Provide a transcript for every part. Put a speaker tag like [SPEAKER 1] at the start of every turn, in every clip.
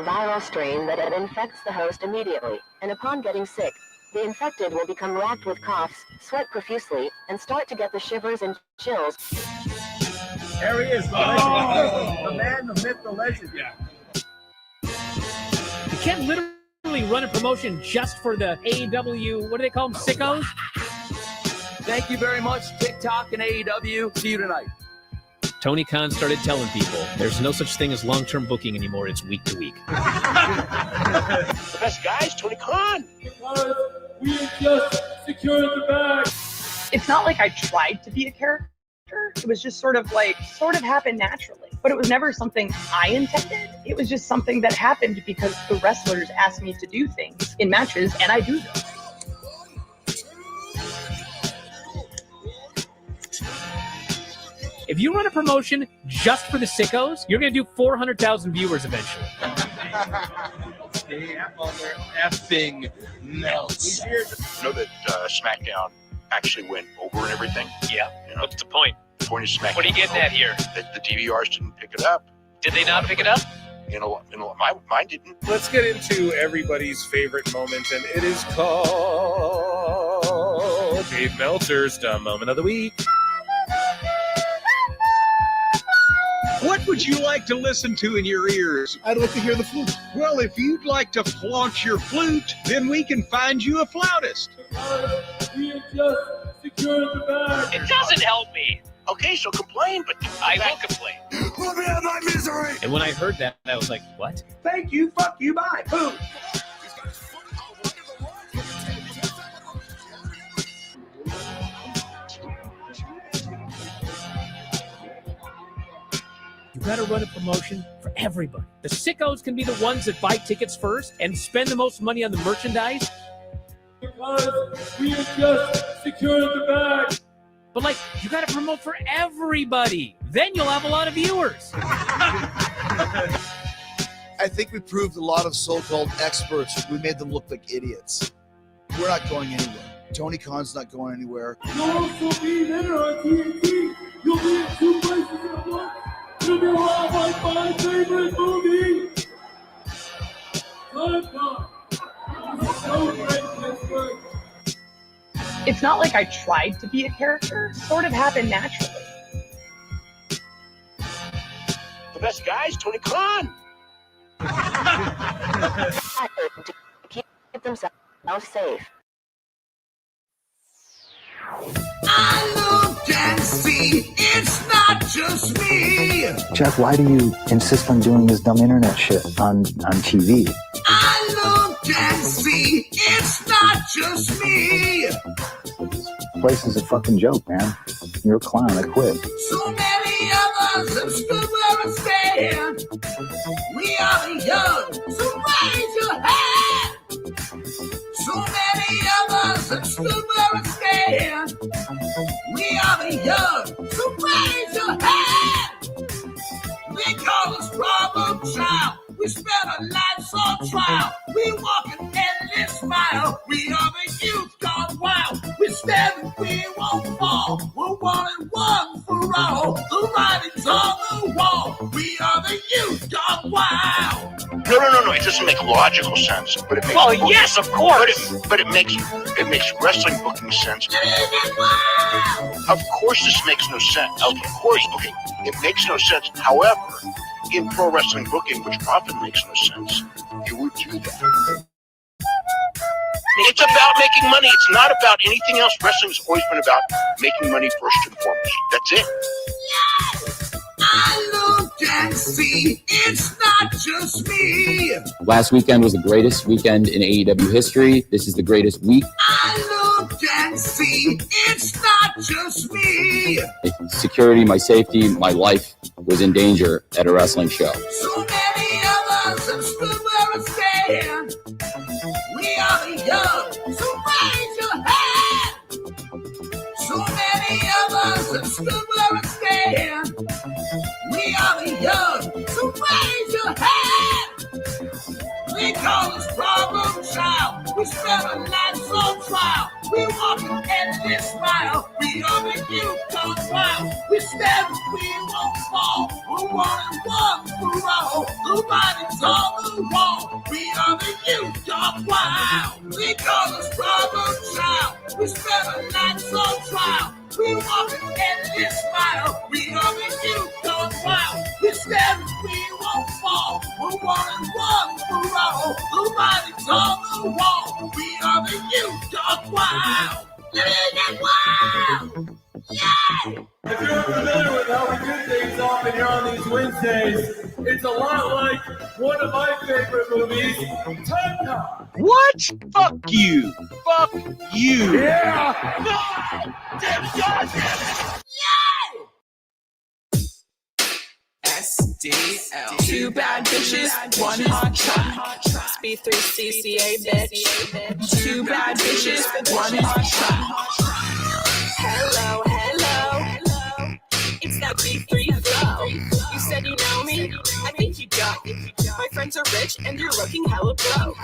[SPEAKER 1] viral strain that infects the host immediately, and upon getting sick, the infected will become racked with coughs, sweat profusely, and start to get the shivers and chills.
[SPEAKER 2] There he is, the legend. The man, the myth, the legend.
[SPEAKER 3] Yeah. You can't literally run a promotion just for the AEW, what do they call them, sickos?
[SPEAKER 4] Thank you very much, TikTok and AEW. See you tonight.
[SPEAKER 3] Tony Khan started telling people there's no such thing as long-term booking anymore. It's week to week.
[SPEAKER 5] The best guys, Tony Khan.
[SPEAKER 6] We just secured the bag.
[SPEAKER 7] It's not like I tried to be a character. It was just sort of happened naturally. But it was never something I intended. It was just something that happened because the wrestlers asked me to do things in matches, and I do them.
[SPEAKER 3] If you run a promotion just for the sickos, you're going to do 400,000 viewers eventually.
[SPEAKER 5] Effing melts. You know that SmackDown actually went over and everything?
[SPEAKER 8] Yeah.
[SPEAKER 5] You know,
[SPEAKER 8] What's the point?
[SPEAKER 5] the point of SmackDown.
[SPEAKER 8] What are you getting at here?
[SPEAKER 5] That the DVRs didn't pick it up.
[SPEAKER 8] Did they not pick it up?
[SPEAKER 5] Mine didn't.
[SPEAKER 9] Let's get into everybody's favorite moment, and it is called Dave Meltzer's Dumb Moment of the Week.
[SPEAKER 10] What would you like to listen to in your ears?
[SPEAKER 2] I'd like to hear the flute.
[SPEAKER 10] Well, if you'd like to flaunt your flute, then we can find you a flautist.
[SPEAKER 6] We just secured the bag.
[SPEAKER 8] It doesn't help me.
[SPEAKER 5] Okay, so complain, but
[SPEAKER 8] I will complain.
[SPEAKER 5] let me have my misery.
[SPEAKER 3] And when I heard that, I was like, what?
[SPEAKER 2] Thank you, fuck you, bye. Boom.
[SPEAKER 3] You got to run a promotion for everybody. The sickos can be the ones that buy tickets first and spend the most money on the merchandise.
[SPEAKER 6] Because we just secured the bag.
[SPEAKER 3] But, you got to promote for everybody. Then you'll have a lot of viewers.
[SPEAKER 11] I think we proved a lot of so-called experts. We made them look like idiots. We're not going anywhere. Tony Khan's not going anywhere.
[SPEAKER 6] You'll also be there on TNT. You'll be in 2 places at once. It'll be like my favorite movie. Time Con. So great, Pittsburgh.
[SPEAKER 7] It's not like I tried to be a character. It sort of happened naturally.
[SPEAKER 5] The best guys, Tony Khan.
[SPEAKER 1] To keep themselves safe.
[SPEAKER 10] I look and see it's not just me.
[SPEAKER 12] Jeff, why do you insist on doing this dumb internet shit on TV?
[SPEAKER 10] I look and see it's not just me.
[SPEAKER 12] This place is a fucking joke, man. You're a clown. I quit.
[SPEAKER 10] So many of us have stood where I stand. We are the young, so raise your hand. So many of us have stood where I stand. We are the young, so raise your hand. They call us problem child. We spend our lives on trial. We walk an endless mile. We are the youth gone wild. We stand and we won't fall. We're 1 and 1 for all. The writing's on the wall. We are the youth gone wild.
[SPEAKER 5] No. It doesn't make logical sense, but it makes.
[SPEAKER 8] Well, yes, of course.
[SPEAKER 5] But it makes wrestling booking sense. Of course, this makes no sense. Of course, okay, it makes no sense. However, in pro wrestling booking, which often makes no sense, you would do that. It's about making money. It's not about anything else. Wrestling's always been about making money first and foremost. That's it.
[SPEAKER 10] Yes, I look and see it's not just me.
[SPEAKER 13] Last weekend was the greatest weekend in AEW history. This is the greatest week.
[SPEAKER 10] I look and see it's not just me.
[SPEAKER 13] Security, my safety, my life was in danger at a wrestling show.
[SPEAKER 10] So many of us have stood where I stand. We are the young, so raise your hand. So many of us have stood where I stand. We are the young, so raise your hand. They call us problem child. We spend our lives on trial. We walk and we smile. We are the youth of wild. We stand, we won't fall. We're one and one for all. Nobody's on the wall. We are the youth of wild. We call us brother child. We spend our nights on trial. We walk and we smile. We are the youth of wild. We stand, we won't fall. We're one and one for all. Nobody's on the wall. We are the youth of wild. Wild. Yay!
[SPEAKER 6] If you're familiar with how we do things often here on these Wednesdays, it's a lot like one of my favorite movies, Penta.
[SPEAKER 14] What? Fuck you. Fuck you.
[SPEAKER 6] Yeah!
[SPEAKER 10] No! Damn it, God damn it! Yay!
[SPEAKER 4] SDL. Two bad bitches, one hot track. B3CCA, bitch. Two bad bitches, one hot track. Hello, hello. It's that B3 flow. You said you know me? I think you don't. My friends are rich and you're looking hella broke.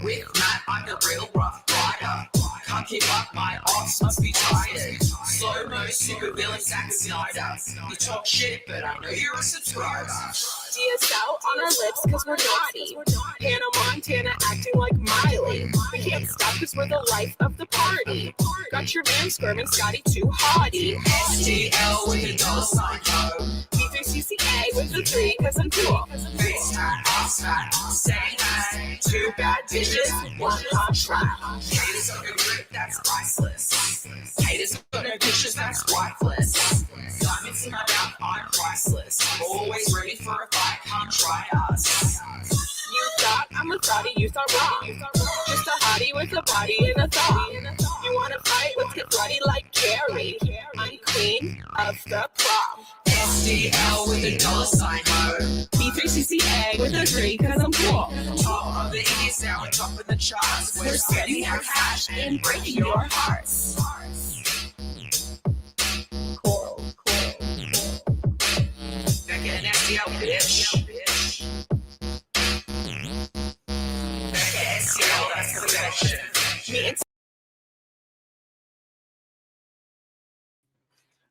[SPEAKER 4] With Matt, I'm the real rough rider. Can't keep up, my arms must be tired. Slow-mo, super villain, Zack Snyder. You talk shit, but I know you're a subscriber. DSL on our lips cause we're naughty. Hannah Montana acting like Miley. We can't stop cause we're the life of the party. Got your man squirming Scotty too haughty. SDL with a $sign ho. B3CCA with the 3 cause I'm cool. Face fat, ass fat, say that. Two bad bitches, one hot track. Haters on your grip, that's priceless. Haters on your dishes, that's wifeless. Diamonds in my mouth, I'm priceless. Always ready for a fight, can't try us. You thought I'm a thotty, you thought wrong. Just a hottie with a body and a thong. You wanna fight, let's get bloody like Carrie. I'm queen of the prom. SDL with a $sign ho. B3CCA with a 3 cause I'm cool. Top of the Indies now and top of the charts. We're spending our cash and breaking your hearts. Cool. Back in SDL, bitch. Back in SDL, that's the connection. Me and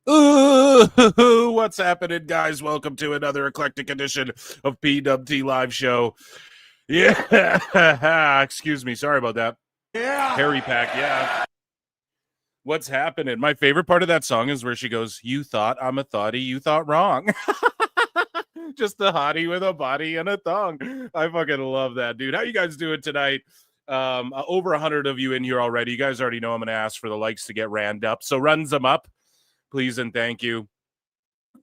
[SPEAKER 9] Ooh, what's happening, guys? Welcome to another eclectic edition of PWT Live Show. Yeah, excuse me. Sorry about that.
[SPEAKER 6] Yeah.
[SPEAKER 9] Harry Pack, yeah. What's happening? My favorite part of that song is where she goes, "You thought I'm a thotty, you thought wrong." Just a hottie with a body and a thong. I fucking love that, dude. How you guys doing tonight? Over 100 of you in here already. You guys already know I'm going to ask for the likes to get rammed up. So runs them up. Please and thank you.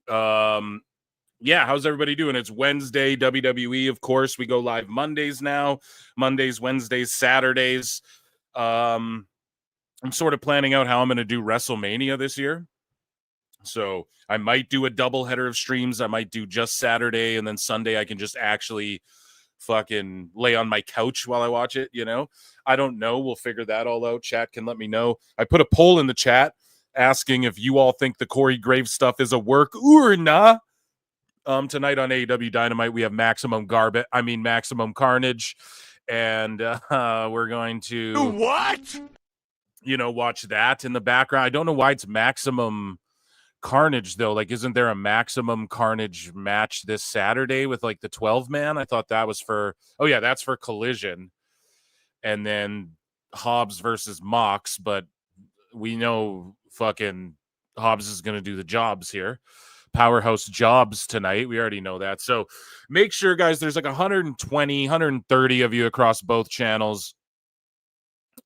[SPEAKER 9] Yeah, how's everybody doing? It's Wednesday, WWE, of course. We go live Mondays now. Mondays, Wednesdays, Saturdays. I'm sort of planning out how I'm going to do WrestleMania this year. So I might do a double header of streams. I might do just Saturday, and then Sunday I can just actually fucking lay on my couch while I watch it, you know? I don't know. We'll figure that all out. Chat can let me know. I put a poll in the chat asking if you all think the Corey Graves stuff is a work or not. Tonight on AEW Dynamite, we have Maximum Carnage, and we're going to watch that in the background. I don't know why it's Maximum Carnage though. Like, isn't there a Maximum Carnage match this Saturday with like the 12-man? I thought that was for. Oh yeah, that's for Collision, and then Hobbs versus Mox, but we know fucking Hobbs is going to do the jobs here. Powerhouse jobs tonight. We already know that. So make sure, guys, there's like 120, 130 of you across both channels.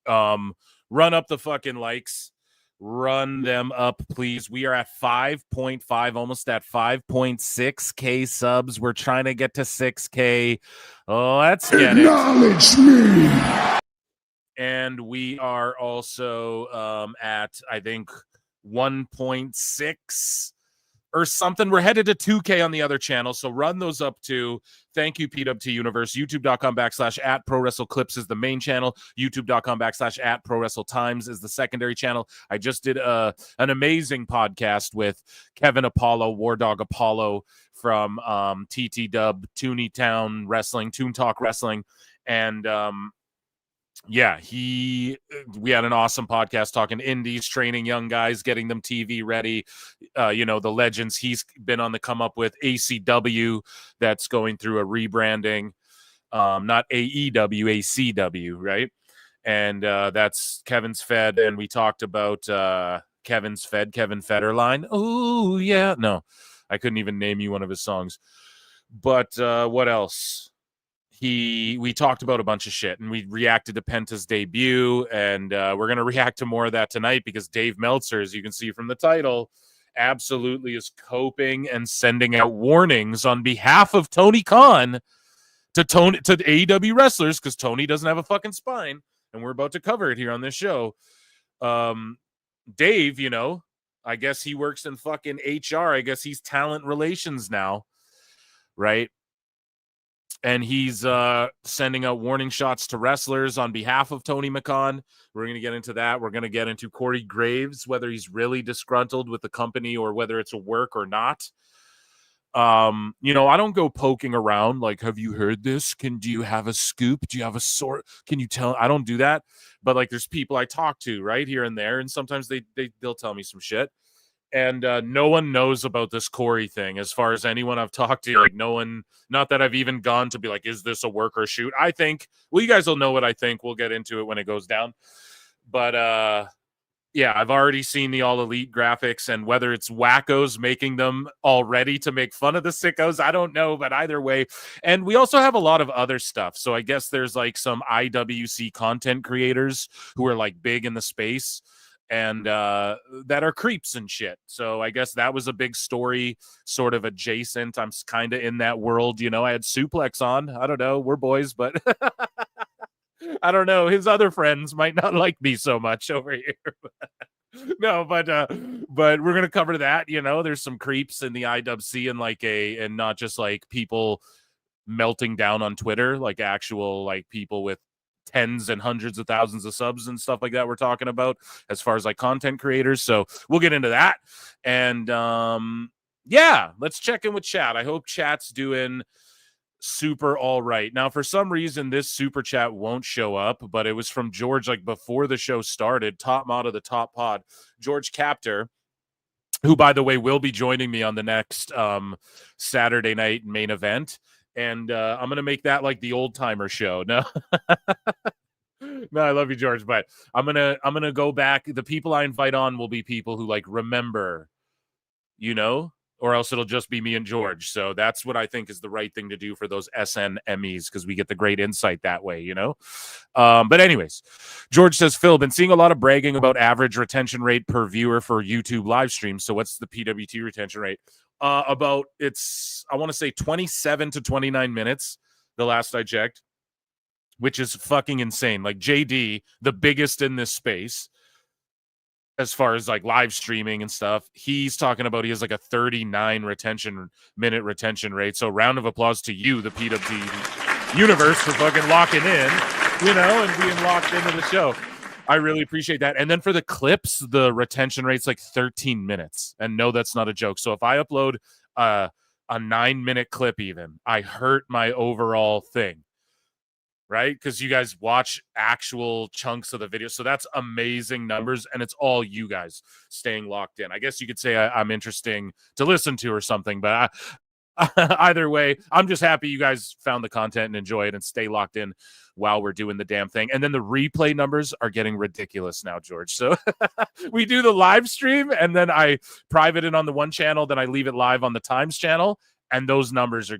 [SPEAKER 9] Run up the fucking likes. Run them up, please. We are at 5.5, almost at 5.6K subs. We're trying to get to 6K. Let's get it.
[SPEAKER 6] Acknowledge me.
[SPEAKER 9] And we are also at, I think, 1.6 or something. We're headed to 2K on the other channel, so run those up too. Thank you, PWT Universe. YouTube.com/@ProWrestleClips is the main channel. YouTube.com/@ProWrestleTimes is the secondary channel. I just did an amazing podcast with Kevin Apollo, War Dog Apollo from TT Dub, Tooney Town Wrestling, Toon Talk Wrestling, and yeah, we had an awesome podcast talking indies, training young guys, getting them TV ready. The legends he's been on the come up with. ACW, that's going through a rebranding. Not AEW, ACW, right? And that's Kevin's Fed, and we talked about Kevin's Fed, Kevin Federline. Oh, yeah. No, I couldn't even name you one of his songs. But what else? We talked about a bunch of shit, and we reacted to Penta's debut, and we're going to react to more of that tonight because Dave Meltzer, as you can see from the title, absolutely is coping and sending out warnings on behalf of Tony Khan to AEW wrestlers because Tony doesn't have a fucking spine, and we're about to cover it here on this show. Dave, I guess he works in fucking HR. I guess he's talent relations now, right? And he's sending out warning shots to wrestlers on behalf of Tony Khan. We're going to get into that. We're going to get into Corey Graves, whether he's really disgruntled with the company or whether it's a work or not. I don't go poking around like, have you heard this? Do you have a scoop? Do you have a sort? Can you tell? I don't do that. But like, there's people I talk to right here and there, and sometimes they'll tell me some shit. And no one knows about this Corey thing as far as anyone I've talked to. Like, no one, not that I've even gone to be like, is this a work or shoot? I think, well, you guys will know what I think. We'll get into it when it goes down. But yeah, I've already seen the All Elite graphics, and whether it's wackos making them already to make fun of the sickos, I don't know, but either way. And we also have a lot of other stuff. So I guess there's like some IWC content creators who are like big in the space and that are creeps and shit. So I guess that was a big story, sort of adjacent. I'm kind of in that world, I had Suplex on. I don't know, we're boys, but I don't know, his other friends might not like me so much over here. No, but we're gonna cover that. There's some creeps in the IWC and not just like people melting down on Twitter, like actual like people with tens and hundreds of thousands of subs and stuff like that we're talking about as far as like content creators. So we'll get into that. And yeah, let's check in with chat. I hope chat's doing super all right. Now, for some reason, this super chat won't show up, but it was from George like before the show started, top mod of the top pod, George Captor, who, by the way, will be joining me on the next Saturday night main event. And I'm going to make that like the old timer show. No, no, I love you, George, but I'm going to go back. The people I invite on will be people who like remember, or else it'll just be me and George. So that's what I think is the right thing to do for those SNMEs, because we get the great insight that way, But anyways, George says, Phil, been seeing a lot of bragging about average retention rate per viewer for YouTube live streams. So what's the PWT retention rate? I want to say 27 to 29 minutes, the last I checked, which is fucking insane. Like JD, the biggest in this space, as far as like live streaming and stuff, he's talking about he has like a 39 minute retention rate. So round of applause to you, the PWT universe, for fucking locking in, and being locked into the show. I really appreciate that. And then for the clips, the retention rate's like 13 minutes. And no, that's not a joke. So if I upload a 9-minute clip even, I hurt my overall thing. Right? Because you guys watch actual chunks of the video. So that's amazing numbers. And it's all you guys staying locked in. I guess you could say I'm interesting to listen to or something. But either way, I'm just happy you guys found the content and enjoy it and stay locked in while we're doing the damn thing. And then the replay numbers are getting ridiculous now, George. So we do the live stream and then I private it on the one channel. Then I leave it live on the Times channel. And those numbers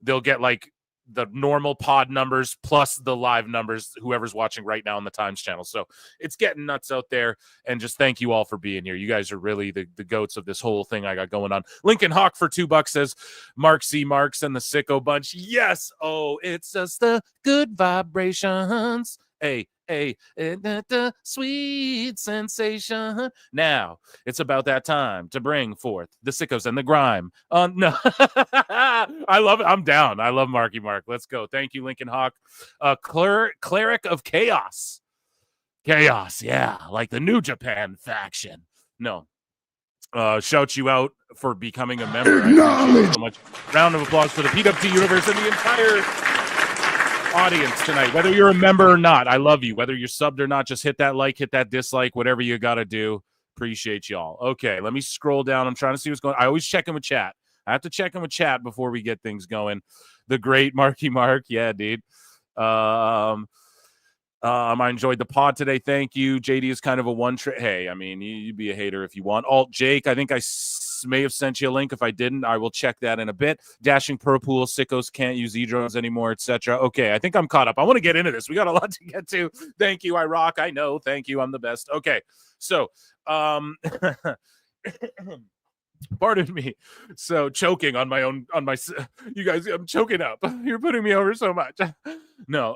[SPEAKER 9] they'll get like the normal pod numbers plus the live numbers, whoever's watching right now on the Times channel. So it's getting nuts out there. And just thank you all for being here. You guys are really the goats of this whole thing I got going on. Lincoln Hawk for $2 says, Mark C. Marks and the Sicko Bunch. Yes. Oh, it's just the good vibrations. Hey, the sweet sensation. Now it's about that time to bring forth the sickos and the grime. No, I love it. I'm down. I love Marky Mark. Let's go. Thank you, Lincoln Hawk. Cleric of Chaos. Yeah, like the New Japan faction. No. Shout you out for becoming a member. I appreciate it so much. Round of applause for the PWT universe and the entire audience tonight, whether you're a member or not. I love you. Whether you're subbed or not, just hit that like, hit that dislike, whatever you got to do. Appreciate y'all. Okay, let me scroll down. I'm trying to see what's going on. I always check in with chat. I have to check in with chat before we get things going. The great Marky Mark. Yeah, dude. I enjoyed the pod today. Thank you. JD is kind of a one-trick. Hey, I mean, you be a hater if you want. Alt Jake, I think I may have sent you a link. If I didn't, I will check that in a bit. Dashing Purpool, sickos can't use e-drones anymore, etc. Okay, I think I'm caught up. I want to get into this. We got a lot to get to. Thank you. I rock. I know. Thank you. I'm the best. Okay, so pardon me. So choking on you guys, I'm choking up. You're putting me over so much. No,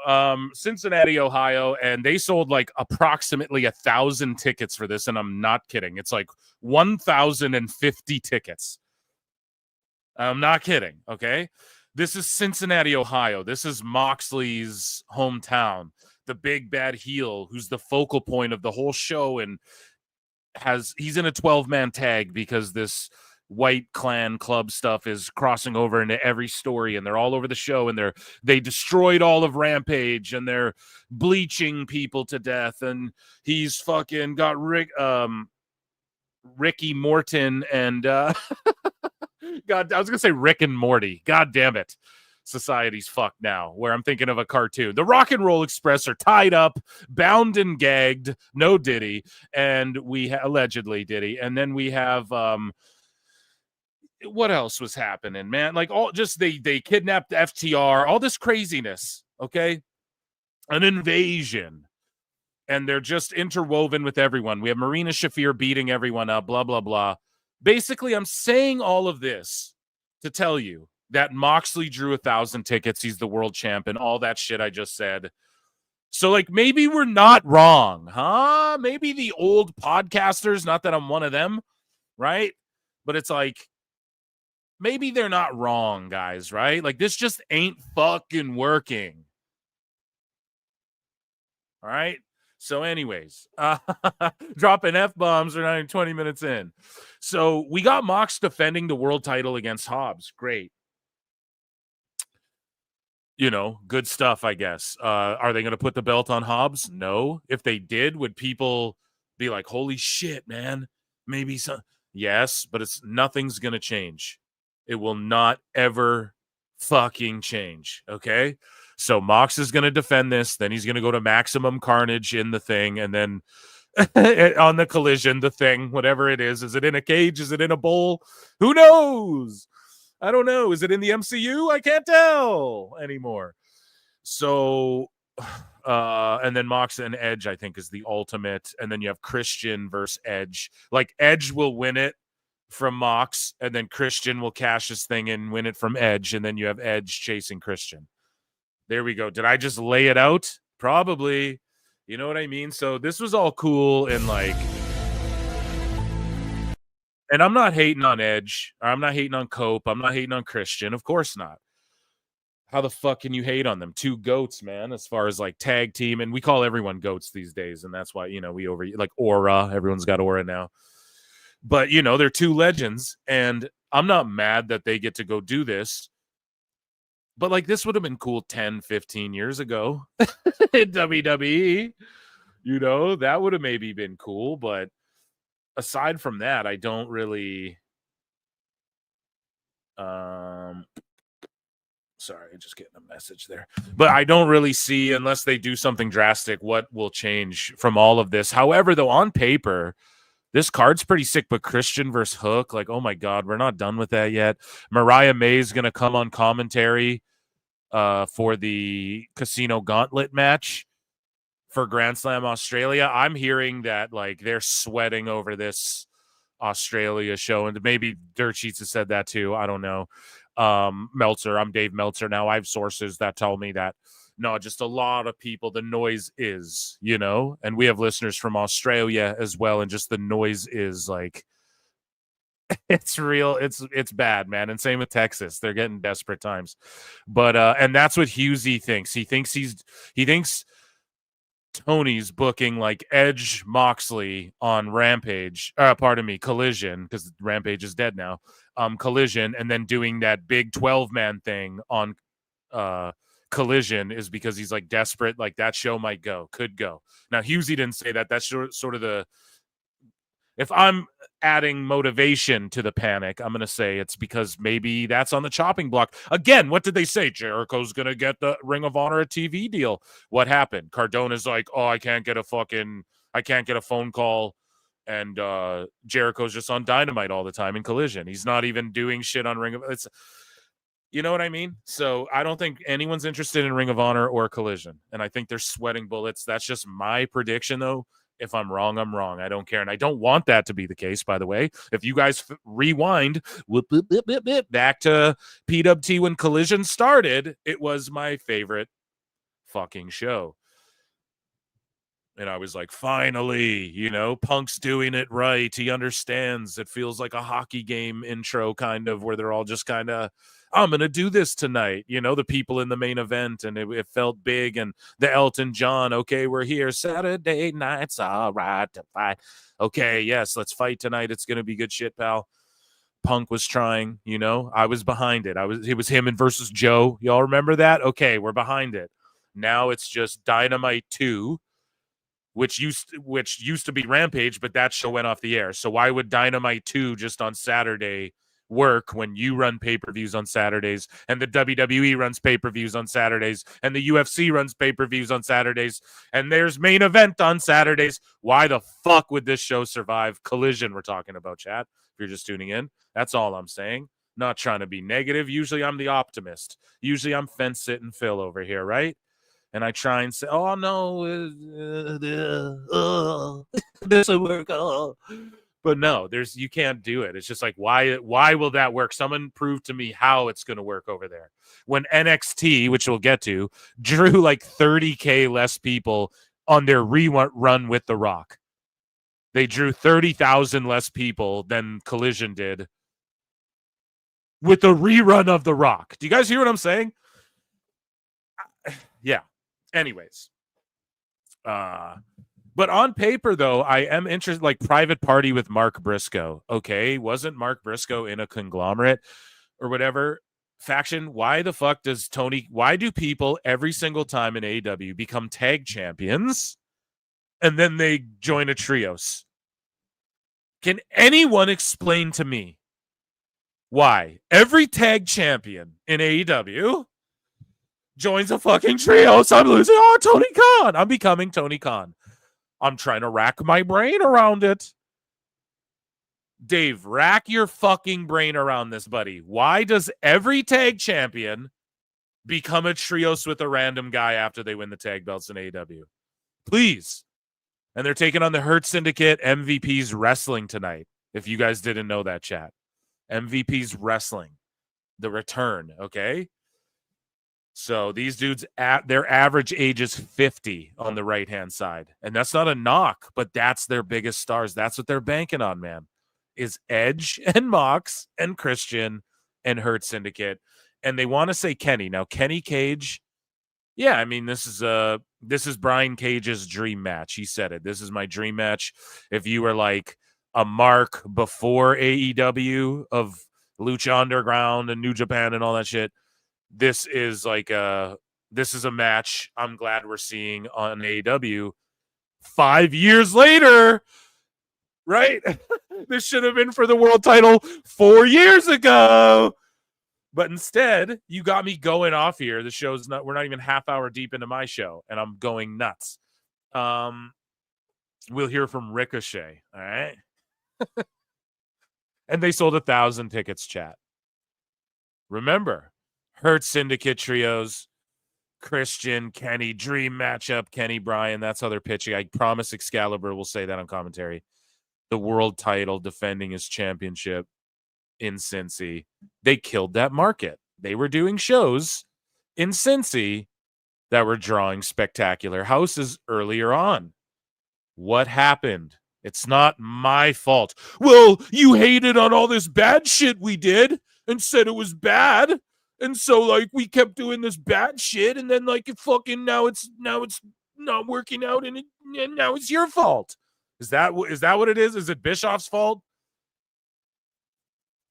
[SPEAKER 9] Cincinnati, Ohio, and they sold like approximately 1,000 tickets for this, and I'm not kidding. It's like 1,050 tickets. I'm not kidding, okay? This is Cincinnati, Ohio. This is Moxley's hometown, the big bad heel who's the focal point of the whole show, and he's in a 12-man tag because this White Clan club stuff is crossing over into every story, and they're all over the show, and they destroyed all of Rampage, and they're bleaching people to death, and he's fucking got Ricky Morton and God, I was gonna say Rick and Morty. God damn it. Society's fucked now, where I'm thinking of a cartoon. The Rock and Roll Express are tied up, bound and gagged, no Diddy, and we allegedly Diddy, and then we have what else was happening, man? Like all just they kidnapped FTR, all this craziness, okay? An invasion. And they're just interwoven with everyone. We have Marina Shafir beating everyone up, blah, blah, blah. Basically, I'm saying all of this to tell you that Moxley drew 1,000 tickets. He's the world champ and all that shit I just said. So, like, maybe we're not wrong, huh? Maybe the old podcasters, not that I'm one of them, right? But it's like, maybe they're not wrong, guys, right? Like, this just ain't fucking working. All right? So anyways, dropping F-bombs are not even 20 minutes in. So we got Mox defending the world title against Hobbs. Great. You know, good stuff, I guess. Are they going to put the belt on Hobbs? No. If they did, would people be like, holy shit, man? Maybe some. Yes, but nothing's going to change. It will not ever fucking change, okay? So Mox is going to defend this. Then he's going to go to Maximum Carnage in the thing. And then on the Collision, the thing, whatever it is it in a cage? Is it in a bowl? Who knows? I don't know. Is it in the MCU? I can't tell anymore. So, and then Mox and Edge, I think, is the ultimate. And then you have Christian versus Edge. Like, Edge will win it from Mox, and then Christian will cash his thing and win it from Edge, and then you have Edge chasing Christian. There we go. Did I just lay it out? Probably. You know what I mean? So this was all cool and like, and I'm not hating on Edge. I'm not hating on Cope. I'm not hating on Christian. Of course not. How the fuck can you hate on them? Two goats, man, as far as like tag team. And we call everyone goats these days. And that's why, you know, we like Aura. Everyone's got Aura now. But, you know, they're two legends, and I'm not mad that they get to go do this. But, like, this would have been cool 10, 15 years ago in WWE. You know, that would have maybe been cool. But aside from that, I don't really... Sorry, just getting a message there. But I don't really see, unless they do something drastic, what will change from all of this. However, though, on paper... this card's pretty sick, but Christian versus Hook, like, oh my God, we're not done with that yet. Mariah May's going to come on commentary for the Casino Gauntlet match for Grand Slam Australia. I'm hearing that, like, they're sweating over this Australia show, and maybe Dirt Sheets has said that too. I don't know. Meltzer, I'm Dave Meltzer now. I have sources that tell me that. No, just a lot of people. The noise is, you know, and we have listeners from Australia as well. And just the noise is like, it's real. It's bad, man. And same with Texas. They're getting desperate times. But, and that's what Husey thinks. He thinks Tony's booking like Edge Moxley on Rampage, Collision, because Rampage is dead now. Collision, and then doing that big 12-man thing on, Collision is because he's like desperate, like that show could go. Now, Husey didn't say that. That's sort of if I'm adding motivation to the panic, I'm going to say it's because maybe that's on the chopping block. Again, what did they say? Jericho's going to get the Ring of Honor a TV deal. What happened? Cardona's like, oh, I can't get a phone call. And Jericho's just on Dynamite all the time in Collision. He's not even doing shit on Ring of Honor. You know what I mean? So I don't think anyone's interested in Ring of Honor or Collision. And I think they're sweating bullets. That's just my prediction, though. If I'm wrong, I'm wrong. I don't care. And I don't want that to be the case, by the way. If you guys rewind back to PWT when Collision started, it was my favorite fucking show. And I was like, finally, Punk's doing it right. He understands. It feels like a hockey game intro kind of where they're all just kind of, I'm going to do this tonight. The people in the main event, and it felt big. And the Elton John, okay, we're here Saturday nights, all right to fight. Okay, yes, let's fight tonight. It's going to be good shit, pal. Punk was trying, I was behind it. It was him and versus Joe. Y'all remember that? Okay, we're behind it. Now it's just Dynamite 2. Which used to be Rampage, but that show went off the air. So why would Dynamite 2 just on Saturday work when you run pay-per-views on Saturdays and the WWE runs pay-per-views on Saturdays and the UFC runs pay-per-views on Saturdays and there's main event on Saturdays? Why the fuck would this show survive? Collision we're talking about, chat. If you're just tuning in, that's all I'm saying. Not trying to be negative. Usually I'm the optimist. Usually I'm fence-sitting Phil over here, right? And I try and say, oh, no, this will work. Oh. But no, you can't do it. It's just like, why will that work? Someone prove to me how it's going to work over there. When NXT, which we'll get to, drew like 30K less people on their rerun with The Rock. They drew 30,000 less people than Collision did with the rerun of The Rock. Do you guys hear what I'm saying? Yeah. Anyways, but on paper, though, I am interested, like Private Party with Mark Briscoe. Okay, wasn't Mark Briscoe in a conglomerate or whatever faction? Why the fuck why do people every single time in AEW become tag champions and then they join a trios? Can anyone explain to me why every tag champion in AEW joins a fucking trio? So I'm losing. Oh, Tony Khan. I'm becoming Tony Khan. I'm trying to rack my brain around it. Dave, rack your fucking brain around this, buddy. Why does every tag champion become a trios with a random guy after they win the tag belts in AEW? Please. And they're taking on the Hurt Syndicate MVP's Wrestling tonight. If you guys didn't know that, chat. MVP's Wrestling. The return, okay? So these dudes, their average age is 50 on the right-hand side. And that's not a knock, but that's their biggest stars. That's what they're banking on, man, is Edge and Mox and Christian and Hurt Syndicate. And they want to say Kenny. Now, Kenny Cage, yeah, I mean, this is Brian Cage's dream match. He said it. This is my dream match. If you were like a mark before AEW of Lucha Underground and New Japan and all that shit, this is a match I'm glad we're seeing on AEW 5 years later, right? This should have been for the world title 4 years ago. But instead, you got me going off here. The show's we're not even half hour deep into my show, and I'm going nuts. We'll hear from Ricochet, all right? And they sold 1,000 tickets, chat. Remember, Hurt Syndicate trios, Christian, Kenny, dream matchup, Kenny, Bryan. That's how they're pitching. I promise Excalibur will say that on commentary. The world title, defending his championship in Cincy. They killed that market. They were doing shows in Cincy that were drawing spectacular houses earlier on. What happened? It's not my fault. Well, you hated on all this bad shit we did and said it was bad. And so, like, we kept doing this bad shit, and then, like, it fucking now it's not working out, and now it's your fault. Is that what it is? Is it Bischoff's fault?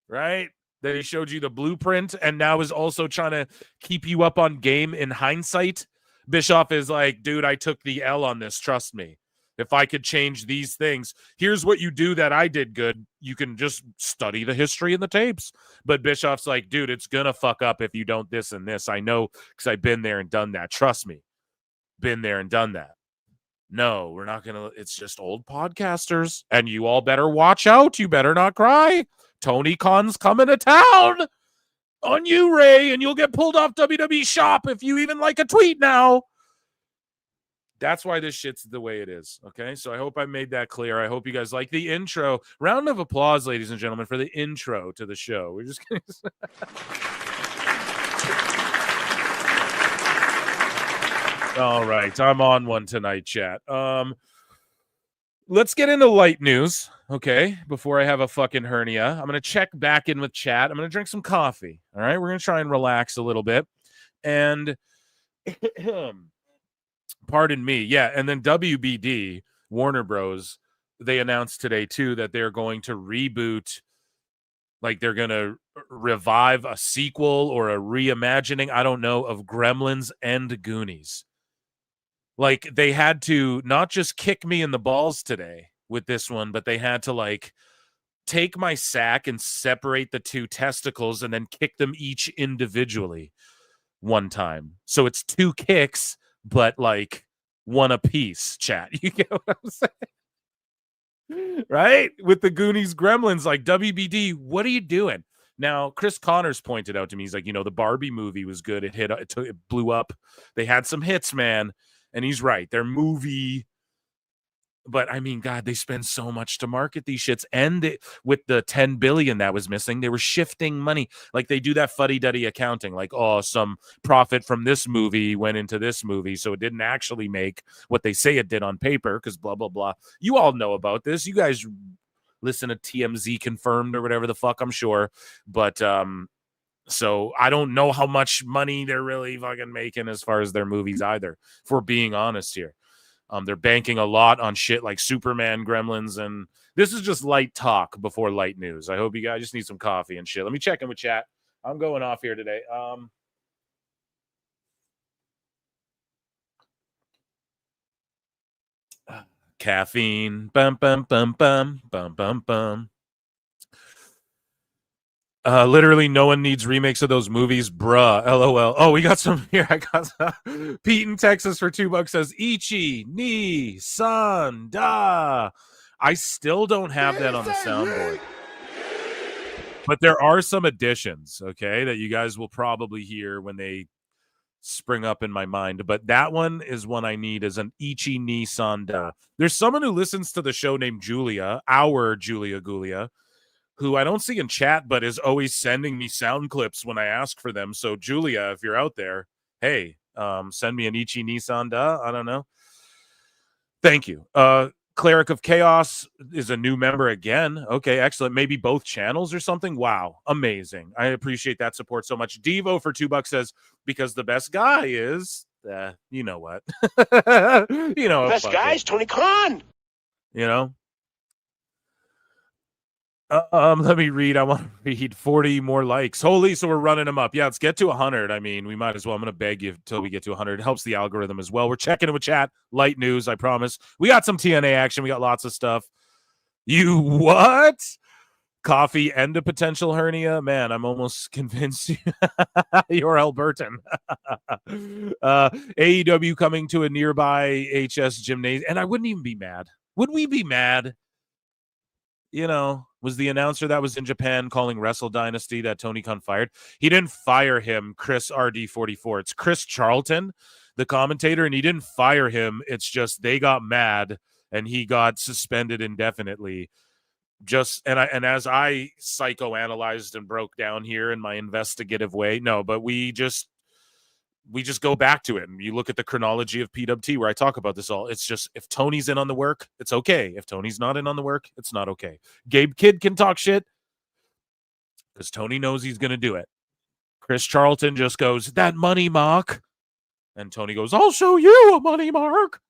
[SPEAKER 9] Right? that he showed you the blueprint and now is also trying to keep you up on game in hindsight. Bischoff is like, dude, I took the L on this. Trust me. If I could change these things, here's what you do that I did good. You can just study the history and the tapes. But Bischoff's like, dude, it's going to fuck up if you don't this and this. I know because I've been there and done that. Trust me. Been there and done that. No, we're not going to. It's just old podcasters. And you all better watch out. You better not cry. Tony Khan's coming to town on you, Ray, and you'll get pulled off WWE Shop if you even like a tweet now. That's why this shit's the way it is, okay? So I hope I made that clear. I hope you guys like the intro. Round of applause, ladies and gentlemen, for the intro to the show. We're just going to... All right, I'm on one tonight, chat. Let's get into light news, okay, before I have a fucking hernia. I'm going to check back in with chat. I'm going to drink some coffee, all right? We're going to try and relax a little bit. And... pardon me. Yeah. And then WBD, Warner Bros., they announced today, too, that they're going to reboot, like they're going to revive a sequel or a reimagining, I don't know, of Gremlins and Goonies. Like, they had to not just kick me in the balls today with this one, but they had to, like, take my sack and separate the two testicles and then kick them each individually one time. So it's 2 kicks, but like 1 apiece, chat. You get what I'm saying? Right? With the Goonies Gremlins, like, WBD, what are you doing? Now, Chris Connors pointed out to me, he's like, the Barbie movie was good. It blew up. They had some hits, man. And he's right. Their movie, but I mean, God, they spend so much to market these shits. And with the $10 billion that was missing, they were shifting money. Like they do that fuddy-duddy accounting. Like, oh, some profit from this movie went into this movie. So it didn't actually make what they say it did on paper because blah, blah, blah. You all know about this. You guys listen to TMZ Confirmed or whatever the fuck, I'm sure. But so I don't know how much money they're really fucking making as far as their movies either, if we're being honest here. They're banking a lot on shit like Superman, Gremlins, and this is just light talk before light news. I hope you guys just need some coffee and shit. Let me check in with chat. I'm going off here today. Caffeine. Bum, bum, bum, bum, bum, bum, bum. Literally, no one needs remakes of those movies, bruh. LOL. Oh, we got some here. I got some. Pete in Texas for $2 says Ichi ni san da. I still don't have that on the soundboard, but there are some additions, okay, that you guys will probably hear when they spring up in my mind. But that one is one I need as an Ichi ni san da. There's someone who listens to the show named Julia, our Julia Gulia, who I don't see in chat, but is always sending me sound clips when I ask for them. So, Julia, if you're out there, hey, send me an Ichi Nissan da. I don't know. Thank you. Cleric of Chaos is a new member again. Okay, excellent. Maybe both channels or something. Wow, amazing. I appreciate that support so much. Devo for $2 says, because the best guy is, you know what?
[SPEAKER 5] Best guy is Tony Khan.
[SPEAKER 9] Let me read. I want to read 40 more likes. Holy, so we're running them up. Yeah, let's get to 100. I mean, we might as well. I'm going to beg you until we get to 100. It helps the algorithm as well. We're checking in with chat. Light news, I promise. We got some TNA action. We got lots of stuff. You what? Coffee and a potential hernia? Man, I'm almost convinced you're Albertan. AEW coming to a nearby HS gymnasium. And I wouldn't even be mad. Would we be mad? Was the announcer that was in Japan calling Wrestle Dynasty that Tony Khan fired? He didn't fire him, Chris RD44. It's Chris Charlton, the commentator, and he didn't fire him. It's just they got mad and he got suspended indefinitely. And as I psychoanalyzed and broke down here in my investigative way, no, but we just go back to it. And you look at the chronology of PWT where I talk about this all. It's just, if Tony's in on the work, it's okay. If Tony's not in on the work, it's not okay. Gabe Kidd can talk shit because Tony knows he's going to do it. Chris Charlton just goes, that money mark. And Tony goes, I'll show you a money mark.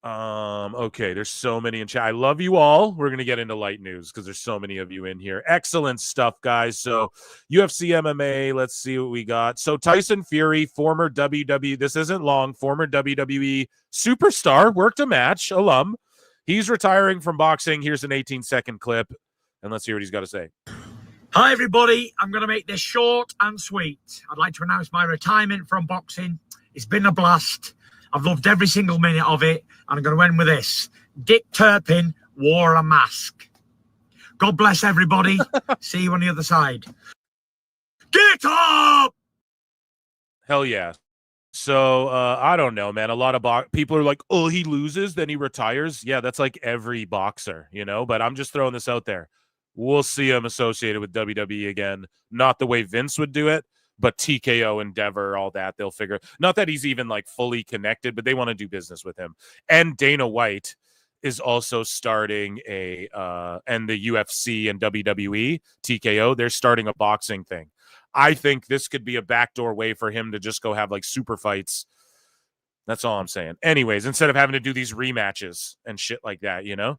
[SPEAKER 9] Okay, there's so many in chat. I love you all. We're gonna get into light news because there's so many of you in here. Excellent stuff, guys. So UFC MMA, let's see what we got. So Tyson Fury, former WWE, this isn't long, former WWE superstar, worked a match, alum. He's retiring from boxing. Here's an 18-second clip, and let's hear what he's got to say.
[SPEAKER 15] Hi, everybody. I'm going to make this short and sweet. I'd like to announce my retirement from boxing. It's been a blast. I've loved every single minute of it, and I'm going to end with this. Dick Turpin wore a mask. God bless everybody. See you on the other side. Get up!
[SPEAKER 9] Hell yeah. So, I don't know, man. A lot of people are like, oh, he loses, then he retires. Yeah, that's like every boxer, you know? But I'm just throwing this out there. We'll see him associated with WWE again. Not the way Vince would do it, but TKO, Endeavor, all that, they'll figure. Not that he's even like fully connected, but they want to do business with him. And Dana White is also starting and the UFC and WWE, TKO, they're starting a boxing thing. I think this could be a backdoor way for him to just go have like super fights. That's all I'm saying. Anyways, instead of having to do these rematches and shit like that, you know?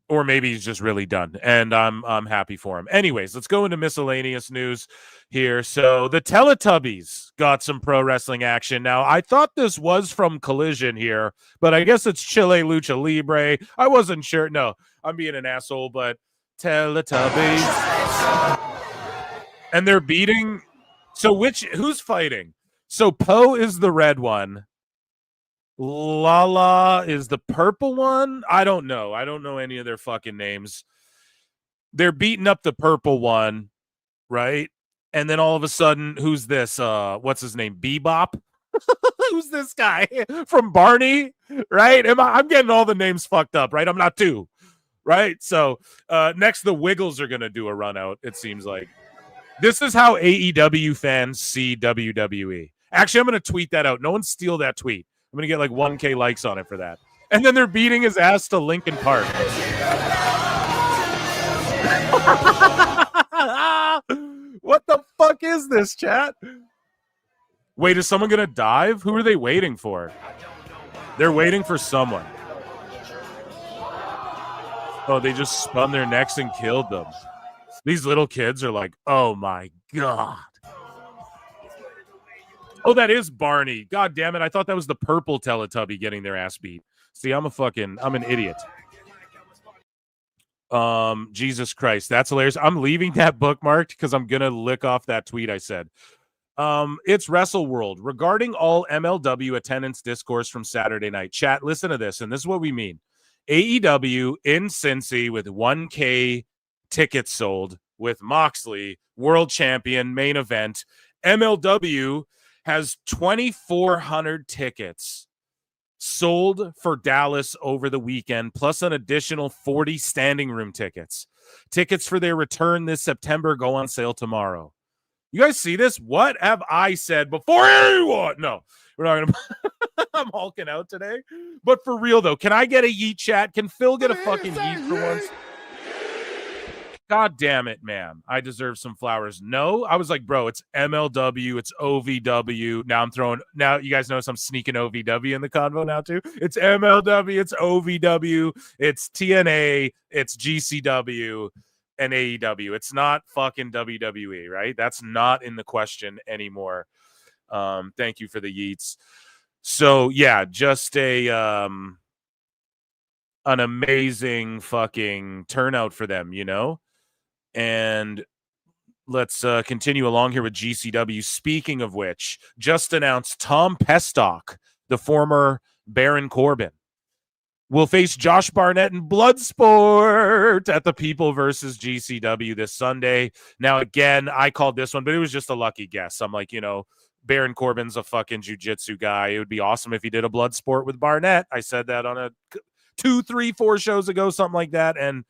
[SPEAKER 9] Or maybe he's just really done, and I'm happy for him. Anyways, let's go into miscellaneous news here. So the Teletubbies got some pro wrestling action. Now, I thought this was from Collision here, but I guess it's Chile Lucha Libre. I wasn't sure. No, I'm being an asshole, but Teletubbies. And they're beating. So who's fighting? So Poe is the red one. Lala is the purple one. I don't know. I don't know any of their fucking names. They're beating up the purple one, right? And then all of a sudden, who's this? What's his name? Bebop? Who's this guy from Barney? Right? I'm getting all the names fucked up, right? I'm not two, right? So next, the Wiggles are gonna do a run out. It seems like this is how AEW fans see WWE. Actually, I'm gonna tweet that out. No one steal that tweet. I'm going to get like 1K likes on it for that. And then they're beating his ass to Linkin Park. What the fuck is this, chat? Wait, is someone going to dive? Who are they waiting for? They're waiting for someone. Oh, they just spun their necks and killed them. These little kids are like, oh my God. Oh, that is Barney. God damn it. I thought that was the purple Teletubby getting their ass beat. See, I'm an idiot. Jesus Christ. That's hilarious. I'm leaving that bookmarked because I'm going to lick off that tweet I said. It's Wrestle World. Regarding all MLW attendance discourse from Saturday night. Chat, listen to this, and this is what we mean. AEW in Cincy with 1K tickets sold with Moxley, world champion, main event. MLW has 2,400 tickets sold for Dallas over the weekend, plus an additional 40 standing room tickets. Tickets for their return this September go on sale tomorrow. You guys see this? What have I said before anyone? No, we're not going to. I'm hulking out today. But for real, though, can I get a yeet chat? Can Phil get a fucking yeet for once? God damn it, man. I deserve some flowers. No, I was like, bro, it's MLW, it's OVW. Now you guys notice I'm sneaking OVW in the convo now too. It's MLW, it's OVW, it's TNA, it's GCW, and AEW. It's not fucking WWE, right? That's not in the question anymore. Thank you for the yeets. So yeah, just an amazing fucking turnout for them, you know? And let's continue along here with GCW. Speaking of which, just announced Tom Pestock, the former Baron Corbin, will face Josh Barnett in Bloodsport at the People versus GCW this Sunday. Now, again, I called this one, but it was just a lucky guess. I'm like, Baron Corbin's a fucking jiu-jitsu guy. It would be awesome if he did a Bloodsport with Barnett. I said that on a 2, 3, 4 shows ago, something like that, and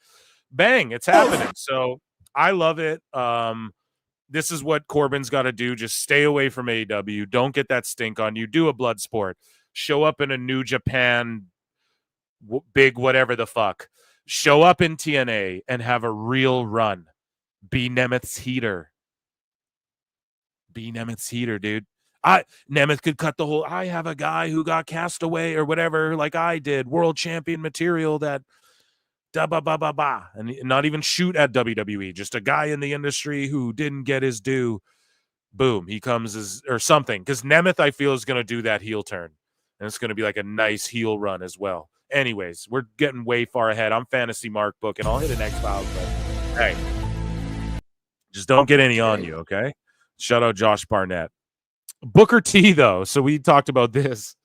[SPEAKER 9] bang, it's happening. So I love it. This is what Corbin's got to do. Just stay away from AEW. Don't get that stink on you. Do a blood sport. Show up in a New Japan big whatever the fuck. Show up in TNA and have a real run. Be Nemeth's heater. Be Nemeth's heater, dude. Nemeth could cut the whole, I have a guy who got cast away or whatever, like I did, world champion material that da ba ba ba ba, and not even shoot at WWE, just a guy in the industry who didn't get his due. Boom, he comes as or something. Because Nemeth, I feel, is going to do that heel turn, and it's going to be like a nice heel run as well. Anyways, we're getting way far ahead. I'm Fantasy Mark Book, and I'll hit an X-Files, but hey, just don't get any on you, okay? Shout out Josh Barnett. Booker T, though. So we talked about this.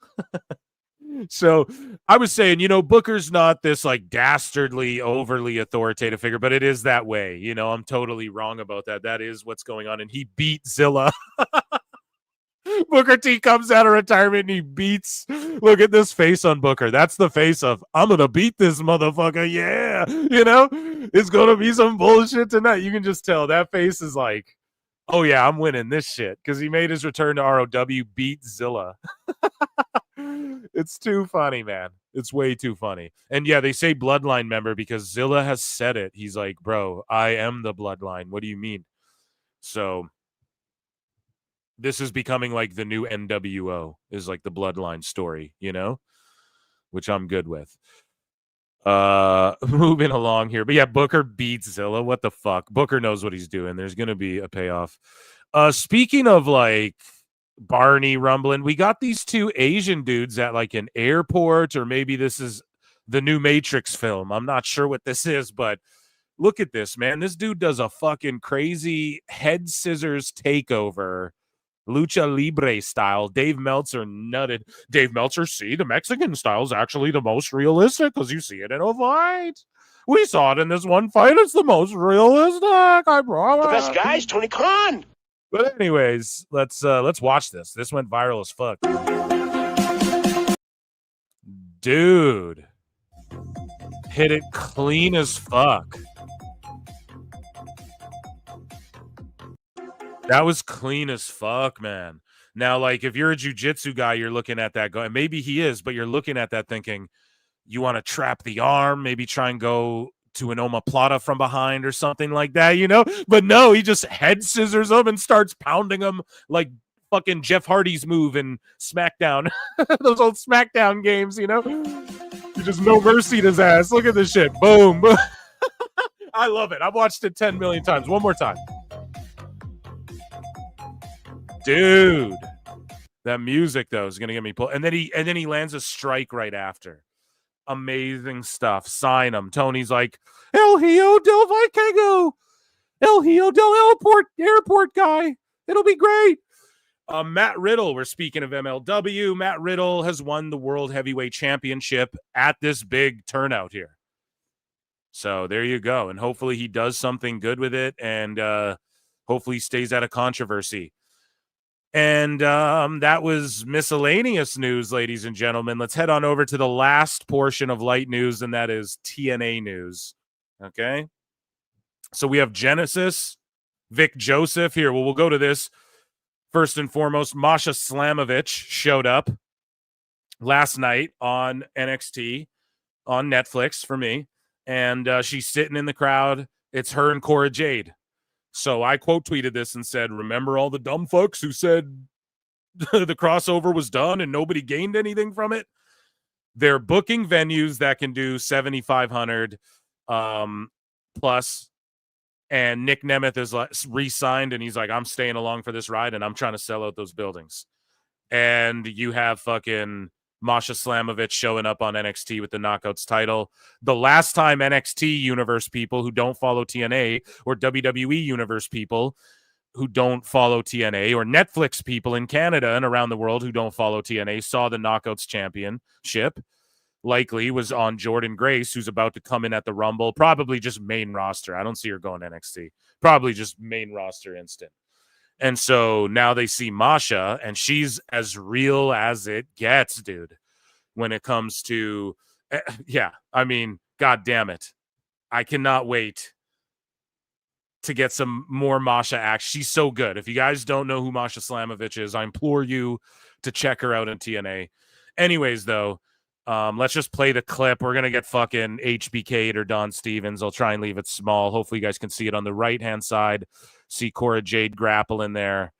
[SPEAKER 9] So I was saying, Booker's not this like dastardly, overly authoritative figure, but it is that way. I'm totally wrong about that. That is what's going on. And he beat Zilla. Booker T comes out of retirement and he beats. Look at this face on Booker. That's the face of, I'm going to beat this motherfucker. Yeah. It's going to be some bullshit tonight. You can just tell that face is like, oh yeah, I'm winning this shit. Because he made his return to ROW, beat Zilla. It's too funny, man. It's way too funny. And yeah, they say bloodline member because Zilla has said it. He's like, bro, I am the bloodline. What do you mean? So this is becoming like the new NWO is like the bloodline story, which I'm good with. Moving along here. But yeah, Booker beats Zilla. What the fuck? Booker knows what he's doing. There's going to be a payoff. Speaking of like Barney rumbling, we got these two Asian dudes at like an airport, or maybe this is the new Matrix film. I'm not sure what this is, but look at this, man. This dude does a fucking crazy head scissors takeover, lucha libre style. Dave Meltzer nutted. Dave Meltzer, see, the Mexican style is actually the most realistic because you see it in a fight. We saw it in this one fight. It's the most realistic. I promise.
[SPEAKER 5] The best guys, Tony Khan.
[SPEAKER 9] But anyways, let's watch this. This went viral as fuck. Dude. Hit it clean as fuck. That was clean as fuck, man. Now, like, if you're a jiu-jitsu guy, you're looking at that going, maybe he is, but you're looking at that thinking, you want to trap the arm, maybe try and go to an omoplata from behind or something like that, But no, he just head scissors him and starts pounding him like fucking Jeff Hardy's move in SmackDown. Those old SmackDown games, He just no mercy his ass. Look at this shit. Boom. I love it. I've watched it 10 million times. One more time. Dude. That music, though, is going to get me pulled. And then he lands a strike right after. Amazing stuff. Sign him. Tony's like, El Hijo del Vikingo. El Hijo del airport guy. It'll be great. Matt Riddle, we're speaking of MLW. Matt Riddle has won the World Heavyweight Championship at this big turnout here. So there you go. And hopefully he does something good with it. And hopefully he stays out of controversy. And that was miscellaneous news, ladies and gentlemen. Let's head on over to the last portion of light news, and that is TNA news. Okay? So we have Genesis, Vic Joseph here. Well, we'll go to this. First and foremost, Masha Slamovich showed up last night on NXT on Netflix for me, and she's sitting in the crowd. It's her and Cora Jade. So I quote tweeted this and said, remember all the dumb fucks who said the crossover was done and nobody gained anything from it? They're booking venues that can do 7,500 plus. And Nick Nemeth is like re-signed and he's like, I'm staying along for this ride and I'm trying to sell out those buildings. And you have fucking Masha Slamovich showing up on NXT with the Knockouts title. The last time NXT universe people who don't follow TNA, or WWE universe people who don't follow TNA, or Netflix people in Canada and around the world who don't follow TNA saw the Knockouts championship, likely was on Jordan Grace, who's about to come in at the Rumble, probably just main roster. I don't see her going NXT. Probably just main roster instant. And so now they see Masha, and she's as real as it gets, dude, when it comes to, yeah, I mean, God damn it. I cannot wait to get some more Masha action. She's so good. If you guys don't know who Masha Slamovich is, I implore you to check her out in TNA. Anyways, though, let's just play the clip. We're going to get fucking HBK'd or Don Stevens. I'll try and leave it small. Hopefully you guys can see it on the right-hand side. See Cora Jade grapple in there.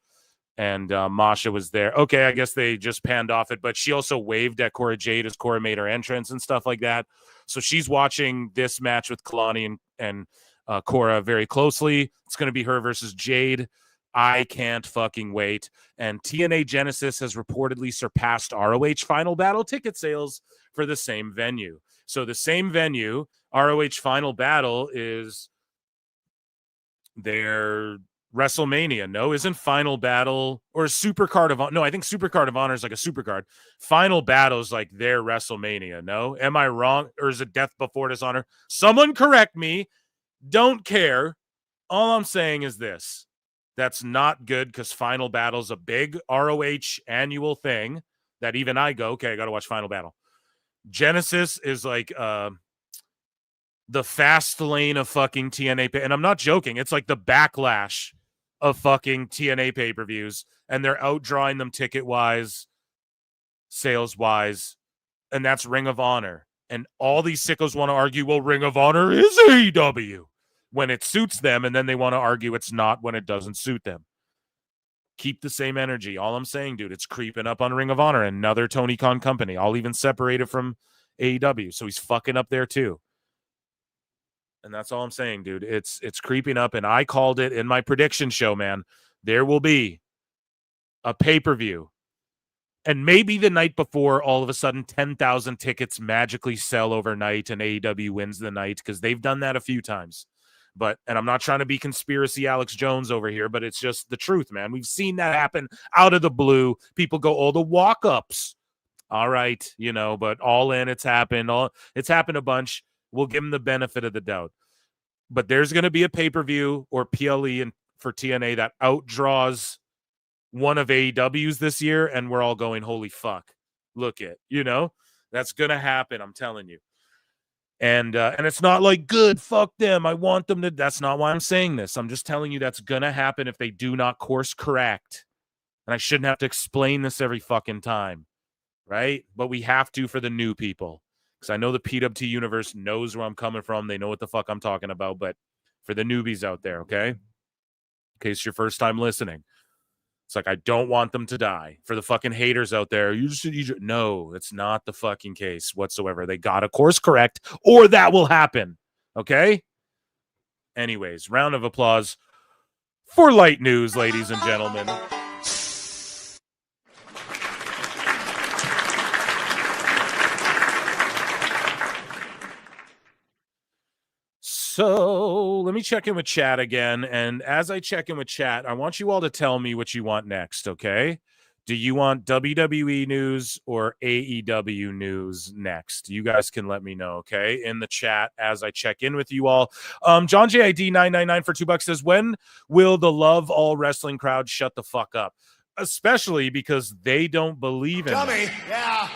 [SPEAKER 9] And Masha was there. Okay, I guess they just panned off it, but she also waved at Cora Jade as Cora made her entrance and stuff like that. So she's watching this match with Kalani and Cora very closely. It's going to be her versus Jade. I can't fucking wait. And TNA Genesis has reportedly surpassed ROH Final Battle ticket sales for the same venue. So the same venue, ROH Final Battle, is their WrestleMania. No, isn't Final Battle or Supercard of Honor? No, I think Supercard of Honor is like a Supercard. Final Battle is like their WrestleMania. No, am I wrong? Or is it Death Before Dishonor? Someone correct me. Don't care. All I'm saying is this. That's not good because Final Battle's a big ROH annual thing that even I go, okay, I got to watch Final Battle. Genesis is like the fast lane of fucking TNA. And I'm not joking. It's like the backlash of fucking TNA pay-per-views. And they're outdrawing them ticket-wise, sales-wise. And that's Ring of Honor. And all these sickos want to argue, well, Ring of Honor is AEW. When it suits them, and then they want to argue it's not when it doesn't suit them. Keep the same energy. All I'm saying, dude, it's creeping up on Ring of Honor, another Tony Khan company. I'll even separate it from AEW, so he's fucking up there too. And that's all I'm saying, dude. It's creeping up, and I called it in my prediction show, man. There will be a pay-per-view, and maybe the night before, all of a sudden, 10,000 tickets magically sell overnight, and AEW wins the night, because they've done that a few times. And I'm not trying to be conspiracy Alex Jones over here, but it's just the truth, man. We've seen that happen out of the blue. People go, oh, the walk-ups. All right, but All In, it's happened. It's happened a bunch. We'll give them the benefit of the doubt. But there's going to be a pay-per-view or PLE for TNA that outdraws one of AEW's this year, and we're all going, holy fuck. Look it, that's going to happen, I'm telling you. And it's not like, good, fuck them. I want them to. That's not why I'm saying this. I'm just telling you that's going to happen if they do not course correct. And I shouldn't have to explain this every fucking time, right? But we have to for the new people. Because I know the PWT universe knows where I'm coming from. They know what the fuck I'm talking about. But for the newbies out there, okay? In case it's your first time listening. It's like, I don't want them to die. For the fucking haters out there, no, it's not the fucking case whatsoever. They got to course correct, or that will happen. Okay? Anyways, round of applause for light news, ladies and gentlemen. So let me check in with chat again. And as I check in with chat, I want you all to tell me what you want next, okay? Do you want WWE news or AEW news next? You guys can let me know, okay? In the chat as I check in with you all. John JID 999 for $2 says, when will the Love All Wrestling crowd shut the fuck up? Especially because they don't believe in it.
[SPEAKER 10] Yeah.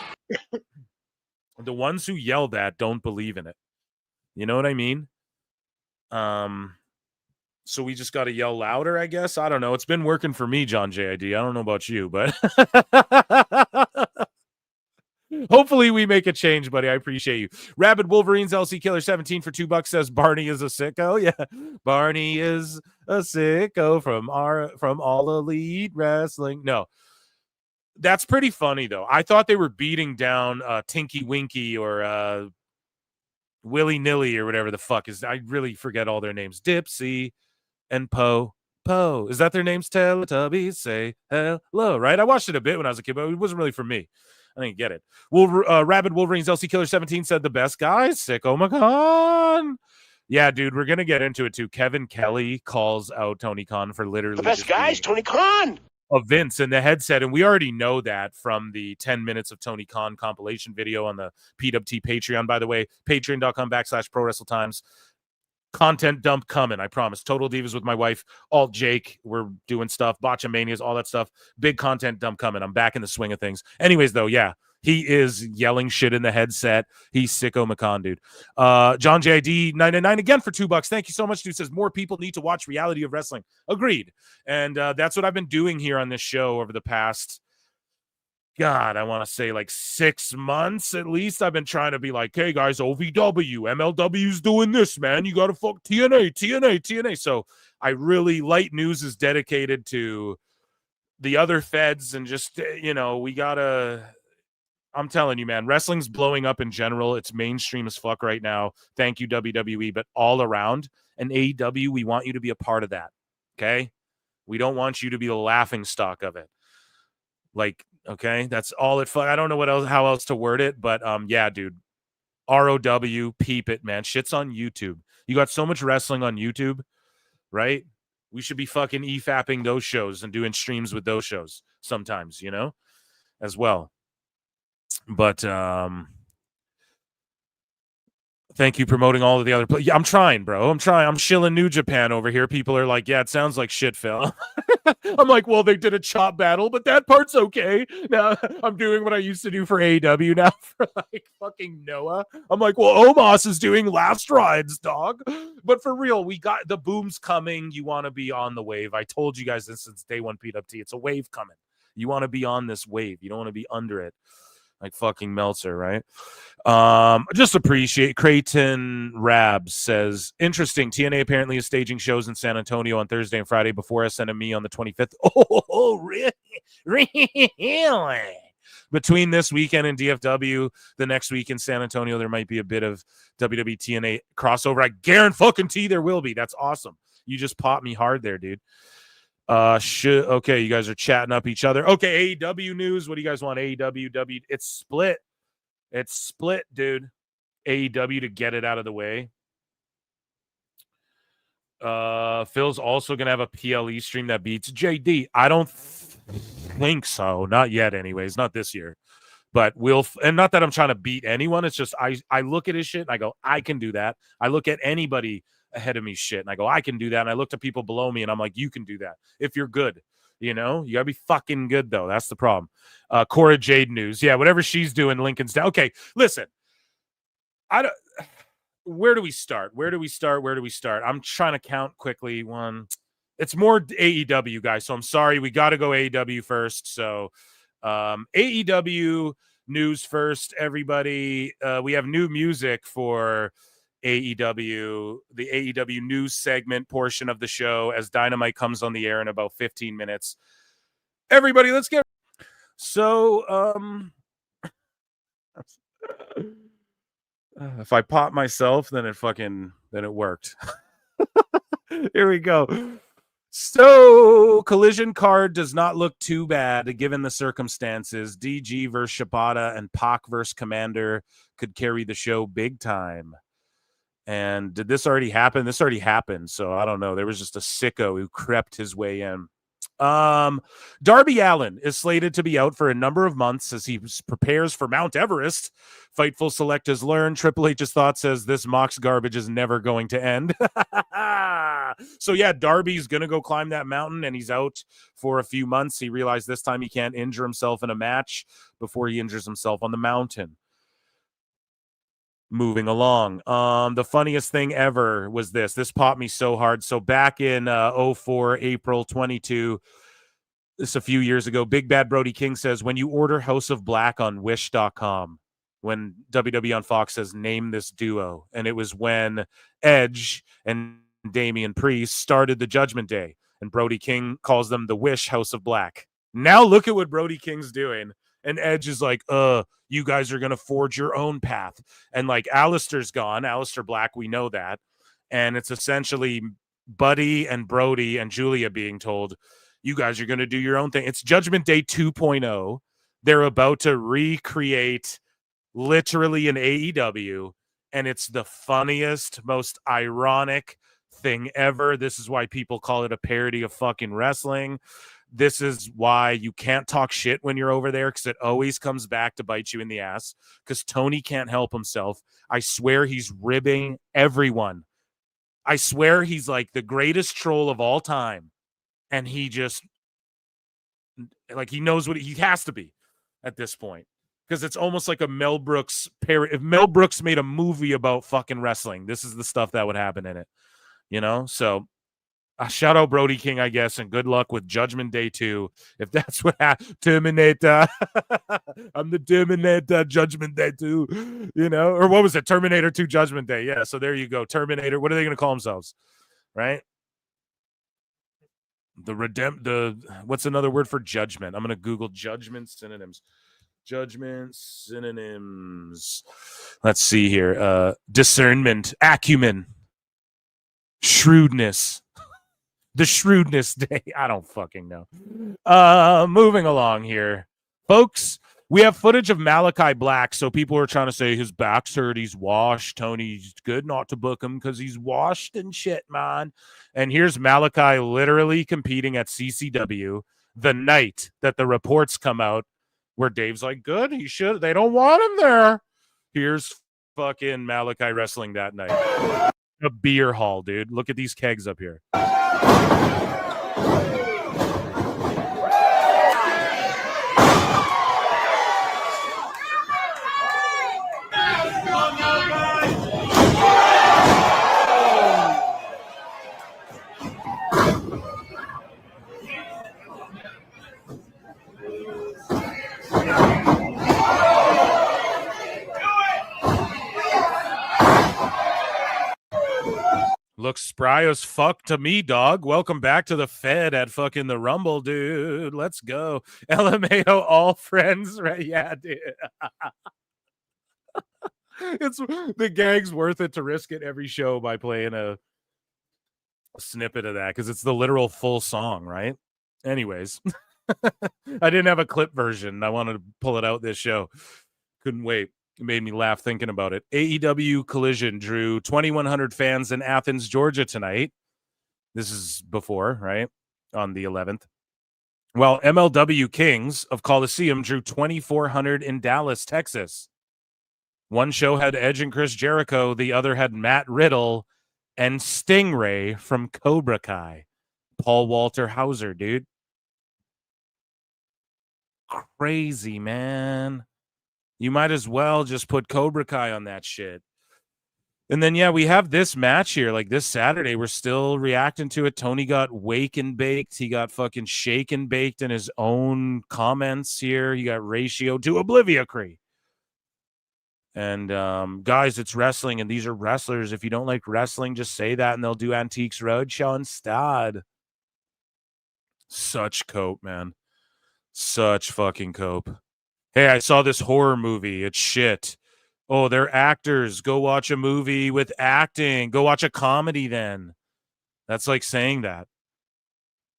[SPEAKER 9] The ones who yell that don't believe in it. You know what I mean? So we just got to yell louder, I guess. I don't know. It's been working for me, John JID. I don't know about you, but hopefully we make a change, buddy. I appreciate you. Rabid Wolverines LC Killer 17 for $2 says Barney is a sicko. Yeah, Barney is a sicko from All Elite Wrestling. No, that's pretty funny though. I thought they were beating down Tinky Winky or Willy Nilly or whatever the fuck is. I really forget all their names. Dipsy and Poe. Is that their names? Teletubbies say hello, right? I watched it a bit when I was a kid, but it wasn't really for me. I didn't get it. Rabid Wolverines LC Killer 17 said the best guys. Sicko McCon. Yeah, dude, we're gonna get into it too. Kevin Kelly calls out Tony Khan for literally
[SPEAKER 5] the best guys, Tony Khan.
[SPEAKER 9] Of Vince in the headset, and we already know that from the 10 minutes of Tony Khan compilation video on the PWT Patreon, by the way, patreon.com/prowrestletimes. Content dump coming, I promise. Total Divas with my wife, Alt Jake, we're doing stuff, Botchamanias, all that stuff. Big content dump coming. I'm back in the swing of things. Anyways, though, yeah, he is yelling shit in the headset. He's sicko McCon, dude. John JID 999 again for $2. Thank you so much, dude. Says more people need to watch reality of wrestling. Agreed. And that's what I've been doing here on this show over the past, God, I want to say like 6 months at least. I've been trying to be like, hey guys, OVW, MLW's doing this, man. You got to fuck TNA. So I really, light news is dedicated to the other feds and just, we gotta, I'm telling you, man, wrestling's blowing up in general. It's mainstream as fuck right now. Thank you, WWE, but all around. And AEW, we want you to be a part of that. Okay? We don't want you to be the laughing stock of it. Like, okay, that's all it. I don't know how else to word it, but yeah, dude. ROW, peep it, man. Shit's on YouTube. You got so much wrestling on YouTube, right? We should be fucking e-fapping those shows and doing streams with those shows sometimes, as well. But thank you promoting all of the other. Yeah, I'm trying, bro. I'm shilling New Japan over here. People are like, yeah, it sounds like shit, Phil. I'm like, well, they did a chop battle, but that part's okay. Now I'm doing what I used to do for AEW now for like fucking Noah. I'm like, well, Omos is doing last rides, dog. But for real, we got the boom's coming. You want to be on the wave. I told you guys this since day one PWT. It's a wave coming. You want to be on this wave. You don't want to be under it. Like fucking Meltzer, right? Just appreciate Creighton Rabs says, interesting. TNA apparently is staging shows in San Antonio on Thursday and Friday before SNME on the 25th. Oh, really? Really? Between this weekend and DFW, the next week in San Antonio, there might be a bit of WWE TNA crossover. I guarantee there will be. That's awesome. You just popped me hard there, dude. Okay, you guys are chatting up each other. Okay, AEW news. What do you guys want? AEW, it's split. It's split, dude. AEW to get it out of the way. Phil's also gonna have a PLE stream that beats JD. I don't think so. Not yet, anyways. Not this year. But and not that I'm trying to beat anyone. It's just I look at his shit and I go, I can do that. I look at anybody ahead of me shit and I go, I can do that. And I look to people below me and I'm like, you can do that if you're good. You gotta be fucking good though. That's the problem. Cora Jade news. Yeah, whatever she's doing, Lincoln's down. Okay, listen. Where do we start? I'm trying to count quickly. One. It's more AEW, guys. So I'm sorry. We got to go AEW first. So AEW news first, everybody. We have new music for AEW, the AEW news segment portion of the show as Dynamite comes on the air in about 15 minutes. Everybody, let's get if I pop myself, then it worked. Here we go. So, Collision card does not look too bad given the circumstances. DG versus Shibata and Pac versus Commander could carry the show big time. And did this already happen? This already happened, so I don't know. There was just a sicko who crept his way in. Darby Allin is slated to be out for a number of months as he prepares for Mount Everest. Fightful Select has learned. Triple H's thought says this Mox garbage is never going to end. So yeah, Darby's gonna go climb that mountain and he's out for a few months. He realized this time he can't injure himself in a match before he injures himself on the mountain. Moving along. The funniest thing ever was this. This popped me so hard. So back in 04, April 22, this a few years ago, Big Bad Brody King says, when you order House of Black on Wish.com, when WWE on Fox says, name this duo. And it was when Edge and Damian Priest started the Judgment Day. And Brody King calls them the Wish House of Black. Now look at what Brody King's doing. And Edge is like, you guys are going to forge your own path. And like Alistair's gone. Alistair Black, we know that. And it's essentially Buddy and Brody and Julia being told, you guys are going to do your own thing. It's Judgment Day 2.0. They're about to recreate literally an AEW. And it's the funniest, most ironic thing ever. This is why people call it a parody of fucking wrestling. This is why you can't talk shit when you're over there, because it always comes back to bite you in the ass, because Tony can't help himself. I swear he's ribbing everyone. I swear he's like the greatest troll of all time. And he just, like, he knows what he has to be at this point. Because it's almost like a Mel Brooks parody. If Mel Brooks made a movie about fucking wrestling, this is the stuff that would happen in it. So shout out Brody King, I guess, and good luck with Judgment Day 2. If that's what Terminator. I'm the Terminator Judgment Day 2, or what was it? Terminator 2 Judgment Day. Yeah, so there you go. Terminator. What are they going to call themselves? Right? what's another word for judgment? I'm going to Google judgment synonyms. Judgment synonyms. Let's see here. Discernment, acumen, shrewdness. The shrewdness day. I don't fucking know. Moving along here. Folks, we have footage of Malachi Black. So people are trying to say his back's hurt. He's washed. Tony's good not to book him because he's washed and shit, man. And here's Malachi literally competing at CCW the night that the reports come out where Dave's like, good, he should. They don't want him there. Here's fucking Malachi wrestling that night. A beer hall, dude. Look at these kegs up here. Looks spry as fuck to me, dog. Welcome back to the Fed at fucking the Rumble, dude. Let's go. LMAO, all friends, right? Yeah, dude. It's the gag's worth it to risk it every show by playing a snippet of that because it's the literal full song, right? Anyways, I didn't have a clip version. I wanted to pull it out this show. Couldn't wait. It made me laugh thinking about it. AEW Collision drew 2,100 fans in Athens, Georgia tonight. This is before, right? On the 11th. While MLW Kings of Coliseum drew 2,400 in Dallas, Texas. One show had Edge and Chris Jericho. The other had Matt Riddle and Stingray from Cobra Kai. Paul Walter Hauser, dude. Crazy, man. You might as well just put Cobra Kai on that shit. And then, yeah, we have this match here. Like this Saturday, we're still reacting to it. Tony got wake and baked. He got fucking shake and baked in his own comments here. He got ratio to Obliviacry. And guys, it's wrestling, and these are wrestlers. If you don't like wrestling, just say that, and they'll do Antiques Roadshow instead. Such cope, man. Such fucking cope. Hey, I saw this horror movie. It's shit. Oh, they're actors. Go watch a movie with acting. Go watch a comedy then. That's like saying that.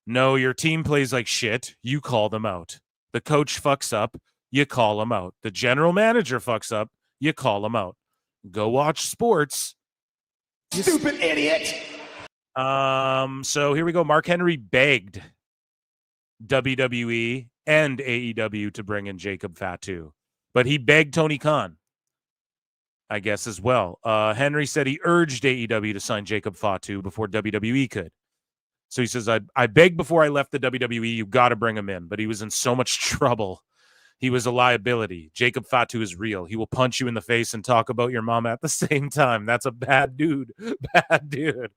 [SPEAKER 9] No, your team plays like shit. You call them out. The coach fucks up. You call him out. The general manager fucks up. You call him out. Go watch sports. You
[SPEAKER 10] stupid idiot.
[SPEAKER 9] So here we go. Mark Henry begged WWE and AEW to bring in Jacob Fatu, but he begged Tony Khan, I guess, as well. Henry said he urged AEW to sign Jacob Fatu before WWE could. So he says, I begged before I left the WWE, you got to bring him in, but he was in so much trouble. He was a liability. Jacob Fatu is real. He will punch you in the face and talk about your mom at the same time. That's a bad dude. Bad dude.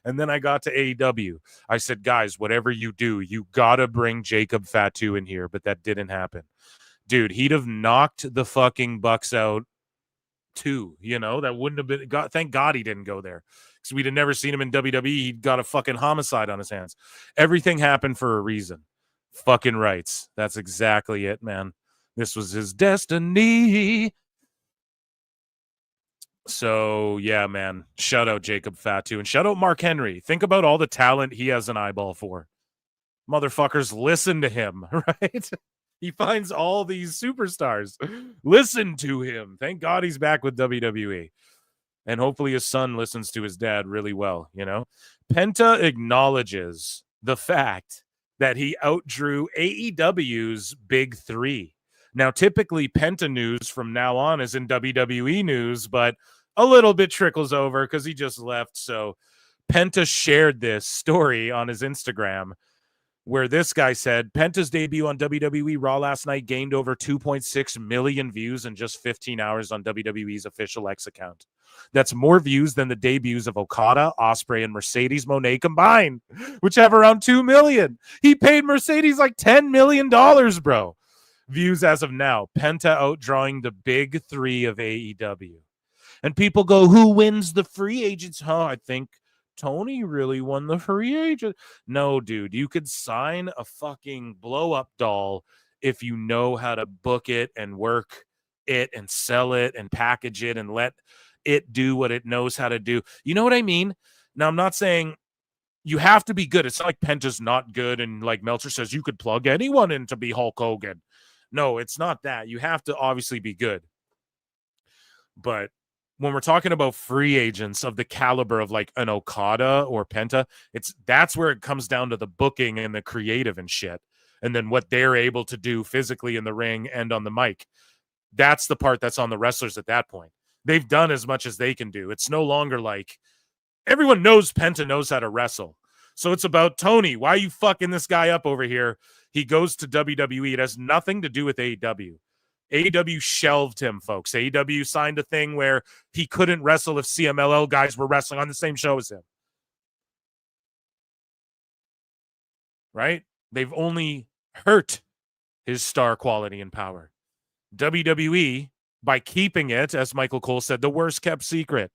[SPEAKER 9] And then I got to AEW. I said, guys, whatever you do, you got to bring Jacob Fatu in here. But that didn't happen. Dude, he'd have knocked the fucking Bucks out too. You know, that wouldn't have been. Thank God he didn't go there. Because we'd have never seen him in WWE. He'd got a fucking homicide on his hands. Everything happened for a reason. Fucking rights. That's exactly it, man. This was his destiny. So, yeah, man. Shout out Jacob Fatu. And shout out Mark Henry. Think about all the talent he has an eyeball for. Motherfuckers listen to him, right? He finds all these superstars. Listen to him. Thank God he's back with WWE. And hopefully his son listens to his dad really well, you know? Penta acknowledges the fact that he outdrew AEW's Big Three. Now, typically, Penta news from now on is in WWE news, but a little bit trickles over because he just left. So Penta shared this story on his Instagram where this guy said, Penta's debut on WWE Raw last night gained over 2.6 million views in just 15 hours on WWE's official X account. That's more views than the debuts of Okada, Ospreay, and Mercedes Moné combined, which have around 2 million. He paid Mercedes like $10 million, bro. Views as of now, Penta outdrawing the Big Three of AEW. And people go, who wins the free agents? I think Tony really won the free agent. No, dude, you could sign a fucking blow-up doll if you know how to book it and work it and sell it and package it and let it do what it knows how to do. You know what I mean? Now, I'm not saying you have to be good. It's not like Penta's not good and like Meltzer says you could plug anyone in to be Hulk Hogan. No, it's not that. You have to obviously be good. But when we're talking about free agents of the caliber of like an Okada or Penta, that's where it comes down to the booking and the creative and shit. And then what they're able to do physically in the ring and on the mic. That's the part that's on the wrestlers at that point. They've done as much as they can do. It's no longer like everyone knows Penta knows how to wrestle. So it's about Tony. Why are you fucking this guy up over here? He goes to WWE. It has nothing to do with AEW. AEW shelved him, folks. AEW signed a thing where he couldn't wrestle if CMLL guys were wrestling on the same show as him. Right? They've only hurt his star quality and power. WWE, by keeping it, as Michael Cole said, the worst kept secret.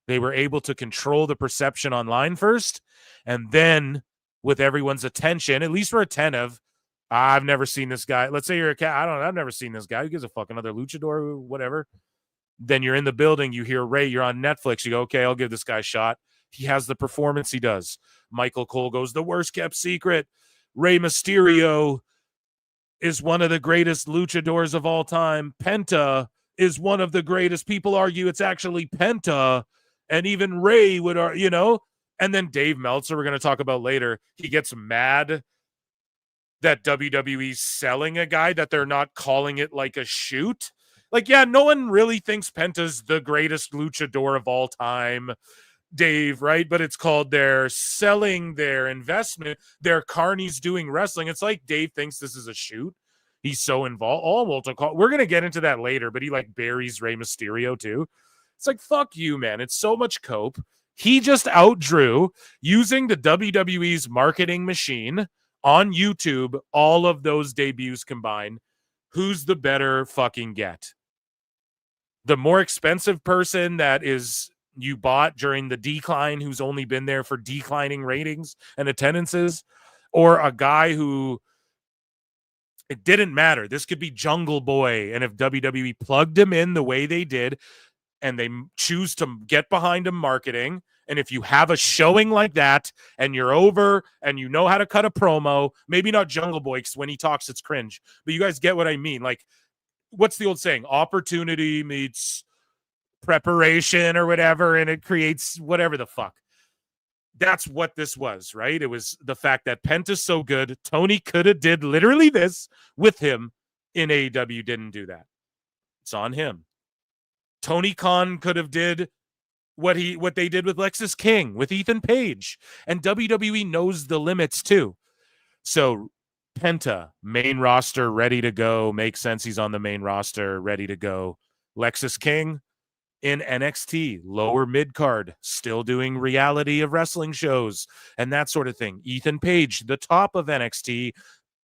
[SPEAKER 9] They were able to control the perception online first, and then with everyone's attention, at least we're attentive. I've never seen this guy. Let's say you're a cat. I don't know. I've never seen this guy. Who gives a fuck? Another luchador, whatever. Then you're in the building. You hear Ray. You're on Netflix. You go, okay, I'll give this guy a shot. He has the performance he does. Michael Cole goes, the worst kept secret. Rey Mysterio is one of the greatest luchadors of all time. Penta is one of the greatest. People argue it's actually Penta. And even Ray would, and then Dave Meltzer, we're going to talk about later. He gets mad that WWE's selling a guy, that they're not calling it like a shoot. Like, yeah, no one really thinks Penta's the greatest luchador of all time, Dave, right? But it's called they're selling their investment. Their Carney's doing wrestling. It's like Dave thinks this is a shoot. He's so involved. Oh, well, we're going to get into that later, but he like buries Rey Mysterio too. It's like, fuck you, man. It's so much cope. He just outdrew, using the WWE's marketing machine on YouTube, all of those debuts combined. Who's the better fucking get? The more expensive person that is you bought during the decline, who's only been there for declining ratings and attendances, or a guy who it didn't matter. This could be Jungle Boy. And if WWE plugged him in the way they did, and they choose to get behind him marketing, and if you have a showing like that and you're over and you know how to cut a promo, maybe not Jungle Boy, because when he talks, it's cringe, but you guys get what I mean. Like, what's the old saying? Opportunity meets preparation or whatever, and it creates whatever the fuck. That's what this was, right? It was the fact that Penta's so good. Tony could have did literally this with him in AEW, didn't do that. It's on him. Tony Khan could have did what they did with Lexis King, with Ethan Page, and WWE knows the limits too. So Penta, main roster, ready to go. Makes sense. He's on the main roster, ready to go. Lexis King in NXT, lower mid card, still doing reality of wrestling shows and that sort of thing. Ethan Page, the top of NXT,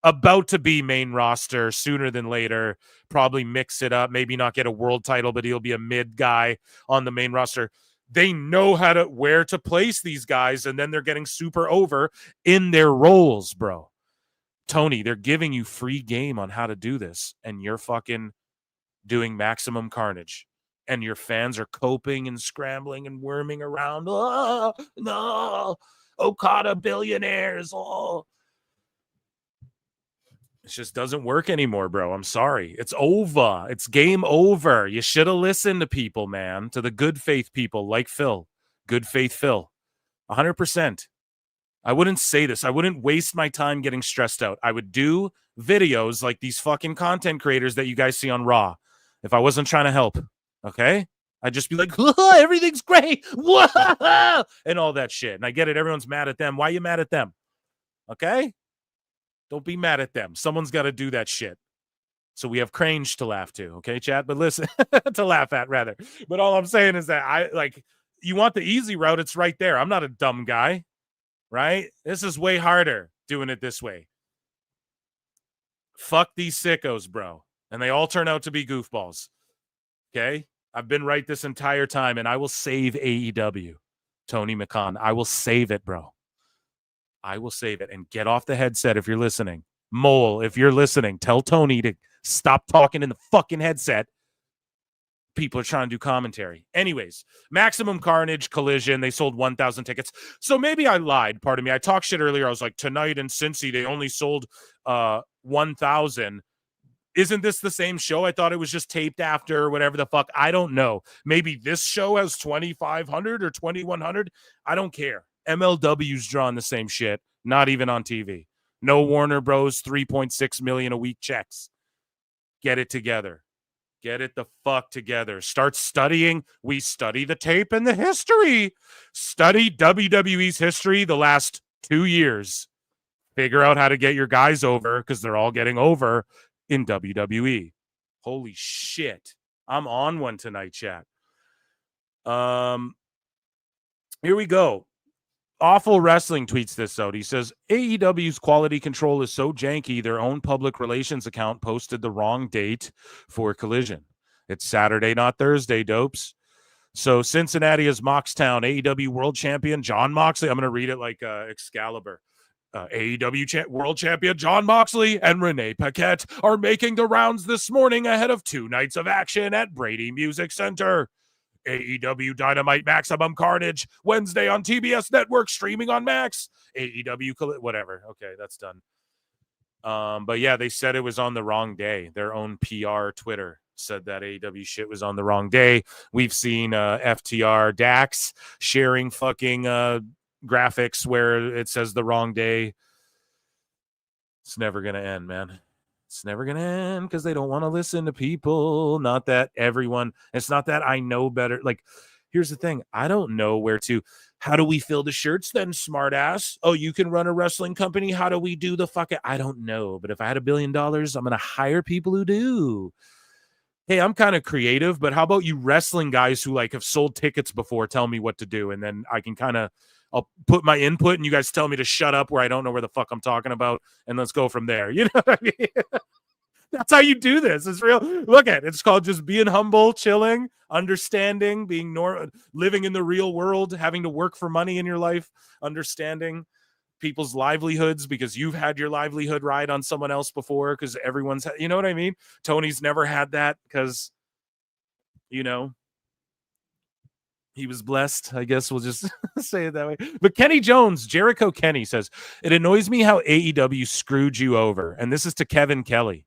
[SPEAKER 9] about to be main roster sooner than later, probably mix it up, maybe not get a world title, but he'll be a mid guy on the main roster. They know where to place these guys, and then they're getting super over in their roles, bro. Tony, they're giving you free game on how to do this, and you're fucking doing maximum carnage, and your fans are coping and scrambling and worming around. Oh, no, Okada billionaires. Oh. It just doesn't work anymore, bro. I'm sorry. It's over. It's game over. You should have listened to people, man, to the good faith people like Phil. Good faith Phil. 100%. I wouldn't say this. I wouldn't waste my time getting stressed out. I would do videos like these fucking content creators that you guys see on Raw if I wasn't trying to help. Okay? I'd just be like, everything's great. Whoa! And all that shit. And I get it. Everyone's mad at them. Why are you mad at them? Okay? Don't be mad at them. Someone's got to do that shit. So we have Crange to laugh to, okay, chat? But listen, to laugh at, rather. But all I'm saying is that you want the easy route, it's right there. I'm not a dumb guy, right? This is way harder doing it this way. Fuck these sickos, bro. And they all turn out to be goofballs, okay? I've been right this entire time, and I will save AEW. Tony McCon. I will save it, bro. I will save it. And get off the headset if you're listening. Mole, if you're listening, tell Tony to stop talking in the fucking headset. People are trying to do commentary. Anyways, Maximum Carnage, Collision, they sold 1,000 tickets. So maybe I lied. Pardon me. I talked shit earlier. I was like, tonight in Cincy, they only sold 1,000. Isn't this the same show? I thought it was just taped after or whatever the fuck. I don't know. Maybe this show has 2,500 or 2,100. I don't care. MLW's drawing the same shit. Not even on TV. No Warner Bros. 3.6 million a week checks. Get it together. Get it the fuck together. Start studying. We study the tape and the history. Study WWE's history the last 2 years. Figure out how to get your guys over because they're all getting over in WWE. Holy shit. I'm on one tonight, chat. Here we go. Awful Wrestling tweets this out. He says, AEW's quality control is so janky, their own public relations account posted the wrong date for Collision. It's Saturday, not Thursday, dopes. So Cincinnati is Moxtown. AEW World Champion John Moxley. I'm going to read it like Excalibur. AEW World Champion John Moxley and Renee Paquette are making the rounds this morning ahead of 2 nights of action at Brady Music Center. AEW Dynamite Maximum Carnage, Wednesday on TBS Network, streaming on Max. AEW, whatever. Okay, that's done. But yeah, they said it was on the wrong day. Their own PR Twitter said that AEW shit was on the wrong day. We've seen FTR Dax sharing fucking graphics where it says the wrong day. It's never going to end, man. It's never going to end because they don't want to listen to people. Not that everyone, it's not that I know better. Like, here's the thing. I don't know where to, how do we fill the shirts then, smart ass? Oh, you can run a wrestling company. How do we do the fucking, I don't know. But if I had $1 billion, I'm going to hire people who do. Hey, I'm kind of creative, but how about you wrestling guys who like have sold tickets before tell me what to do? And then I can kind of, I'll put my input and you guys tell me to shut up where I don't know where the fuck I'm talking about. And let's go from there. You know what I mean? That's how you do this. It's real. Look at it. It's called just being humble, chilling, understanding, being living in the real world, having to work for money in your life, understanding people's livelihoods because you've had your livelihood ride on someone else before because everyone's, you know what I mean? Tony's never had that because, you know, he was blessed. I guess we'll just say it that way. But Kenny Jones, Jericho Kenny says, it annoys me how AEW screwed you over. And this is to Kevin Kelly.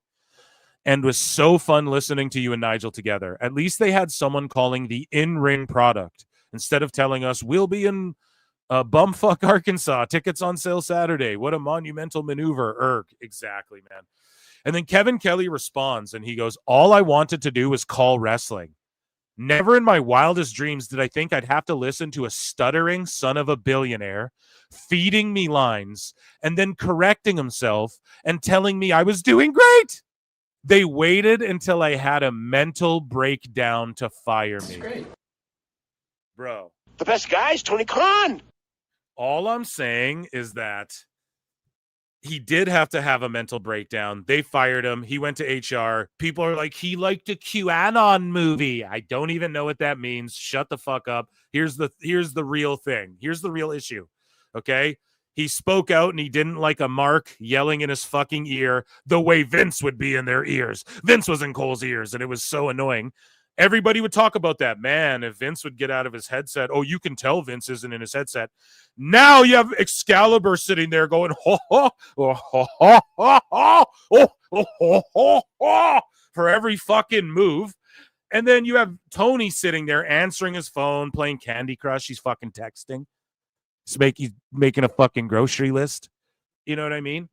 [SPEAKER 9] And was so fun listening to you and Nigel together. At least they had someone calling the in-ring product instead of telling us we'll be in bumfuck Arkansas. Tickets on sale Saturday. What a monumental maneuver. Exactly, man. And then Kevin Kelly responds and he goes, all I wanted to do was call wrestling. Never in my wildest dreams did I think I'd have to listen to a stuttering son of a billionaire feeding me lines and then correcting himself and telling me I was doing great. They waited until I had a mental breakdown to fire me. Great. Bro.
[SPEAKER 5] The best guy is Tony Khan.
[SPEAKER 9] All I'm saying is that he did have to have a mental breakdown. They fired him. He went to HR. People are like, he liked a QAnon movie. I don't even know what that means. Shut the fuck up. Here's the real thing. Here's the real issue. Okay? He spoke out and he didn't like a mark yelling in his fucking ear the way Vince would be in their ears. Vince was in Cole's ears and it was so annoying. Everybody would talk about that. Man, if Vince would get out of his headset, oh, you can tell Vince isn't in his headset. Now you have Excalibur sitting there going, ho, ho, ho, ho, ho, ho, ho, ho, ho, ho, ho, for every fucking move. And then you have Tony sitting there answering his phone, playing Candy Crush. He's fucking texting. He's making a fucking grocery list. You know what I mean?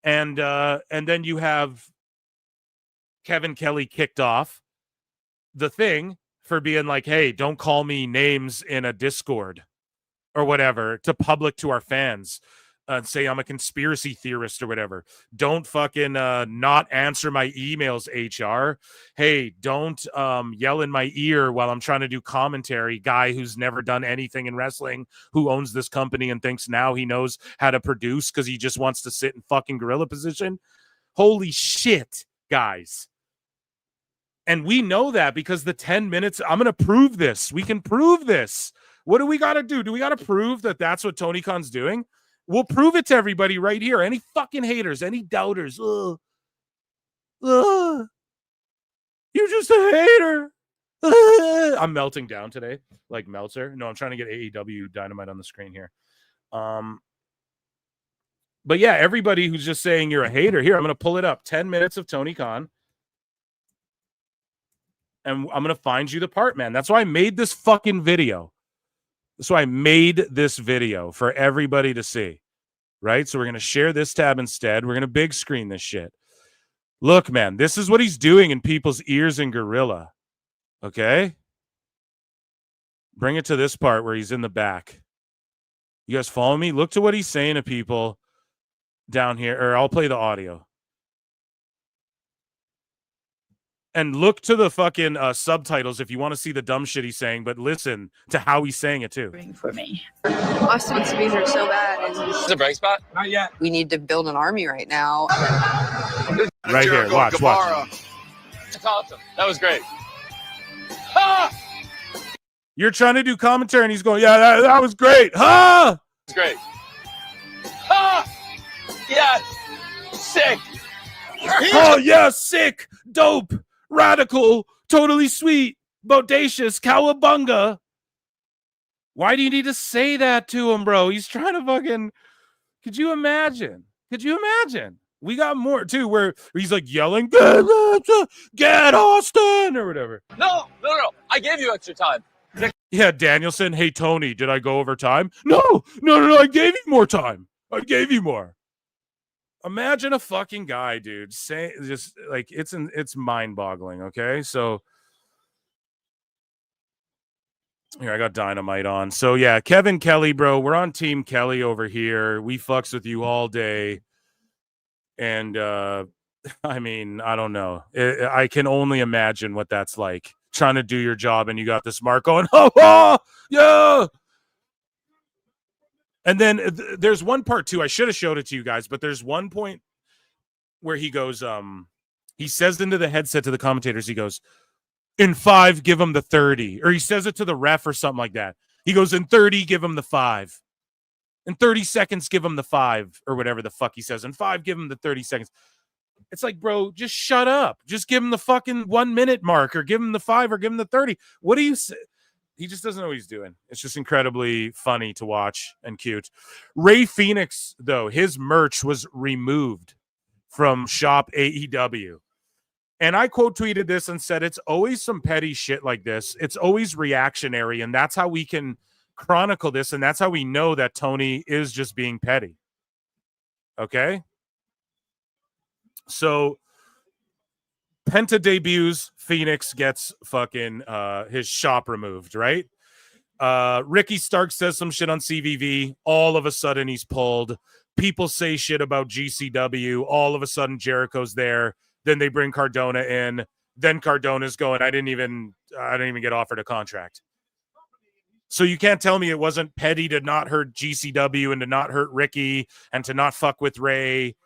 [SPEAKER 9] And then you have Kevin Kelly kicked off the thing for being like, hey, don't call me names in a Discord or whatever to our fans. Say I'm a conspiracy theorist or whatever. Don't fucking not answer my emails, HR. Hey, don't yell in my ear while I'm trying to do commentary. Guy who's never done anything in wrestling, who owns this company and thinks now he knows how to produce because he just wants to sit in fucking gorilla position. Holy shit, guys. And we know that because the 10 minutes, I'm going to prove this. We can prove this. What do we got to do? Do we got to prove that that's what Tony Khan's doing? We'll prove it to everybody right here. Any fucking haters, any doubters. You're just a hater. I'm melting down today, like Meltzer. No, I'm trying to get AEW Dynamite on the screen here. But yeah, everybody who's just saying you're a hater, here, I'm going to pull it up. 10 minutes of Tony Khan. And I'm going to find you the part, man. That's why I made this fucking video. That's why I made this video for everybody to see, right? So we're going to share this tab instead. We're going to big screen this shit. Look, man, this is what he's doing in people's ears in Gorilla. Okay? Bring it to this part where he's in the back. You guys follow me? Look to what he's saying to people down here, or I'll play the audio. And look to the fucking subtitles if you want to see the dumb shit he's saying, but listen to how he's saying it too.
[SPEAKER 16] For me. Austin wants to be here so bad.
[SPEAKER 8] Is it a bright spot?
[SPEAKER 16] Not yet. We need to build an army right now.
[SPEAKER 9] Right here, watch.
[SPEAKER 8] That's awesome. That was great. Ha!
[SPEAKER 9] You're trying to do commentary and he's going, yeah, that was great. Ha!
[SPEAKER 8] It's great. Ha! Yes! Sick!
[SPEAKER 9] Oh, yeah, sick, dope, radical, totally sweet, bodacious, cowabunga. Why do you need to say that to him, bro? He's trying to fucking... Could you imagine? We got more, too, where he's like yelling, get Austin, or whatever.
[SPEAKER 8] No. I gave you extra time.
[SPEAKER 9] Yeah, Danielson, hey, Tony, did I go over time? No, I gave you more time. I gave you more. Imagine a fucking guy, dude, say just like it's mind-boggling, okay? So here, I got Dynamite on. So yeah, Kevin Kelly, bro, we're on Team Kelly over here. We fucks with you all day. And I mean, I don't know. I can only imagine what that's like. Trying to do your job and you got this mark going, oh, yeah. And then there's one part too. I should have showed it to you guys, but there's one point where he goes, he says into the headset to the commentators, he goes, in 5, give him the 30. Or he says it to the ref or something like that. He goes, in 30, give him the 5. In 30 seconds, give him the 5, or whatever the fuck he says. In 5, give him the 30 seconds. It's like, bro, just shut up. Just give him the fucking 1 minute mark, or give him the 5, or give him the 30. What do you say? He just doesn't know what he's doing. It's just incredibly funny to watch and cute. Ray Phoenix, though, his merch was removed from Shop AEW. And I quote tweeted this and said, it's always some petty shit like this. It's always reactionary. And that's how we can chronicle this. And that's how we know that Tony is just being petty. Okay? So Penta debuts, Phoenix gets fucking his shop removed, right? Ricky Starks says some shit on CVV. All of a sudden, he's pulled. People say shit about GCW. All of a sudden, Jericho's there. Then they bring Cardona in. Then Cardona's going, I didn't even get offered a contract. So you can't tell me it wasn't petty to not hurt GCW and to not hurt Ricky and to not fuck with Ray.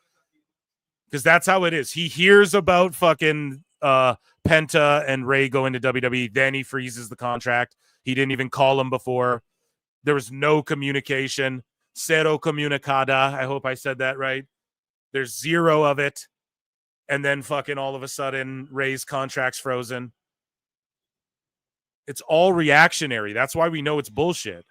[SPEAKER 9] Because that's how it is. He hears about fucking Penta and Ray going to WWE. Then he freezes the contract. He didn't even call him before. There was no communication. Cero comunicada. I hope I said that right. There's zero of it. And then fucking all of a sudden, Ray's contract's frozen. It's all reactionary. That's why we know it's bullshit.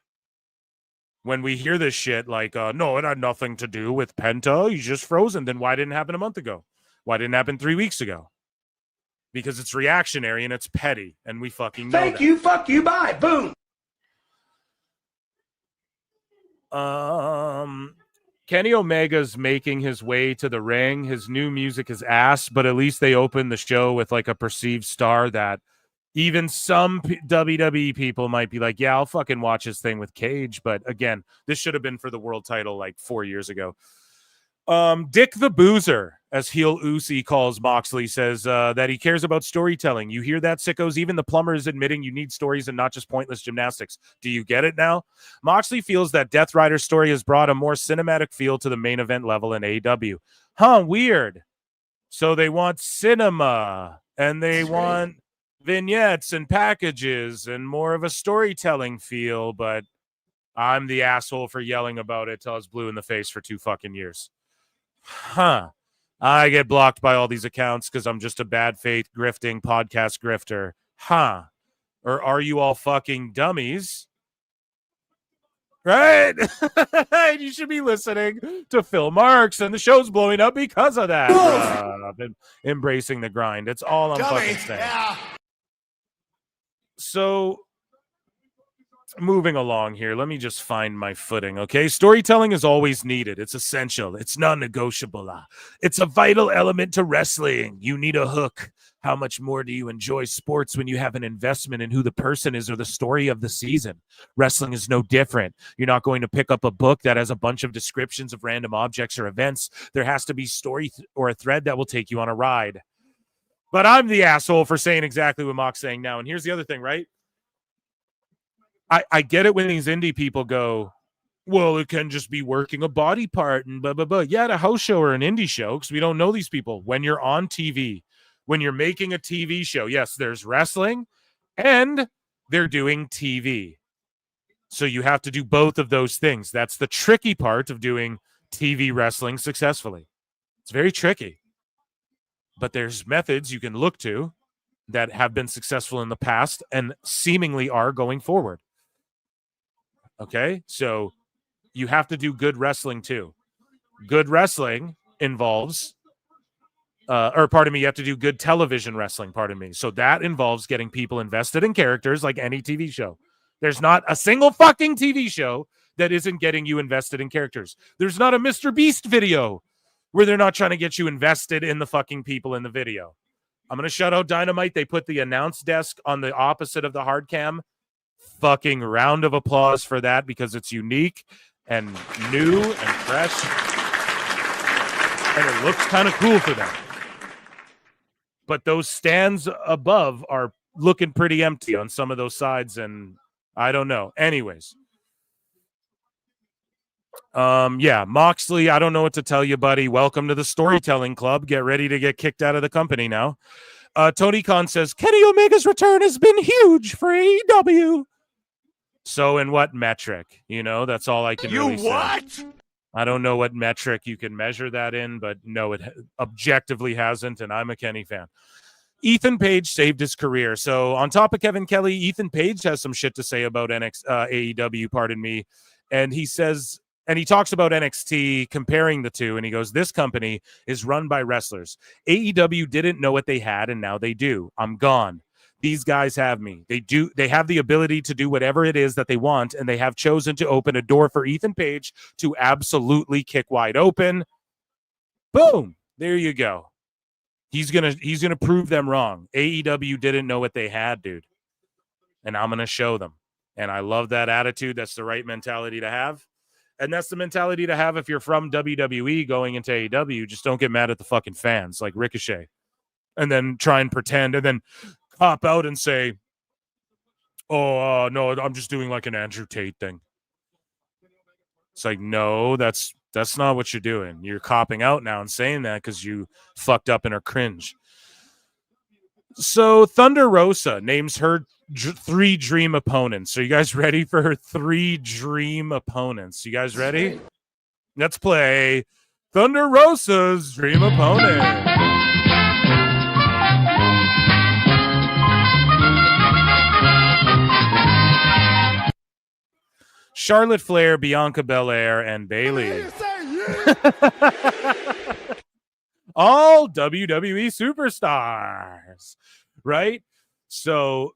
[SPEAKER 9] When we hear this shit like, no, it had nothing to do with Penta. He's just frozen. Then why didn't it happen a month ago? Why didn't it happen 3 weeks ago? Because it's reactionary and it's petty. And we fucking know
[SPEAKER 10] Thank you, fuck you, bye, boom.
[SPEAKER 9] Kenny Omega's making his way to the ring. His new music is ass, but at least they opened the show with like a perceived star that even some WWE people might be like, yeah, I'll fucking watch this thing with Cage. But again, this should have been for the world title like 4 years ago. Dick the Boozer, as heel Uzi calls Moxley, says that he cares about storytelling. You hear that, sickos? Even the plumber is admitting you need stories and not just pointless gymnastics. Do you get it now? Moxley feels that Death Rider's story has brought a more cinematic feel to the main event level in AEW. Huh, weird. So they want cinema, and they want vignettes and packages and more of a storytelling feel, but I'm the asshole for yelling about it till I was blue in the face for 2 fucking years. Huh. I get blocked by all these accounts because I'm just a bad faith grifting podcast grifter. Huh. Or are you all fucking dummies? Right? You should be listening to Phil Marks, and the show's blowing up because of that. I've been embracing the grind. It's all I'm fucking saying. Yeah. So, moving along here, let me just find my footing, okay? Storytelling is always needed. It's essential. It's non-negotiable. It's a vital element to wrestling. You need a hook. How much more do you enjoy sports when you have an investment in who the person is or the story of the season? Wrestling is no different. You're not going to pick up a book that has a bunch of descriptions of random objects or events. There has to be story or a thread that will take you on a ride. But I'm the asshole for saying exactly what Mock's saying now. And here's the other thing, right? I get it when these indie people go, well, it can just be working a body part and blah, blah, blah. Yeah, at a house show or an indie show, because we don't know these people. When you're on TV, when you're making a TV show, yes, there's wrestling and they're doing TV. So you have to do both of those things. That's the tricky part of doing TV wrestling successfully. It's very tricky. But there's methods you can look to that have been successful in the past and seemingly are going forward. Okay, so you have to do good wrestling too. Good wrestling involves, you have to do good television wrestling, So that involves getting people invested in characters like any TV show. There's not a single fucking TV show that isn't getting you invested in characters. There's not a Mr. Beast video where they're not trying to get you invested in the fucking people in the video. I'm going to shout out Dynamite. They put the announce desk on the opposite of the hard cam. Fucking round of applause for that because it's unique and new and fresh. And it looks kind of cool for them. But those stands above are looking pretty empty on some of those sides, and I don't know. Anyways. Moxley, I don't know what to tell you, buddy. Welcome to the Storytelling Club. Get ready to get kicked out of the company now. Tony Khan says, Kenny Omega's return has been huge for AEW. So in what metric? That's all I can really say. I don't know what metric you can measure that in, but no, it objectively hasn't, and I'm a Kenny fan. Ethan Page saved his career. So on top of Kevin Kelly, Ethan Page has some shit to say about AEW, pardon me. And he says, and he talks about NXT, comparing the two, and he goes, this company is run by wrestlers. AEW didn't know what they had, and now they do. I'm gone. These guys have me. They have the ability to do whatever it is that they want, and they have chosen to open a door for Ethan Page to absolutely kick wide open. Boom. There you go. He's gonna prove them wrong. AEW didn't know what they had, dude. And I'm gonna show them. And I love that attitude. That's the right mentality to have. And that's the mentality to have if you're from WWE going into AEW. Just don't get mad at the fucking fans like Ricochet. And then try and pretend and then pop out and say, no, I'm just doing like an Andrew Tate thing. It's like, no, that's not what you're doing. You're copping out now and saying that because you fucked up and are cringe. So Thunder Rosa names her 3 dream opponents. Are you guys ready for her 3 dream opponents? You guys ready? Let's play Thunder Rosa's dream opponent. Charlotte Flair, Bianca Belair, and Bayley. All WWE superstars, right? So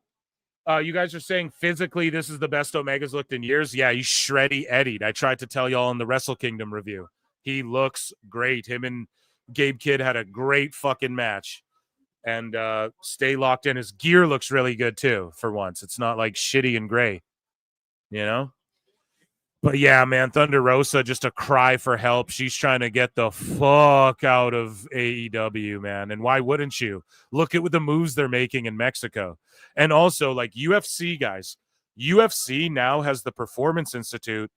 [SPEAKER 9] you guys are saying physically this is the best Omega's looked in years? Yeah, he's shreddy Eddied. I tried to tell y'all in the Wrestle Kingdom review. He looks great. Him and Gabe Kidd had a great fucking match. And stay locked in. His gear looks really good, too, for once. It's not like shitty and gray, But yeah, man, Thunder Rosa, just a cry for help. She's trying to get the fuck out of AEW, man. And why wouldn't you? Look at what the moves they're making in Mexico. And also, like UFC, guys. UFC now has the Performance Institute.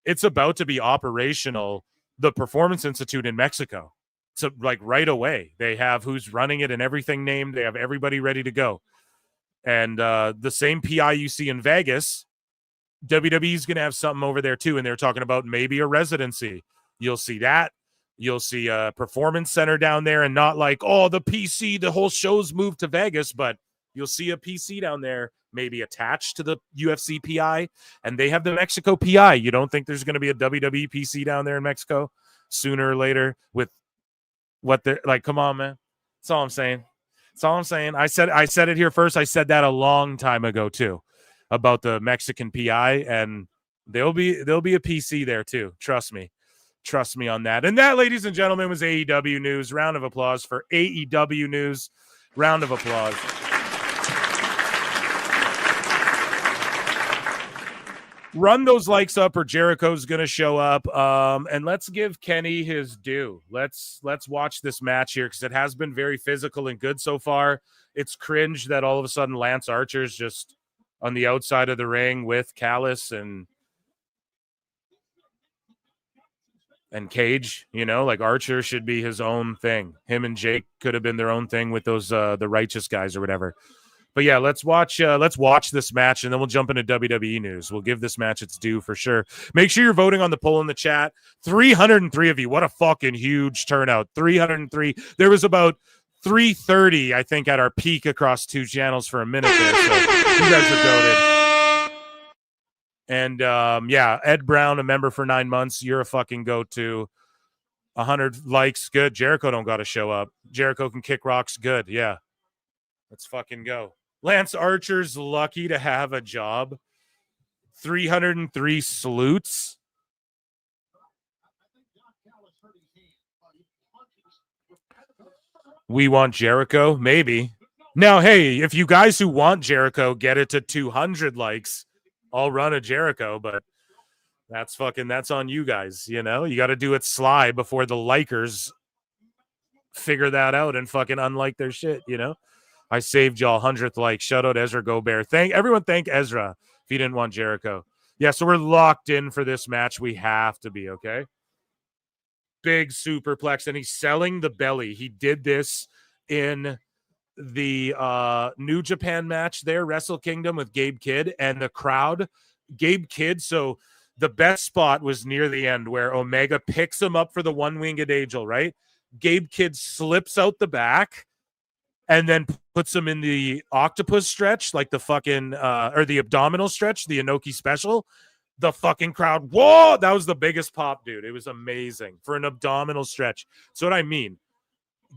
[SPEAKER 9] It's about to be operational, the Performance Institute in Mexico. So, like, right away. They have who's running it and everything named. They have everybody ready to go. And the same PI you see in Vegas, WWE's going to have something over there too. And they're talking about maybe a residency. You'll see that. You'll see a performance center down there, and not like, oh, the PC, the whole show's moved to Vegas, but you'll see a PC down there, maybe attached to the UFC PI, and they have the Mexico PI. You don't think there's going to be a WWE PC down there in Mexico sooner or later with what they're like? Come on, man. That's all I'm saying. That's all I'm saying. I said it here first. I said that a long time ago too about the Mexican PI, and there'll be a PC there too. Trust me on that. And that, ladies and gentlemen, was AEW news. Round of applause for AEW news. Round of applause. Run those likes up, or Jericho's going to show up. And let's give Kenny his due. Let's watch this match here, because it has been very physical and good so far. It's cringe that all of a sudden Lance Archer's just on the outside of the ring with Callis and Cage. You know, like, Archer should be his own thing. Him and Jake could have been their own thing with those the Righteous guys or whatever. But yeah, let's watch this match, and then we'll jump into WWE news. We'll give this match its due for sure. Make sure you're voting on the poll in the chat. 303 of you. What a fucking huge turnout. 303. There was about 330, I think, at our peak across two channels for a minute there. So you guys are goated. And yeah, Ed Brown, a member for 9 months. You're a fucking goat too. 100 likes. Good. Jericho don't got to show up. Jericho can kick rocks. Good. Yeah. Let's fucking go. Lance Archer's lucky to have a job. 303 salutes. We want Jericho? Maybe. Now, hey, if you guys who want Jericho get it to 200 likes, I'll run a Jericho, but that's on you guys, you know? You got to do it sly before the likers figure that out and fucking unlike their shit, you know? I saved y'all 100th like. Shout out Ezra Gobert. Thank Ezra if you didn't want Jericho. Yeah, so we're locked in for this match. We have to be, okay? Big superplex, and he's selling the belly. He did this in the New Japan match there, Wrestle Kingdom, with Gabe Kidd, and the crowd, Gabe Kidd. So the best spot was near the end where Omega picks him up for the one-winged angel, right? Gabe Kidd slips out the back and then puts him in the octopus stretch, like the fucking, or the abdominal stretch, the Inoki special. The fucking crowd, whoa, that was the biggest pop, dude. It was amazing for an abdominal stretch. So what I mean,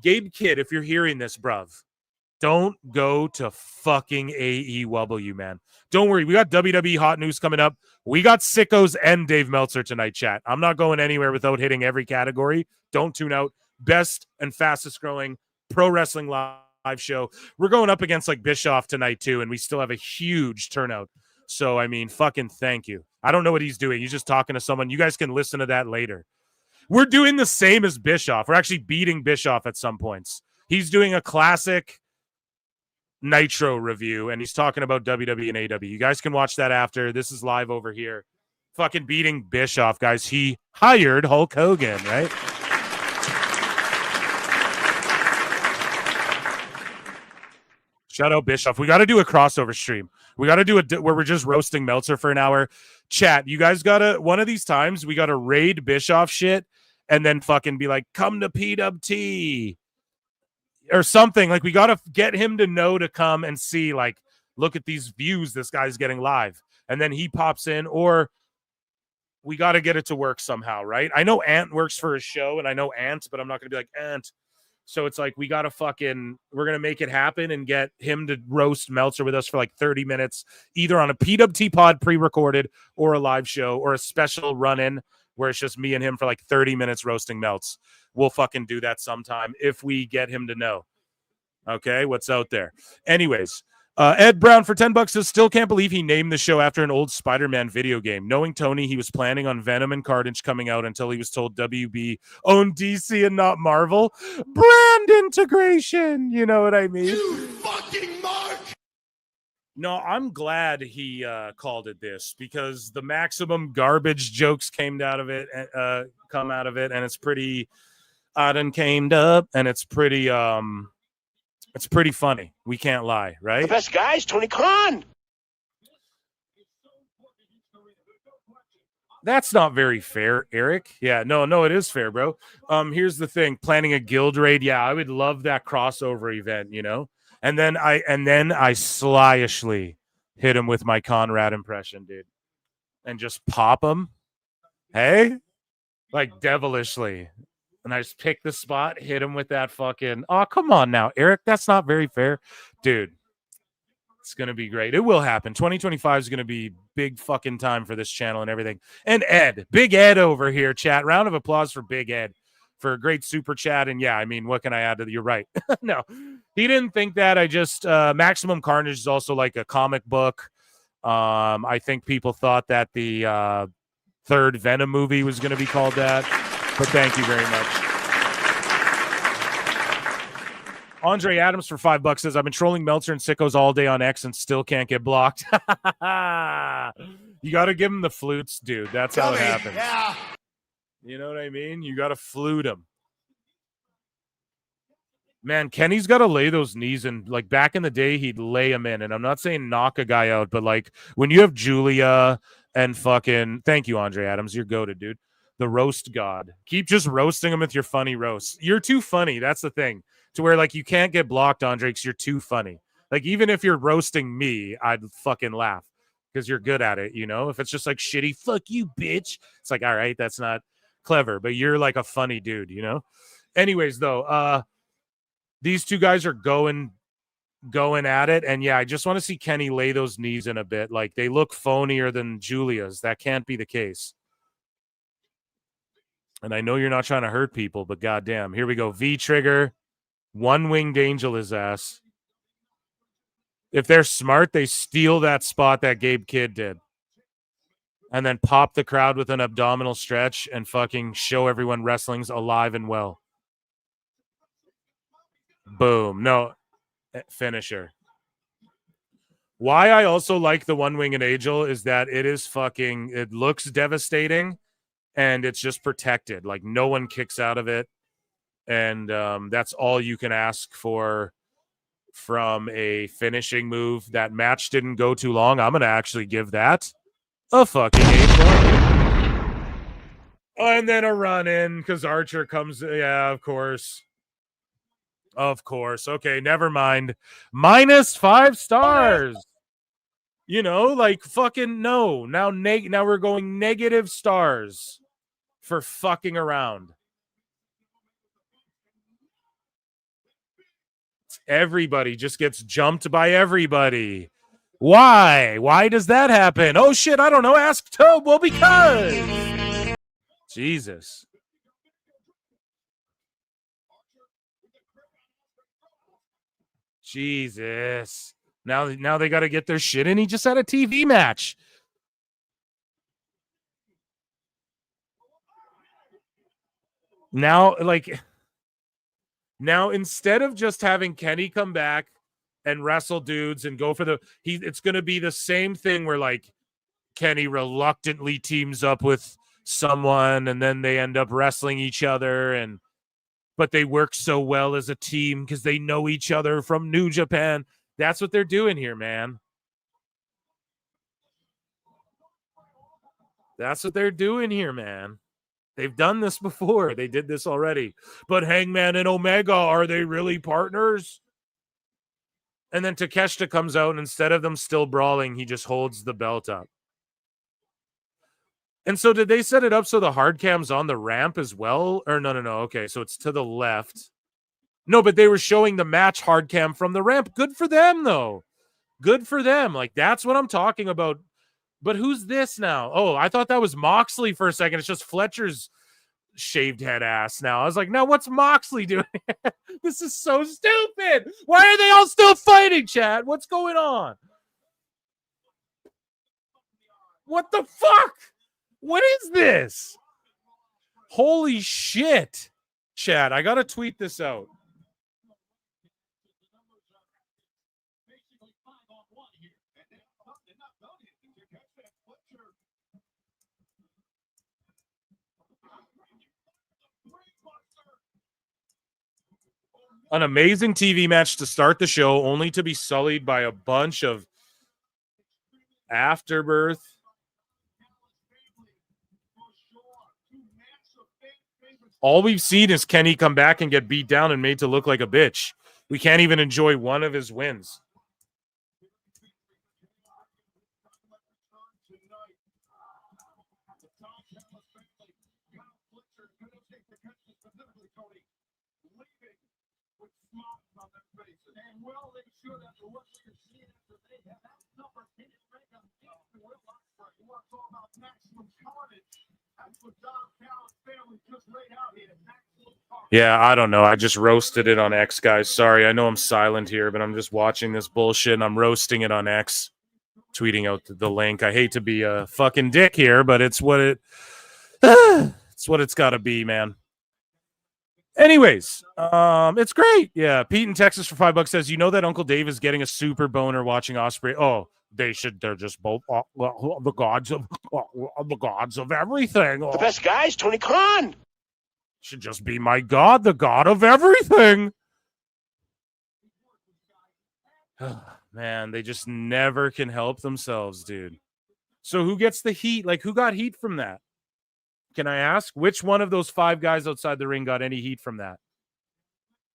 [SPEAKER 9] Gabe Kidd, if you're hearing this, bruv, don't go to fucking AEW, man. Don't worry. We got WWE hot news coming up. We got Sickos and Dave Meltzer tonight, chat. I'm not going anywhere without hitting every category. Don't tune out. Best and fastest growing pro wrestling live show. We're going up against like Bischoff tonight too, and we still have a huge turnout. So, I mean, fucking thank you. I don't know what he's doing. He's just talking to someone. You guys can listen to that later. We're doing the same as Bischoff. We're actually beating Bischoff at some points. He's doing a classic Nitro review, and he's talking about WWE and AEW. You guys can watch that after. This is live over here. Fucking beating Bischoff, guys. He hired Hulk Hogan, right? Shout out Bischoff. We got to do a crossover stream. We got to do it where we're just roasting Meltzer for an hour. Chat, you guys got to, one of these times, we got to raid Bischoff shit and then fucking be like, come to PWT or something. Like, we got to get him to know to come and see, like, look at these views this guy's getting live. And then he pops in, or we got to get it to work somehow, right? I know Ant works for his show, and I know Ant, but I'm not going to be like, Ant. So it's like, we got to we're going to make it happen and get him to roast Meltzer with us for like 30 minutes, either on a PWT pod pre-recorded or a live show or a special run-in where it's just me and him for like 30 minutes roasting Melts. We'll fucking do that sometime if we get him to know. Okay, what's out there? Anyways, Ed Brown for $10 says, still can't believe he named the show after an old Spider-Man video game. Knowing Tony, he was planning on Venom and Carnage coming out until he was told WB owned DC and not Marvel. Brand integration, you know what I mean? You fucking mark! No, I'm glad he called it this, because the maximum garbage jokes came out of it, and it's pretty odd and camed up, and it's pretty It's pretty funny. We can't lie, right?
[SPEAKER 5] The best guy is Tony Khan.
[SPEAKER 9] That's not very fair, Eric. Yeah, no, it is fair, bro. Here's the thing: planning a guild raid. Yeah, I would love that crossover event, you know. And then I slyishly hit him with my Conrad impression, dude, and just pop him. Hey, like devilishly, and I just pick the spot, hit him with that fucking. Oh, come on now, Eric. That's not very fair, dude. It's going to be great. It will happen. 2025 is going to be big fucking time for this channel and everything. And Ed, Big Ed over here, chat. Round of applause for Big Ed for a great super chat. And yeah, I mean, what can I add to that? You're right. No, he didn't think that. I just, Maximum Carnage is also like a comic book. I think people thought that the third Venom movie was going to be called that. But thank you very much. Andre Adams for $5 says, I've been trolling Meltzer and Sickos all day on X and still can't get blocked. You got to give him the flutes, dude. That's how it happens.
[SPEAKER 11] Yeah.
[SPEAKER 9] You know what I mean? You got to flute him. Man, Kenny's got to lay those knees in. Like back in the day, he'd lay them in. And I'm not saying knock a guy out, but like when you have Julia and fucking, thank you, Andre Adams. You're goated, dude. The roast god. Keep just roasting him with your funny roasts. You're too funny. That's the thing. To where like you can't get blocked, Andre, because you're too funny. Like even if you're roasting me, I'd fucking laugh because you're good at it, you know? If it's just like shitty, fuck you, bitch. It's like, all right, that's not clever, but you're like a funny dude, you know? Anyways, though, these two guys are going at it. And yeah, I just want to see Kenny lay those knees in a bit. Like they look phonier than Julia's. That can't be the case. And I know you're not trying to hurt people, but goddamn, here we go. V-trigger. One-winged angel his ass. If they're smart, they steal that spot that Gabe Kidd did. And then pop the crowd with an abdominal stretch and fucking show everyone wrestling's alive and well. Boom. No. Finisher. Why I also like the one-winged angel is that it looks devastating and it's just protected. Like no one kicks out of it. And that's all you can ask for from a finishing move. That match didn't go too long. I'm going to actually give that a fucking 8. And then a run in because Archer comes. Yeah, of course. Of course. Okay, never mind. -5 stars. You know, like fucking no. Now we're going negative stars for fucking around. Everybody just gets jumped by everybody. Why? Why does that happen? Oh, shit, I don't know. Ask Tobe. Well, because. Jesus. Jesus. Now they got to get their shit in. He just had a TV match. Now, instead of just having Kenny come back and wrestle dudes and go for it's going to be the same thing where like Kenny reluctantly teams up with someone and then they end up wrestling each other but they work so well as a team because they know each other from New Japan. That's what they're doing here, man. That's what they're doing here, man. They've done this before. They did this already. But Hangman and Omega, are they really partners? And then Takeshita comes out, and instead of them still brawling, he just holds the belt up. And so did they set it up so the hard cam's on the ramp as well? Or no. Okay, so it's to the left. No, but they were showing the match hard cam from the ramp. Good for them, though. Good for them. Like, that's what I'm talking about. But who's this now? Oh, I thought that was Moxley for a second. It's just Fletcher's shaved head ass now. I was like, now what's Moxley doing? This is so stupid. Why are they all still fighting, chat? What's going on? What the fuck? What is this? Holy shit. Chat, I got to tweet this out. An amazing TV match to start the show, only to be sullied by a bunch of afterbirth. All we've seen is Kenny come back and get beat down and made to look like a bitch. We can't even enjoy one of his wins. Yeah, I don't know. I just roasted it on X, guys. Sorry, I know I'm silent here, but I'm just watching this bullshit and I'm roasting it on X, tweeting out the link. I hate to be a fucking dick here, but it's what it's got to be, man. Anyways, it's great. Yeah, Pete in Texas for $5 says, you know that Uncle Dave is getting a super boner watching Ospreay. Oh, they're just both the gods of everything.
[SPEAKER 5] The best guys, Tony Khan.
[SPEAKER 9] Should just be my God, the God of everything. Man, they just never can help themselves, dude. So who gets the heat? Like, who got heat from that? Can I ask? Which one of those 5 guys outside the ring got any heat from that?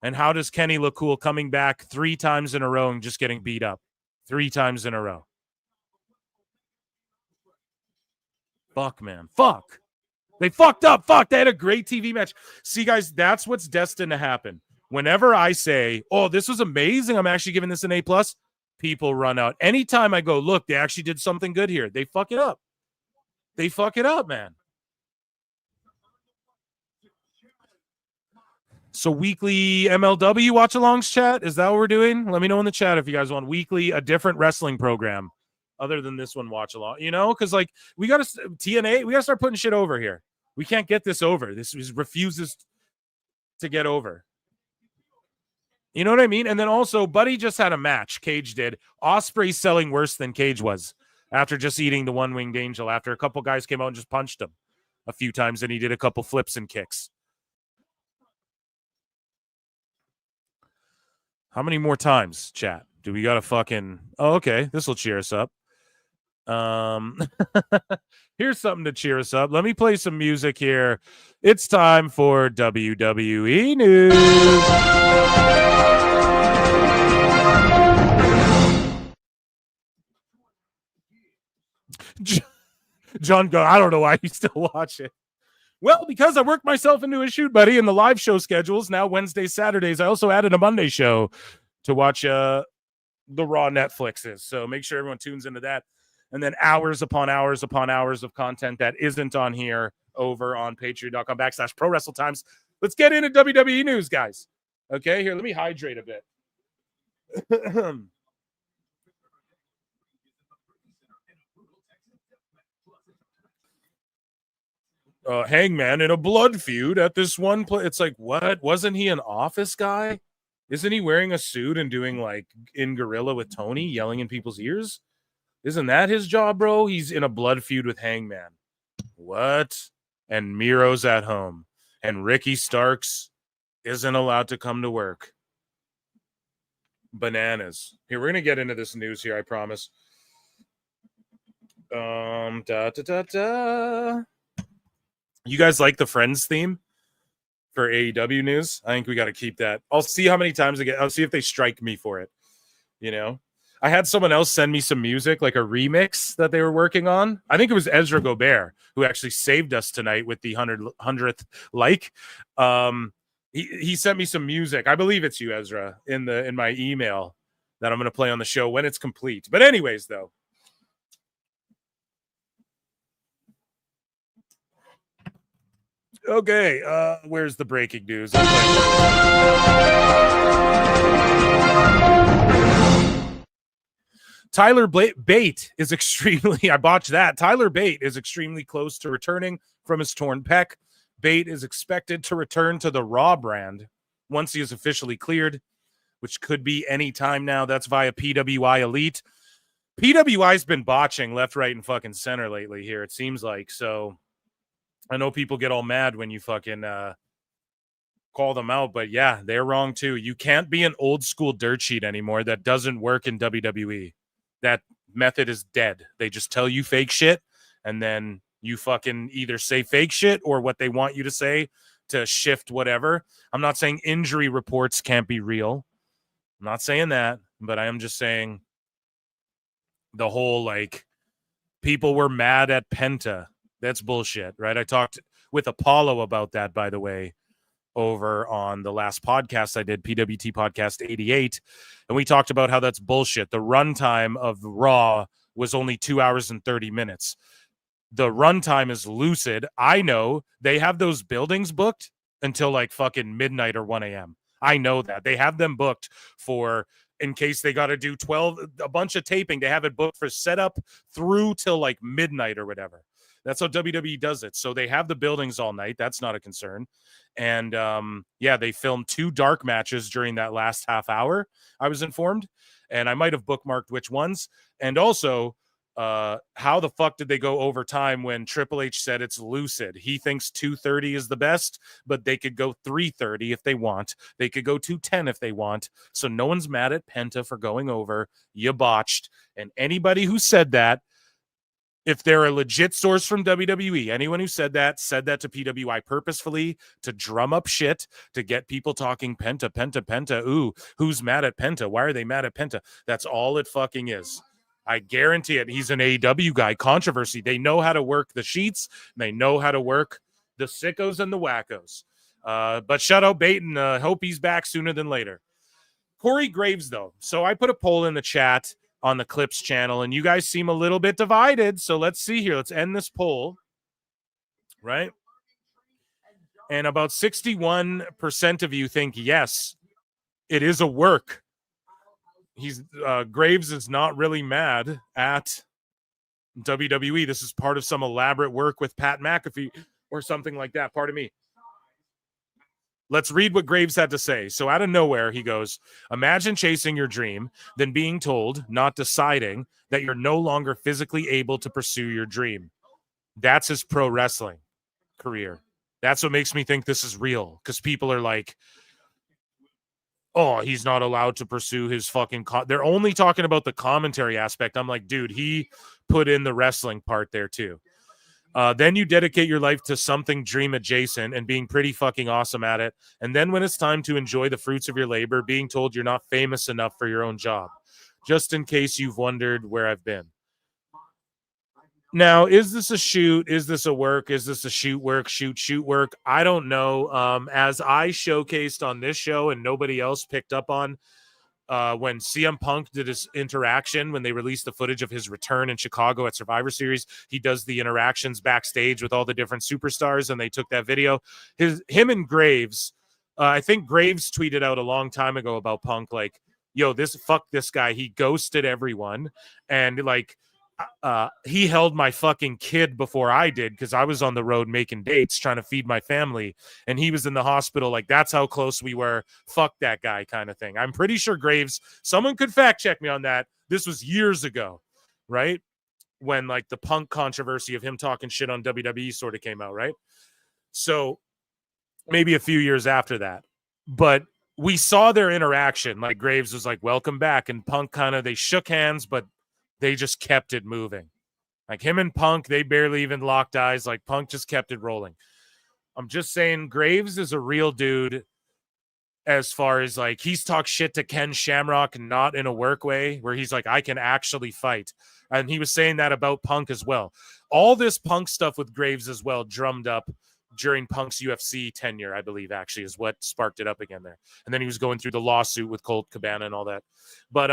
[SPEAKER 9] And how does Kenny look cool coming back 3 times in a row and just getting beat up? 3 times in a row. Fuck, man. Fuck. They fucked up. Fuck. They had a great TV match. See, guys, that's what's destined to happen. Whenever I say, oh, this was amazing, I'm actually giving this an A+, people run out. Anytime I go, look, they actually did something good here, they fuck it up. They fuck it up, man. So weekly MLW watch-alongs chat, is that what we're doing? Let me know in the chat if you guys want weekly, a different wrestling program other than this one watch-along. You know, because, like, we got to, TNA, we got to start putting shit over here. We can't get this over. This refuses to get over. You know what I mean? And then also, Buddy just had a match. Cage did. Ospreay selling worse than Cage was after just eating the one-winged angel, after a couple guys came out and just punched him a few times, and he did a couple flips and kicks. How many more times, chat? Do we got to fucking... Oh, okay. This will cheer us up. Here's something to cheer us up. Let me play some music here. It's time for WWE News. John go, I don't know why you still watch it. Well, because I worked myself into a shoot, buddy, and the live show schedules, now Wednesdays, Saturdays. I also added a Monday show to watch the Raw Netflixes. So make sure everyone tunes into that. And then hours upon hours upon hours of content that isn't on here over on patreon.com/prowrestletimes. Let's get into WWE news, guys. Okay, here, let me hydrate a bit. Hangman in a blood feud at this one place. It's like, what? Wasn't he an office guy? Isn't he wearing a suit and doing like in Gorilla with Tony, yelling in people's ears? Isn't that his job, bro? He's in a blood feud with Hangman. What? And Miro's at home. And Ricky Starks isn't allowed to come to work. Bananas. Here, we're going to get into this news here, I promise. You guys like the Friends theme for AEW news? I think we got to keep that. I'll see how many times I get. I'll see if they strike me for it. You know? I had someone else send me some music, like a remix that they were working on. I think it was Ezra Gobert who actually saved us tonight with the 100th like. He sent me some music. I believe it's you, Ezra, in my email that I'm going to play on the show when it's complete. But anyways, though. Okay, where's the breaking news? Tyler Bate is extremely, I botched that. Tyler Bate is extremely close to returning from his torn pec. Bate is expected to return to the Raw brand once he is officially cleared, which could be any time now. That's via PWI Elite. PWI's been botching left, right, and fucking center lately here, it seems like. So I know people get all mad when you fucking call them out, but yeah, they're wrong too. You can't be an old school dirt sheet anymore. That doesn't work in WWE. That method is dead. They just tell you fake shit, and then you fucking either say fake shit or what they want you to say to shift whatever. I'm not saying injury reports can't be real. I'm not saying that, but I am just saying the whole, like, people were mad at Penta. That's bullshit, right? I talked with Apollo about that, by the way, over on the last podcast I did, PWT Podcast 88, and we talked about how that's bullshit. The runtime of Raw was only 2 hours and 30 minutes. The runtime is lucid. I know they have those buildings booked until like fucking midnight or 1 a.m. I know that. They have them booked for, in case they got to do a bunch of taping, they have it booked for setup through till like midnight or whatever. That's how WWE does it. So they have the buildings all night. That's not a concern. And yeah, they filmed 2 dark matches during that last half hour, I was informed. And I might have bookmarked which ones. And also, how the fuck did they go over time when Triple H said it's lucid? He thinks 2:30 is the best, but they could go 3:30 if they want. They could go 2:10 if they want. So no one's mad at Penta for going over. You botched. And anybody who said that, if they're a legit source from WWE, anyone who said that to PWI purposefully to drum up shit, to get people talking Penta, Penta, Penta. Ooh, who's mad at Penta? Why are they mad at Penta? That's all it fucking is. I guarantee it. He's an AEW guy. Controversy. They know how to work the sheets. They know how to work the sickos and the wackos. But shout out Baton. Hope he's back sooner than later. Corey Graves, though. So I put a poll in the chat on the Clips channel, and you guys seem a little bit divided. So let's see here. Let's end this poll. Right? And about 61% of you think, yes, it is a work. Graves is not really mad at WWE. This is part of some elaborate work with Pat McAfee or something like that. Pardon me. Let's read what Graves had to say. So out of nowhere, he goes, imagine chasing your dream, then being told, not deciding, that you're no longer physically able to pursue your dream. That's his pro wrestling career. That's what makes me think this is real, because people are like, oh, he's not allowed to pursue his fucking... They're only talking about the commentary aspect. I'm like, dude, he put in the wrestling part there too. Then you dedicate your life to something dream adjacent and being pretty fucking awesome at it. And then when it's time to enjoy the fruits of your labor, being told you're not famous enough for your own job. Just in case you've wondered where I've been. Now, is this a shoot? Is this a work? Is this a shoot work? Shoot work? I don't know. As I showcased on this show and nobody else picked up on, when CM Punk did his interaction, when they released the footage of his return in Chicago at Survivor Series, he does the interactions backstage with all the different superstars, and they took that video. Him and Graves, I think Graves tweeted out a long time ago about Punk, like, yo, fuck this guy. He ghosted everyone, and like, he held my fucking kid before I did, because I was on the road making dates trying to feed my family, and he was in the hospital. Like, that's how close we were. Fuck that guy, kind of thing. I'm pretty sure Graves, someone could fact check me on that. This was years ago, right? When like the Punk controversy of him talking shit on WWE sort of came out, right? So maybe a few years after that, but we saw their interaction. Like, Graves was like, welcome back, and Punk they shook hands, but they just kept it moving. Like, him and Punk, they barely even locked eyes. Like, Punk just kept it rolling. I'm just saying, Graves is a real dude as far as, like, he's talked shit to Ken Shamrock, not in a work way, where he's like, I can actually fight. And he was saying that about Punk as well. All this Punk stuff with Graves as well drummed up during Punk's UFC tenure, I believe, actually, is what sparked it up again there. And then he was going through the lawsuit with Colt Cabana and all that. But,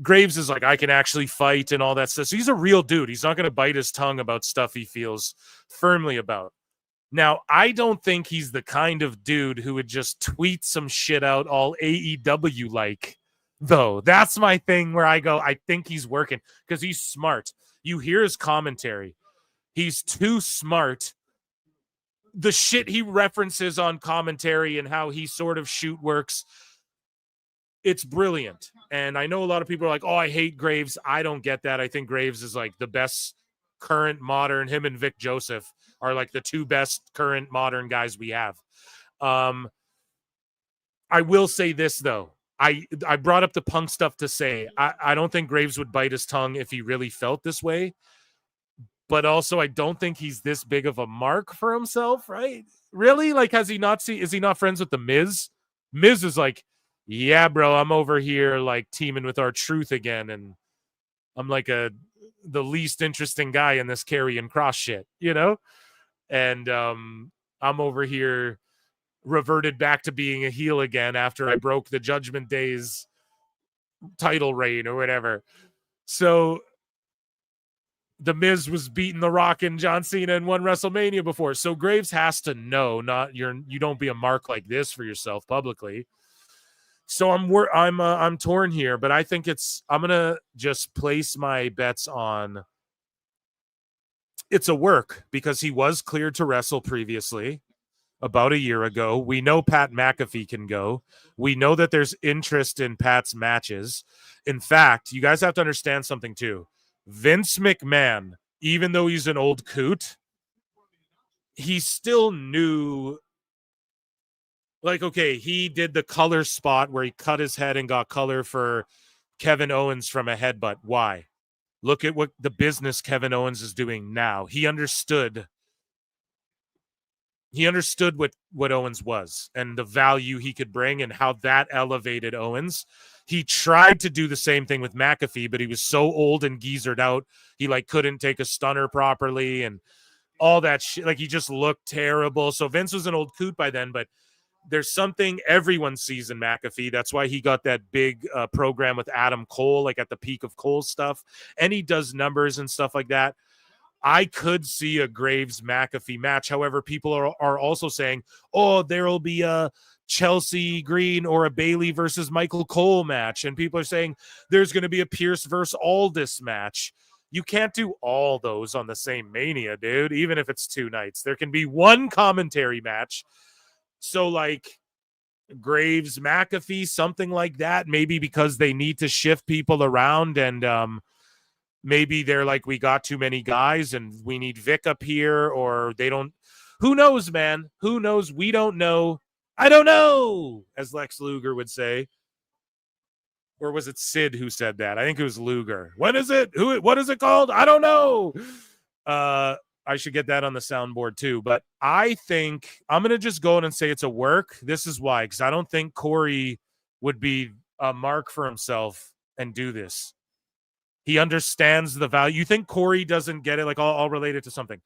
[SPEAKER 9] Graves is like, I can actually fight and all that stuff. So he's a real dude. He's not going to bite his tongue about stuff he feels firmly about. Now, I don't think he's the kind of dude who would just tweet some shit out all AEW like, though. That's my thing where I go, I think he's working, because he's smart. You hear his commentary. He's too smart. The shit he references on commentary and how he sort of shoot works, it's brilliant. And I know a lot of people are like, oh, I hate Graves. I don't get that. I think Graves is like the best current modern. Him and Vic Joseph are like the two best current modern guys we have. I will say this, though. I brought up the Punk stuff to say I don't think Graves would bite his tongue if he really felt this way. But also, I don't think he's this big of a mark for himself, right? Really? Like, is he not friends with the Miz? Miz is like, yeah, bro, I'm over here like teaming with R-Truth again, and I'm like the least interesting guy in this Karrion Kross shit, you know? And I'm over here reverted back to being a heel again after I broke the Judgment Day's title reign or whatever. So the Miz was beating The Rock and John Cena in one WrestleMania before. So Graves has to know you don't be a mark like this for yourself publicly. So I'm torn here, but I think I'm gonna just place my bets on it's a work because he was cleared to wrestle previously about a year ago. We know Pat McAfee can go. We know that there's interest in Pat's matches. In fact, you guys have to understand something too. Vince McMahon, even though he's an old coot, he still knew, like, okay, he did the color spot where he cut his head and got color for Kevin Owens from a headbutt. Why? Look at what the business Kevin Owens is doing now. He understood what Owens was and the value he could bring and how that elevated Owens. He tried to do the same thing with McAfee, but he was so old and geezered out. He like couldn't take a stunner properly and all that shit. Like he just looked terrible. So Vince was an old coot by then, but there's something everyone sees in McAfee. That's why he got that big program with Adam Cole, like at the peak of Cole's stuff. And he does numbers and stuff like that. I could see a Graves McAfee match. However, people are also saying, oh, there will be a Chelsea Green or a Bailey versus Michael Cole match. And people are saying there's going to be a Pierce versus Aldis match. You can't do all those on the same Mania, dude, even if it's 2 nights. There can be one commentary match. So, like, Graves McAfee, something like that, maybe because they need to shift people around and maybe they're like, we got too many guys and we need Vic up here, or they don't. Who knows, man? Who knows? We don't know. I don't know, as Lex Luger would say. Or was it Sid who said that? I think it was Luger. When is it? What is it called? I don't know. I should get that on the soundboard too. But I think I'm going to just go in and say it's a work. This is why, because I don't think Corey would be a mark for himself and do this. He understands the value. You think Corey doesn't get it? Like, I'll relate it to something.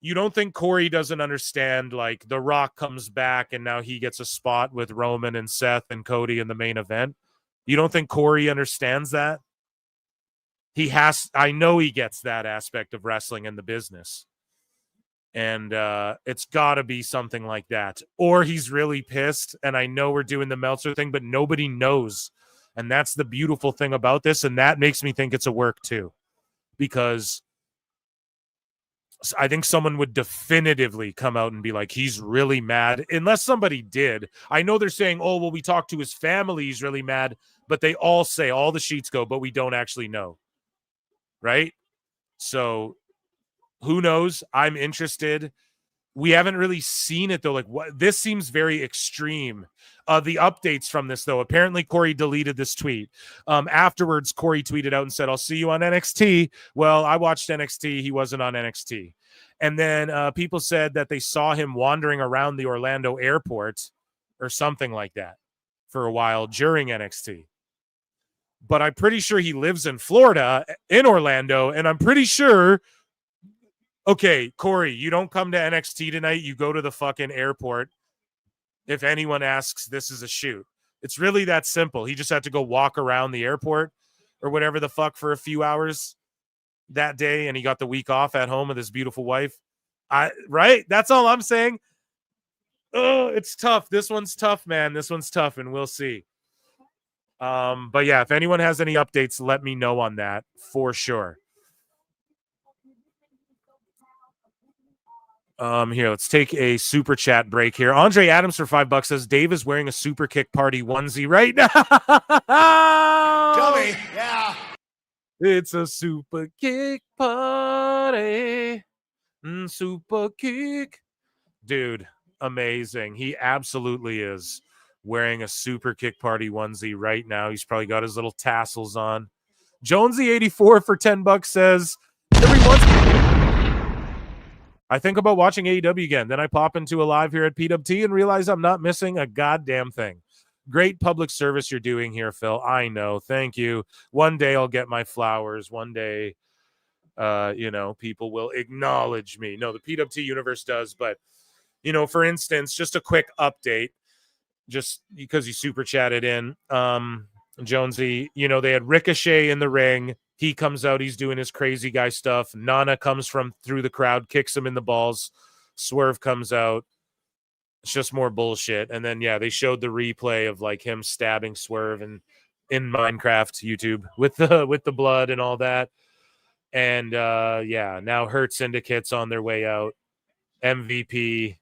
[SPEAKER 9] You don't think Corey doesn't understand, like, The Rock comes back and now he gets a spot with Roman and Seth and Cody in the main event? You don't think Corey understands that? I know he gets that aspect of wrestling in the business. And it's got to be something like that. Or he's really pissed, and I know we're doing the Meltzer thing, but nobody knows. And that's the beautiful thing about this, and that makes me think it's a work too. Because I think someone would definitively come out and be like, he's really mad, unless somebody did. I know they're saying, oh, well, we talked to his family, he's really mad, but they all say, all the sheets go, but we don't actually know. Right? So who knows? I'm interested. We haven't really seen it, though. Like, what? This seems very extreme. The updates from this, though, apparently Corey deleted this tweet. Afterwards, Corey tweeted out and said, I'll see you on NXT. Well, I watched NXT. He wasn't on NXT. And then people said that they saw him wandering around the Orlando airport or something like that for a while during NXT. But I'm pretty sure he lives in Florida, in Orlando, and I'm pretty sure, okay, Corey, you don't come to NXT tonight. You go to the fucking airport. If anyone asks, this is a shoot. It's really that simple. He just had to go walk around the airport or whatever the fuck for a few hours that day, and he got the week off at home with his beautiful wife. Right? That's all I'm saying. Oh, it's tough. This one's tough, man. This one's tough, and we'll see. But yeah, if anyone has any updates, let me know on that for sure. Here, let's take a super chat break here. Andre Adams for $5 says Dave is wearing a super kick party onesie right now.
[SPEAKER 11] Tell me, yeah.
[SPEAKER 9] It's a super kick party. Super kick. Dude, amazing. He absolutely is wearing a Super Kick Party onesie right now. He's probably got his little tassels on. Jonesy84 for $10 says, every once I think about watching AEW again. Then I pop into a live here at PWT and realize I'm not missing a goddamn thing. Great public service you're doing here, Phil. I know. Thank you. One day I'll get my flowers. One day, people will acknowledge me. No, the PWT universe does. But, for instance, just a quick update, just because you super chatted in, Jonesy, they had Ricochet in the ring. He comes out. He's doing his crazy guy stuff. Nana comes from through the crowd, kicks him in the balls. Swerve comes out. It's just more bullshit. And then, they showed the replay of like him stabbing Swerve and in Minecraft YouTube with the blood and all that. And now Hurt Syndicate's on their way out. MVP.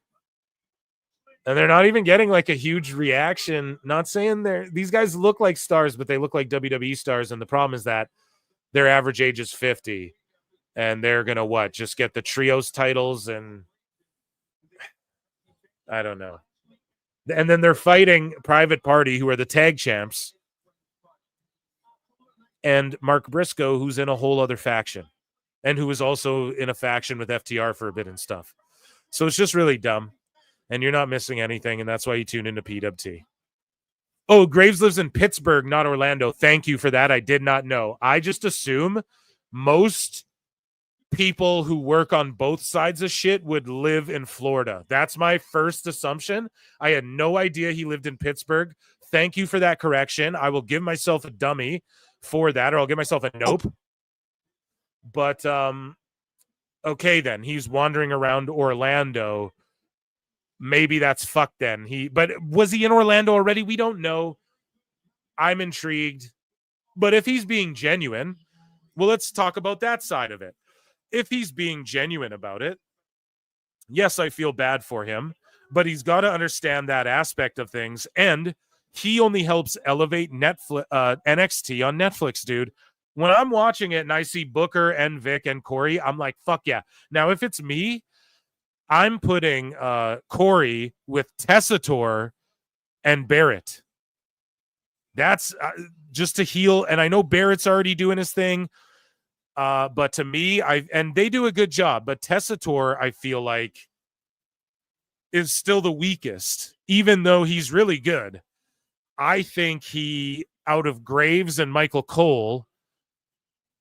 [SPEAKER 9] And they're not even getting like a huge reaction. Not saying these guys look like stars, but they look like WWE stars. And the problem is that their average age is 50. And they're going to just get the trios titles and I don't know. And then they're fighting Private Party, who are the tag champs, and Mark Briscoe, who's in a whole other faction, and who was also in a faction with FTR for a bit and stuff. So it's just really dumb, and you're not missing anything, and that's why you tune into PWT. Oh, Graves lives in Pittsburgh, not Orlando. Thank you for that. I did not know. I just assume most people who work on both sides of shit would live in Florida. That's my first assumption. I had no idea he lived in Pittsburgh. Thank you for that correction. I will give myself a dummy for that, or I'll give myself a nope. But okay, then he's wandering around Orlando. Maybe that's fucked then. But was he in Orlando already? We don't know. I'm intrigued. But if he's being genuine, well, let's talk about that side of it. If he's being genuine about it, yes, I feel bad for him, but he's got to understand that aspect of things. And he only helps elevate NXT on Netflix, dude. When I'm watching it and I see Booker and Vic and Corey, I'm like, fuck yeah. Now, if it's me, I'm putting Corey with Tessitore and Barrett. That's just to heal. And I know Barrett's already doing his thing. But to me, and they do a good job, but Tessitore, I feel like, is still the weakest, even though he's really good. I think out of Graves and Michael Cole,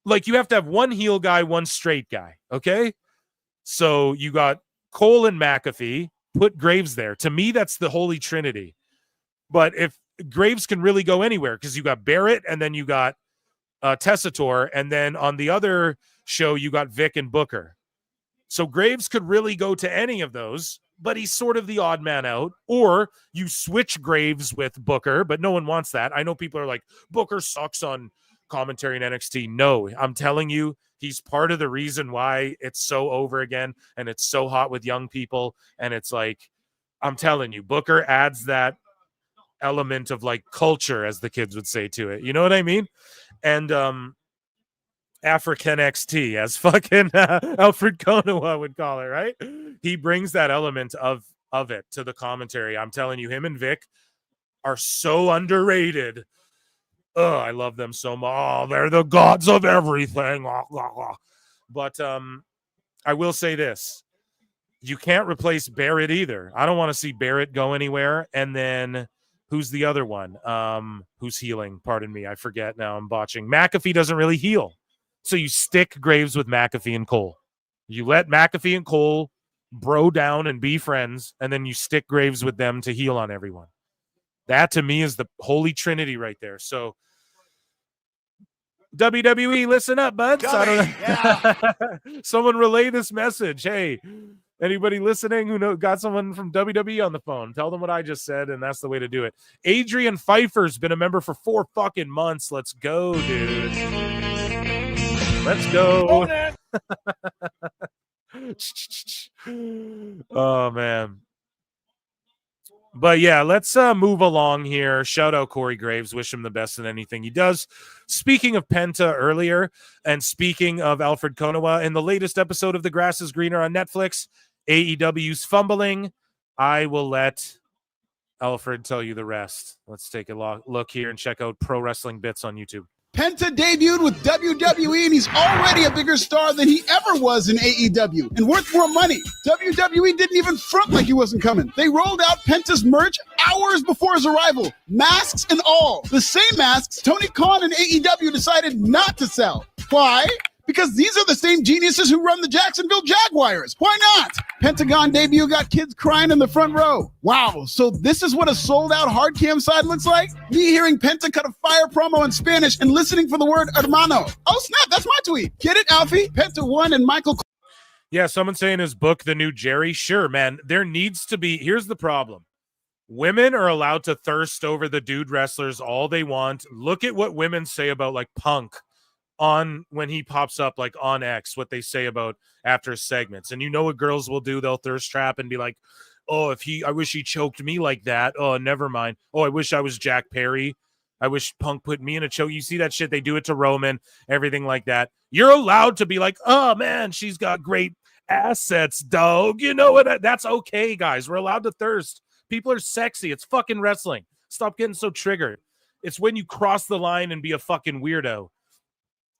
[SPEAKER 9] like you have to have one heel guy, one straight guy. Okay. So you got Cole and McAfee, put Graves there. To me, that's the Holy Trinity. But if Graves can really go anywhere, because you got Barrett and then you got Tessitore, and then on the other show you got Vic and Booker. So Graves could really go to any of those, but he's sort of the odd man out. Or you switch Graves with Booker, but no one wants that. I know people are like, Booker sucks on commentary in NXT. No, I'm telling you, he's part of the reason why it's so over again and it's so hot with young people. And it's like, I'm telling you, Booker adds that element of like culture, as the kids would say, to it. You know what I mean? And African XT, as fucking Alfred Konowa would call it, right? He brings that element of it to the commentary. I'm telling you, him and Vic are so underrated. Oh, I love them so much. Oh, they're the gods of everything. But I will say this. You can't replace Barrett either. I don't want to see Barrett go anywhere. And then who's the other one? Who's healing? Pardon me. I forget now. I'm botching. McAfee doesn't really heal. So you stick Graves with McAfee and Cole. You let McAfee and Cole bro down and be friends, and then you stick Graves with them to heal on everyone. That, to me, is the Holy Trinity right there. So WWE, listen up, buds. I don't know. Yeah. Someone relay this message. Hey, anybody listening who got someone from WWE on the phone, tell them what I just said, and that's the way to do it. Adrian Pfeiffer's been a member for 4 fucking months. Let's go, dude. Let's go. Oh, man. But yeah, let's move along here. Shout out Corey Graves. Wish him the best in anything he does. Speaking of Penta earlier, and speaking of Alfred Konowa, in the latest episode of The Grass is Greener on Netflix, AEW's fumbling I will let Alfred tell you the rest. Let's take a look here and check out Pro Wrestling Bits on YouTube.
[SPEAKER 17] Penta debuted with WWE, and he's already a bigger star than he ever was in AEW, and worth more money. WWE didn't even front like he wasn't coming. They rolled out Penta's merch hours before his arrival, masks and all. The same masks Tony Khan and AEW decided not to sell. Why? Because these are the same geniuses who run the Jacksonville Jaguars. Why not? Pentagon debut got kids crying in the front row. Wow, so this is what a sold-out hard cam side looks like? Me hearing Penta cut a fire promo in Spanish and listening for the word hermano. Oh, snap, that's my tweet. Get it, Alfie? Penta won and Michael...
[SPEAKER 9] Yeah, someone saying his book, The New Jerry. Sure, man. There needs to be... Here's the problem. Women are allowed to thirst over the dude wrestlers all they want. Look at what women say about, like, Punk. On when he pops up like on X, what they say about after segments. And you know what girls will do? They'll thirst trap and be like, oh, I wish he choked me like that. Oh, never mind. Oh, I wish I was Jack Perry. I wish Punk put me in a choke. You see that shit? They do it to Roman, everything like that. You're allowed to be like, oh man, she's got great assets, dog. You know what? That's okay, guys. We're allowed to thirst. People are sexy. It's fucking wrestling. Stop getting so triggered. It's when you cross the line and be a fucking weirdo.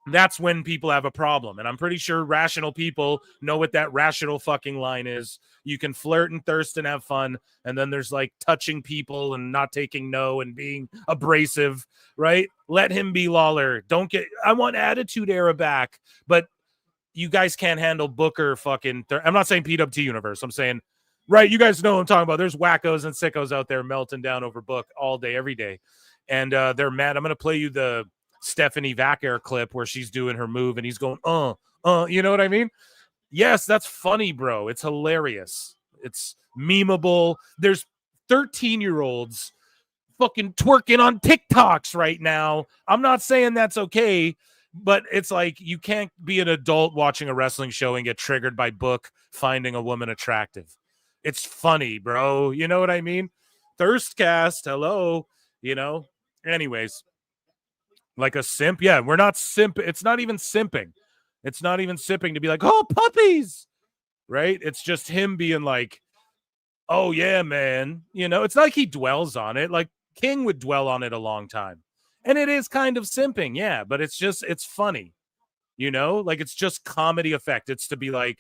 [SPEAKER 9] That's when people have a problem. And I'm pretty sure rational people know what that rational fucking line is. You can flirt and thirst and have fun. And then there's like touching people and not taking no and being abrasive, right? Let him be Lawler. I want Attitude Era back. But you guys can't handle Booker fucking. I'm not saying PWT universe. I'm saying, right, you guys know what I'm talking about. There's wackos and sickos out there melting down over Book all day, every day. And they're mad. I'm going to play you the Stephanie Vaquer clip where she's doing her move and he's going, you know what I mean? Yes, that's funny, bro. It's hilarious. It's memeable. There's 13-year-olds fucking twerking on TikToks right now. I'm not saying that's okay, but it's like you can't be an adult watching a wrestling show and get triggered by Book finding a woman attractive. It's funny, bro. You know what I mean? Thirstcast, hello, you know? Anyways. Like a simp? Yeah, we're not simp. It's not even simping. It's not even simping to be like, oh, puppies, right? It's just him being like, oh, yeah, man. You know, it's not like he dwells on it. Like King would dwell on it a long time. And it is kind of simping, yeah, but it's funny, you know? Like it's just comedy effect. It's to be like,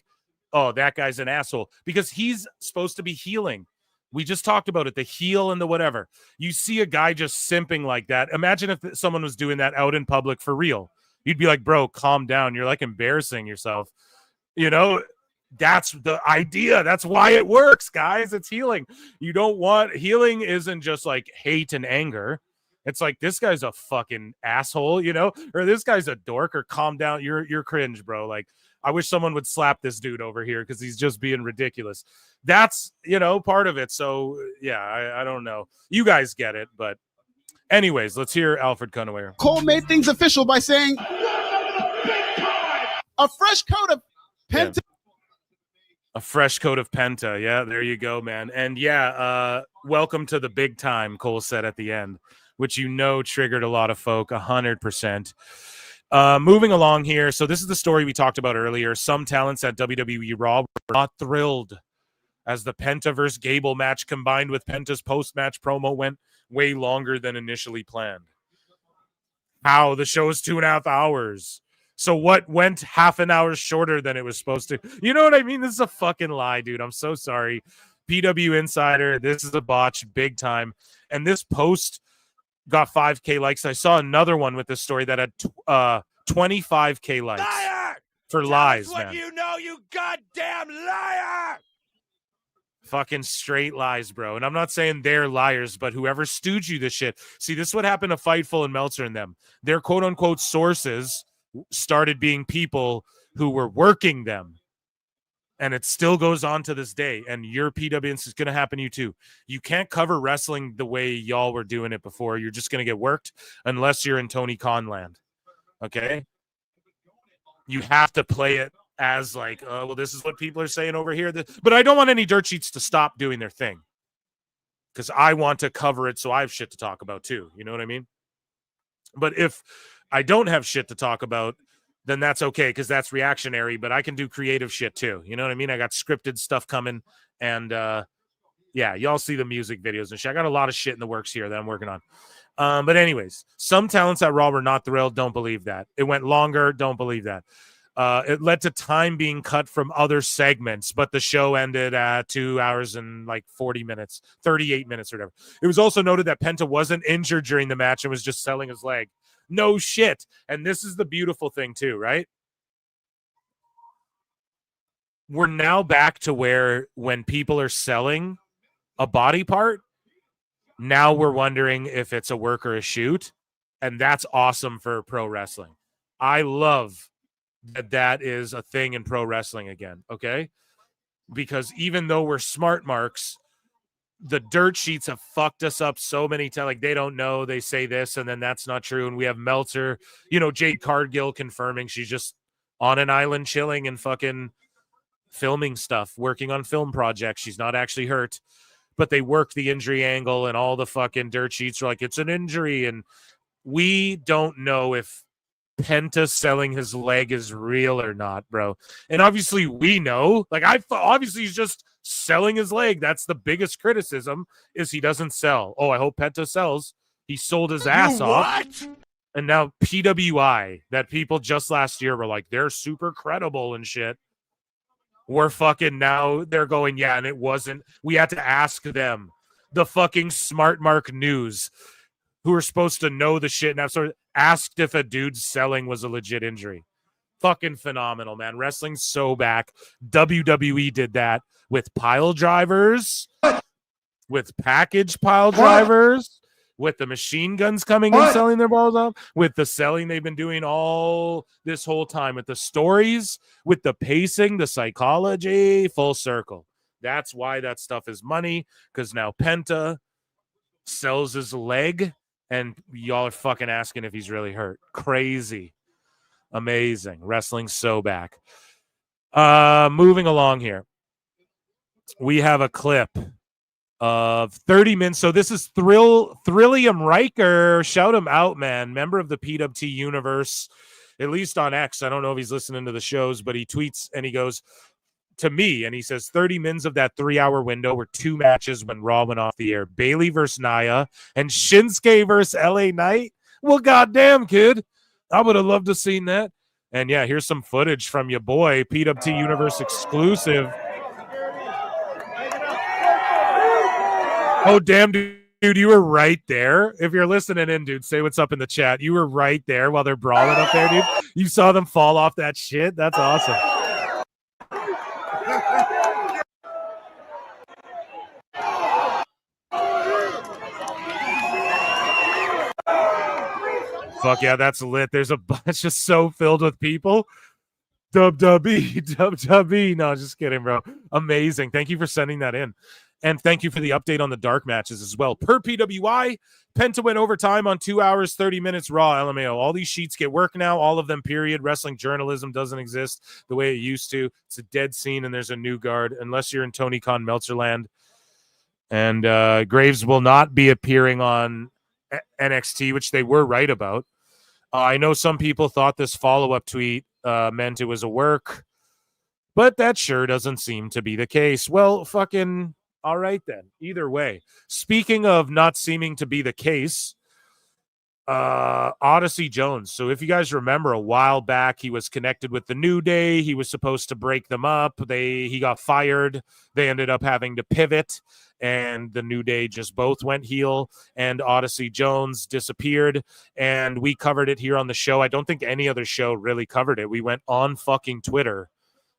[SPEAKER 9] oh, that guy's an asshole because he's supposed to be healing. We just talked about it, the heel and the whatever. You see a guy just simping like that. Imagine if someone was doing that out in public for real. You'd be like, bro, calm down. You're like embarrassing yourself. You know, that's the idea. That's why it works, guys. It's healing. Healing isn't just like hate and anger. It's like, this guy's a fucking asshole, you know, or this guy's a dork, or calm down. You're cringe, bro. Like, I wish someone would slap this dude over here because he's just being ridiculous. That's, you know, part of it. So, yeah, I don't know. You guys get it. But anyways, let's hear Alfred Cunaway.
[SPEAKER 17] Cole made things official by saying, a fresh coat of Penta.
[SPEAKER 9] Yeah. A fresh coat of Penta. Yeah, there you go, man. And yeah, welcome to the big time, Cole said at the end, which you know triggered a lot of folk, 100%. Moving along here. So this is the story we talked about earlier. Some talents at WWE Raw were not thrilled as the Penta versus Gable match combined with Penta's post-match promo went way longer than initially planned. How? The show's 2.5 hours. So what went half an hour shorter than it was supposed to? You know what I mean? This is a fucking lie, dude. I'm so sorry. PW Insider, this is a botch big time. And this post got 5K likes. I saw another one with this story that had 25K likes.
[SPEAKER 18] Liar!
[SPEAKER 9] For
[SPEAKER 18] Tell
[SPEAKER 9] lies,
[SPEAKER 18] us what
[SPEAKER 9] man.
[SPEAKER 18] you know, you goddamn liar!
[SPEAKER 9] Fucking straight lies, bro. And I'm not saying they're liars, but whoever stewed you this shit. See, this is what happened to Fightful and Meltzer and them. Their quote-unquote sources started being people who were working them. And it still goes on to this day. And your PW is going to happen to you too. You can't cover wrestling the way y'all were doing it before. You're just going to get worked unless you're in Tony Khan land. Okay? You have to play it as like, oh, well, this is what people are saying over here. But I don't want any dirt sheets to stop doing their thing. Because I want to cover it so I have shit to talk about too. You know what I mean? But if I don't have shit to talk about, then that's okay because that's reactionary, but I can do creative shit too. You know what I mean? I got scripted stuff coming, and Yeah, y'all see the music videos and shit. I got a lot of shit in the works here that I'm working on. But anyways, some talents at Raw were not thrilled. Don't believe that. It went longer. Don't believe that. It led to time being cut from other segments, but the show ended at 2 hours and like 40 minutes, 38 minutes or whatever. It was also noted that Penta wasn't injured during the match and was just selling his leg. No shit. And this is the beautiful thing too, right? We're now back to where when people are selling a body part, now we're wondering if it's a work or a shoot. And that's awesome for pro wrestling. I love that is a thing in pro wrestling again, okay? Because even though we're smart marks, the dirt sheets have fucked us up so many times. Like, they don't know, they say this, and then that's not true. And we have Meltzer, Jade Cargill confirming she's just on an island chilling and fucking filming stuff, working on film projects. She's not actually hurt, but they work the injury angle, and all the fucking dirt sheets are like, it's an injury. And we don't know if Penta selling his leg is real or not, bro. And obviously we know, like, obviously he's just selling his leg. That's the biggest criticism, is he doesn't sell. Oh, I hope Penta sells. He sold his ass off. And now PWI, that people just last year were like, they're super credible and shit. We're fucking now, they're going, yeah, and it wasn't. We had to ask them, the fucking Smart Mark News, who are supposed to know the shit, and I've sort of asked if a dude's selling was a legit injury. Fucking phenomenal, man. Wrestling's so back. WWE did that with pile drivers, with package pile drivers, with the machine guns coming and selling their balls off, with the selling they've been doing all this whole time, with the stories, with the pacing, the psychology, full circle. That's why that stuff is money, because now Penta sells his leg, and y'all are fucking asking if he's really hurt. Crazy. Amazing. Wrestling's so back. Moving along here. We have a clip of 30 minutes. So this is Thrillium Riker. Shout him out, man. Member of the PWT universe, at least on X. I don't know if he's listening to the shows, but he tweets and he goes to me and he says 30 minutes of that 3-hour window were 2 matches when Raw went off the air. Bailey versus Nia and Shinsuke versus LA Knight. Well, goddamn, kid. I would have loved to have seen that. And yeah, here's some footage from your boy, PWT Universe exclusive. Oh, damn, dude, you were right there. If you're listening in, dude, say what's up in the chat. You were right there while they're brawling up there, dude. You saw them fall off that shit. That's awesome. Fuck yeah, that's lit. There's a bunch just so filled with people. WWE. No, just kidding, bro. Amazing. Thank you for sending that in. And thank you for the update on the dark matches as well. Per PWI, Penta went overtime on 2 hours, 30 minutes Raw, LMAO. All these sheets get work now, all of them, period. Wrestling journalism doesn't exist the way it used to. It's a dead scene, and there's a new guard, unless you're in Tony Khan Meltzer land. And Graves will not be appearing on NXT, which they were right about. I know some people thought this follow-up tweet meant it was a work, but that sure doesn't seem to be the case. Well, fucking all right then. Either way. Speaking of not seeming to be the case, Odyssey Jones. So if you guys remember, a while back, he was connected with the New Day. He was supposed to break them up. He got fired. They ended up having to pivot, and the New Day just both went heel, and Odyssey Jones disappeared, and we covered it here on the show. I don't think any other show really covered it. We went on fucking Twitter,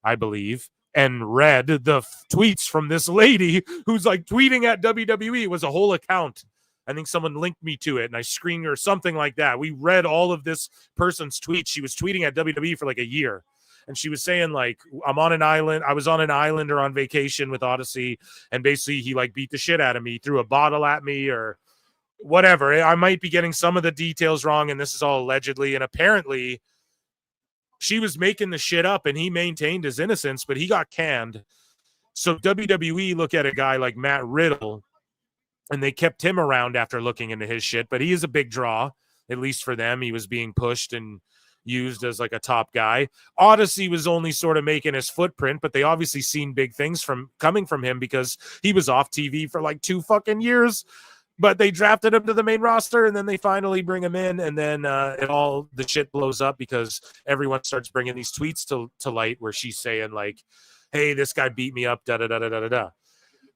[SPEAKER 9] I believe, and read the tweets from this lady who's like tweeting at WWE. It was a whole account. I think someone linked me to it, and I screened her or something like that. We read all of this person's tweets. She was tweeting at WWE for like a year. And she was saying, like, I'm on an island. I was on an island or on vacation with Odyssey. And basically he like beat the shit out of me, threw a bottle at me or whatever. I might be getting some of the details wrong. And this is all allegedly. And apparently she was making the shit up, and he maintained his innocence, but he got canned. So WWE look at a guy like Matt Riddle, and they kept him around after looking into his shit, but he is a big draw, at least for them. He was being pushed, and used as like a top guy. Odyssey was only sort of making his footprint, but they obviously seen big things coming from him because he was off TV for like 2 fucking years. But they drafted him to the main roster, and then they finally bring him in, and then the shit blows up because everyone starts bringing these tweets to light where she's saying like, "Hey, this guy beat me up." Da da da da da da.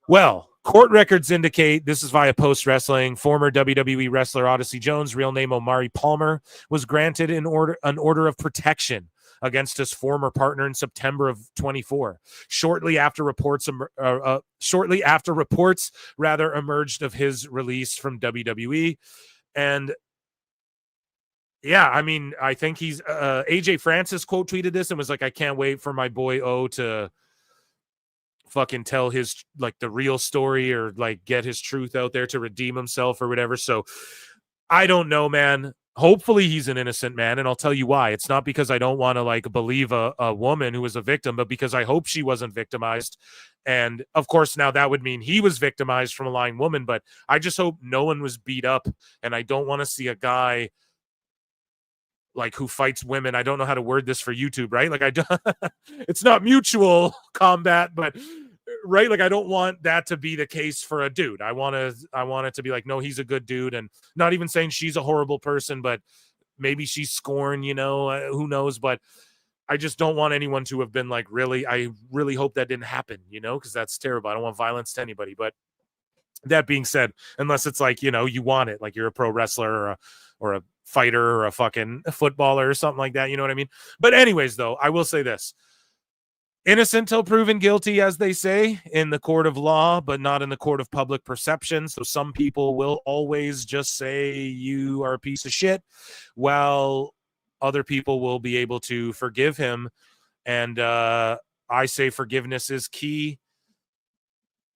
[SPEAKER 9] Well, court records indicate, this is via Post Wrestling, former WWE wrestler Odyssey Jones, real name Omari Palmer, was granted an order of protection against his former partner in September of 24. Shortly after reports emerged of his release from WWE. And yeah, I mean, I think he's AJ Francis quote tweeted this and was like, "I can't wait for my boy O to fucking tell his like the real story or like get his truth out there to redeem himself or whatever." So I don't know, man. Hopefully he's an innocent man, and I'll tell you why. It's not because I don't want to like believe a woman who was a victim, but because I hope she wasn't victimized. And of course, now that would mean he was victimized from a lying woman, but I just hope no one was beat up, and I don't want to see a guy like who fights women. I don't know how to word this for YouTube, right? Like it's not mutual combat, but right, like I don't want that to be the case for a dude. I want it to be like, no, he's a good dude, and not even saying she's a horrible person, but maybe she's scorned, who knows. But I just don't want anyone to have been like, really, I really hope that didn't happen, because that's terrible. I don't want violence to anybody. But that being said, unless it's like, you want it, like you're a pro wrestler or a fighter or a fucking footballer or something like that, you know what I mean? But anyways, though, I will say this. Innocent till proven guilty, as they say, in the court of law, but not in the court of public perception. So some people will always just say you are a piece of shit, while other people will be able to forgive him. And I say forgiveness is key,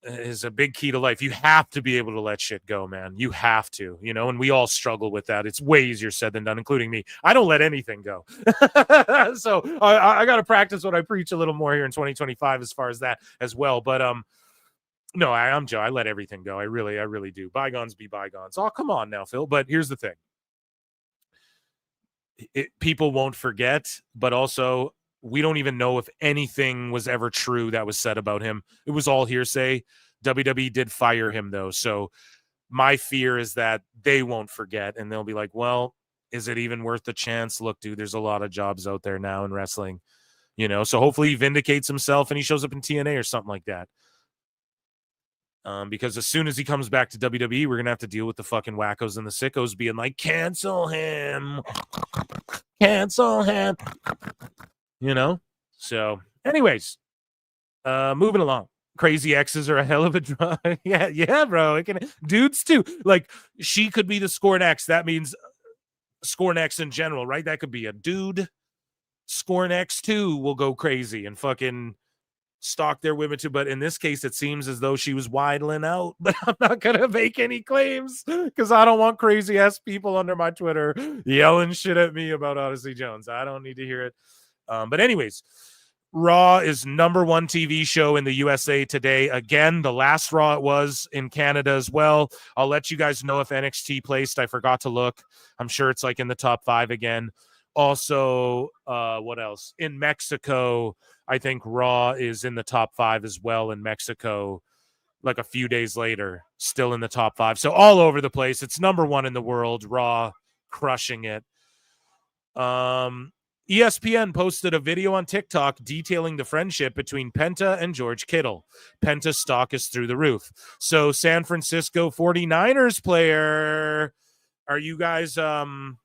[SPEAKER 9] is a big key to life. You have to be able to let shit go, man. You have to, and we all struggle with that. It's way easier said than done, including me. I don't let anything go. So I got to practice what I preach a little more here in 2025 as far as that as well. But no, I'm Joe. I let everything go. I really do. Bygones be bygones. Oh, come on now, Phil. But here's the thing. People won't forget, but also we don't even know if anything was ever true that was said about him. It was all hearsay. WWE did fire him, though. So my fear is that they won't forget, and they'll be like, well, is it even worth the chance? Look, dude, there's a lot of jobs out there now in wrestling, so hopefully he vindicates himself and he shows up in TNA or something like that. Because as soon as he comes back to WWE, we're going to have to deal with the fucking wackos and the sickos being like, cancel him. So anyways, moving along. Crazy exes are a hell of a draw. yeah, bro. Dudes too. Like, she could be the Scorn X. That means Scorn X in general, right? That could be a dude. Scorn X too will go crazy and fucking stalk their women too. But in this case, it seems as though she was widling out. But I'm not gonna make any claims because I don't want crazy ass people under my Twitter yelling shit at me about Odyssey Jones. I don't need to hear it. But anyways, Raw is #1 TV show in the USA today. Again, the last Raw it was in Canada as well. I'll let you guys know if NXT placed. I forgot to look. I'm sure it's like in the top 5 again. Also, what else? In Mexico, I think Raw is in the top 5 as well in Mexico, like a few days later, still in the top 5. So all over the place. It's #1 in the world. Raw crushing it. ESPN posted a video on TikTok detailing the friendship between Penta and George Kittle. Penta's stock is through the roof. So San Francisco 49ers player, are you guys in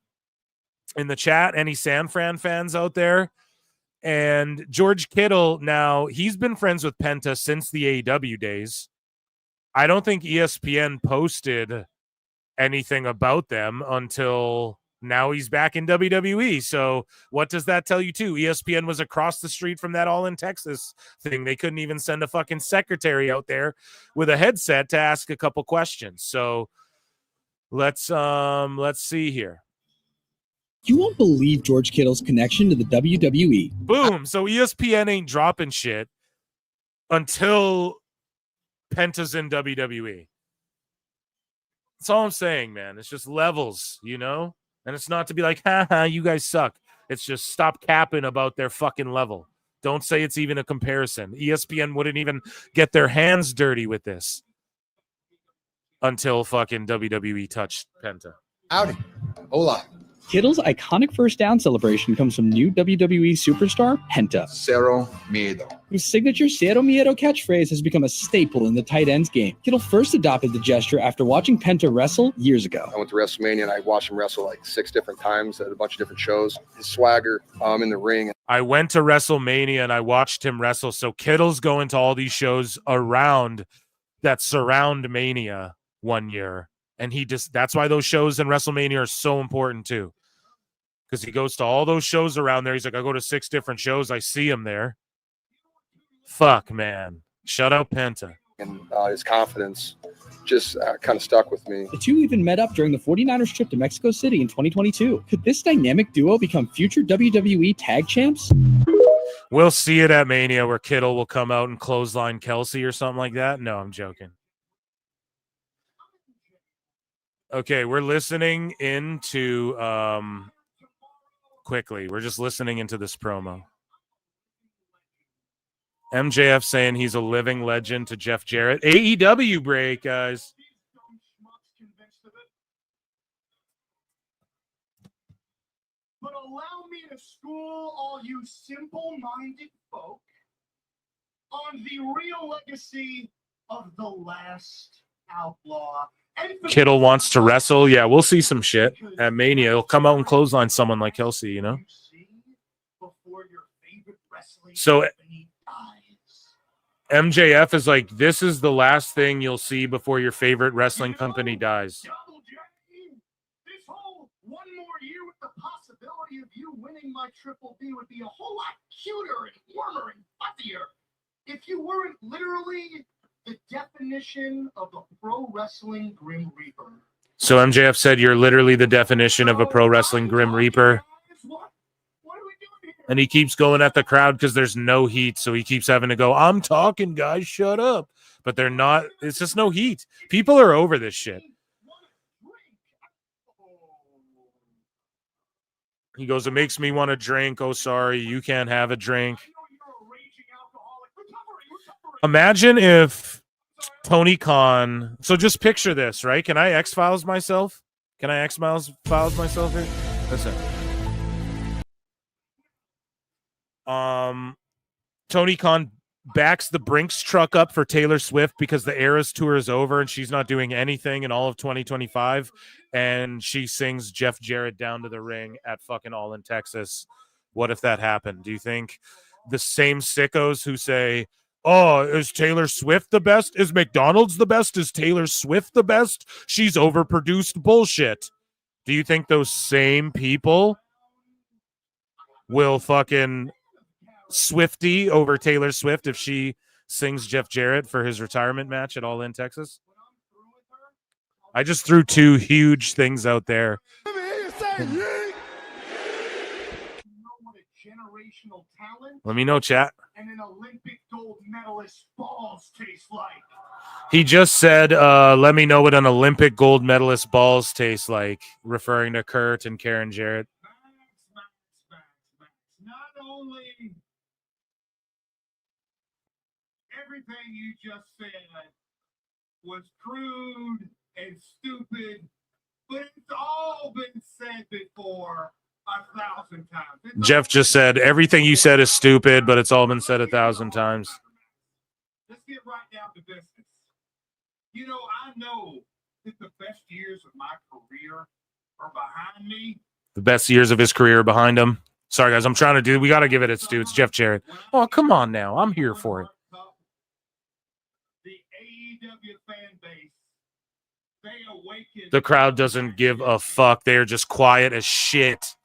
[SPEAKER 9] the chat? Any San Fran fans out there? And George Kittle, now, he's been friends with Penta since the AEW days. I don't think ESPN posted anything about them until now he's back in WWE. So what does that tell you too? ESPN was across the street from that All in Texas thing. They couldn't even send a fucking secretary out there with a headset to ask a couple questions. So let's see here.
[SPEAKER 19] You won't believe George Kittle's connection to the WWE.
[SPEAKER 9] Boom. So ESPN ain't dropping shit until Penta's in WWE. That's all I'm saying, man. It's just levels, And it's not to be like, haha, you guys suck. It's just stop capping about their fucking level. Don't say it's even a comparison. ESPN wouldn't even get their hands dirty with this until fucking WWE touched Penta.
[SPEAKER 11] Howdy. Hola.
[SPEAKER 19] Kittle's iconic first down celebration comes from new WWE superstar Penta,
[SPEAKER 11] Cero miedo.
[SPEAKER 19] whose signature Cero Miedo catchphrase has become a staple in the tight ends game. Kittle first adopted the gesture after watching Penta wrestle years ago.
[SPEAKER 20] I went to WrestleMania and I watched him wrestle like 6 different times at a bunch of different shows. His swagger in the ring.
[SPEAKER 9] I went to WrestleMania and I watched him wrestle. So Kittle's going to all these shows around that surround Mania one year. And that's why those shows in WrestleMania are so important too. Because he goes to all those shows around there. He's like, I go to 6 different shows. I see him there. Fuck, man. Shut out Penta.
[SPEAKER 20] And his confidence just kind of stuck with me.
[SPEAKER 19] The two even met up during the 49ers trip to Mexico City in 2022. Could this dynamic duo become future WWE tag champs?
[SPEAKER 9] We'll see it at Mania where Kittle will come out and clothesline Kelsey or something like that. No, I'm joking. Okay, we're listening into... quickly, we're just listening into this promo. MJF saying he's a living legend to Jeff Jarrett. AEW break, guys.
[SPEAKER 21] But allow me to school all you simple-minded folk on the real legacy of the last outlaw.
[SPEAKER 9] Kittle wants to wrestle. Yeah, we'll see some shit at Mania. He'll come out and clothesline someone like Kelsey, you know? So MJF is like, this is the last thing you'll see before your favorite wrestling company dies.
[SPEAKER 21] This whole one more year with the possibility of you winning my Triple B would be a whole lot cuter and warmer and fuzzier if you weren't literally the definition of a pro wrestling Grim Reaper.
[SPEAKER 9] So MJF said you're literally the definition of a pro wrestling Grim Reaper. And he keeps going at the crowd because there's no heat. So he keeps having to go, I'm talking, guys, shut up. But they're not. It's just no heat. People are over this shit. He goes, it makes me want to drink. Oh, sorry, you can't have a drink. Imagine if Tony Khan. So just picture this, right? Can I X-Files myself? Can I X-Files myself here? Listen. Tony Khan backs the Brinks truck up for Taylor Swift because the Eras tour is over and she's not doing anything in all of 2025. And she sings Jeff Jarrett down to the ring at fucking All in Texas. What if that happened? Do you think the same sickos who say, oh, is Taylor Swift the best? Is McDonald's the best? Is Taylor Swift the best? She's overproduced bullshit. Do you think those same people will fucking Swiftie over Taylor Swift if she sings Jeff Jarrett for his retirement match at All in Texas? I just threw 2 huge things out there. Let me know, chat.
[SPEAKER 21] And an Olympic gold medalist balls taste like.
[SPEAKER 9] He just said, let me know what an Olympic gold medalist balls taste like, referring to Kurt and Karen Jarrett.
[SPEAKER 21] Not only everything you just said was crude and stupid, but it's all been said before 1,000 times.
[SPEAKER 9] Jeff just said, everything you said is stupid, but it's all been said 1,000 times.
[SPEAKER 21] Let's get right down to business. You know, I know that the best years of my career are behind me.
[SPEAKER 9] The best years of his career behind him. Sorry, guys, I'm trying to do. We got to give it its due. It's Jeff Jarrett. Oh, come on now. I'm here for it.
[SPEAKER 21] The AEW fan base, they awakened.
[SPEAKER 9] The crowd doesn't give a fuck. They're just quiet as shit.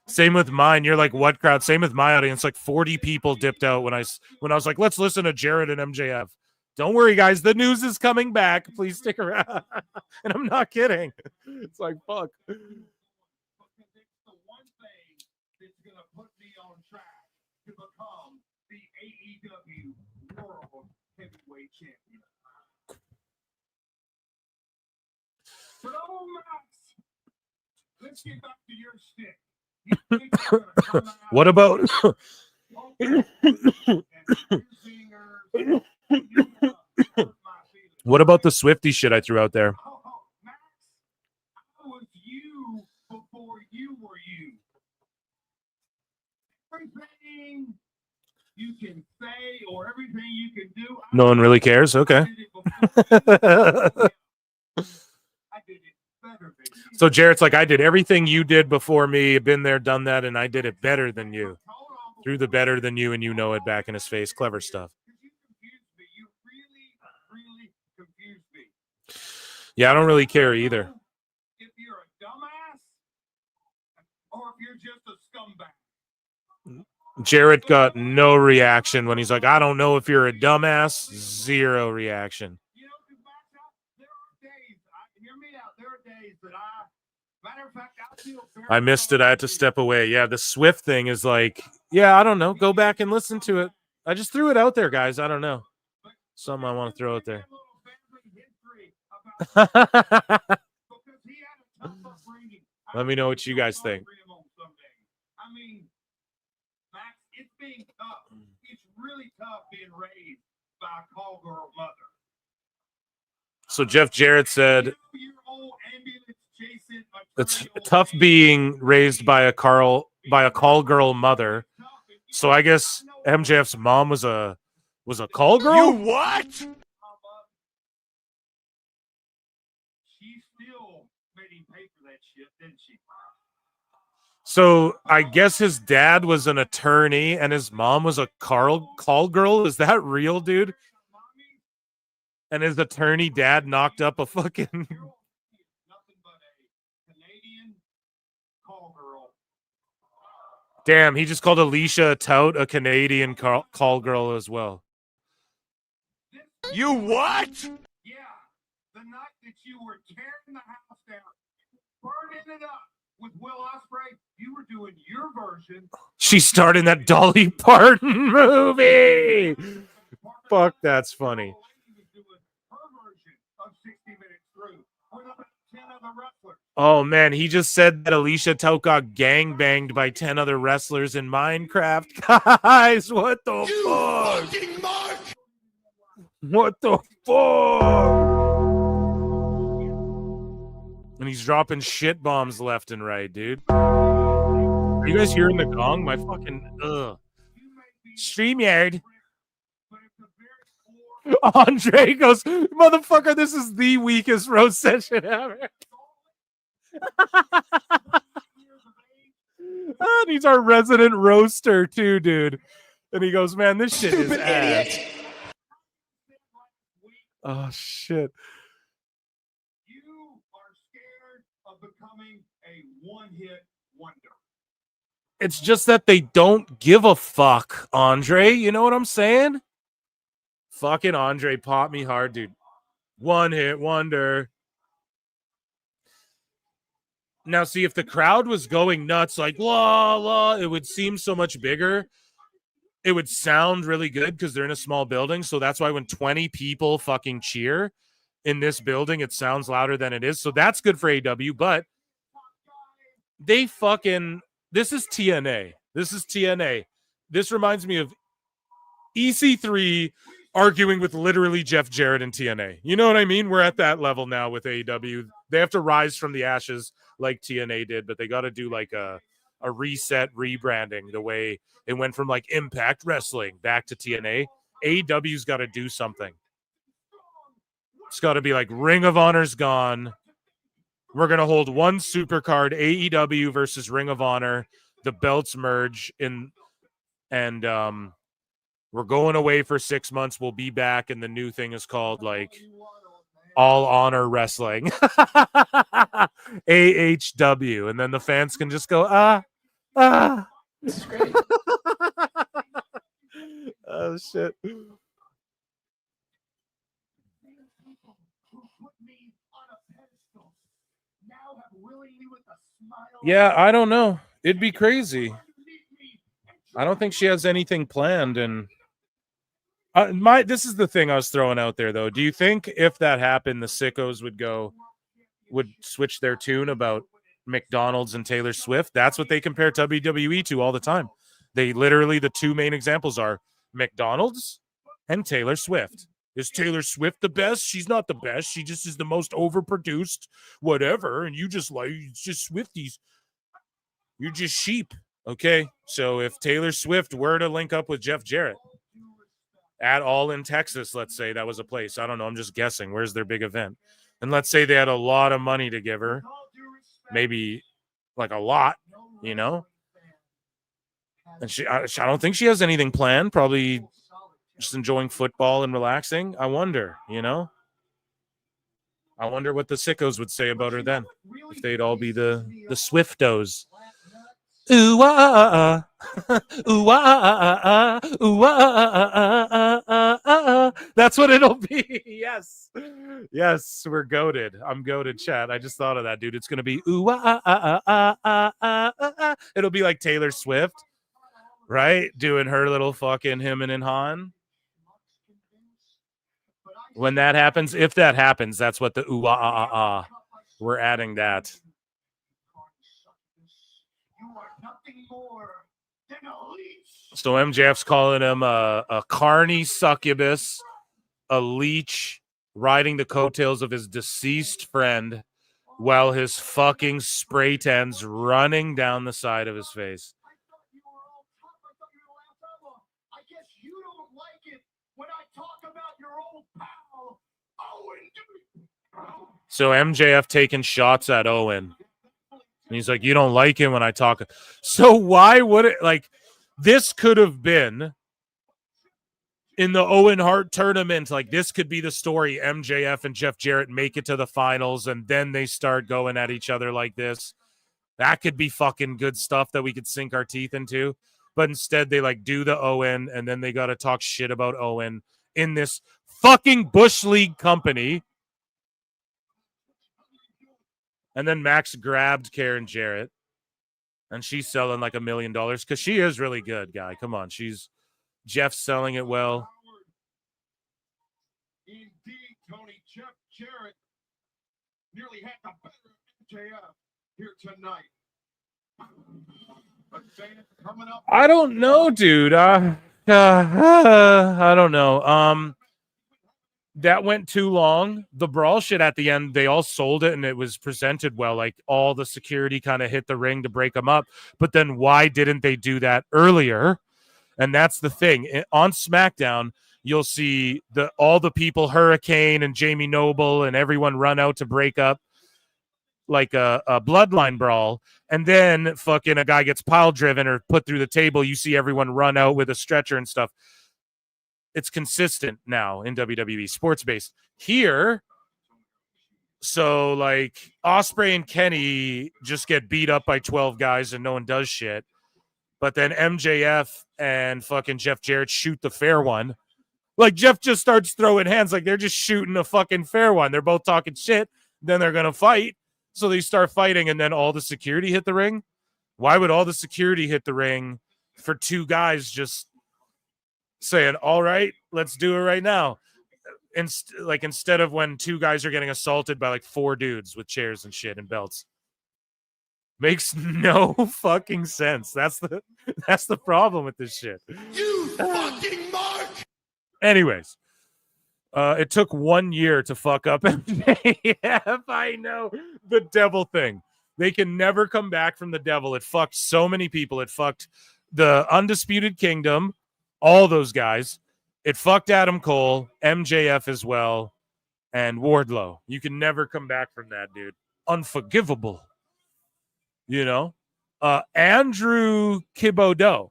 [SPEAKER 9] Same with mine. You're like, what crowd? Same with my audience. Like 40 people dipped out when I was like, let's listen to Jarrett and MJF. Don't worry, guys. The news is coming back. Please stick around. And I'm not kidding. It's like, fuck.
[SPEAKER 21] To become the AEW World Heavyweight Champion. But oh, Max, let's get back to your stick.
[SPEAKER 9] What about what about the Swifty shit I threw out there?
[SPEAKER 21] How was you before you were you? Everything you can say or everything you can do.
[SPEAKER 9] No one really cares. Okay. So Jarrett's like, I did everything you did before me, been there, done that, and I did it better than you. Threw the better than you, and you know it back in his face. Clever stuff. Yeah, I don't really care either.
[SPEAKER 21] If you're a dumbass or if you're just a scumbag.
[SPEAKER 9] Jarrett got no reaction when he's like, I don't know if you're a dumbass. Zero reaction. I missed it. I had to step away. Yeah, the Swift thing is like, yeah, I don't know. Go back and listen to it. I just threw it out there, guys. I don't know. Something I want to throw out there. Let me know what you guys think.
[SPEAKER 21] I mean, Max, it's being tough. It's really tough being raised by a call girl mother.
[SPEAKER 9] So Jeff Jarrett said it's tough being raised by a call girl mother. So I guess MJF's mom was a call girl.
[SPEAKER 18] You what?
[SPEAKER 21] She still made him pay for that shit, didn't she?
[SPEAKER 9] So I guess his dad was an attorney and his mom was a call girl. Is that real, dude? And his attorney dad knocked up a fucking Damn, he just called Alicia Tout a Canadian call girl as well.
[SPEAKER 18] You what?
[SPEAKER 21] Yeah, the night that you were tearing the house down, burning it up with Will Ospreay, you were doing your version.
[SPEAKER 9] She starred in that Dolly Parton movie. Fuck, that's funny. Oh man, he just said that Alicia Tout got gangbanged by 10 other wrestlers in Minecraft. Guys, what the fuck? What the fuck? And he's dropping shit bombs left and right, dude. Are you guys hearing the gong? My fucking StreamYard. Andre goes, motherfucker, this is the weakest roast session ever. And he's our resident roaster too, dude. And he goes, man, this shit is ass. Oh shit.
[SPEAKER 21] You are scared of becoming a one-hit wonder.
[SPEAKER 9] It's just that they don't give a fuck, Andre. You know what I'm saying? Fucking Andre popped me hard, dude. One-hit wonder. Now, see, if the crowd was going nuts, like, la, la, it would seem so much bigger. It would sound really good because they're in a small building. So that's why when 20 people fucking cheer in this building, it sounds louder than it is. So that's good for AEW, but they fucking, this is TNA. This is TNA. This reminds me of EC3 arguing with literally Jeff Jarrett and TNA. You know what I mean? We're at that level now with AEW. They have to rise from the ashes like TNA did, but they got to do like a reset, rebranding the way it went from like Impact Wrestling back to TNA. AEW's got to do something. It's got to be like Ring of Honor's gone. We're going to hold one super card, AEW versus Ring of Honor. The belts merge in, and we're going away for 6 months. We'll be back, and the new thing is called like All Honor Wrestling. AHW. And then the fans can just go, This is great. Oh, shit. Yeah, I don't know. It'd be crazy. I don't think she has anything planned, and this is the thing I was throwing out there, though. Do you think if that happened, the sickos would switch their tune about McDonald's and Taylor Swift. That's what they compare WWE to all the time. They literally, the two main examples are McDonald's and Taylor Swift. Is Taylor Swift the best? She's not the best. She just is the most overproduced, whatever. And you just like, it's just Swifties. You're just sheep. Okay. So if Taylor Swift were to link up with Jeff Jarrett at all in Texas, let's say that was a place. I don't know. I'm just guessing. Where's their big event? And let's say they had a lot of money to give her. Maybe like a lot, you know? And I don't think she has anything planned. Probably just enjoying football and relaxing. I wonder, you know? I wonder what the sickos would say about her then. If they'd all be the Swiftos. Ooh, ah, ah, ooh, ah, ah, ooh, ah. That's what it'll be. Yes. Yes, we're goated. I'm goated, chat. I just thought of that, dude. It's going to be ooh, It'll be like Taylor Swift, right? Doing her little fucking him and Han. When that happens, if that happens, that's what the ooh, we're adding that. So MJF's calling him a carny succubus, a leech, riding the coattails of his deceased friend while his fucking spray tan's running down the side of his face.
[SPEAKER 21] I guess you don't like it when I talk about your old pal, Owen.
[SPEAKER 9] So MJF taking shots at Owen. And he's like, you don't like him when I talk. So why would it, like, this could have been in the Owen Hart tournament. Like, this could be the story. MJF and Jeff Jarrett make it to the finals, and then they start going at each other like this. That could be fucking good stuff that we could sink our teeth into. But instead, they, like, do the Owen, and then they got to talk shit about Owen in this fucking Bush League company. And then Max grabbed Karen Jarrett. And she's selling like $1 million because she is really good, guy. Come on. Jeff's selling it well.
[SPEAKER 21] Indeed, Tony. Jeff Jarrett nearly had the better of MJF here tonight. But coming up.
[SPEAKER 9] I don't know, dude. I don't know. That went too long. The brawl shit at the end, they all sold it and it was presented well. Like all the security kind of hit the ring to break them up. But then why didn't they do that earlier? And that's the thing. On SmackDown, you'll see all the people, Hurricane and Jamie Noble and everyone run out to break up like a bloodline brawl. And then fucking a guy gets pile driven or put through the table. You see everyone run out with a stretcher and stuff. It's consistent now in WWE, sports-based. Here, so like Ospreay and Kenny just get beat up by 12 guys and no one does shit. But then MJF and fucking Jeff Jarrett shoot the fair one. Like Jeff just starts throwing hands like they're just shooting a fucking fair one. They're both talking shit. Then they're going to fight. So they start fighting and then all the security hit the ring. Why would all the security hit the ring for two guys just saying, all right, let's do it right now? Instead of when two guys are getting assaulted by like 4 dudes with chairs and shit and belts. Makes no fucking sense. That's the problem with this shit.
[SPEAKER 21] You fucking mark!
[SPEAKER 9] Anyways, it took 1 year to fuck up MJF. I know. The devil thing. They can never come back from the devil. It fucked so many people. It fucked the Undisputed Kingdom, all those guys. It fucked Adam Cole, MJF as well, and Wardlow. You can never come back from that, dude. Unforgivable. You know? Andrew Kibodeau.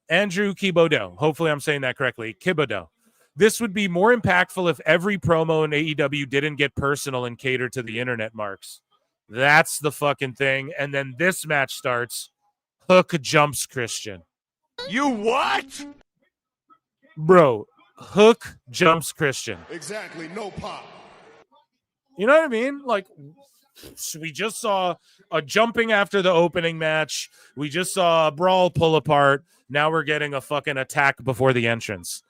[SPEAKER 9] Andrew Kibodeau. Hopefully I'm saying that correctly. Kibodeau. This would be more impactful if every promo in AEW didn't get personal and cater to the internet marks. That's the fucking thing. And then this match starts. Hook jumps Christian.
[SPEAKER 18] You what?
[SPEAKER 9] Bro, Hook jumps Christian.
[SPEAKER 21] Exactly. No pop.
[SPEAKER 9] You know what I mean? Like, we just saw a jumping after the opening match. We just saw a brawl pull apart. Now we're getting a fucking attack before the entrance.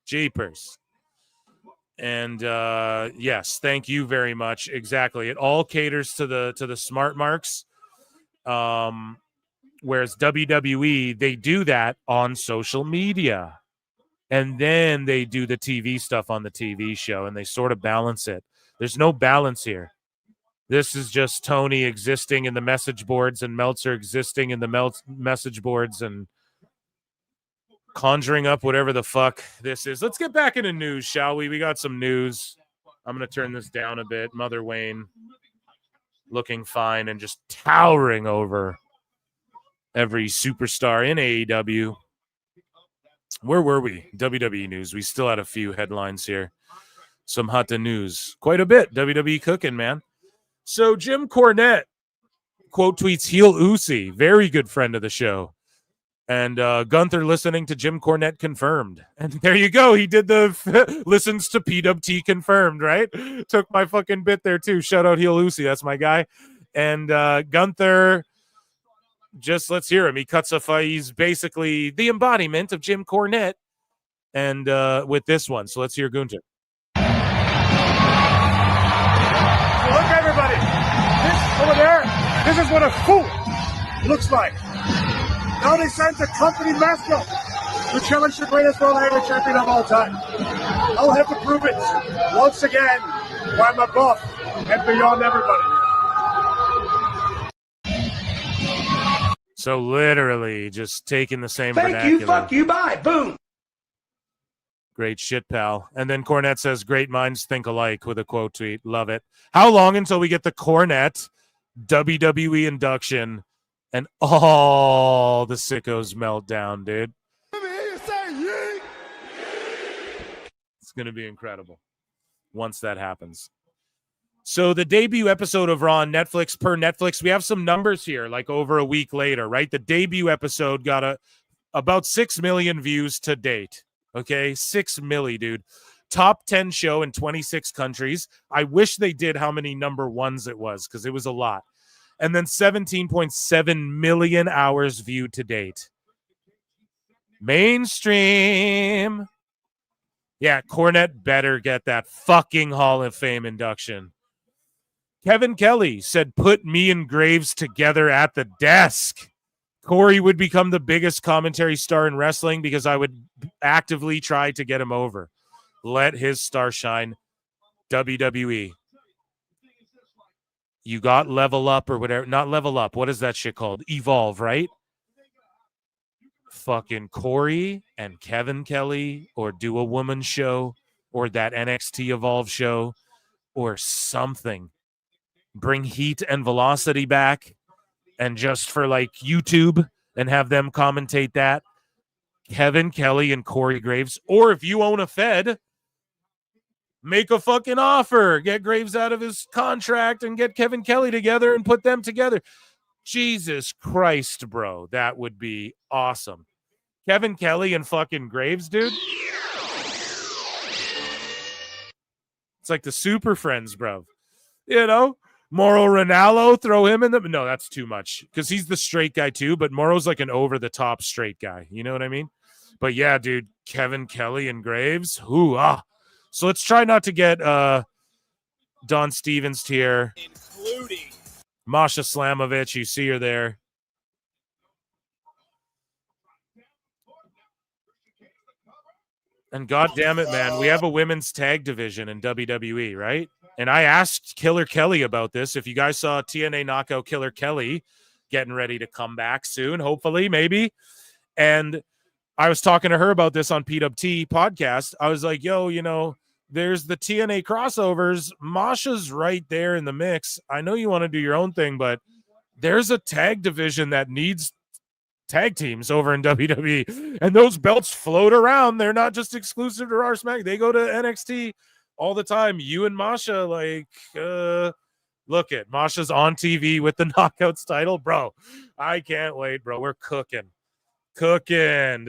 [SPEAKER 9] Jeepers. And yes, thank you very much. Exactly. It all caters to the smart marks. Whereas WWE, they do that on social media. And then they do the TV stuff on the TV show, and they sort of balance it. There's no balance here. This is just Tony existing in the message boards and Meltzer existing in the message boards and conjuring up whatever the fuck this is. Let's get back into news, shall we? We got some news. I'm going to turn this down a bit. Mother Wayne looking fine and just towering over every superstar in AEW. Where were we? WWE news. We still had a few headlines here. Some hot news. Quite a bit. WWE cooking, man. So Jim Cornette quote tweets heel Uzi, very good friend of the show. And Gunther listening to Jim Cornette confirmed. And there you go. He did the listens to PWT confirmed, right? Took my fucking bit there too. Shout out heel Uzi. That's my guy. And Gunther, just let's hear him. He cuts a fight. He's basically the embodiment of Jim Cornette. And with this one. So let's hear Gunther.
[SPEAKER 2] Look, everybody, this over there, this is what a fool looks like. Now they sent the company mascot to challenge the greatest world heavyweight champion of all time. I'll have to prove it once again why I'm above and beyond everybody.
[SPEAKER 9] So literally just taking the same
[SPEAKER 2] Thank
[SPEAKER 9] vernacular.
[SPEAKER 2] you, fuck you, bye, boom.
[SPEAKER 9] Great shit, pal. And then Cornette says, great minds think alike with a quote tweet. Love it. How long until we get the Cornette WWE induction and all the sickos melt down, dude? It's going to be incredible once that happens. So the debut episode of Raw on Netflix, per Netflix, we have some numbers here, like over a week later, right? The debut episode got about 6 million views to date. Okay, 6 milli, dude. Top 10 show in 26 countries. I wish they did how many number ones it was, because it was a lot. And then 17.7 million hours viewed to date. Mainstream. Yeah, Cornette better get that fucking Hall of Fame induction. Kevin Kelly said, put me and Graves together at the desk. Corey would become the biggest commentary star in wrestling because I would actively try to get him over. Let his star shine. WWE. You got Level Up or whatever. Not Level Up. What is that shit called? Evolve, right? Fucking Corey and Kevin Kelly, or do a woman show, or that NXT Evolve show, or something. Bring Heat and Velocity back. And just for like YouTube and have them commentate that. Kevin Kelly and Corey Graves. Or if you own a Fed, make a fucking offer. Get Graves out of his contract and get Kevin Kelly together and put them together. Jesus Christ, bro. That would be awesome. Kevin Kelly and fucking Graves, dude. It's like the Super Friends, bro. You know? Mauro Ranallo, throw him in the... No, that's too much. Because he's the straight guy too, but Mauro's like an over-the-top straight guy. You know what I mean? But yeah, dude, Kevin Kelly and Graves. So let's try not to get Don Stevens here.
[SPEAKER 8] Including
[SPEAKER 9] Masha Slamovich, you see her there. And God damn it, man, we have a women's tag division in WWE, right? And I asked Killer Kelly about this. If you guys saw TNA Knockout Killer Kelly getting ready to come back soon, hopefully, maybe. And I was talking to her about this on PWT podcast. I was like, yo, you know, there's the TNA crossovers. Masha's right there in the mix. I know you want to do your own thing, but there's a tag division that needs tag teams over in WWE. And those belts float around. They're not just exclusive to Raw or Smack. They go to NXT all the time. You and Masha, like, look it. Masha's on TV with the Knockouts title. Bro, I can't wait, bro. We're cooking to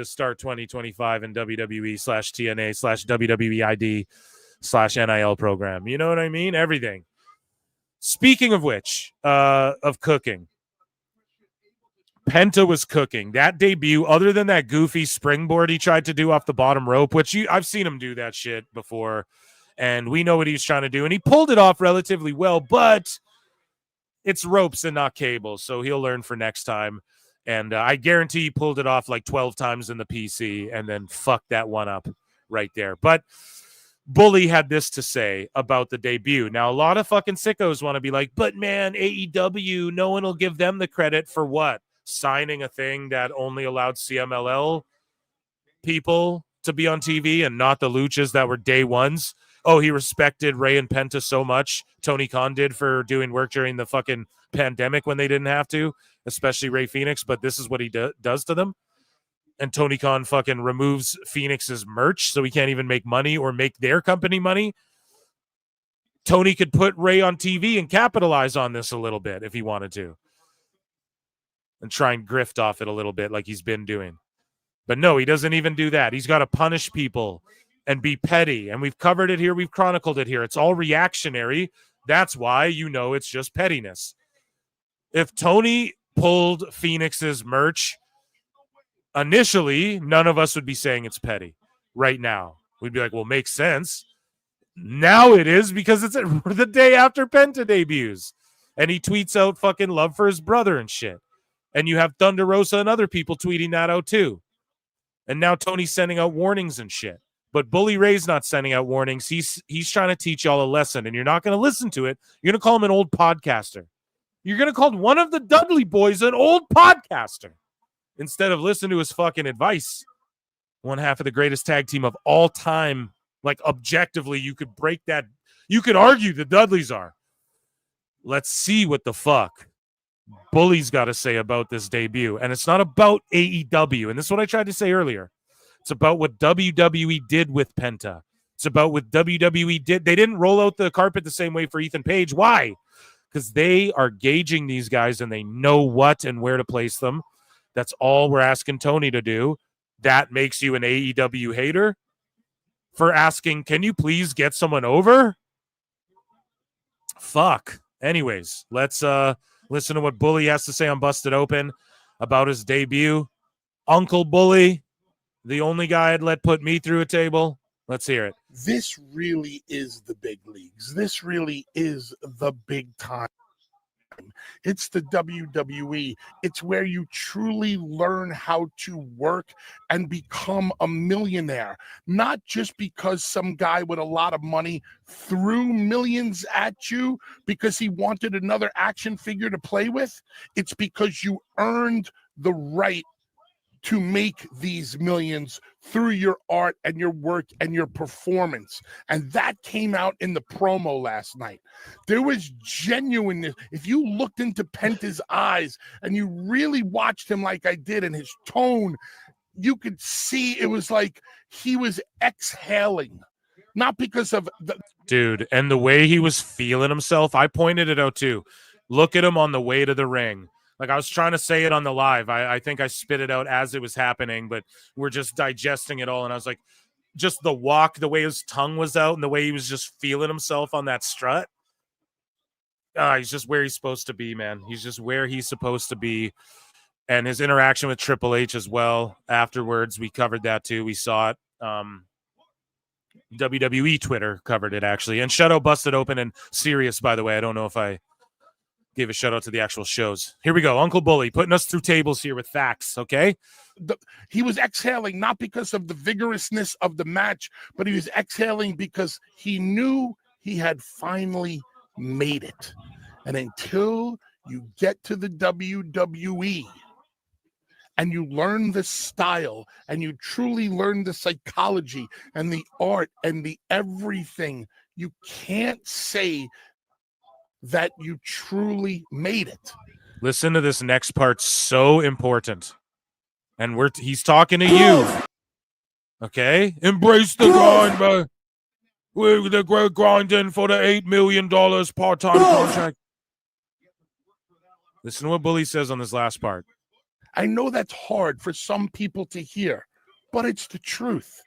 [SPEAKER 9] start 2025 in WWE/TNA/WWEID/NIL program. You know what I mean? Everything. Speaking of which, of cooking, Penta was cooking. That debut, other than that goofy springboard he tried to do off the bottom rope, which I've seen him do that shit before. And we know what he was trying to do. And he pulled it off relatively well, but it's ropes and not cables. So he'll learn for next time. And I guarantee he pulled it off like 12 times in the PC and then fucked that one up right there. But Bully had this to say about the debut. Now, a lot of fucking sickos want to be like, but man, AEW, no one will give them the credit for what? Signing a thing that only allowed CMLL people to be on TV and not the luchas that were day ones. Oh, he respected Ray and Penta so much. Tony Khan did for doing work during the fucking pandemic when they didn't have to, especially Ray Phoenix. But this is what he does to them. And Tony Khan fucking removes Phoenix's merch so he can't even make money or make their company money. Tony could put Ray on TV and capitalize on this a little bit if he wanted to. And try and grift off it a little bit like he's been doing. But no, he doesn't even do that. He's got to punish people and be petty. And we've covered it here. We've chronicled it here. It's all reactionary. That's why you know it's just pettiness. If Tony pulled Phoenix's merch, initially, none of us would be saying it's petty. Right now, we'd be like, well, makes sense. Now it is because it's the day after Penta debuts. And he tweets out fucking love for his brother and shit. And you have Thunder Rosa and other people tweeting that out too. And now Tony's sending out warnings and shit. But Bully Ray's not sending out warnings. He's trying to teach y'all a lesson, and you're not going to listen to it. You're going to call him an old podcaster. You're going to call one of the Dudley boys an old podcaster instead of listening to his fucking advice. One half of the greatest tag team of all time. Like, objectively, you could break that. You could argue the Dudleys are. Let's see what the fuck Bully's got to say about this debut. And it's not about AEW. And this is what I tried to say earlier. It's about what WWE did with Penta. It's about what WWE did. They didn't roll out the carpet the same way for Ethan Page. Why? Because they are gauging these guys and they know what and where to place them. That's all we're asking Tony to do. That makes you an AEW hater for asking, can you please get someone over? Fuck. Anyways, let's listen to what Bully has to say on Busted Open about his debut. Uncle Bully, the only guy I'd let put me through a table. Let's hear it.
[SPEAKER 3] This really is the big leagues. This really is the big time. It's the WWE. It's where you truly learn how to work and become a millionaire. Not just because some guy with a lot of money threw millions at you because he wanted another action figure to play with. It's because you earned the right to make these millions through your art and your work and your performance. And that came out in the promo last night. There was genuineness. If you looked into Penta's eyes and you really watched him like I did, and his tone, you could see it was like he was exhaling. Not because of the
[SPEAKER 9] dude, and the way he was feeling himself, I pointed it out too. Look at him on the way to the ring. Like, I was trying to say it on the live. I think I spit it out as it was happening, but we're just digesting it all. And I was like, just the walk, the way his tongue was out and the way he was just feeling himself on that strut. He's just where he's supposed to be, man. He's just where he's supposed to be. And his interaction with Triple H as well. Afterwards, we covered that too. We saw it. WWE Twitter covered it, actually. And shout out Busted Open and Sirius, by the way. I don't know if I gave a shout out to the actual shows. Here we go. Uncle Bully putting us through tables here with facts. Okay.
[SPEAKER 3] He was exhaling, not because of the vigorousness of the match, but he was exhaling because he knew he had finally made it. And until you get to the WWE and you learn the style and you truly learn the psychology and the art and the everything, you can't say that you truly made it.
[SPEAKER 9] Listen to this next part, so important. And he's talking to you. Okay? Embrace the grind, bro. We're the great grinding for the $8 million part-time contract. Listen to what Bully says on this last part.
[SPEAKER 3] I know that's hard for some people to hear, but it's the truth.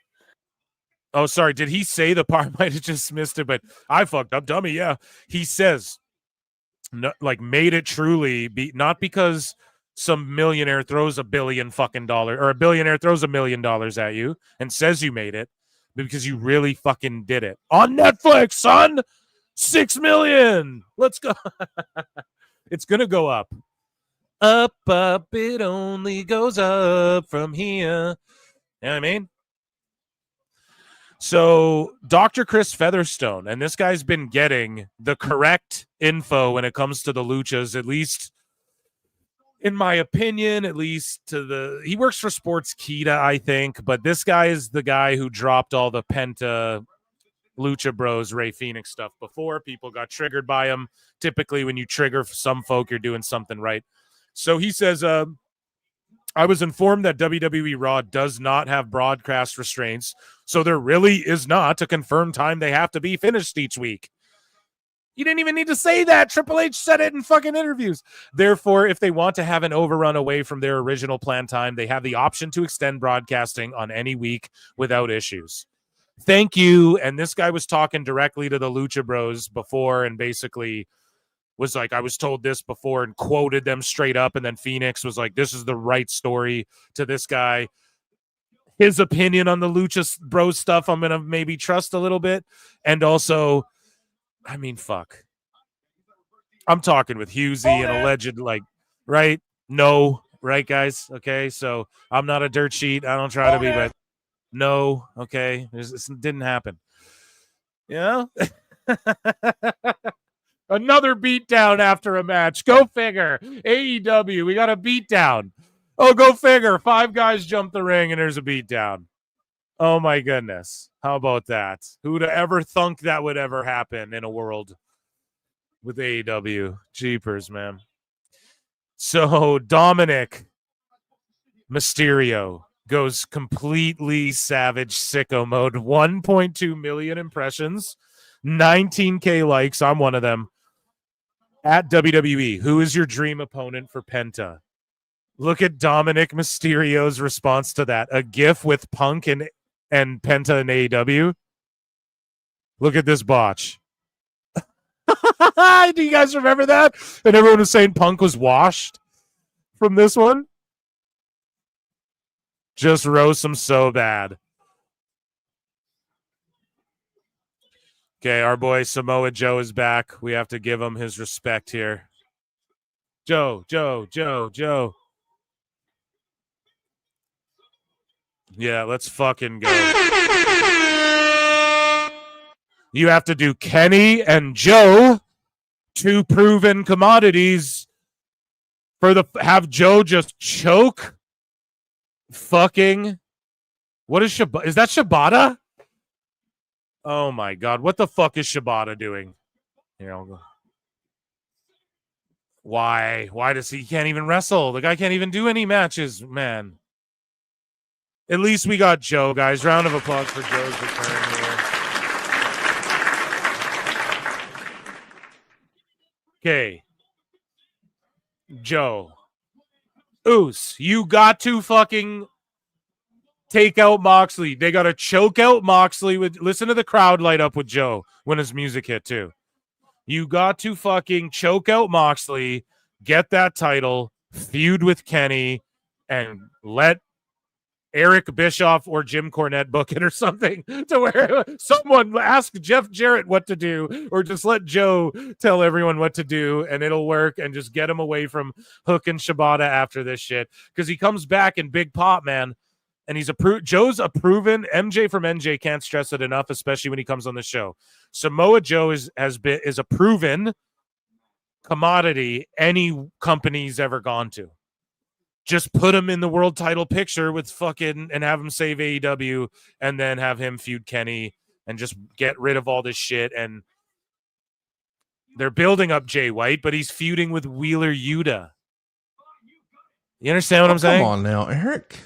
[SPEAKER 9] Oh, sorry. Did he say the part? Might have just missed it, but I fucked up, dummy. Yeah. He says, no, like, made it truly be not because some millionaire throws $1 billion fucking dollar or a billionaire throws $1 million at you and says you made it, because you really fucking did it on Netflix, son. 6 million. Let's go. It's gonna go up. Up, it only goes up from here. You know what I mean? So Dr. Chris Featherstone, and this guy's been getting the correct info when it comes to the luchas, at least in my opinion, at least he works for Sportskeeda, I think, but this guy is the guy who dropped all the Penta Lucha Bros Ray Phoenix stuff before. People got triggered by him. Typically, when you trigger some folk, you're doing something right. So he says, I was informed that WWE Raw does not have broadcast restraints, so there really is not a confirmed time they have to be finished each week. You didn't even need to say that. Triple H said it in fucking interviews. Therefore, if they want to have an overrun away from their original planned time, they have the option to extend broadcasting on any week without issues. Thank you. And this guy was talking directly to the Lucha Bros before and basically was like, I was told this before, and quoted them straight up. And then Phoenix was like, this is the right story to this guy. His opinion on the Lucha Bros stuff, I'm going to maybe trust a little bit. And also, I mean, fuck. I'm talking with Husey and alleged, like, right? No, right, guys? Okay, so I'm not a dirt sheet. I don't try to be, but no, okay? This didn't happen. You know? Another beatdown after a match. Go figure. AEW, we got a beatdown. Oh, go figure. 5 guys jump the ring and there's a beatdown. Oh, my goodness. How about that? Who'd ever thunk that would ever happen in a world with AEW? Jeepers, man. So Dominic Mysterio goes completely savage sicko mode. 1.2 million impressions. 19K likes. I'm one of them. At WWE, who is your dream opponent for Penta? Look at Dominic Mysterio's response to that. A GIF with Punk and Penta and AEW. Look at this botch. Do you guys remember that? And everyone was saying Punk was washed from this one. Just roast him so bad. Okay, our boy Samoa Joe is back. We have to give him his respect here. Joe. Yeah, let's fucking go. You have to do Kenny and Joe, 2 proven commodities, have Joe just choke. Fucking. What is Shibata? Is that Shibata? Oh my God. What the fuck is Shibata doing? Here, I'll go. Why? Why does he can't even wrestle? The guy can't even do any matches, man. At least we got Joe, guys. Round of applause for Joe's return here. Okay. Joe. Oos, you got to fucking take out Moxley. They got to choke out Moxley with. Listen to the crowd light up with Joe when his music hit too. You got to fucking choke out Moxley, get that title, feud with Kenny, and let Eric Bischoff or Jim Cornette book it or something, to where someone ask Jeff Jarrett what to do, or just let Joe tell everyone what to do and it'll work, and just get him away from Hook and Shibata after this shit. Because he comes back in Big Pop, man. And he's Joe's a proven MJ from NJ, can't stress it enough, especially when he comes on the show. Samoa Joe is a proven commodity any company's ever gone to. Just put him in the world title picture with fucking, and have him save AEW, and then have him feud Kenny and just get rid of all this shit. And they're building up Jay White, but he's feuding with Wheeler Yuta. You understand what I'm saying?
[SPEAKER 7] Come on now, Eric.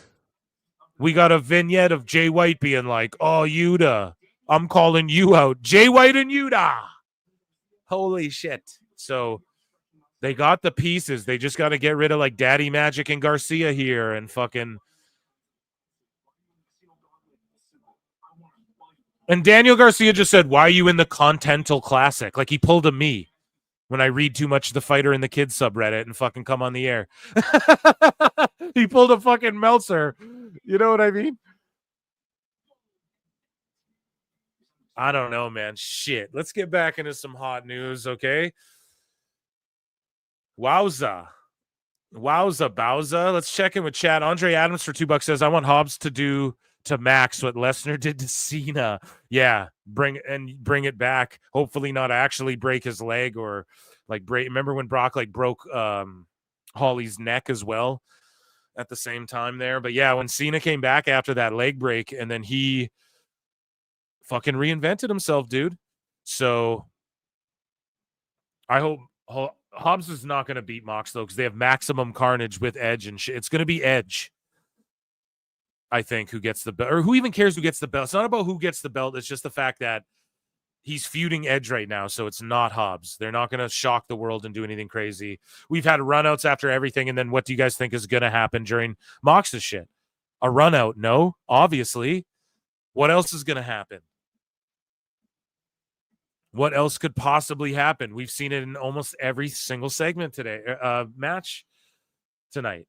[SPEAKER 9] We got a vignette of Jay White being like, oh, Yuta, I'm calling you out. Jay White and Yuta. Holy shit. So they got the pieces. They just got to get rid of like Daddy Magic and Garcia here and fucking. And Daniel Garcia just said, why are you in the Continental Classic? Like he pulled a me when I read too much The Fighter in the Kids subreddit and fucking come on the air. He pulled a fucking Meltzer. You know what I mean? I don't know, man. Shit. Let's get back into some hot news, okay? Wowza. Wowza Bowza. Let's check in with chat. Andre Adams for $2 says, I want Hobbs to do to Max what Lesnar did to Cena. Yeah, bring it back. Hopefully not actually break his leg or like break. Remember when Brock like broke Holly's neck as well at the same time there? But yeah, when Cena came back after that leg break and then he fucking reinvented himself, dude. So I hope Hobbs is not going to beat Mox, though, because they have Maximum Carnage with Edge and shit. It's going to be Edge, I think, who gets the belt. Or who even cares who gets the belt? It's not about who gets the belt. It's just the fact that he's feuding Edge right now, so it's not Hobbs. They're not going to shock the world and do anything crazy. We've had runouts after everything, and then what do you guys think is going to happen during Mox's shit? A runout? No, obviously. What else is going to happen? What else could possibly happen? We've seen it in almost every single segment today, match tonight.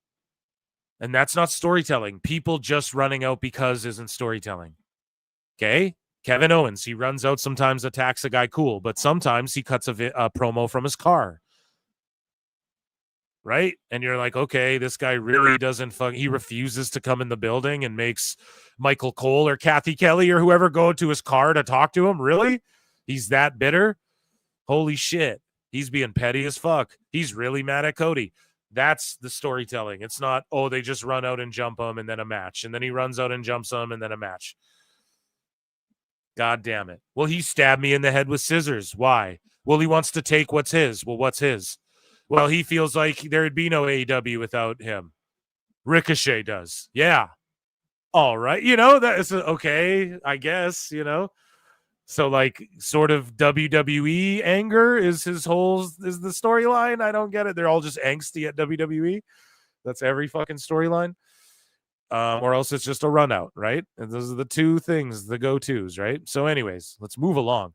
[SPEAKER 9] And that's not storytelling. People just running out because isn't storytelling. Okay? Kevin Owens, he runs out, sometimes attacks a guy, cool, but sometimes he cuts a promo from his car. Right? And you're like, okay, this guy really doesn't he refuses to come in the building and makes Michael Cole or Kathy Kelly or whoever go to his car to talk to him. Really? He's that bitter? Holy shit. He's being petty as fuck. He's really mad at Cody. That's the storytelling. It's not, oh, they just run out and jump him and then a match. And then he runs out and jumps him and then a match. God damn it. Well, he stabbed me in the head with scissors. Why? Well, he wants to take what's his. Well, what's his? Well, he feels like there'd be no AEW without him. Ricochet does. Yeah. All right. You know, that is okay, I guess, you know. So, like, sort of WWE anger is the storyline. I don't get it. They're all just angsty at WWE. That's every fucking storyline. Or else it's just a run out, right? And those are the two things, the go-tos, right? So anyways, let's move along.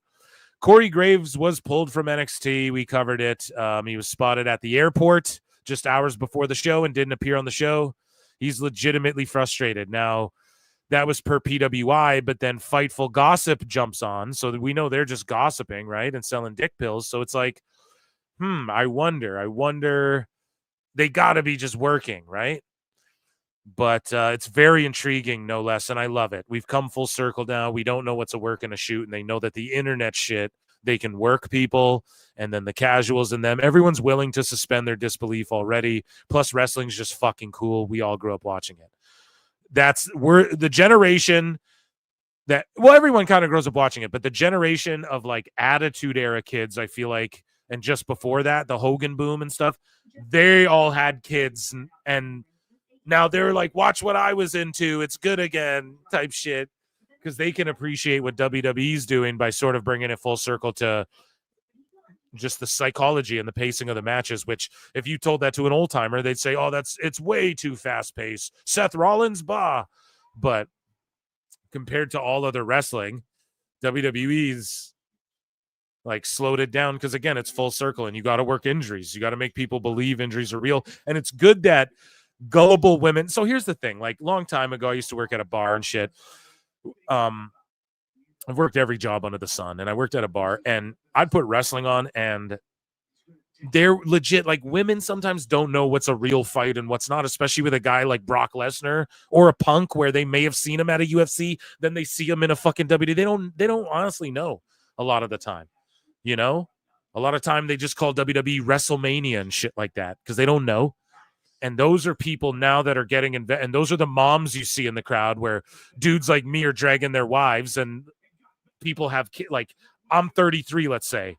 [SPEAKER 9] Corey Graves was pulled from NXT. We covered it. He was spotted at the airport just hours before the show and didn't appear on the show. He's legitimately frustrated. Now, that was per PWI, but then Fightful Gossip jumps on, so that we know they're just gossiping, right, and selling dick pills. So it's like, I wonder. They got to be just working, right? But it's very intriguing, no less, and I love it. We've come full circle now. We don't know what's a work and a shoot, and they know that the internet shit, they can work people, and then the casuals and them, everyone's willing to suspend their disbelief already. Plus, wrestling's just fucking cool. We all grew up watching it. We're the generation that, well, everyone kind of grows up watching it, but the generation of like Attitude Era kids, I feel like, and just before that, the Hogan boom and stuff, they all had kids and now they're like, watch what I was into, it's good again type shit, because they can appreciate what WWE's doing by sort of bringing it full circle to just the psychology and the pacing of the matches, which if you told that to an old timer, they'd say, oh, it's way too fast paced. Seth Rollins, bah. But compared to all other wrestling, WWE's like slowed it down because, again, it's full circle and you got to work injuries. You got to make people believe injuries are real. And it's good that gullible women. So here's the thing, like long time ago, I used to work at a bar and shit. I've worked every job under the sun, and I worked at a bar, and I'd put wrestling on, and they're legit. Like, women sometimes don't know what's a real fight and what's not, especially with a guy like Brock Lesnar or a Punk, where they may have seen him at a UFC, then they see him in a fucking WWE. They don't honestly know a lot of the time, you know? A lot of time they just call WWE WrestleMania and shit like that because they don't know. And those are people now that are getting and those are the moms you see in the crowd where dudes like me are dragging their wives and people have like, I'm 33, let's say.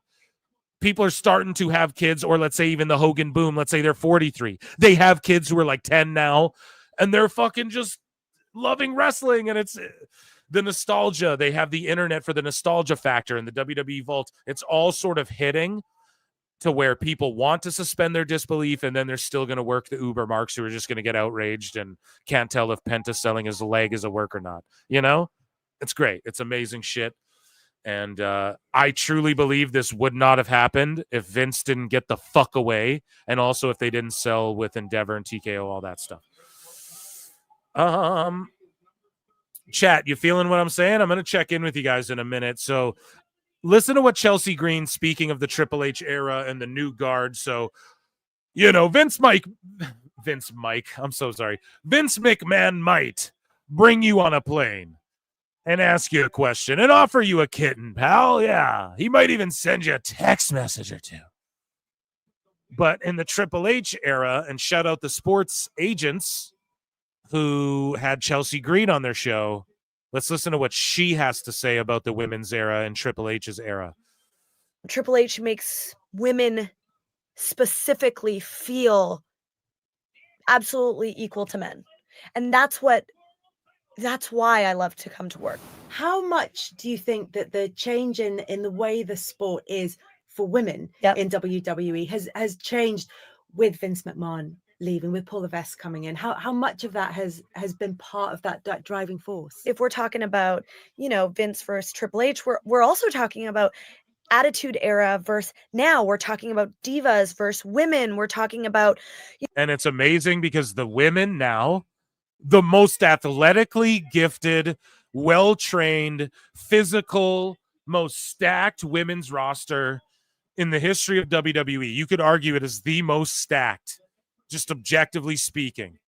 [SPEAKER 9] People are starting to have kids, or let's say even the Hogan boom, let's say they're 43. They have kids who are like 10 now, and they're fucking just loving wrestling, and it's the nostalgia. They have the internet for the nostalgia factor and the WWE vault. It's all sort of hitting to where people want to suspend their disbelief, and then they're still going to work the Uber marks who are just going to get outraged and can't tell if Penta selling his leg is a work or not. You know? It's great. It's amazing shit. And I truly believe this would not have happened if Vince didn't get the fuck away, and also if they didn't sell with Endeavor and TKO, all that stuff. Chat, you feeling what I'm saying? I'm going to check in with you guys in a minute. So listen to what Chelsea Green, speaking of the Triple H era and the new guard. So, Vince McMahon might bring you on a plane and ask you a question and offer you a kitten, pal. Yeah. He might even send you a text message or two. But in the Triple H era, and shout out the sports agents who had Chelsea Green on their show, let's listen to what she has to say about the women's era and Triple H's era.
[SPEAKER 7] Triple H makes women specifically feel absolutely equal to men. And that's why I love to come to work.
[SPEAKER 22] How much do you think that the change in the way the sport is for women in WWE has changed with Vince McMahon leaving, with Paul Levesque coming in? How much of that has been part of that driving force?
[SPEAKER 7] If we're talking about, Vince versus Triple H, we're also talking about Attitude Era versus now. We're talking about divas versus women. We're talking about...
[SPEAKER 9] And it's amazing because the women now, the most athletically gifted, well-trained, physical, most stacked women's roster in the history of WWE. You could argue it is the most stacked, just objectively speaking.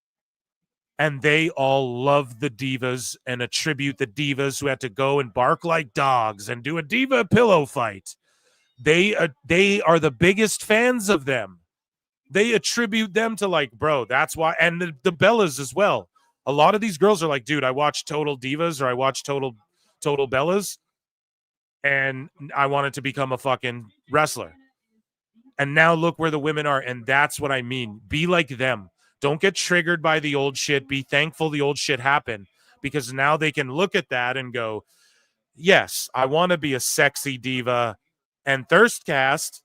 [SPEAKER 9] And they all love the divas and attribute the divas who had to go and bark like dogs and do a diva pillow fight. They are the biggest fans of them. They attribute them to bro, that's why. And the Bellas as well. A lot of these girls are like, dude, I watch Total Divas or I watch Total Bellas, and I wanted to become a fucking wrestler. And now look where the women are, and that's what I mean. Be like them. Don't get triggered by the old shit. Be thankful the old shit happened, because now they can look at that and go, yes, I want to be a sexy diva and thirstcast,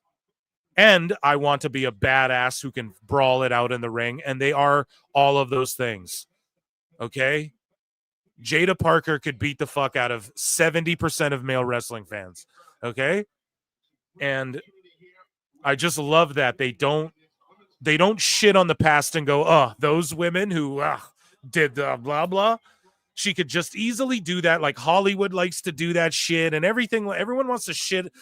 [SPEAKER 9] and I want to be a badass who can brawl it out in the ring, and they are all of those things. Okay? Jada Parker could beat the fuck out of 70% of male wrestling fans. Okay? And I just love that they don't shit on the past and go, oh, those women who did the blah blah. She could just easily do that. Like Hollywood likes to do that shit and everything. Everyone wants to shit.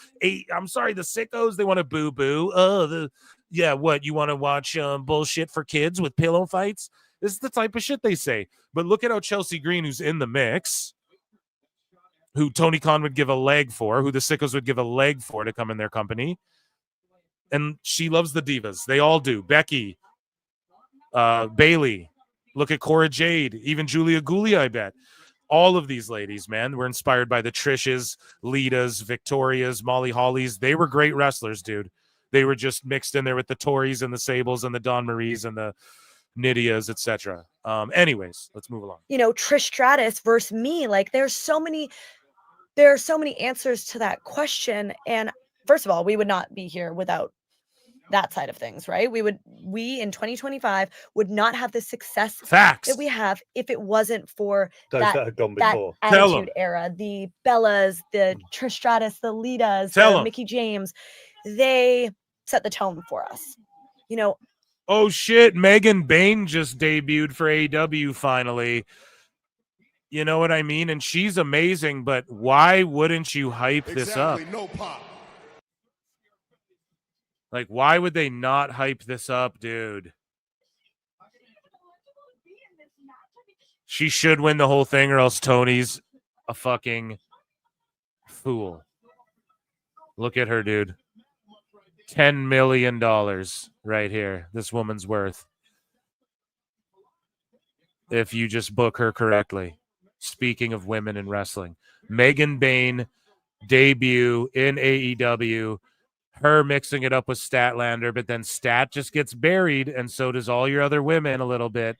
[SPEAKER 9] I'm sorry, the sickos, they want to boo boo. What, you want to watch bullshit for kids with pillow fights? This is the type of shit they say. But look at how Chelsea Green, who's in the mix, who Tony Khan would give a leg for, who the sickos would give a leg for to come in their company. And she loves the divas. They all do. Becky, Bailey, look at Cora Jade, even Julia Gulli, I bet. All of these ladies, man, were inspired by the Trishas, Litas, Victorias, Molly Hollies. They were great wrestlers, dude. They were just mixed in there with the Tories and the Sables and the Dawn Maries and the Nydias, etc. Anyways, let's move along.
[SPEAKER 7] Trish Stratus versus me. There are so many answers to that question. And first of all, we would not be here without that side of things, right? We in 2025 would not have the success that we have if it wasn't for that Attitude Era, the Bellas, the Trish Stratus, the Litas, the Mickie James. They set the tone for us.
[SPEAKER 9] Oh shit, Megan Bayne just debuted for AEW finally. You know what I mean? And she's amazing, but why wouldn't you hype this up?
[SPEAKER 18] No pop.
[SPEAKER 9] Why would they not hype this up, dude? She should win the whole thing, or else Tony's a fucking fool. Look at her, dude. $10 million right here. This woman's worth. If you just book her correctly. Speaking of women in wrestling. Megan Bayne, debut in AEW. Her mixing it up with Statlander, but then Stat just gets buried, and so does all your other women a little bit.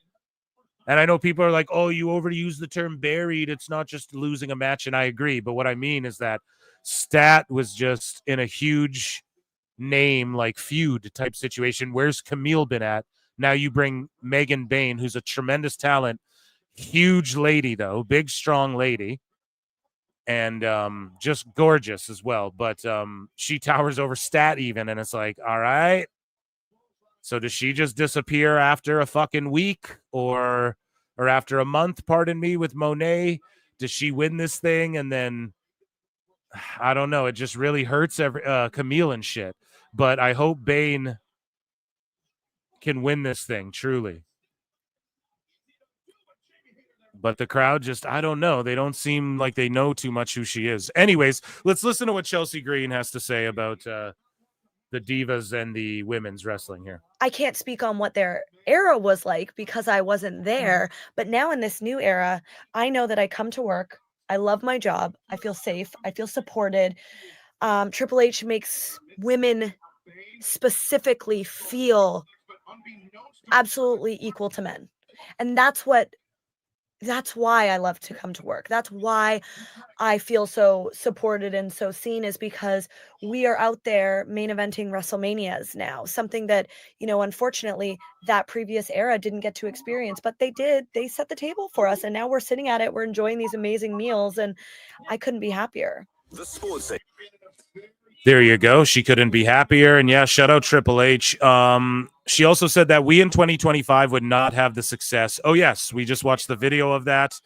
[SPEAKER 9] And I know people are like, oh, you overuse the term buried. It's not just losing a match, and I agree. But what I mean is that Stat was just in a huge name, feud type situation. Where's Camille been at? Now you bring Megan Bayne, who's a tremendous talent, huge lady, though, big, strong lady. And just gorgeous as well. But she towers over Stat even. And it's like, all right. So does she just disappear after a fucking week or after a month, pardon me, with Monet? Does she win this thing? And then I don't know. It just really hurts Camille and shit. But I hope Bane can win this thing, truly. But the crowd just, I don't know. They don't seem like they know too much who she is. Anyways, let's listen to what Chelsea Green has to say about the divas and the women's wrestling here.
[SPEAKER 7] I can't speak on what their era was like because I wasn't there. But now in this new era, I know that I come to work. I love my job. I feel safe. I feel supported. Triple H makes women specifically feel absolutely equal to men. And that's why I love to come to work. That's why I feel so supported and so seen, is because we are out there main eventing WrestleManias now, something that, unfortunately that previous era didn't get to experience, but they did. They set the table for us, and now we're sitting at it. We're enjoying these amazing meals, and I couldn't be happier.
[SPEAKER 18] The sports.
[SPEAKER 9] There you go. She couldn't be happier. And yeah, shout out Triple H. She also said that we in 2025 would not have the success. Oh, yes. We just watched the video of that.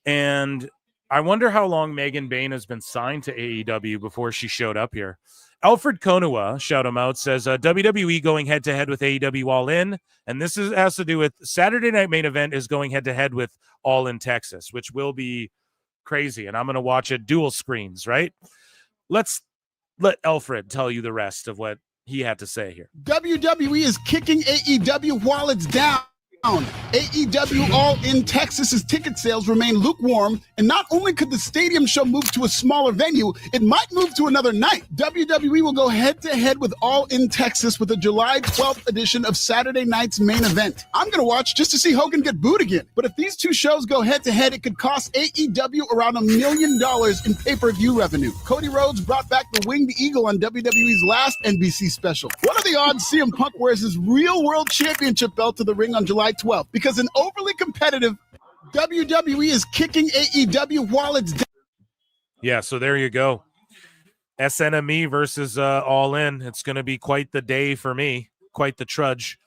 [SPEAKER 9] And I wonder how long Megan Bayne has been signed to AEW before she showed up here. Alfred Konua, shout him out, says WWE going head-to-head with AEW All In. And this has to do with Saturday Night Main Event is going head-to-head with All In Texas, which will be crazy. And I'm going to watch it dual screens, right? Let's let Alfred tell you the rest of what he had to say here.
[SPEAKER 17] WWE is kicking AEW while it's down. AEW All In Texas's ticket sales remain lukewarm, and not only could the stadium show move to a smaller venue, it might move to another night. WWE will go head-to-head with All In Texas with the July 12th edition of Saturday night's main event. I'm going to watch just to see Hogan get booed again. But if these two shows go head-to-head, it could cost AEW around $1 million in pay-per-view revenue. Cody Rhodes brought back the Winged Eagle on WWE's last NBC special. What are the odds CM Punk wears his real World Championship belt to the ring on July 12th? Because an overly competitive WWE is kicking AEW while it's down.
[SPEAKER 9] Yeah, so there you go. SNME versus All In. It's going to be quite the day for me, quite the trudge.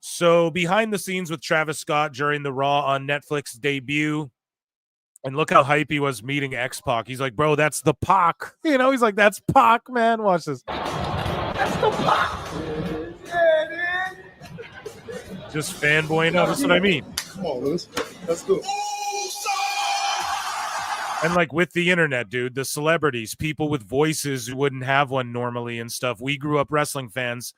[SPEAKER 9] So behind the scenes with Travis Scott during the Raw on Netflix debut, and look how hype he was meeting X-Pac. He's like, bro, that's the Pac. He's like, that's Pac, man. Watch this.
[SPEAKER 10] That's the Pac.
[SPEAKER 9] Just fanboying out. That's what I mean.
[SPEAKER 2] Come on, Lewis. Let's go.
[SPEAKER 9] And like with the internet, dude, the celebrities, people with voices who wouldn't have one normally and stuff. We grew up wrestling fans.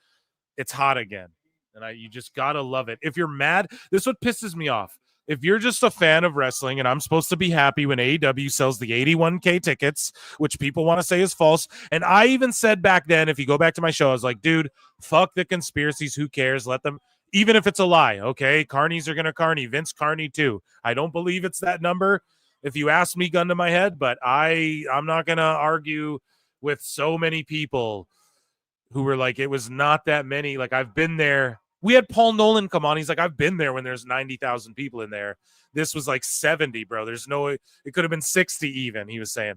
[SPEAKER 9] It's hot again. And you just got to love it. If you're mad, this is what pisses me off. If you're just a fan of wrestling, and I'm supposed to be happy when AEW sells the 81K tickets, which people want to say is false. And I even said back then, if you go back to my show, I was like, dude, fuck the conspiracies. Who cares? Let them, even if it's a lie. Okay. Carnies are going to carny. Vince Carney too. I don't believe it's that number. If you ask me, gun to my head, but I'm not going to argue with so many people who were like, it was not that many. Like, I've been there. We had Paul Nolan come on. He's like, I've been there when there's 90,000 people in there. This was like 70, bro. There's no, it could have been 60 even, he was saying.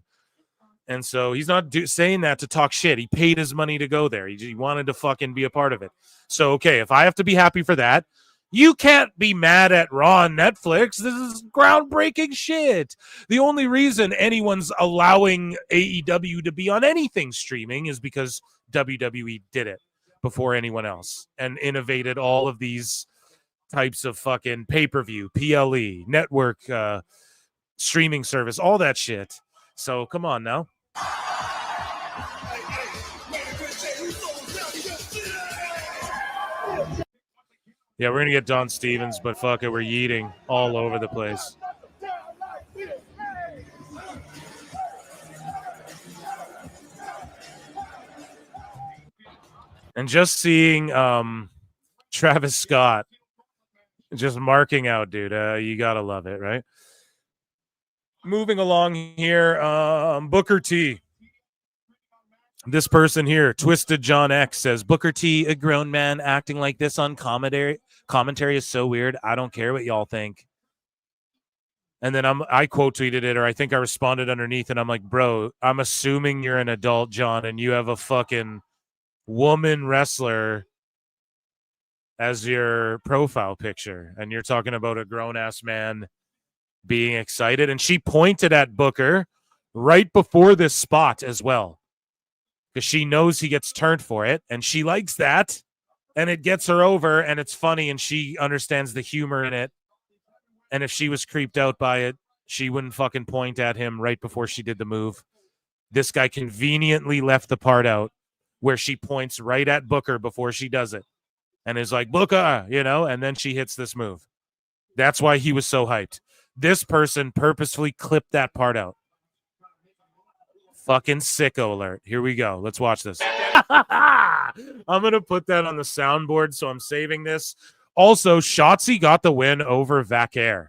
[SPEAKER 9] And so he's not saying that to talk shit. He paid his money to go there. He wanted to fucking be a part of it. So, okay, if I have to be happy for that, you can't be mad at Raw on Netflix. This is groundbreaking shit. The only reason anyone's allowing AEW to be on anything streaming is because WWE did it before anyone else and innovated all of these types of fucking pay-per-view, PLE, network, streaming service, all that shit. So come on now. Yeah, we're going to get Don Stevens, but fuck it, we're yeeting all over the place. And just seeing Travis Scott just marking out, dude, you got to love it, right? Moving along here, Booker T. This person here, Twisted John X, says, Booker T, a grown man acting like this on commentary is so weird. I don't care what y'all think. And then I quote tweeted it, or I think I responded underneath, and I'm like, bro, I'm assuming you're an adult, John, and you have a fucking woman wrestler as your profile picture, and you're talking about a grown-ass man being excited. And she pointed at Booker right before this spot as well, because she knows he gets turned for it, and she likes that, and it gets her over, and it's funny, and she understands the humor in it. And if she was creeped out by it, she wouldn't fucking point at him right before she did the move. This guy conveniently left the part out where she points right at Booker before she does it and is like, Booker, you know, and then she hits this move. That's why he was so hyped. This person purposefully clipped that part out. Fucking sicko alert. Here we go. Let's watch this. I'm going to put that on the soundboard, so I'm saving this. Also, Shotzi got the win over Vaquer,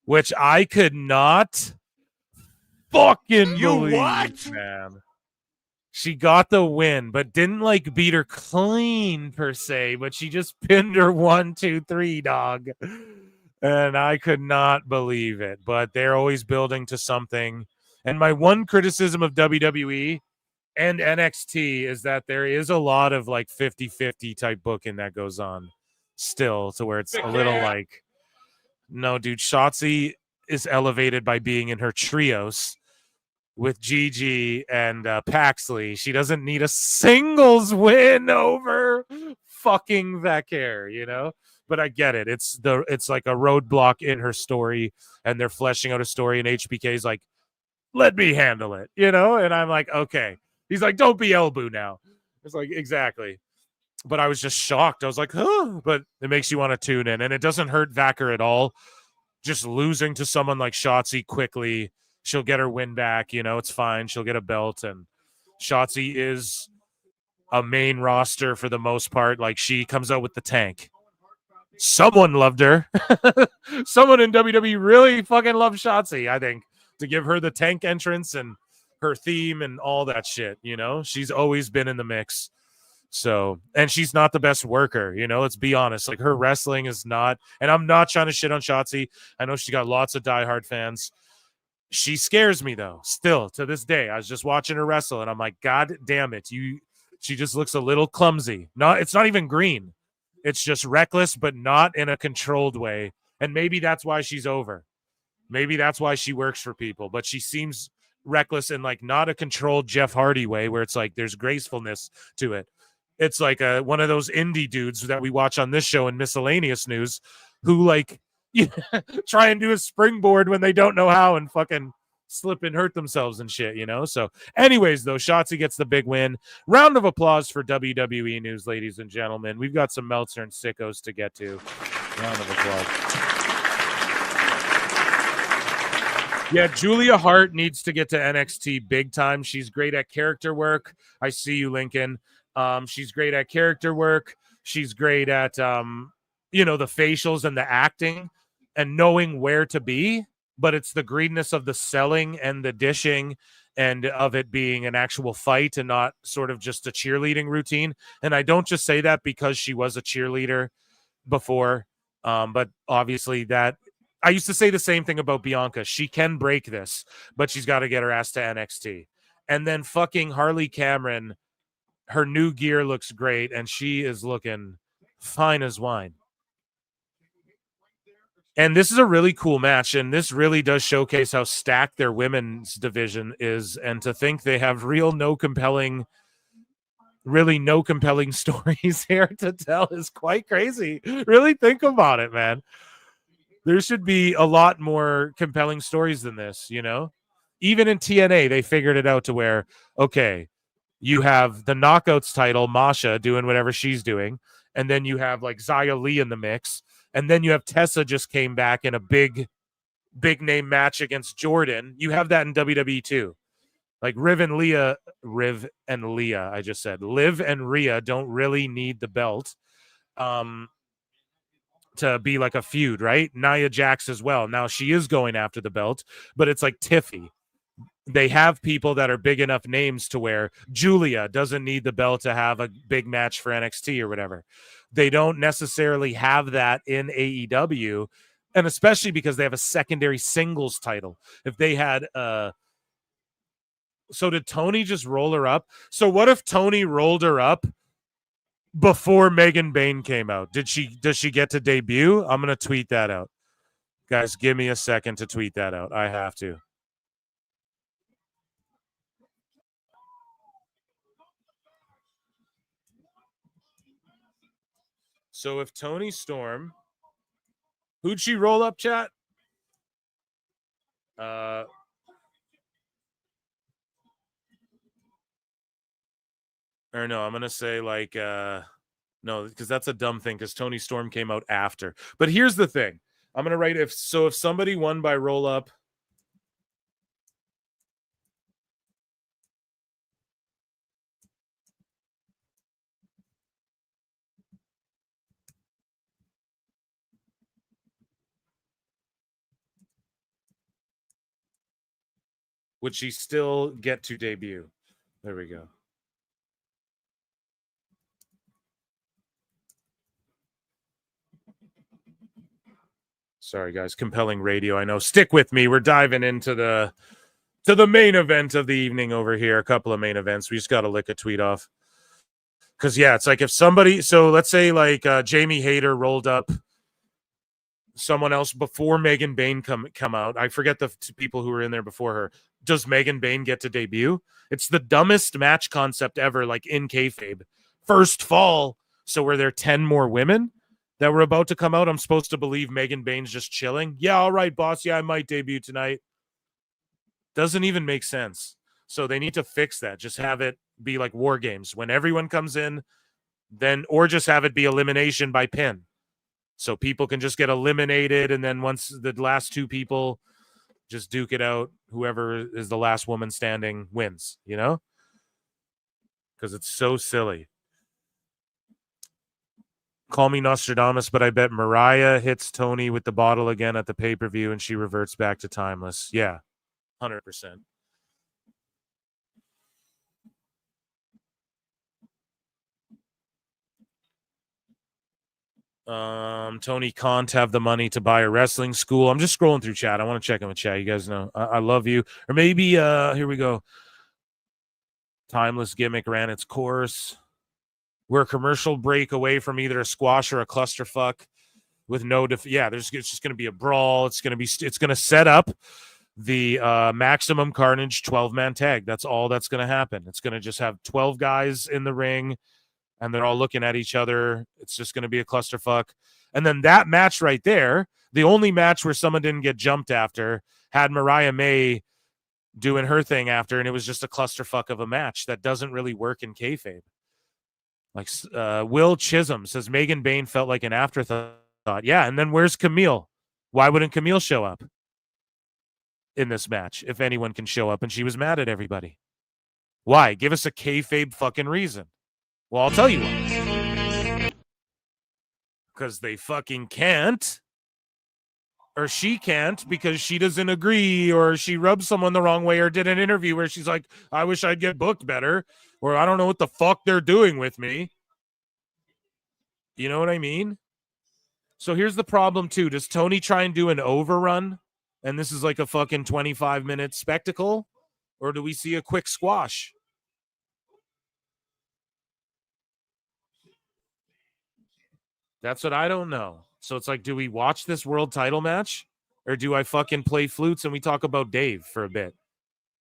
[SPEAKER 9] which I could not fucking believe, man. She got the win, but didn't like beat her clean per se, but she just pinned her 1, 2, 3, dog. And I could not believe it, but they're always building to something. And my one criticism of WWE and NXT is that there is a lot of like 50-50 type booking that goes on still, to where it's a little like, no, dude, Shotzi is elevated by being in her trios with Gigi and Paxley. She doesn't need a singles win over fucking Vaquer, you know? But I get it. It's like a roadblock in her story, and they're fleshing out a story, and HBK's like, let me handle it, you know? And I'm like, okay. He's like, don't be elbow now. It's like, exactly. But I was just shocked. I was like, huh. But it makes you want to tune in, and it doesn't hurt Vaquer at all. Just losing to someone like Shotzi quickly, she'll get her win back. You know, it's fine. She'll get a belt, and Shotzi is a main roster for the most part. Like, she comes out with the tank. Someone loved her. Someone in WWE really fucking loved Shotzi, I think, to give her the tank entrance and her theme and all that shit. You know, she's always been in the mix. So, and she's not the best worker, you know, let's be honest. Like, her wrestling is not, and I'm not trying to shit on Shotzi. I know she got lots of diehard fans. She scares me though, still to this day. I was just watching her wrestle, and I'm like, God damn it, she just looks a little clumsy. It's not even green. It's just reckless, but not in a controlled way. And maybe that's why she's over. Maybe that's why she works for people, but she seems reckless in like not a controlled Jeff Hardy way where it's like there's gracefulness to it. It's like one of those indie dudes that we watch on this show in miscellaneous news who like try and do a springboard when they don't know how and fucking slip and hurt themselves and shit, you know? So anyways, though, Shotzi gets the big win. Round of applause for WWE news, ladies and gentlemen. We've got some Meltzer and sickos to get to. Round of applause. Yeah, Julia Hart needs to get to NXT big time. She's great at character work. I see you, Lincoln. She's great at character work. She's great at, the facials and the acting and knowing where to be. But it's the greediness of the selling and the dishing and of it being an actual fight and not sort of just a cheerleading routine. And I don't just say that because she was a cheerleader before. But obviously that I used to say the same thing about Bianca. She can break this, but she's got to get her ass to NXT. And then fucking Harley Cameron, her new gear looks great, and she is looking fine as wine. And this is a really cool match, and this really does showcase how stacked their women's division is, and to think they have no compelling stories here to tell is quite crazy. Really think about it, man. There should be a lot more compelling stories than this, you know? Even in TNA, they figured it out to where, okay, you have the Knockouts title, Masha, doing whatever she's doing, and then you have like Xia Li in the mix, and then you have Tessa just came back in a big name match against Jordan. You have that in WWE too. Like Liv and Rhea don't really need the belt to be like a feud, right? Nia Jax as well. Now she is going after the belt, but it's like Tiffy. They have people that are big enough names to where Julia doesn't need the belt to have a big match for NXT or whatever. They don't necessarily have that in AEW, and especially because they have a secondary singles title. If they had so did Tony just roll her up? So what if Tony rolled her up before Megan Bayne came out? Does she get to debut? I'm going to tweet that out. Guys, give me a second to tweet that out. I have to. So if Toni Storm, who'd she roll up, chat? Or no, I'm gonna say like no, because that's a dumb thing because Toni Storm came out after. But here's the thing. I'm gonna write if somebody won by roll up. Would she still get to debut? There we go. Sorry, guys. Compelling radio. I know. Stick with me. We're diving into the main event of the evening over here. A couple of main events. We just got to lick a tweet off. Because, yeah, it's like if somebody... So let's say like Jamie Hayter rolled up someone else before Megan Bayne come out. I forget the people who were in there before her. Does Megan Bayne get to debut? It's the dumbest match concept ever, like in kayfabe. First fall. So were there 10 more women that were about to come out? I'm supposed to believe Megan Bayne's just chilling. Yeah, all right, boss. Yeah, I might debut tonight. Doesn't even make sense. So they need to fix that. Just have it be like War Games. When everyone comes in, then, or just have it be elimination by pin. So people can just get eliminated, and then once the last two people just duke it out, whoever is the last woman standing wins, you know? Because it's so silly. Call me Nostradamus, but I bet Mariah hits Toni with the bottle again at the pay-per-view and she reverts back to Timeless. Yeah, 100%. Tony can't have the money to buy a wrestling school. I'm just scrolling through chat. I want to check in with chat. You guys know I love you. Or maybe here we go. Timeless gimmick ran its course. We're a commercial break away from either a squash or a clusterfuck with no it's just going to be a brawl. It's going to set up the Maximum Carnage 12-man tag. That's all that's going to happen. It's going to just have 12 guys in the ring and they're all looking at each other. It's just going to be a clusterfuck. And then that match right there, the only match where someone didn't get jumped after, had Mariah May doing her thing after, and it was just a clusterfuck of a match that doesn't really work in kayfabe. Like Will Chisholm says, Megan Bayne felt like an afterthought. Yeah, and then where's Camille? Why wouldn't Camille show up in this match if anyone can show up? And she was mad at everybody. Why? Give us a kayfabe fucking reason. Well, I'll tell you why. Because they fucking can't. Or she can't because she doesn't agree, or she rubbed someone the wrong way, or did an interview where she's like, I wish I'd get booked better, or I don't know what the fuck they're doing with me. You know what I mean? So here's the problem, too. Does Toni try and do an overrun, and this is like a fucking 25-minute spectacle, or do we see a quick squash? That's what I don't know. So it's like, do we watch this world title match, or do I fucking play flutes and we talk about Dave for a bit?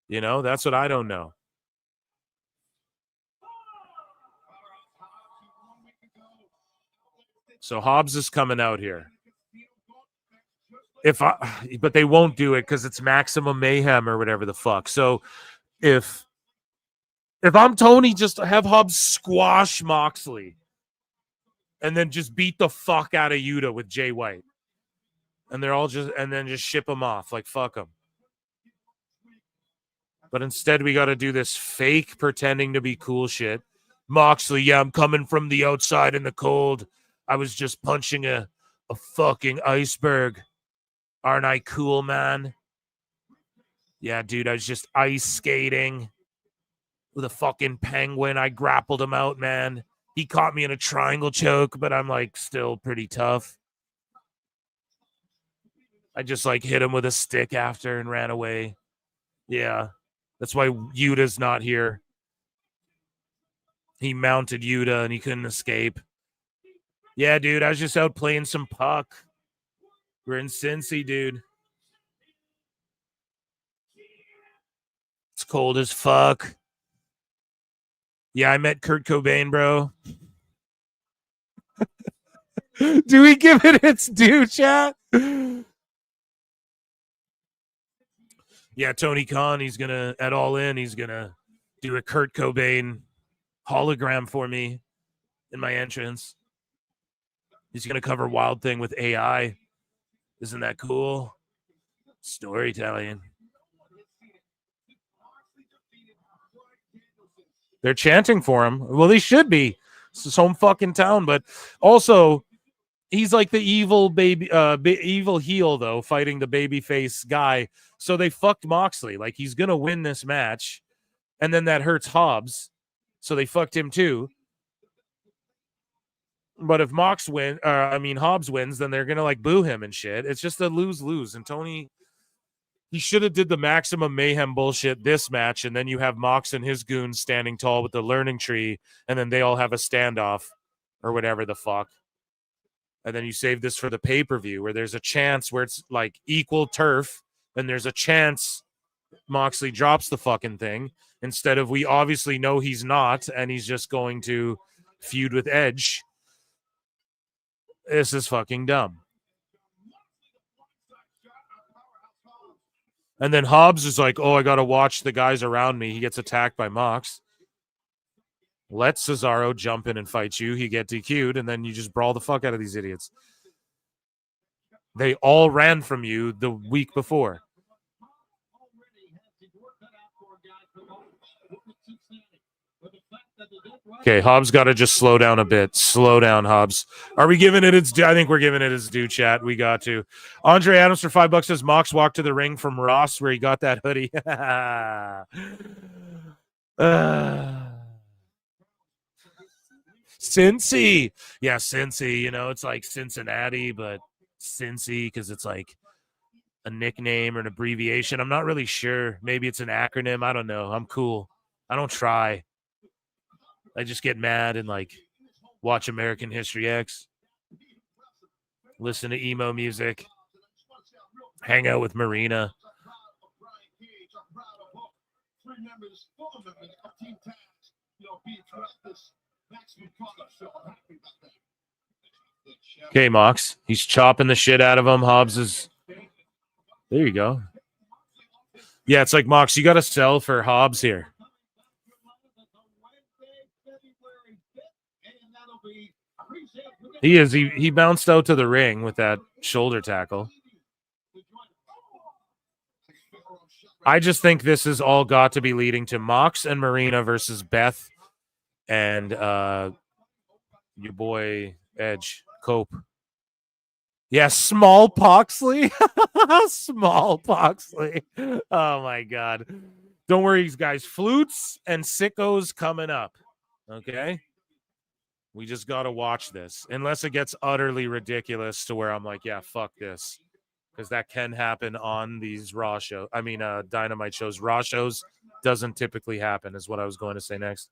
[SPEAKER 9] You know, that's what I don't know. So Hobbs is coming out here. But they won't do it because it's Maximum Mayhem or whatever the fuck. So if I'm Toni, just have Hobbs squash Moxley and then just beat the fuck out of Yuta with Jay White. And they're all just ship them off. Like, fuck them. But instead, we got to do this fake pretending to be cool shit. Moxley, yeah, I'm coming from the outside in the cold. I was just punching a fucking iceberg. Aren't I cool, man? Yeah, dude, I was just ice skating with a fucking penguin. I grappled him out, man. He caught me in a triangle choke, but I'm like still pretty tough. I just like hit him with a stick after and ran away. Yeah, that's why Yuta's not here. He mounted Yuta and he couldn't escape. Yeah, dude, I was just out playing some puck. We're in Cincy, dude. It's cold as fuck. Yeah, I met Kurt Cobain, bro. Do we give it its due, chat? Yeah, Tony Khan, he's going to, at All In, he's going to do a Kurt Cobain hologram for me in my entrance. He's going to cover Wild Thing with AI. Isn't that cool? Storytelling. They're chanting for him. Well, they should be. It's his home fucking town, but also he's like the evil baby, evil heel though, fighting the babyface guy. So they fucked Moxley. Like he's gonna win this match, and then that hurts Hobbs, so they fucked him too. But if Hobbs wins, then they're gonna like boo him and shit. It's just a lose-lose. And Tony, he should have did the Maximum Mayhem bullshit this match, and then you have Mox and his goons standing tall with the learning tree, and then they all have a standoff or whatever the fuck. And then you save this for the pay-per-view where there's a chance where it's like equal turf, and there's a chance Moxley drops the fucking thing instead of we obviously know he's not, and he's just going to feud with Edge. This is fucking dumb. And then Hobbs is like, oh, I got to watch the guys around me. He gets attacked by Mox. Let Cesaro jump in and fight you. He get DQ'd, and then you just brawl the fuck out of these idiots. They all ran from you the week before. Okay, Hobbs got to just slow down a bit. Slow down, Hobbs. Are we giving it its due? I think we're giving it its due, chat. We got to. Andre Adams for $5 says Mox walked to the ring from Ross where he got that hoodie. Cincy. Yeah, Cincy. You know, it's like Cincinnati, but Cincy because it's like a nickname or an abbreviation. I'm not really sure. Maybe it's an acronym. I don't know. I'm cool. I don't try. I just get mad and like watch American History X, listen to emo music, hang out with Marina. Okay, Mox. He's chopping the shit out of him. Hobbs is... There you go. Yeah, it's like, Mox, you got to sell for Hobbs here. He is. He bounced out to the ring with that shoulder tackle. I just think this has all got to be leading to Mox and Marina versus Beth and your boy Edge Cope. Yeah, Small Poxley. Small Poxley. Oh my God. Don't worry, guys. Flutes and sickos coming up. Okay. We just got to watch this unless it gets utterly ridiculous to where I'm like, yeah, fuck this. Because that can happen on these Raw shows. I mean, Dynamite shows. Raw shows doesn't typically happen is what I was going to say next.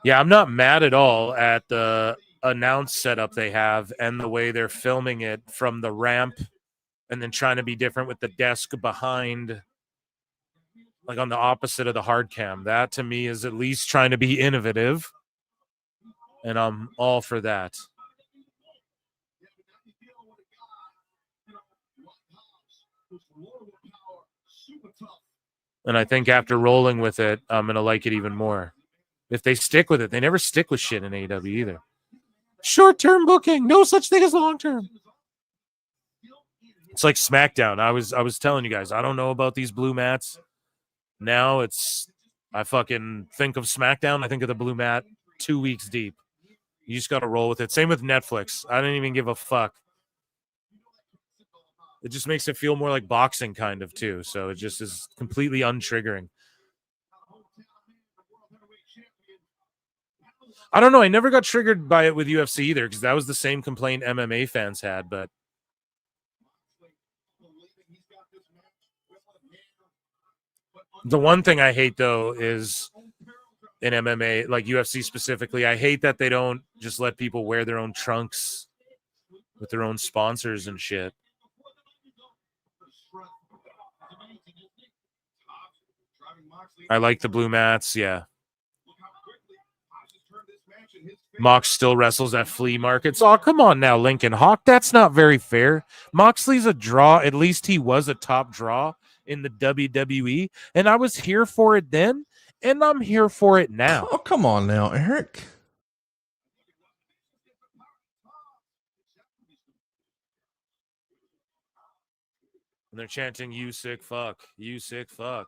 [SPEAKER 9] Yeah, I'm not mad at all at the announce setup they have and the way they're filming it from the ramp and then trying to be different with the desk behind, like on the opposite of the hard cam. That to me is at least trying to be innovative, and I'm all for that. And I think after rolling with it, I'm going to like it even more. If they stick with it, they never stick with shit in AEW either. Short-term booking, no such thing as long-term. It's like SmackDown. I was telling you guys, I don't know about these blue mats. Now I fucking think of SmackDown. I think of the blue mat 2 weeks deep. You just got to roll with it. Same with Netflix. I don't even give a fuck. It just makes it feel more like boxing kind of too. So it just is completely untriggering. I don't know. I never got triggered by it with UFC either because that was the same complaint MMA fans had. But The one thing I hate, though, is in MMA, like UFC specifically, I hate that they don't just let people wear their own trunks with their own sponsors and shit. I like the blue mats, yeah. Mox still wrestles at flea markets. Oh, come on now, Lincoln Hawk. That's not very fair. Moxley's a draw. At least he was a top draw in the WWE, and I was here for it then, and I'm here for it now.
[SPEAKER 1] Oh, come on now, Eric.
[SPEAKER 9] And they're chanting, "You sick fuck, you sick fuck."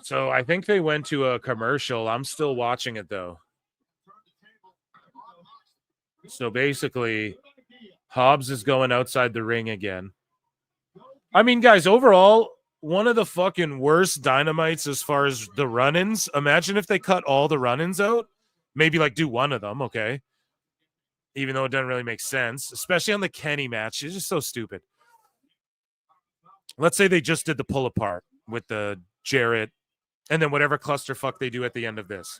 [SPEAKER 9] So I think they went to a commercial. I'm still watching it, though. So basically, Hobbs is going outside the ring again. I mean, guys, overall, one of the fucking worst Dynamites as far as the run-ins. Imagine if they cut all the run-ins out. Maybe, like, do one of them, okay? Even though it doesn't really make sense. Especially on the Kenny match. It's just so stupid. Let's say they just did the pull-apart with the Jarrett and then whatever clusterfuck they do at the end of this.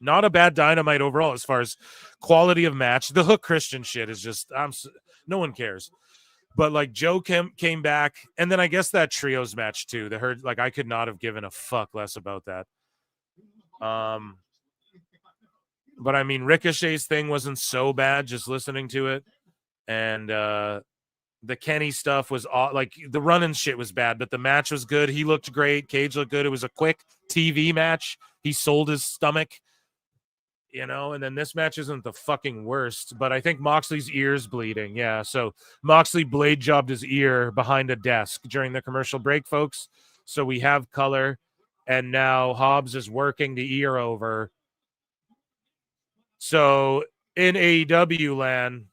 [SPEAKER 9] Not a bad Dynamite overall as far as quality of match. The Hook Christian shit is just, no one cares. But like Joe came back, and then I guess that trios match too. I could not have given a fuck less about that. But I mean, Ricochet's thing wasn't so bad just listening to it, and the Kenny stuff was like the running shit was bad, but the match was good. He looked great. Cage looked good. It was a quick TV match. He sold his stomach, and then this match isn't the fucking worst, but I think Moxley's ear's bleeding. Yeah. So Moxley blade jobbed his ear behind a desk during the commercial break, folks. So we have color, and now Hobbs is working the ear over. So in AEW land,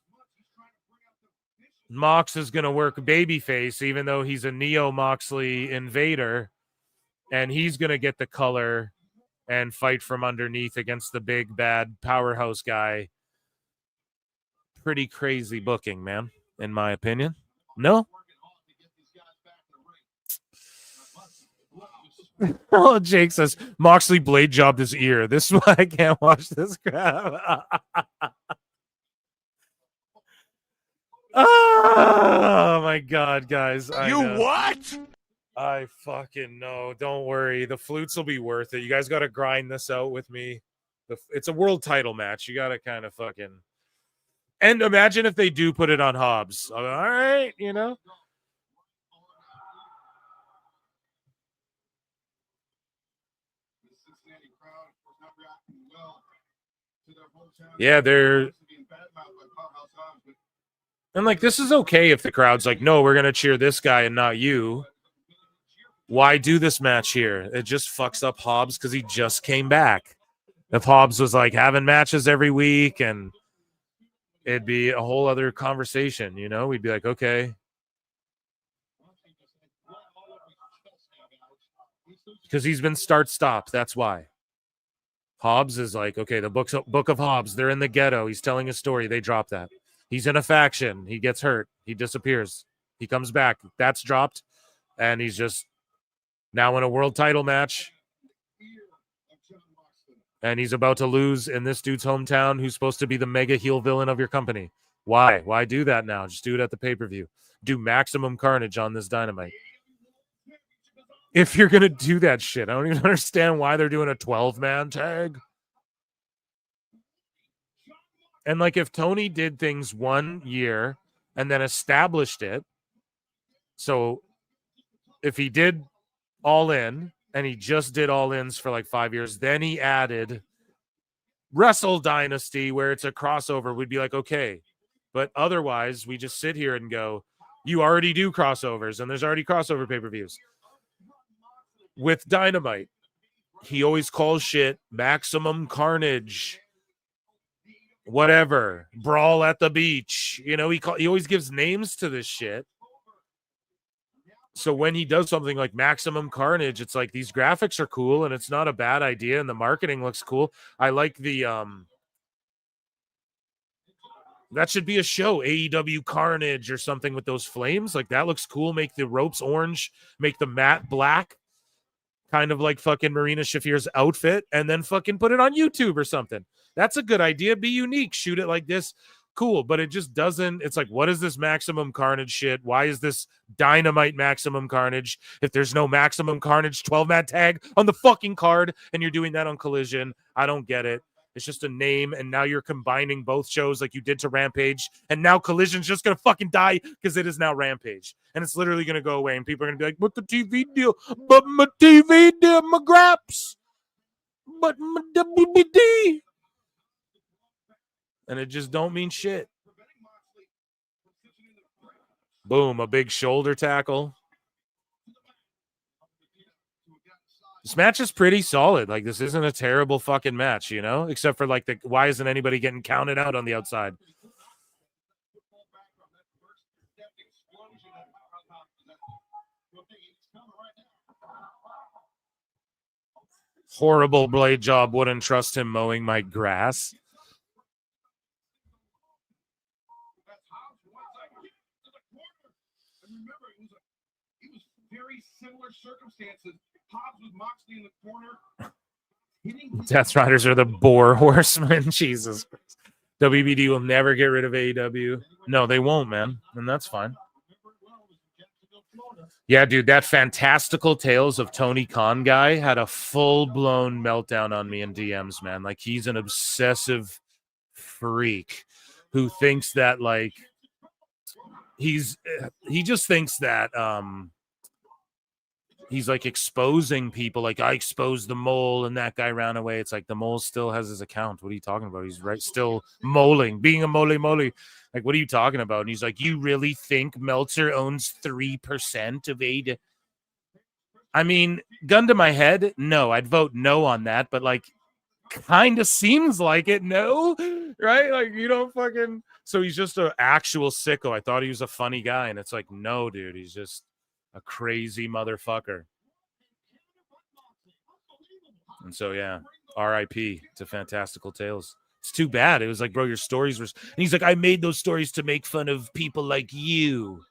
[SPEAKER 9] Mox is going to work babyface, even though he's a Neo Moxley invader, and he's going to get the color and fight from underneath against the big, bad powerhouse guy. Pretty crazy booking, man, in my opinion. No? Oh, Jake says, Moxley blade jobbed his ear. This is why I can't watch this crap. Oh my god, guys.
[SPEAKER 18] What?
[SPEAKER 9] I fucking know. Don't worry. The flutes will be worth it. You guys got to grind this out with me. It's a world title match. You got to kind of fucking. And imagine if they do put it on Hobbs. All right, Yeah, they're. And like, this is okay if the crowd's like, no, we're going to cheer this guy and not you. Why do this match here? It just fucks up Hobbs because he just came back. If Hobbs was like having matches every week, and it'd be a whole other conversation, we'd be like, okay. Because he's been start-stop. That's why. Hobbs is like, okay, the book of Hobbs, they're in the ghetto. He's telling a story. They drop that. He's in a faction. He gets hurt. He disappears. He comes back. That's dropped. And he's just now in a world title match. And he's about to lose in this dude's hometown who's supposed to be the mega heel villain of your company. Why? Why do that now? Just do it at the pay-per-view. Do maximum carnage on this Dynamite. If you're going to do that shit. I don't even understand why they're doing a 12-man tag. And like if Tony did things 1 year and then established it. So if he did All In and he just did All Ins for like 5 years, then he added Wrestle Dynasty where it's a crossover, we'd be like, okay. But otherwise, we just sit here and go, you already do crossovers and there's already crossover pay-per-views. With Dynamite, he always calls shit maximum carnage. Whatever, brawl at the beach. He always gives names to this shit. So when he does something like Maximum Carnage, it's like these graphics are cool and it's not a bad idea and the marketing looks cool. I like the that should be a show, AEW Carnage or something with those flames. Like that looks cool. Make the ropes orange, make the mat black, kind of like fucking Marina Shafir's outfit, and then fucking put it on YouTube or something. That's a good idea. Be unique. Shoot it like this. Cool, but it just doesn't. It's like, what is this Maximum Carnage shit? Why is this Dynamite Maximum Carnage if there's no Maximum Carnage 12-man tag on the fucking card and you're doing that on Collision? I don't get it. It's just a name, and now you're combining both shows like you did to Rampage, and now Collision's just gonna fucking die because it is now Rampage, and it's literally gonna go away, and people are gonna be like, "But the TV deal, but my TV deal, my graps, but my WBD," and it just don't mean shit. Boom, a big shoulder tackle. This match is pretty solid. Like, this isn't a terrible fucking match, you know? Except for, like, why isn't anybody getting counted out on the outside? Horrible blade job. Wouldn't trust him mowing my grass.
[SPEAKER 1] Very similar circumstances. Hobbs with Moxley in the corner.
[SPEAKER 9] Death Riders are the boar horsemen. Jesus Christ. WBD will never get rid of AEW. No, they won't, man. And that's fine. Yeah, dude, that Fantastical Tales of Tony Khan guy had a full-blown meltdown on me in DMs, man. Like, he's an obsessive freak who thinks that, like, he just thinks that he's like exposing people. Like, I exposed the mole and that guy ran away. It's like the mole still has his account. What are you talking about? He's right, still moling, being a mole. Like, what are you talking about? And he's like, you really think Meltzer owns 3% of AEW? I mean, gun to my head, no, I'd vote no on that. But like, kind of seems like it, no, right? Like, you don't fucking. So he's just an actual sicko. I thought he was a funny guy, and it's like, no, dude, he's just a crazy motherfucker. And so, yeah, RIP to Fantastical Tales. It's too bad. It was like, bro, your stories were. And he's like, I made those stories to make fun of people like you.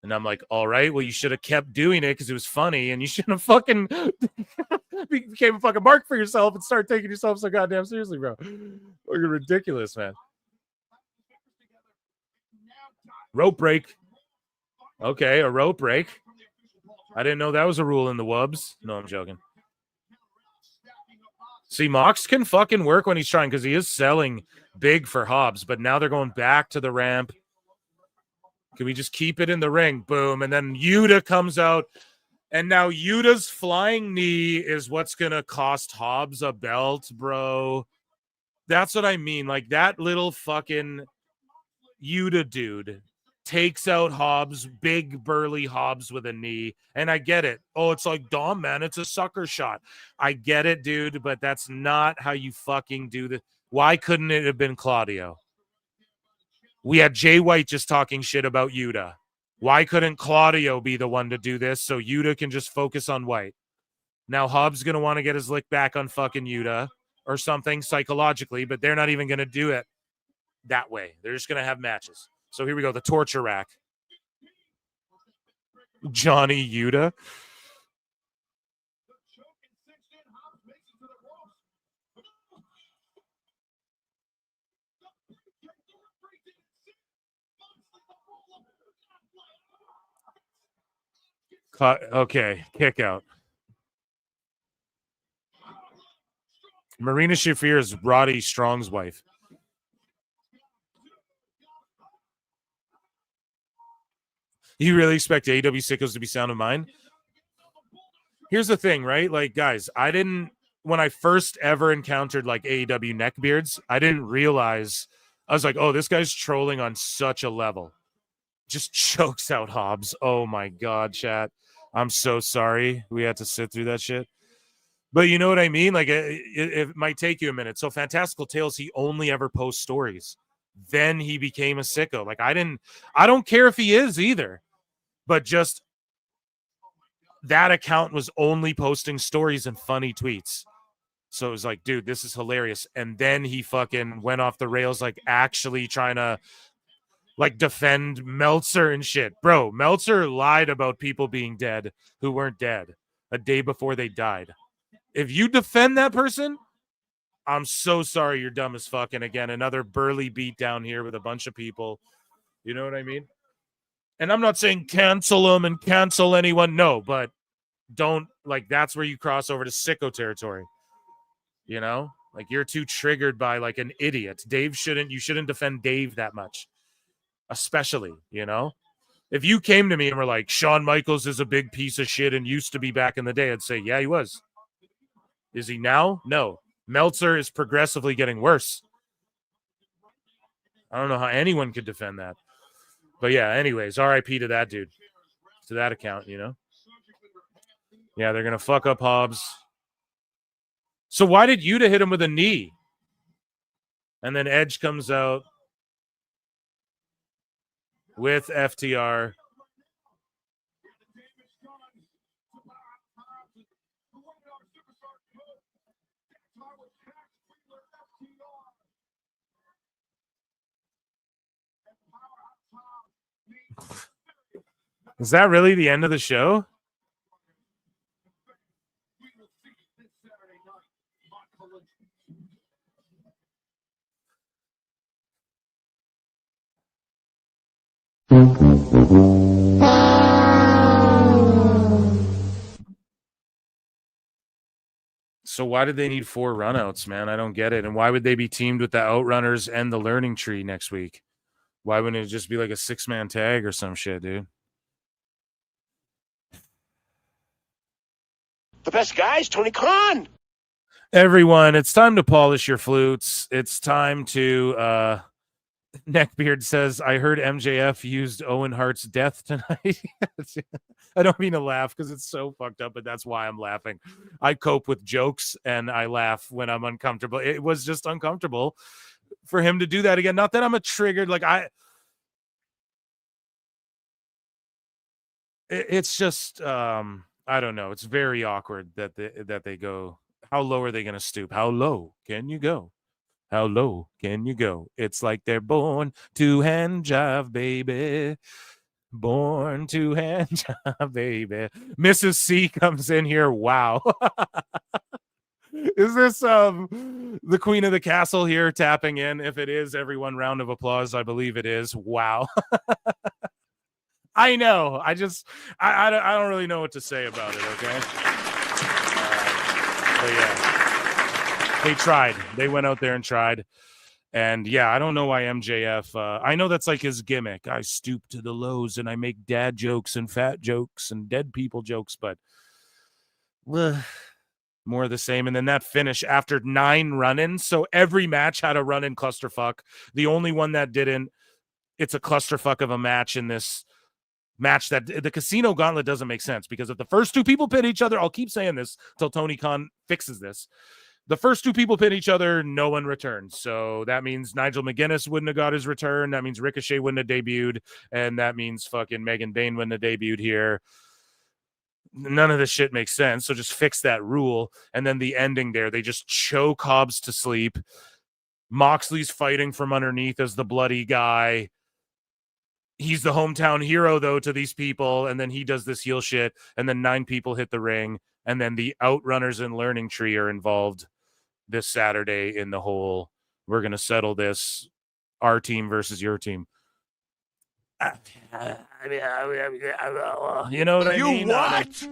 [SPEAKER 9] And I'm like, all right, well, you should have kept doing it because it was funny, and you shouldn't have fucking became a fucking mark for yourself and start taking yourself so goddamn seriously, bro. You're ridiculous, man. Rope break. Okay, a rope break. I didn't know that was a rule in the Wubs. No, I'm joking. See, Mox can fucking work when he's trying because he is selling big for Hobbs, but now they're going back to the ramp. Can we just keep it in the ring? Boom. And then Yuta comes out. And now Yuta's flying knee is what's going to cost Hobbs a belt, bro. That's what I mean. Like, that little fucking Yuta dude takes out Hobbs, big burly Hobbs with a knee. And I get it. Oh, it's like Dom, man. It's a sucker shot. I get it, dude, but that's not how you fucking do this. Why couldn't it have been Claudio? We had Jay White just talking shit about Yuta. Why couldn't Claudio be the one to do this so Yuta can just focus on White? Now Hobbs going to want to get his lick back on fucking Yuta or something psychologically, but they're not even going to do it that way. They're just going to have matches. So here we go, the torture rack. Johnny Yuta. Okay, kick out. Marina Shafir is Roddy Strong's wife. You really expect AEW sickos to be sound of mind? Here's the thing, right? Like, guys, when I first ever encountered like AEW neckbeards, I didn't realize, I was like, oh, this guy's trolling on such a level. Just chokes out Hobbs. Oh my God, chat. I'm so sorry we had to sit through that shit. But you know what I mean? Like, it might take you a minute. So Fantastical Tales, he only ever posts stories. Then he became a sicko. Like, I don't care if he is either. But just that account was only posting stories and funny tweets. So it was like, dude, this is hilarious. And then he fucking went off the rails, like actually trying to like defend Meltzer and shit. Bro, Meltzer lied about people being dead who weren't dead a day before they died. If you defend that person, I'm so sorry, you're dumb as fuck. And again, another burly beat down here with a bunch of people. You know what I mean? And I'm not saying cancel them and cancel anyone. No, but don't, like, that's where you cross over to sicko territory. You know? Like, you're too triggered by, like, an idiot. You shouldn't defend Dave that much. Especially, you know? If you came to me and were like, Shawn Michaels is a big piece of shit and used to be back in the day, I'd say, yeah, he was. Is he now? No. Meltzer is progressively getting worse. I don't know how anyone could defend that. But yeah, anyways, RIP to that dude. To that account, you know? Yeah, they're going to fuck up Hobbs. So why did Yuta hit him with a knee? And then Edge comes out with FTR. Is that really the end of the show? So why did they need 4 runouts, man? I don't get it. And why would they be teamed with the Outrunners and the Learning Tree next week? Why wouldn't it just be like a 6-man tag or some shit, dude?
[SPEAKER 5] The best guys, Tony Khan.
[SPEAKER 9] Everyone, it's time to polish your flutes. It's time to Neckbeard says, I heard MJF used Owen Hart's death tonight. I don't mean to laugh because it's so fucked up, but that's why I'm laughing. I cope with jokes and I laugh when I'm uncomfortable. It was just uncomfortable for him to do that again. Not that I'm a triggered, like it's just I don't know. It's very awkward that they go, how low are they going to stoop? How low can you go? How low can you go? It's like they're born to hand jive, baby. Born to hand jive, baby. Mrs. C comes in here. Wow. Is this the Queen of the Castle here tapping in? If it is, everyone, round of applause. I believe it is. Wow. I know. I don't really know what to say about it, okay? But yeah. They tried. They went out there and tried. And yeah, I don't know why MJF. I know that's like his gimmick. I stoop to the lows and I make dad jokes and fat jokes and dead people jokes, but more of the same. And then that finish after 9 run-ins. So every match had a run-in clusterfuck. The only one that didn't, it's a clusterfuck of a match in this match. That the Casino Gauntlet doesn't make sense because if the first 2 people pit each other, I'll keep saying this till Tony Khan fixes this. The first 2 people pit each other, no one returns. So that means Nigel McGuinness wouldn't have got his return. That means Ricochet wouldn't have debuted. And that means fucking Megan Bayne wouldn't have debuted here. None of this shit makes sense. So just fix that rule. And then the ending there, they just choke Hobbs to sleep. Moxley's fighting from underneath as the bloody guy. He's the hometown hero, though, to these people. And then he does this heel shit. And then 9 people hit the ring. And then the Outrunners and Learning Tree are involved this Saturday in the whole, we're going to settle this, our team versus your team. You know what I mean?
[SPEAKER 18] You what?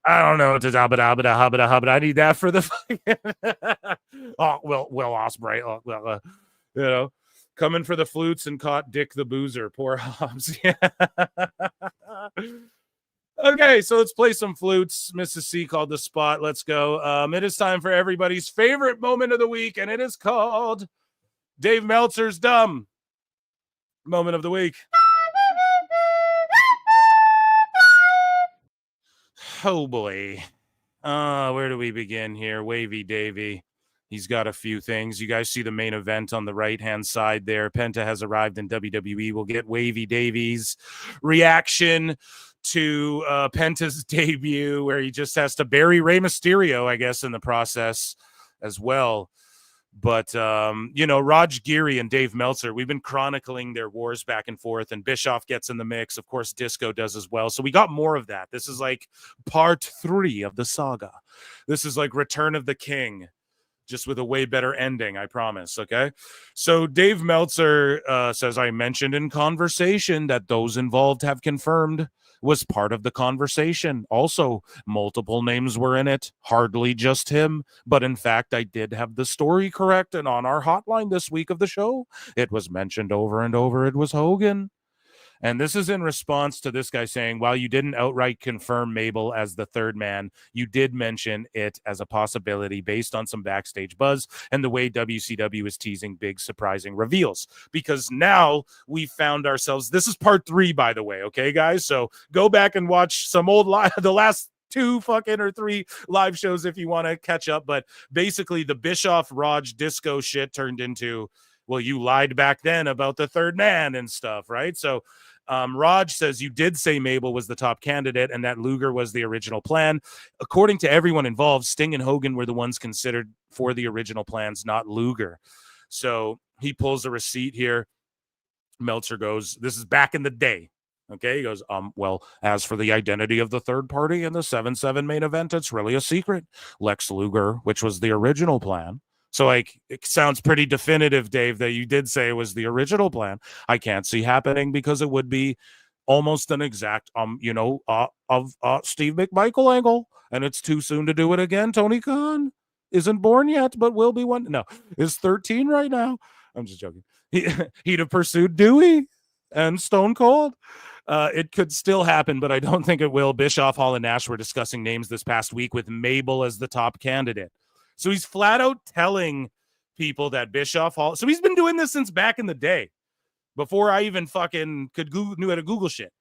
[SPEAKER 9] I don't know. I need that for the Will Ospreay. You know, coming for the flutes and caught Dick the Boozer. Poor Hobbs. Okay, so let's play some flutes. Mrs. C called the spot. Let's go. It is time for everybody's favorite moment of the week, and it is called Dave Meltzer's Dumb Moment of the Week. Oh, boy. Where do we begin here? Wavy Davy. He's got a few things. You guys see the main event on the right-hand side there. Penta has arrived in WWE. We'll get Wavy Davies' reaction to Penta's debut, where he just has to bury Rey Mysterio, I guess, in the process as well. But, Raj Giri and Dave Meltzer, we've been chronicling their wars back and forth, and Bischoff gets in the mix. Of course, Disco does as well. So we got more of that. This is like part 3 of the saga. This is like Return of the King, just with a way better ending, I promise, okay? So Dave Meltzer says, I mentioned in conversation that those involved have confirmed was part of the conversation. Also, multiple names were in it, hardly just him. But in fact, I did have the story correct, and on our hotline this week of the show, it was mentioned over and over it was Hogan. And this is in response to this guy saying, while you didn't outright confirm Mabel as the third man, you did mention it as a possibility based on some backstage buzz and the way WCW is teasing big, surprising reveals. Because now we found ourselves, this is part 3, by the way, okay, guys? So go back and watch some old the last 2 fucking or 3 live shows if you want to catch up. But basically the Bischoff Raj Disco shit turned into, well, you lied back then about the third man and stuff, right? So Raj says you did say Mabel was the top candidate and that Luger was the original plan. According to everyone involved, Sting and Hogan were the ones considered for the original plans, not Luger. So he pulls a receipt here. Meltzer goes, this is back in the day. Okay, he goes, well, as for the identity of the third party in the 7-7 main event, it's really a secret. Lex Luger, which was the original plan. So, like, it sounds pretty definitive, Dave, that you did say it was the original plan. I can't see happening because it would be almost an exact, of Steve McMichael angle, and it's too soon to do it again. Tony Khan isn't born yet, but will be one. No, is 13 right now. I'm just joking. He'd have pursued Dewey and Stone Cold. It could still happen, but I don't think it will. Bischoff, Hall, and Nash were discussing names this past week with Mabel as the top candidate. So he's flat out telling people that Bischoff Hall. So he's been doing this since back in the day, before I even fucking knew how to Google shit.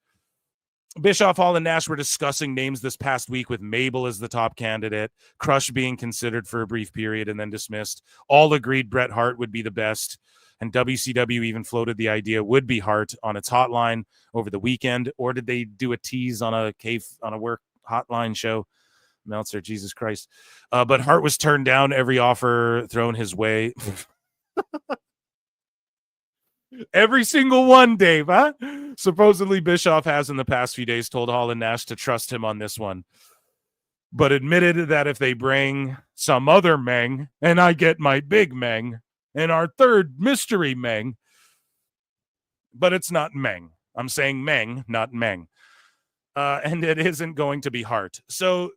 [SPEAKER 9] Bischoff, Hall, and Nash were discussing names this past week with Mabel as the top candidate, Crush being considered for a brief period and then dismissed. All agreed Bret Hart would be the best. And WCW even floated the idea would be Hart on its hotline over the weekend. Or did they do a tease on a work hotline show? Meltzer, Jesus Christ. But Hart was turned down, every offer thrown his way. Every single one, Dave, huh? Supposedly Bischoff has in the past few days told Hall and Nash to trust him on this one, but admitted that if they bring some other Meng and I get my big Meng and our third mystery Meng, but it's not Meng. I'm saying Meng, not Meng. And it isn't going to be Hart. So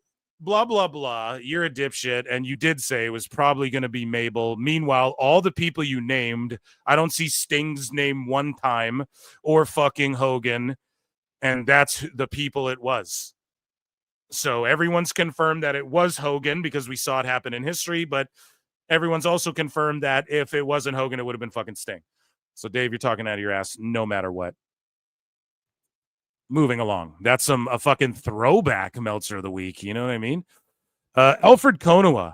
[SPEAKER 9] blah, blah, blah, you're a dipshit, and you did say it was probably going to be Mabel. Meanwhile, all the people you named, I don't see Sting's name one time, or fucking Hogan, and that's the people it was. So everyone's confirmed that it was Hogan because we saw it happen in history, but everyone's also confirmed that if it wasn't Hogan, it would have been fucking Sting. So, Dave, you're talking out of your ass no matter what. Moving along. That's a fucking throwback Meltzer of the week. You know what I mean? Alfred Konuwa.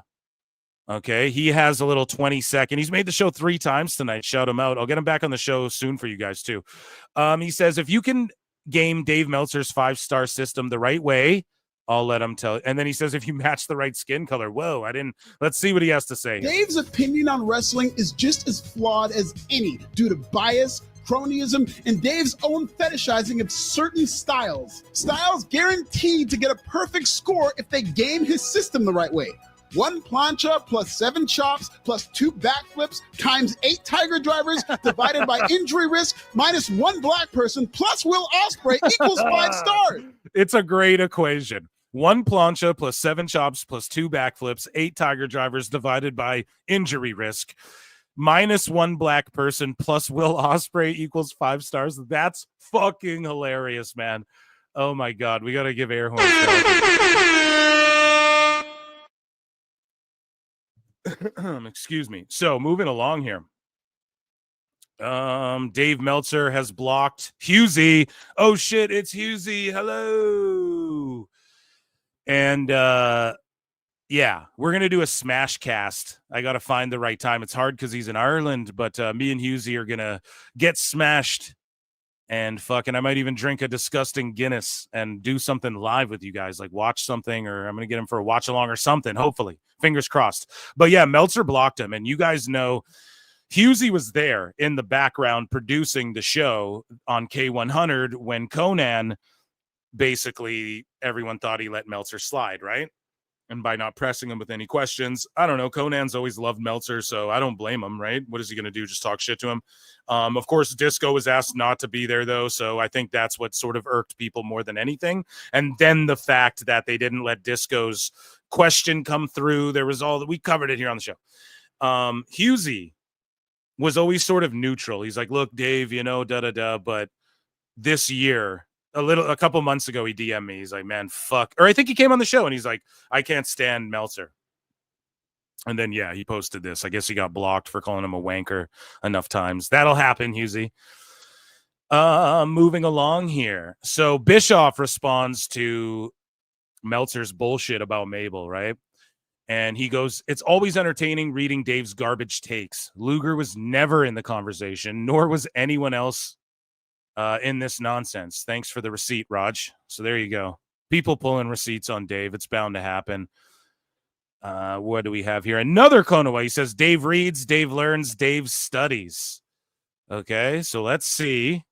[SPEAKER 9] Okay. He has a little 20-second. He's made the show 3 times tonight. Shout him out. I'll get him back on the show soon for you guys too. He says, if you can game Dave Meltzer's 5-star system the right way, I'll let him tell. And then he says, if you match the right skin color. Whoa, let's see what he has to say.
[SPEAKER 17] Dave's opinion on wrestling is just as flawed as any due to bias, cronyism, and Dave's own fetishizing of certain styles. Styles guaranteed to get a perfect score if they game his system the right way. 1 plancha plus 7 chops plus 2 backflips times 8 tiger drivers divided by injury risk minus 1 black person plus Will Ospreay equals 5 stars.
[SPEAKER 9] It's a great equation. 1 plancha plus 7 chops plus 2 backflips, 8 tiger drivers divided by injury risk, minus 1 black person plus Will Ospreay equals 5 stars. That's fucking hilarious, man. Oh my God. We got to give air horns. Excuse me. So moving along here. Dave Meltzer has blocked Husey. Oh shit. It's Husey. Hello. And, yeah, we're going to do a smash cast. I got to find the right time. It's hard because he's in Ireland, but me and Husey are going to get smashed And fucking, I might even drink a disgusting Guinness and do something live with you guys, like watch something, or I'm going to get him for a watch along or something, hopefully. Fingers crossed. But yeah, Meltzer blocked him. And you guys know Husey was there in the background producing the show on K100 when Conan, basically everyone thought he let Meltzer slide, right? And by not pressing him with any questions, I don't know. Conan's always loved Meltzer, so I don't blame him, right? What is he going to do? Just talk shit to him? Of course, Disco was asked not to be there, though, so I think that's what sort of irked people more than anything. And then the fact that they didn't let Disco's question come through. There was all that we covered it here on the show. Husey was always sort of neutral. He's like, look, Dave, you know, da-da-da, but this year, a couple months ago, he DM'd me. He's like, man, fuck. Or I think he came on the show and he's like, I can't stand Meltzer. And then, yeah, he posted this. I guess he got blocked for calling him a wanker enough times. That'll happen, Husey. Moving along here. So Bischoff responds to Meltzer's bullshit about Mabel, right? And he goes, it's always entertaining reading Dave's garbage takes. Luger was never in the conversation, nor was anyone else in this nonsense. Thanks for the receipt, Raj. So there you go. People pulling receipts on Dave. It's bound to happen. What do we have here? Another Konoha. He says, Dave reads, Dave learns, Dave studies. Okay, so let's see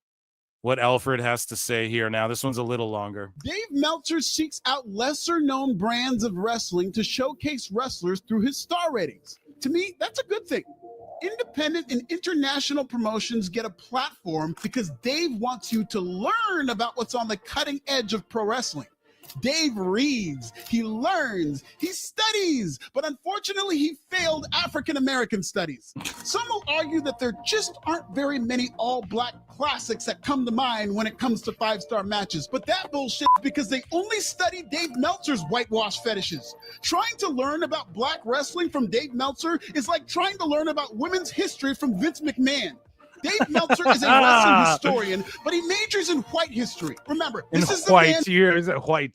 [SPEAKER 9] what Alfred has to say here. Now, this one's a little longer.
[SPEAKER 17] Dave Meltzer seeks out lesser-known brands of wrestling to showcase wrestlers through his star ratings. To me, that's a good thing. Independent and international promotions get a platform because Dave wants you to learn about what's on the cutting edge of pro wrestling. Dave reads, he learns, he studies, but unfortunately he failed African-American studies. Some will argue that there just aren't very many all-black classics that come to mind when it comes to five-star matches, but that bullshit because they only study Dave Meltzer's whitewash fetishes. Trying to learn about black wrestling from Dave Meltzer is like trying to learn about women's history from Vince McMahon. Dave Meltzer is a wrestling historian, but he majors in white history. Remember, this is the man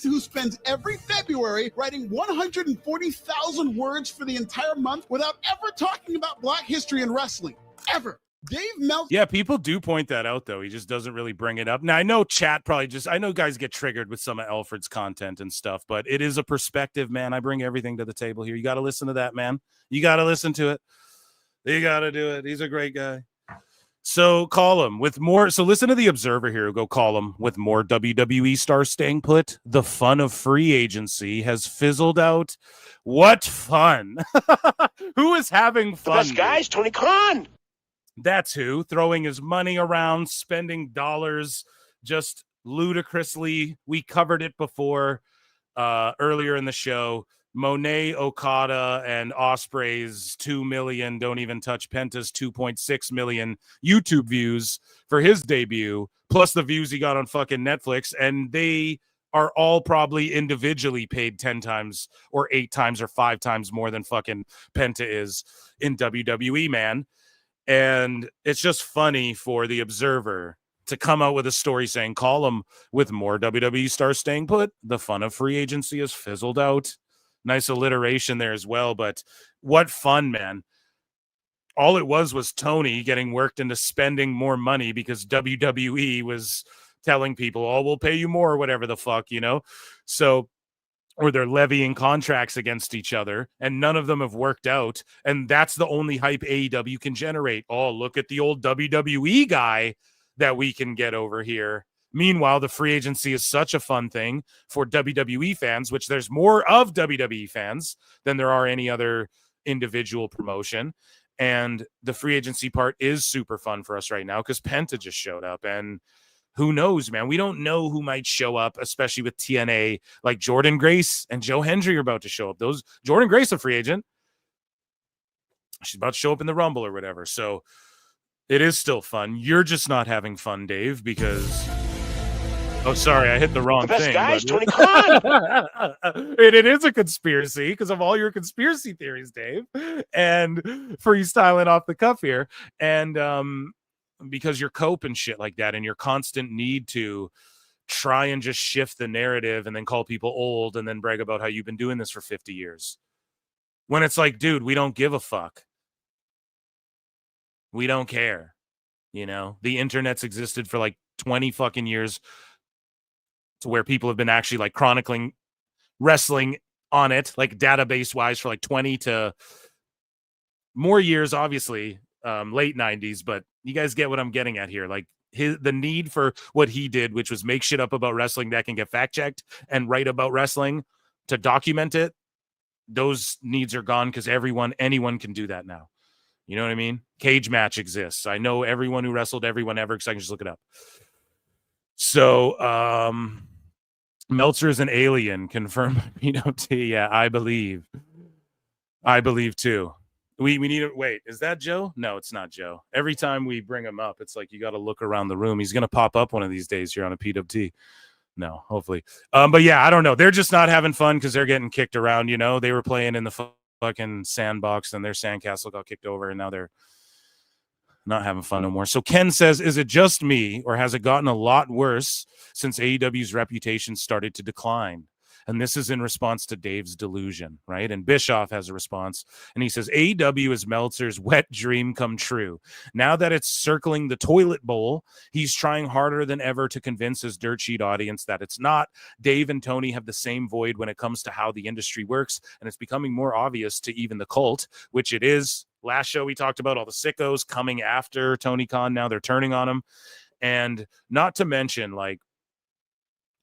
[SPEAKER 17] who spends every February writing 140,000 words for the entire month without ever talking about black history in wrestling. Ever. Dave Meltzer.
[SPEAKER 9] Yeah, people do point that out, though. He just doesn't really bring it up. Now, I know chat probably I know guys get triggered with some of Alfred's content and stuff, but it is a perspective, man. I bring everything to the table here. You got to listen to that, man. You got to listen to it. You got to do it. He's a great guy. So call him with more. So listen to the Observer here. Go call him with more WWE stars staying put. The fun of free agency has fizzled out. What fun. Who is having fun?
[SPEAKER 5] The best guys, Tony Khan.
[SPEAKER 9] That's who. Throwing his money around, spending dollars just ludicrously. We covered it before earlier in the show. Monet, Okada, and Ospreay's 2 million don't even touch Penta's 2.6 million YouTube views for his debut, plus the views he got on fucking Netflix, and they are all probably individually paid 10 times or 8 times or 5 times more than fucking Penta is in WWE, man. And it's just funny for the Observer to come out with a story saying, call him with more WWE stars staying put. The fun of free agency has fizzled out. Nice alliteration there as well, but what fun, man. All it was Tony getting worked into spending more money because WWE was telling people, oh, we'll pay you more or whatever the fuck, you know? So, or they're levying contracts against each other, and none of them have worked out, and that's the only hype AEW can generate. Oh, look at the old WWE guy that we can get over here. Meanwhile, the free agency is such a fun thing for WWE fans, which there's more of WWE fans than there are any other individual promotion. And the free agency part is super fun for us right now because Penta just showed up. And who knows, man? We don't know who might show up, especially with TNA, like Jordan Grace and Joe Hendry are about to show up. Jordan Grace, a free agent. She's about to show up in the Rumble or whatever. So it is still fun. You're just not having fun, Dave, because... Oh, sorry, I hit the wrong thing.
[SPEAKER 5] The best guys, Tony Khan.
[SPEAKER 9] It is a conspiracy because of all your conspiracy theories, Dave, and freestyling off the cuff here. And because you're cope and shit like that and your constant need to try and just shift the narrative and then call people old and then brag about how you've been doing this for 50 years. When it's like, dude, we don't give a fuck. We don't care. You know, the internet's existed for like 20 fucking years to where people have been actually like chronicling wrestling on it, like database wise, for like 20 to more years, obviously, late 90s. But you guys get what I'm getting at here. Like the need for what he did, which was make shit up about wrestling that can get fact checked and write about wrestling to document it. Those needs are gone because anyone can do that now. You know what I mean? Cage match exists. I know everyone who wrestled everyone ever because I can just look it up. So, Meltzer is an alien. Confirmed. Yeah, I believe too. We need to wait. Is that Joe? No, it's not Joe. Every time we bring him up, it's like you got to look around the room. He's gonna pop up one of these days here on a PWT. No, hopefully. But yeah, I don't know. They're just not having fun because they're getting kicked around. They were playing in the fucking sandbox and their sandcastle got kicked over, and now they're not having fun no more. So Ken says, is it just me, or has it gotten a lot worse since AEW's reputation started to decline? And this is in response to Dave's delusion, right? And Bischoff has a response, and he says, AEW is Meltzer's wet dream come true. Now that it's circling the toilet bowl, he's trying harder than ever to convince his dirt sheet audience that it's not. Dave and Tony have the same void when it comes to how the industry works, and it's becoming more obvious to even the cult, which it is. Last show we talked about all the sickos coming after Tony Khan. Now they're turning on him. And not to mention, like,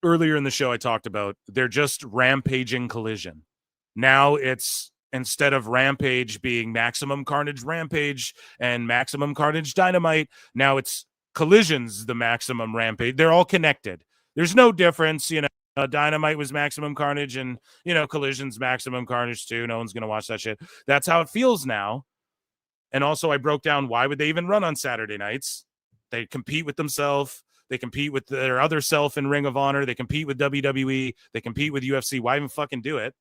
[SPEAKER 9] earlier in the show, I talked about they're just rampaging Collision. Now it's, instead of Rampage being Maximum Carnage Rampage and Maximum Carnage Dynamite, now it's Collision's the Maximum Rampage. They're all connected. There's no difference. Dynamite was Maximum Carnage and, Collision's Maximum Carnage too. No one's going to watch that shit. That's how it feels now. And also I broke down why would they even run on Saturday nights? They compete with themselves. They compete with their other self in Ring of Honor. They compete with WWE. They compete with UFC. Why even fucking do it?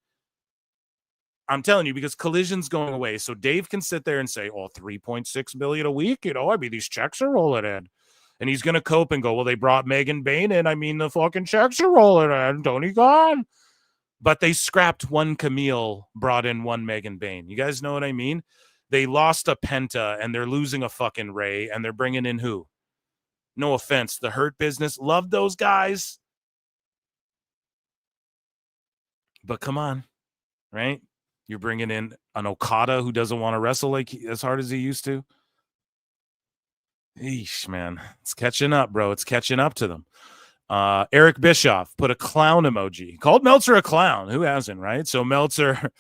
[SPEAKER 9] I'm telling you, because Collision's going away. So Dave can sit there and say, oh, 3.6 million a week. These checks are rolling in. And he's going to cope and go, well, they brought Megan Bain in. The fucking checks are rolling in. Tony Khan. But they scrapped one Camille, brought in one Megan Bain. You guys know what I mean? They lost a Penta, and they're losing a fucking Ray, and they're bringing in who? No offense, the Hurt Business. Love those guys. But come on, right? You're bringing in an Okada who doesn't want to wrestle like as hard as he used to. Eesh, man. It's catching up, bro. It's catching up to them. Eric Bischoff put a clown emoji. Called Meltzer a clown. Who hasn't, right? So Meltzer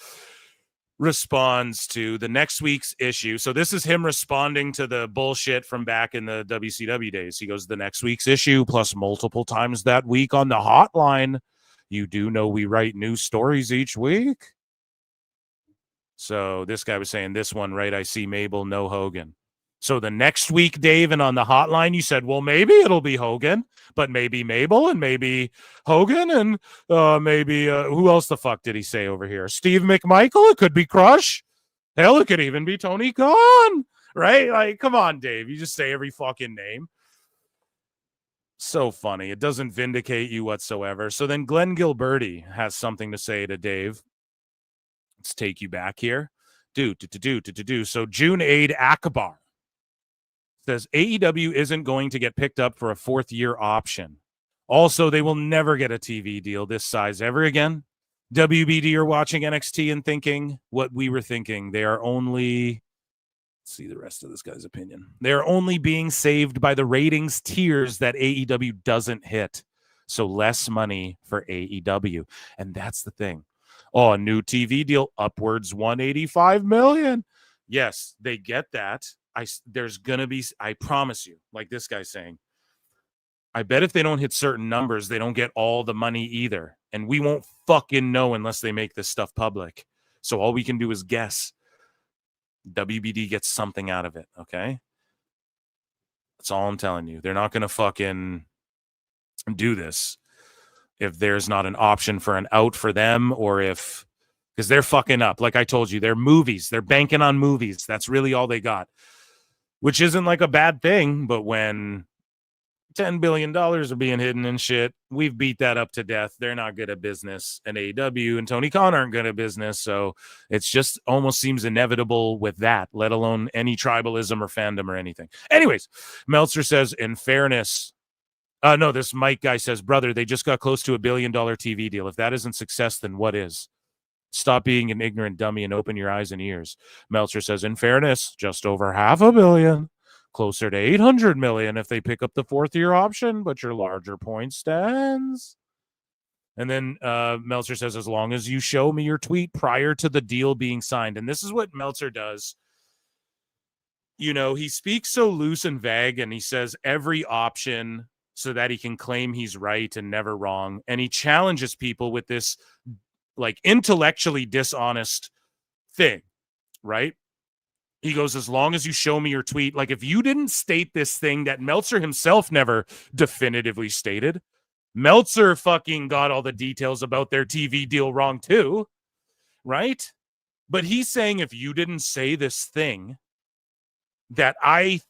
[SPEAKER 9] responds to the next week's issue. So this is him responding to the bullshit from back in the WCW days. He goes, the next week's issue plus multiple times that week on the hotline. You do know we write new stories each week. So this guy was saying this one, right? I see Mabel, no Hogan. So the next week, Dave, and on the hotline, you said, well, maybe it'll be Hogan, but maybe Mabel and maybe Hogan and maybe who else the fuck did he say over here? Steve McMichael? It could be Crush. Hell, it could even be Tony Khan, right? Like, come on, Dave. You just say every fucking name. So funny. It doesn't vindicate you whatsoever. So then Glenn Gilberti has something to say to Dave. Let's take you back here. So June Aid Akbar says AEW isn't going to get picked up for a fourth-year option. Also, they will never get a TV deal this size ever again. WBD are watching NXT and thinking what we were thinking. They are only... Let's see the rest of this guy's opinion. They're only being saved by the ratings tiers that AEW doesn't hit. So less money for AEW. And that's the thing. Oh, a new TV deal, upwards 185 million. Yes, they get that. There's going to be, I promise you, like this guy's saying, I bet if they don't hit certain numbers, they don't get all the money either. And we won't fucking know unless they make this stuff public. So all we can do is guess. WBD gets something out of it, okay? That's all I'm telling you. They're not going to fucking do this if there's not an option for an out for them, or if, because they're fucking up. Like I told you, they're movies. They're banking on movies. That's really all they got. Which isn't like a bad thing, but when $10 billion are being hidden and shit, we've beat that up to death. They're not good at business, and AEW and Tony Khan aren't good at business, so it's just almost seems inevitable with that, let alone any tribalism or fandom or anything. Anyways, Meltzer says, in fairness, No, this Mike guy says, brother, they just got close to $1 billion TV deal. If that isn't success, then what is? Stop being an ignorant dummy and open your eyes and ears. Meltzer says, in fairness, just over $500 million, closer to $800 million if they pick up the 4th-year option, but your larger point stands. And then Meltzer says, as long as you show me your tweet prior to the deal being signed. And this is what Meltzer does. You know, he speaks so loose and vague, and he says every option so that he can claim he's right and never wrong. And he challenges people with this like intellectually dishonest thing, right? He goes, as long as you show me your tweet, like if you didn't state this thing that Meltzer himself never definitively stated, Meltzer fucking got all the details about their TV deal wrong too, right? But he's saying if you didn't say this thing that I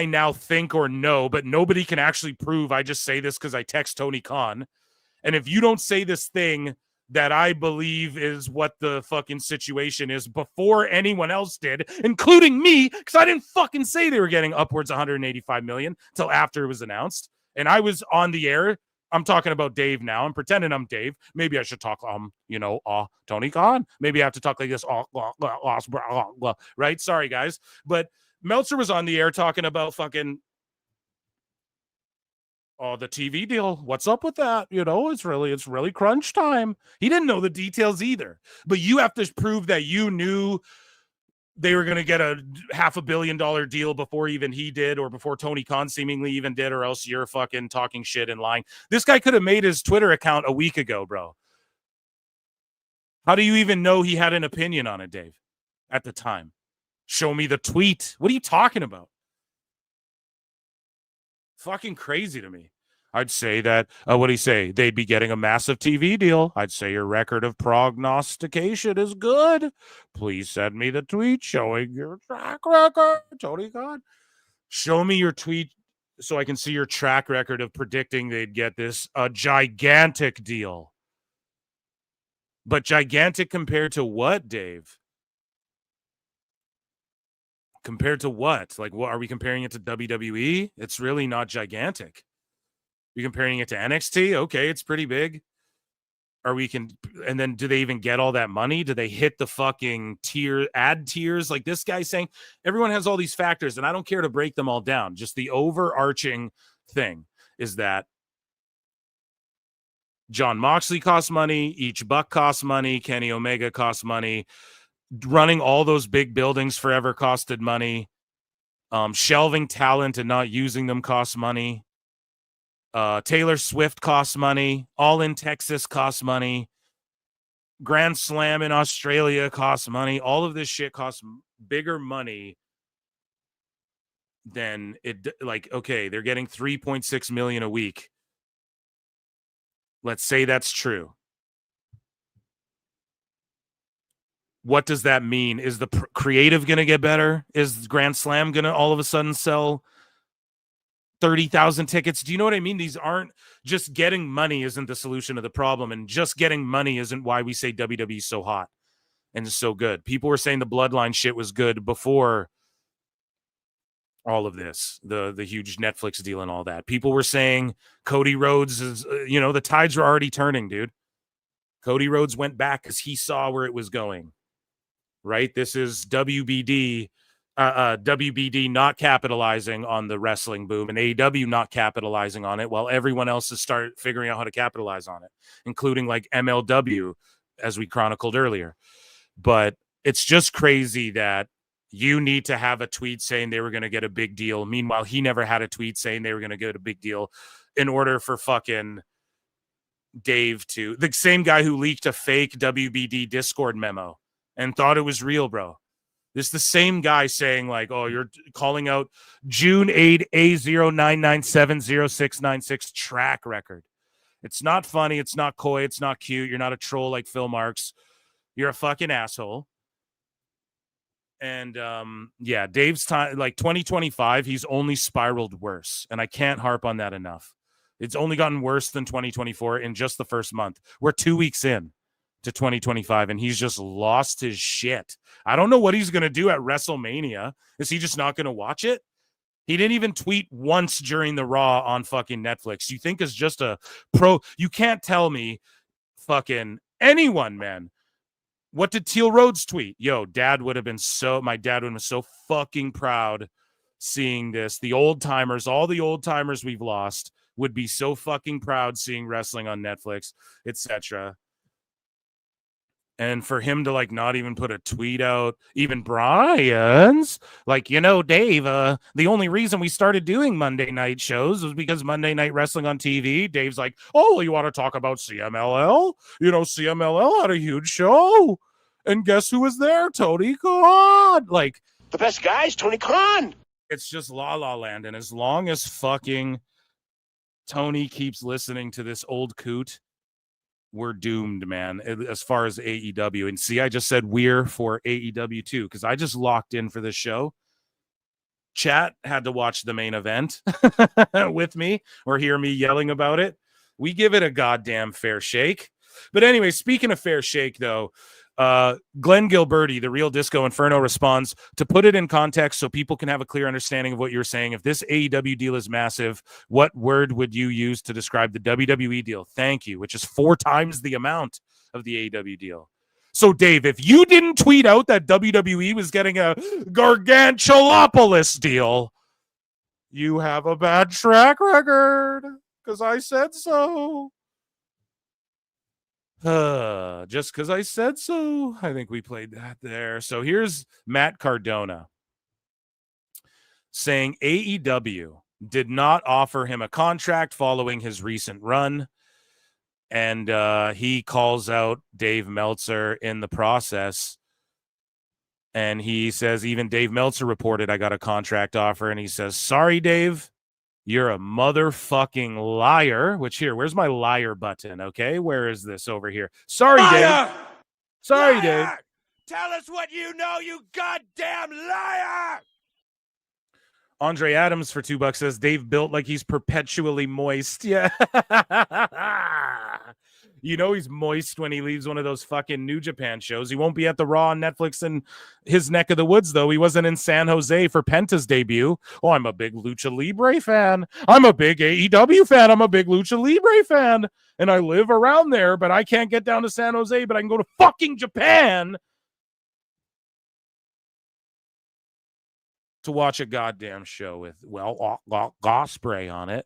[SPEAKER 9] now think or know, but nobody can actually prove, I just say this because I text Tony Khan, and if you don't say this thing that I believe is what the fucking situation is before anyone else did, including me, because I didn't fucking say they were getting upwards of $185 million until after it was announced. And I was on the air. I'm talking about Dave now. I'm pretending I'm Dave. Maybe I should talk, Tony Khan. Maybe I have to talk like this. Right? Sorry, guys. But Meltzer was on the air talking about fucking the TV deal. What's up with that? You know, it's really crunch time. He didn't know the details either. But you have to prove that you knew they were going to get a $500 million deal before even he did, or before Tony Khan seemingly even did, or else you're fucking talking shit and lying. This guy could have made his Twitter account a week ago, bro. How do you even know he had an opinion on it, Dave, at the time? Show me the tweet. What are you talking about? Fucking crazy to me. I'd say that, what do you say? They'd be getting a massive TV deal. I'd say your record of prognostication is good. Please send me the tweet showing your track record. Tony Khan, show me your tweet so I can see your track record of predicting they'd get this a gigantic deal. But gigantic compared to what, Dave? Compared to what? Like, what are we comparing it to WWE? It's really not gigantic. You're comparing it to NXT? Okay, it's pretty big. And then do they even get all that money? Do they hit the fucking ad tiers? Like this guy saying, everyone has all these factors, and I don't care to break them all down. Just the overarching thing is that John Moxley costs money, each buck costs money, Kenny Omega costs money, running all those big buildings forever costed money, shelving talent and not using them costs money. Taylor Swift costs money. All in Texas costs money. Grand Slam in Australia costs money. All of this shit costs bigger money than it. Like, okay, they're getting $3.6 million a week. Let's say that's true. What does that mean? Is the creative going to get better? Is Grand Slam going to all of a sudden sell 30,000 tickets? Do you know what I mean? These aren't just getting money isn't the solution to the problem, and just getting money isn't why we say WWE is so hot and so good. People were saying the Bloodline shit was good before all of this, the huge Netflix deal and all that. People were saying Cody Rhodes is, the tides were already turning, dude. Cody Rhodes went back because he saw where it was going, right? This is WBD not capitalizing on the wrestling boom, and AEW not capitalizing on it, while everyone else has started figuring out how to capitalize on it, including like MLW, as we chronicled earlier. But it's just crazy that you need to have a tweet saying they were going to get a big deal. Meanwhile, he never had a tweet saying they were going to get a big deal in order for fucking Dave to, the same guy who leaked a fake WBD Discord memo and thought it was real, bro. This is the same guy saying, like, oh, you're calling out June 8 A09970696 track record. It's not funny. It's not coy. It's not cute. You're not a troll like Phil Marks. You're a fucking asshole. And, Dave's time, like 2025, he's only spiraled worse. And I can't harp on that enough. It's only gotten worse than 2024 in just the first month. We're 2 weeks in to 2025, and he's just lost his shit. I don't know what he's going to do at WrestleMania. Is he just not going to watch it? He didn't even tweet once during the Raw on fucking Netflix. You think is just a pro? You can't tell me fucking anyone, man. What did Teal Rhodes tweet? Yo, my dad would have been so fucking proud seeing this. The old timers, all the old timers we've lost would be so fucking proud seeing wrestling on Netflix, etc. And for him to like not even put a tweet out, even Brian's like, Dave, the only reason we started doing Monday night shows was because Monday Night Wrestling on TV. Dave's like, oh, you want to talk about CMLL? CMLL had a huge show. And guess who was there? Tony Khan. Like,
[SPEAKER 5] The best guy is Tony Khan.
[SPEAKER 9] It's just La La Land. And as long as fucking Tony keeps listening to this old coot, we're doomed, man, as far as AEW. And see, I just said we're for AEW too, because I just locked in for this show. Chat had to watch the main event with me or hear me yelling about it. We give it a goddamn fair shake. But anyway, speaking of fair shake, though, Glenn Gilberti, the Real Disco Inferno, responds, to put it in context so people can have a clear understanding of what you're saying. If this AEW deal is massive, what word would you use to describe the WWE deal? Thank you, which is 4 times the amount of the AEW deal. So, Dave, if you didn't tweet out that WWE was getting a Gargantulopolis deal, you have a bad track record, because I said so. Just because I said so. I think we played that there. So here's Matt Cardona saying AEW did not offer him a contract following his recent run. And he calls out Dave Meltzer in the process. And he says, even Dave Meltzer reported I got a contract offer. And he says, sorry, Dave. You're a motherfucking liar, which here, where's my liar button? Okay, where is this over here? Sorry,
[SPEAKER 18] Liar!
[SPEAKER 9] Dave. Sorry,
[SPEAKER 18] Liar!
[SPEAKER 9] Dave.
[SPEAKER 18] Tell us what you know, you goddamn liar!
[SPEAKER 9] Andre Adams for $2 says Dave built like he's perpetually moist. Yeah. He's moist when he leaves one of those fucking New Japan shows. He won't be at the Raw on Netflix in his neck of the woods, though. He wasn't in San Jose for Penta's debut. Oh, I'm a big Lucha Libre fan. I'm a big AEW fan. I'm a big Lucha Libre fan. And I live around there, but I can't get down to San Jose, but I can go to fucking Japan to watch a goddamn show with, Ospreay on it.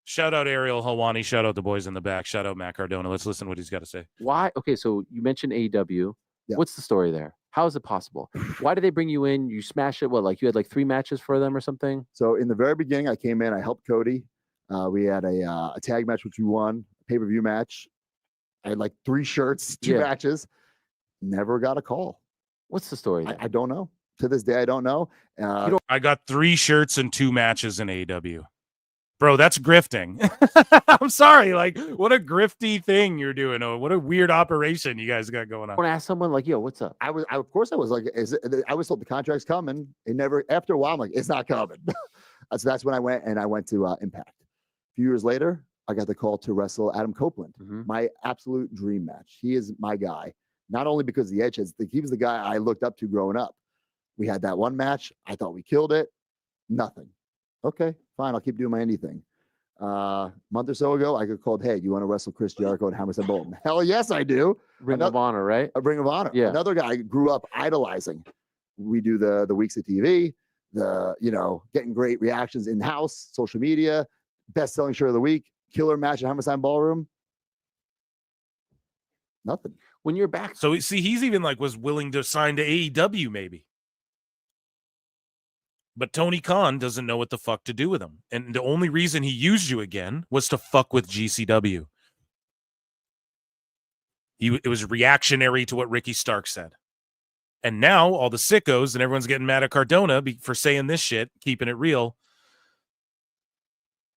[SPEAKER 9] Shout out Ariel Helwani. Shout out the boys in the back. Shout out Matt Cardona. Let's listen to what he's got to say.
[SPEAKER 12] Why? Okay, so you mentioned AEW. Yeah. What's the story there? How is it possible? Why did they bring you in? You smash it? What, like you had like 3 matches for them or something?
[SPEAKER 13] So in the very beginning, I came in. I helped Cody. We had a tag match, which we won. A pay-per-view match. I had like 3 shirts, 2 matches. Never got a call.
[SPEAKER 12] What's the story?
[SPEAKER 13] I don't know. To this day, I don't know.
[SPEAKER 9] I got 3 shirts and 2 matches in AEW. Bro, that's grifting. I'm sorry. Like, what a grifty thing you're doing. Oh, what a weird operation you guys got going on.
[SPEAKER 12] I want to ask someone like, yo, what's up?
[SPEAKER 13] Of course I was like, I was told the contract's coming. It never, after a while, I'm like, it's not coming. So that's when I went to Impact. A few years later, I got the call to wrestle Adam Copeland, my absolute dream match. He is my guy. Not only because of the edge, he was the guy I looked up to growing up. We had that one match. I thought we killed it. Nothing. Okay, fine. I'll keep doing my indie thing. Month or so ago, I got called, hey, you want to wrestle Chris Jericho and Hammerstead Bolton? Hell yes, I do.
[SPEAKER 12] Ring of Honor, right?
[SPEAKER 13] A Ring of Honor.
[SPEAKER 12] Yeah.
[SPEAKER 13] Another guy I grew up idolizing. We do the weeks of TV, getting great reactions in-house, social media, best-selling shirt of the week, killer match at Hammerstein Ballroom. Nothing.
[SPEAKER 12] When you're back.
[SPEAKER 9] So, see, he's even was willing to sign to AEW maybe. But Tony Khan doesn't know what the fuck to do with him. And the only reason he used you again was to fuck with GCW. It was reactionary to what Ricky Stark said. And now all the sickos and everyone's getting mad at Cardona for saying this shit, keeping it real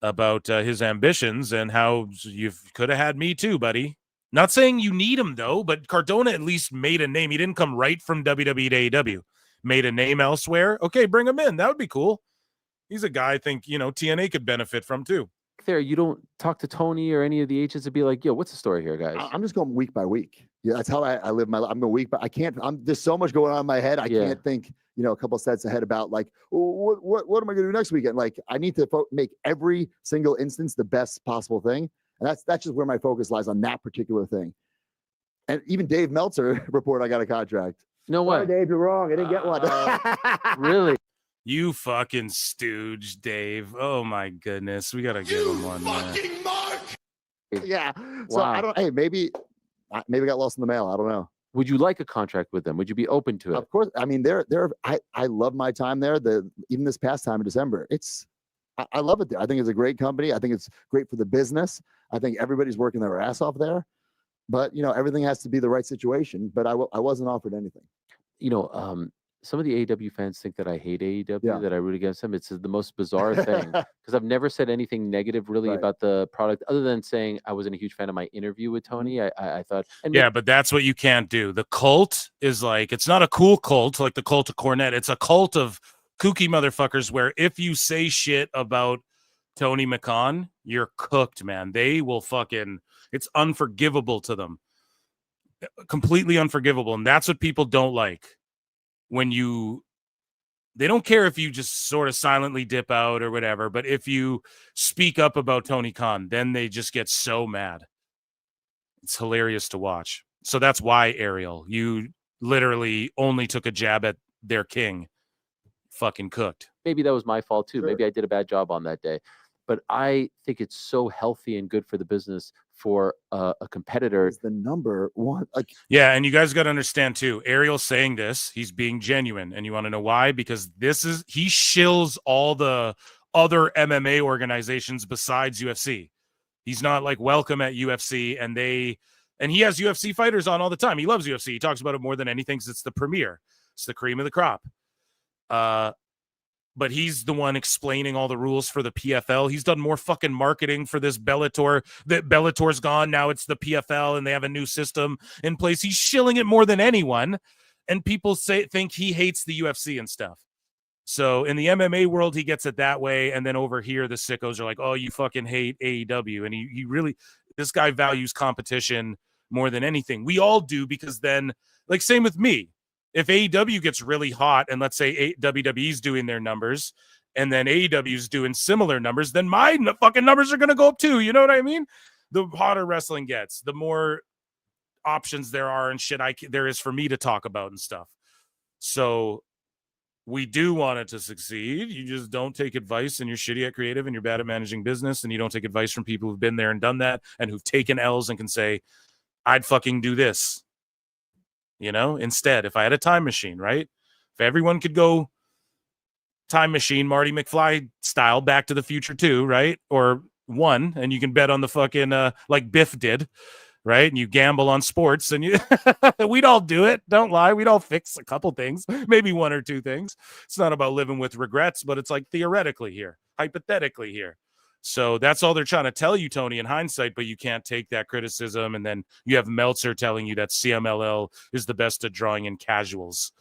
[SPEAKER 9] about his ambitions and how you could have had me too, buddy. Not saying you need him, though, but Cardona at least made a name. He didn't come right from WWE to AEW. Made a name elsewhere. Okay, bring him in. That would be cool. He's a guy I think, TNA could benefit from too.
[SPEAKER 12] There, you don't talk to Tony or any of the agents to be like, yo, what's the story here, guys?
[SPEAKER 13] I'm just going week by week. Yeah, that's how I live my life. I'm a week, but I can't. There's so much going on in my head. I can't think, a couple sets ahead about like, what am I going to do next weekend? Like, I need to make every single instance the best possible thing, and that's just where my focus lies on that particular thing. And even Dave Meltzer report, I got a contract.
[SPEAKER 12] No way,
[SPEAKER 13] Dave, you're wrong. I didn't get one.
[SPEAKER 12] Really?
[SPEAKER 9] You fucking stooge, Dave. Oh my goodness, we gotta give him one.
[SPEAKER 13] Fucking Mark. Yeah. So
[SPEAKER 12] Wow.
[SPEAKER 13] I don't. Hey, maybe got lost in the mail. I don't know.
[SPEAKER 12] Would you like a contract with them? Would you be open to it?
[SPEAKER 13] Of course. I mean, I love my time there. Even this past time in December, I love it there. I think it's a great company. I think it's great for the business. I think everybody's working their ass off there. But everything has to be the right situation. But I wasn't offered anything.
[SPEAKER 12] Some of the AEW fans think that I hate AEW, that I root against them. It's the most bizarre thing because I've never said anything negative really about the product other than saying I wasn't a huge fan of my interview with Tony. I thought,
[SPEAKER 9] yeah, but that's what you can't do. The cult is like, it's not a cool cult like the cult of Cornette. It's a cult of kooky motherfuckers where if you say shit about Tony McCon, you're cooked, man. They will it's unforgivable to them. Completely unforgivable. And that's what people don't like. They don't care if you just sort of silently dip out or whatever, but if you speak up about Tony Khan, then they just get so mad. It's hilarious to watch. So that's why, Ariel, you literally only took a jab at their king. Fucking cooked.
[SPEAKER 12] Maybe that was my fault too.
[SPEAKER 13] Sure.
[SPEAKER 12] Maybe I did a bad job on that day. But I think it's so healthy and good for the business for a competitor.
[SPEAKER 13] It's the number one.
[SPEAKER 9] Yeah, and you guys got to understand too. Ariel's saying this, he's being genuine, and you want to know why? Because he shills all the other MMA organizations besides UFC. He's not like welcome at UFC, and he has UFC fighters on all the time. He loves UFC. He talks about it more than anything because it's the premier. It's the cream of the crop. But he's the one explaining all the rules for the PFL. He's done more fucking marketing for this Bellator. That Bellator's gone. Now it's the PFL and they have a new system in place. He's shilling it more than anyone. And people think he hates the UFC and stuff. So in the MMA world, he gets it that way. And then over here, the sickos are like, oh, you fucking hate AEW. And he really, this guy values competition more than anything. We all do, because then, like, same with me. If AEW gets really hot and let's say WWE's doing their numbers and then AEW's doing similar numbers, then my fucking numbers are going to go up too. You know what I mean? The hotter wrestling gets, the more options there are and shit there is for me to talk about and stuff. So we do want it to succeed. You just don't take advice, and you're shitty at creative and you're bad at managing business, and you don't take advice from people who've been there and done that and who've taken L's and can say, I'd fucking do this. Instead, if I had a time machine, right? If everyone could go time machine, Marty McFly style, Back to the Future 2, right? Or 1, and you can bet on the fucking, like Biff did, right? And you gamble on sports, and we'd all do it. Don't lie. We'd all fix a couple things, maybe 1 or 2 things. It's not about living with regrets, but it's like theoretically here, hypothetically here. So that's all they're trying to tell you, Tony, in hindsight, but you can't take that criticism. And then you have Meltzer telling you that CMLL is the best at drawing in casuals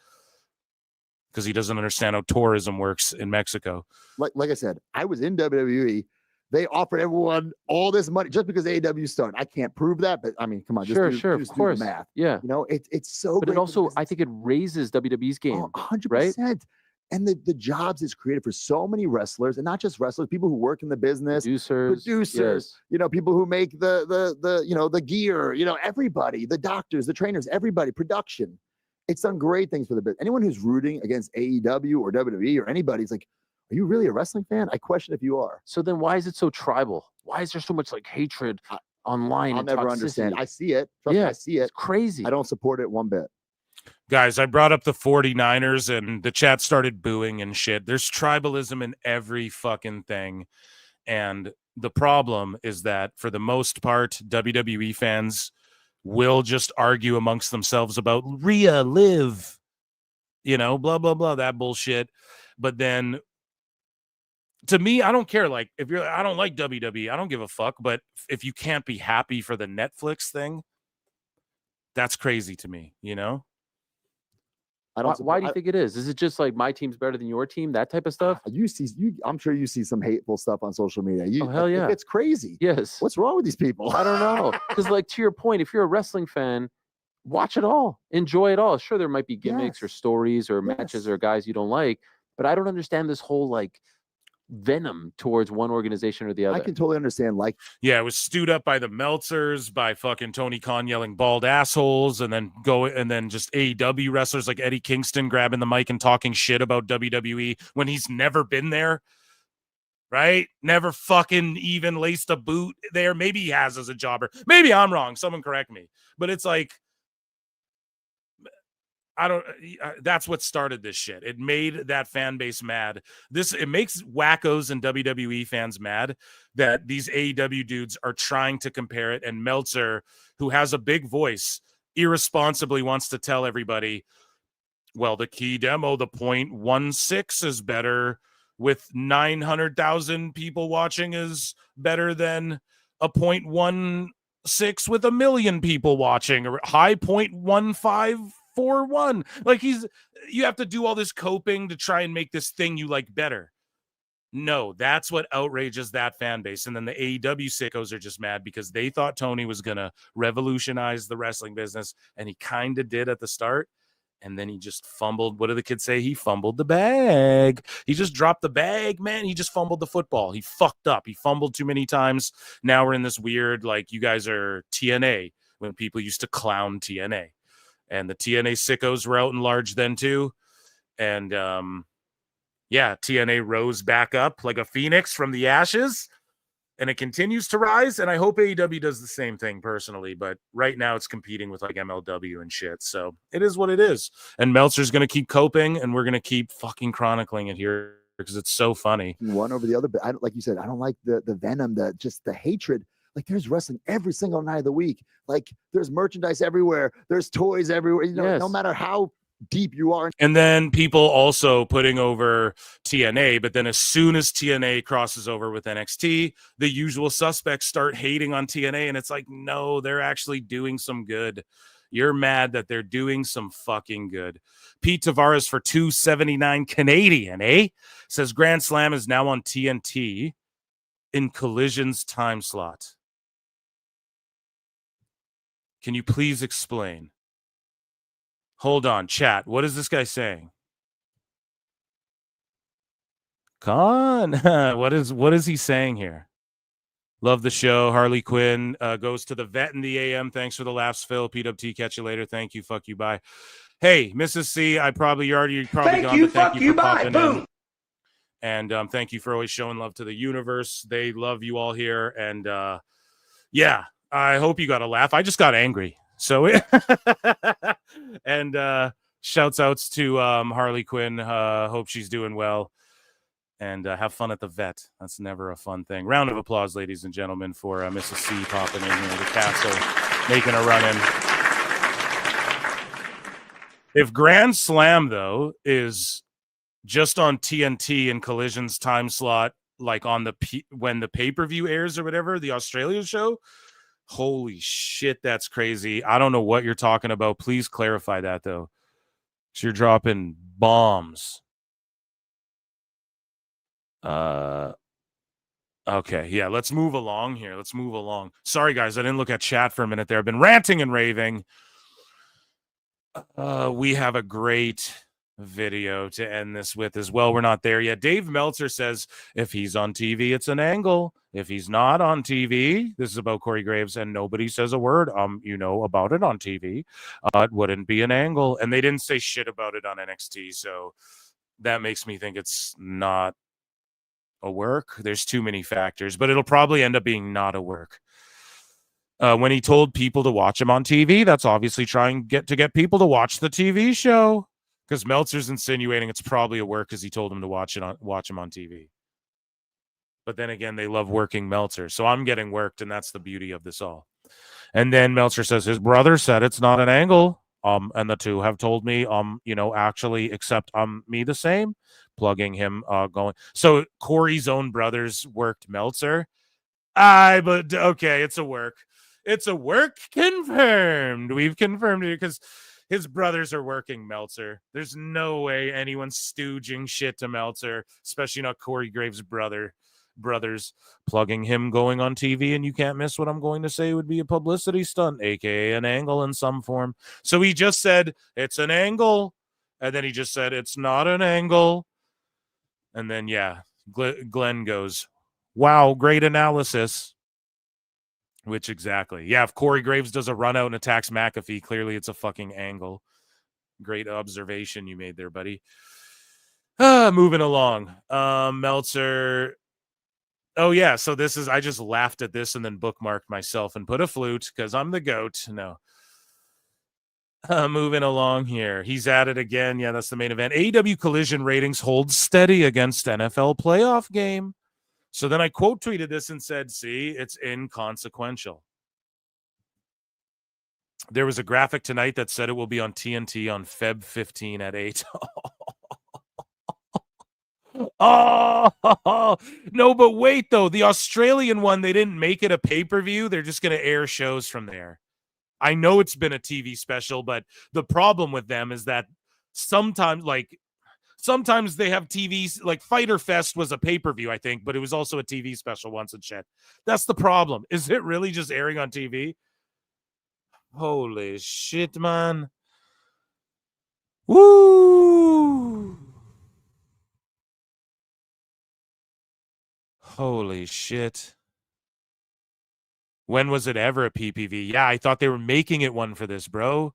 [SPEAKER 9] because he doesn't understand how tourism works in Mexico.
[SPEAKER 13] Like I said, I was in WWE. They offered everyone all this money just because AEW started. I can't prove that, but I mean, come on,
[SPEAKER 12] sure,
[SPEAKER 13] just
[SPEAKER 12] of course,
[SPEAKER 13] do the math.
[SPEAKER 12] Yeah,
[SPEAKER 13] it's so.
[SPEAKER 12] But it also, I think it raises WWE's game,
[SPEAKER 13] 100%.
[SPEAKER 12] Right?
[SPEAKER 13] And the jobs it's created for so many wrestlers, and not just wrestlers, people who work in the business, producers,
[SPEAKER 12] yes.
[SPEAKER 13] People who make the gear, everybody, the doctors, the trainers, everybody, production. It's done great things for the business. Anyone who's rooting against AEW or WWE or anybody is like, are you really a wrestling fan? I question if you are.
[SPEAKER 12] So then why is it so tribal? Why is there so much like hatred online?
[SPEAKER 13] I'll never understand. I see it. Trust me, I see it.
[SPEAKER 12] It's crazy.
[SPEAKER 13] I don't support it one bit.
[SPEAKER 9] Guys, I brought up the 49ers and the chat started booing and shit. There's tribalism in every fucking thing. And the problem is that for the most part, WWE fans will just argue amongst themselves about Rhea, Liv, blah, blah, blah, that bullshit. But then to me, I don't care. Like, I don't like WWE, I don't give a fuck. But if you can't be happy for the Netflix thing, that's crazy to me,
[SPEAKER 12] Why do you think it is? Is it just like my team's better than your team? That type of stuff?
[SPEAKER 13] I'm sure you see some hateful stuff on social media.
[SPEAKER 12] Oh, hell yeah.
[SPEAKER 13] It's crazy.
[SPEAKER 12] Yes.
[SPEAKER 13] What's wrong with these people?
[SPEAKER 12] I don't know. Because like to your point, if you're a wrestling fan, watch it all, enjoy it all. Sure, there might be gimmicks or stories or matches or guys you don't like, but I don't understand this whole like venom towards one organization or the other.
[SPEAKER 13] I can totally understand. Like,
[SPEAKER 9] yeah, it was stewed up by the Meltzers, by fucking Tony Khan yelling bald assholes, and then just AEW wrestlers like Eddie Kingston grabbing the mic and talking shit about WWE when he's never been there. Right? Never fucking even laced a boot there. Maybe he has as a jobber. Maybe I'm wrong. Someone correct me. But it's like, that's what started this shit. It made that fan base mad. It makes wackos and WWE fans mad that these AEW dudes are trying to compare it. And Meltzer, who has a big voice, irresponsibly wants to tell everybody, well, the key demo, the 0.16 is better with 900,000 people watching is better than a 0.16 with 1 million people watching, or high 0.1541. Like you have to do all this coping to try and make this thing you like better. No, that's what outrages that fan base. And then the AEW sickos are just mad because they thought Tony was going to revolutionize the wrestling business, and he kind of did at the start. And then he just fumbled. What do the kids say? He fumbled the bag. He just dropped the bag, man. He just fumbled the football. He fucked up. He fumbled too many times. Now we're in this weird, like, you guys are TNA, when people used to clown TNA. And the TNA sickos were out in large then too. And TNA rose back up like a phoenix from the ashes. And it continues to rise, and I hope AEW does the same thing personally, but right now it's competing with like MLW and shit, so it is what it is. And Meltzer's going to keep coping, and we're going to keep fucking chronicling it here because it's so funny.
[SPEAKER 13] One over the other, but like you said, I don't like the venom, just the hatred. Like, there's wrestling every single night of the week. Like, there's merchandise everywhere. There's toys everywhere. You know, no matter how deep you are.
[SPEAKER 9] And then people also putting over TNA, but then as soon as TNA crosses over with NXT, the usual suspects start hating on TNA, and it's like, no, they're actually doing some good. You're mad that they're doing some fucking good. Pete Tavares for $2.79 Canadian, says Grand Slam is now on TNT in Collision's time slot. Can you please explain? Hold on, chat. What is this guy saying? Con, what is he saying here? Love the show. Harley Quinn goes to the vet in the AM. Thanks for the laughs, Phil. PWT, catch you later. Thank you. Fuck you. Bye. Hey, Mrs. C, you're probably gone.
[SPEAKER 10] Thank you. Fuck you. Bye. Boom.
[SPEAKER 9] And thank you for always showing love to the universe. They love you all here. And I hope you got a laugh. I just got angry. So, and shouts outs to Harley Quinn. Hope she's doing well, and have fun at the vet. That's never a fun thing. Round of applause, ladies and gentlemen, for Mrs. C popping in here, the castle, making a run in. If Grand Slam, though, is just on TNT in Collision's time slot, like on when the pay-per-view airs or whatever, the Australia show, holy shit, that's crazy. I don't know what you're talking about. Please clarify that, though. So you're dropping bombs. Okay, yeah, let's move along here. Sorry, guys, I didn't look at chat for a minute there. I've been ranting and raving. We have a great video to end this with as well. We're not there yet. Dave Meltzer says, if he's on TV, it's an angle. If he's not on TV, this is about Corey Graves, and nobody says a word, about it on TV, it wouldn't be an angle. And they didn't say shit about it on NXT, so that makes me think it's not a work. There's too many factors, but it'll probably end up being not a work. When he told people to watch him on TV, that's obviously trying to get people to watch the TV show, because Meltzer's insinuating it's probably a work because he told him to watch him on TV. But then again, they love working Meltzer. So I'm getting worked, and that's the beauty of this all. And then Meltzer says his brother said it's not an angle. And the two have told me, actually accept me the same, plugging him going. So Corey's own brothers worked Meltzer. But okay, it's a work. It's a work confirmed. We've confirmed it because his brothers are working Meltzer. There's no way anyone's stooging shit to Meltzer, especially not Corey Graves' brother. brothers plugging him going on TV, and you can't miss what I'm going to say would be a publicity stunt, aka an angle in some form. So he just said it's an angle, and then he just said it's not an angle, and then yeah, Glenn goes, "Wow, great analysis." Which exactly, yeah. If Corey Graves does a run out and attacks McAfee, clearly it's a fucking angle. Great observation you made there, buddy. Moving along. Meltzer. Oh, yeah. So this is, I just laughed at this and then bookmarked myself and put a flute because I'm the GOAT. No. Moving along here. He's at it again. Yeah, that's the main event. AEW Collision ratings hold steady against NFL playoff game. So then I quote tweeted this and said, see, it's inconsequential. There was a graphic tonight that said it will be on TNT on Feb 15 at 8. Oh, no, but wait, though. The Australian one, they didn't make it a pay-per-view. They're just going to air shows from there. I know it's been a TV special, but the problem with them is that sometimes they have TVs, like Fyter Fest was a pay-per-view, I think, but it was also a TV special once and shit. That's the problem. Is it really just airing on TV? Holy shit, man. Woo! Holy shit. When was it ever a PPV? Yeah, I thought they were making it one for this, bro.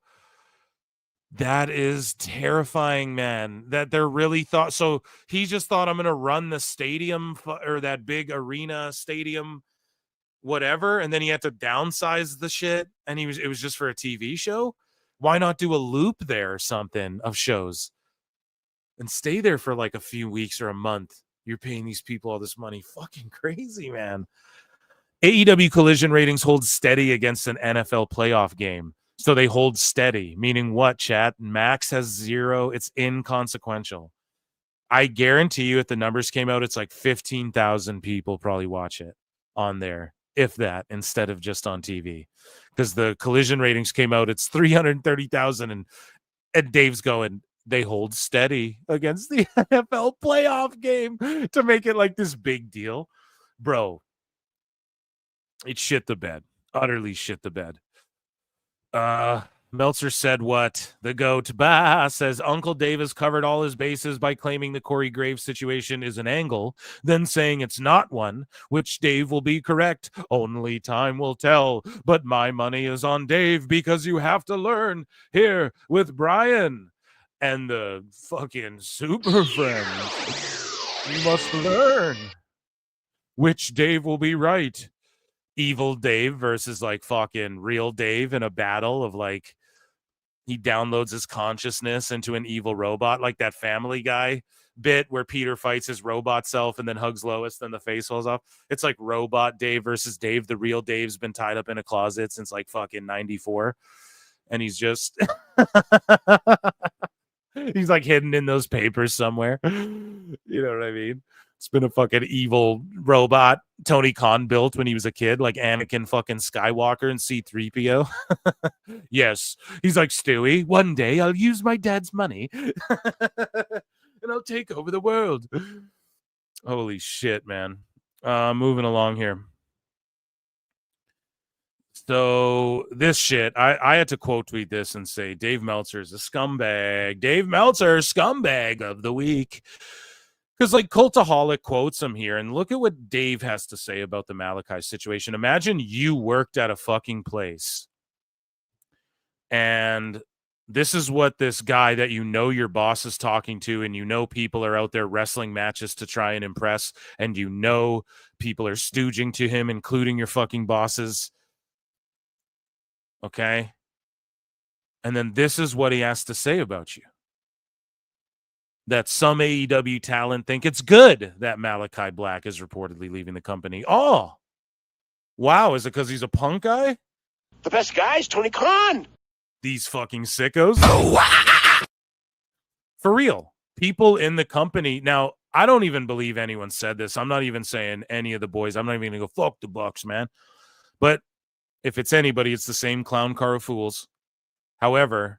[SPEAKER 9] That is terrifying, man. That they're really thought. So he just thought, I'm going to run the stadium or that big arena stadium, whatever. And then he had to downsize the shit. And it was just for a TV show. Why not do a loop there or something of shows and stay there for like a few weeks or a month? You're paying these people all this money. Fucking crazy, man. AEW Collision ratings hold steady against an NFL playoff game. So they hold steady, meaning what, chat? Max has 0. It's inconsequential. I guarantee you if the numbers came out, it's like 15,000 people probably watch it on there, if that, instead of just on TV. Because the Collision ratings came out, it's 330,000. And Dave's going, they hold steady against the NFL playoff game to make it like this big deal. Bro, it shit the bed. Utterly shit the bed. Meltzer said what? The GOAT says Uncle Dave has covered all his bases by claiming the Corey Graves situation is an angle, then saying it's not one, which Dave will be correct. Only time will tell. But my money is on Dave because you have to learn here with Brian and the fucking super friends. You must learn. Which Dave will be right. Evil Dave versus like fucking real Dave in a battle of like he downloads his consciousness into an evil robot, like that Family Guy bit where Peter fights his robot self and then hugs Lois, then the face falls off. It's like robot Dave versus Dave. The real Dave's been tied up in a closet since like fucking 94. And he's just he's like hidden in those papers somewhere. You know what I mean? It's been a fucking evil robot Tony Khan built when he was a kid, like Anakin fucking Skywalker and C-3PO. Yes. He's like, Stewie, one day I'll use my dad's money and I'll take over the world. Holy shit, man. Moving along here. So this shit, I had to quote tweet this and say, Dave Meltzer is a scumbag. Dave Meltzer, scumbag of the week. Because like Cultaholic quotes him here, and look at what Dave has to say about the Malachi situation. Imagine you worked at a fucking place, and this is what this guy that you know your boss is talking to, and you know people are out there wrestling matches to try and impress, and you know people are stooging to him, including your fucking bosses. Okay? And then this is what he has to say about you. That some AEW talent think it's good that Malachi Black is reportedly leaving the company. Oh, wow. Is it because he's a punk guy?
[SPEAKER 5] The best guy is Tony Khan.
[SPEAKER 9] These fucking sickos. For real. People in the company. Now, I don't even believe anyone said this. I'm not even saying any of the boys. I'm not even going to go, fuck the Bucks, man. But if it's anybody, it's the same clown car of fools. However,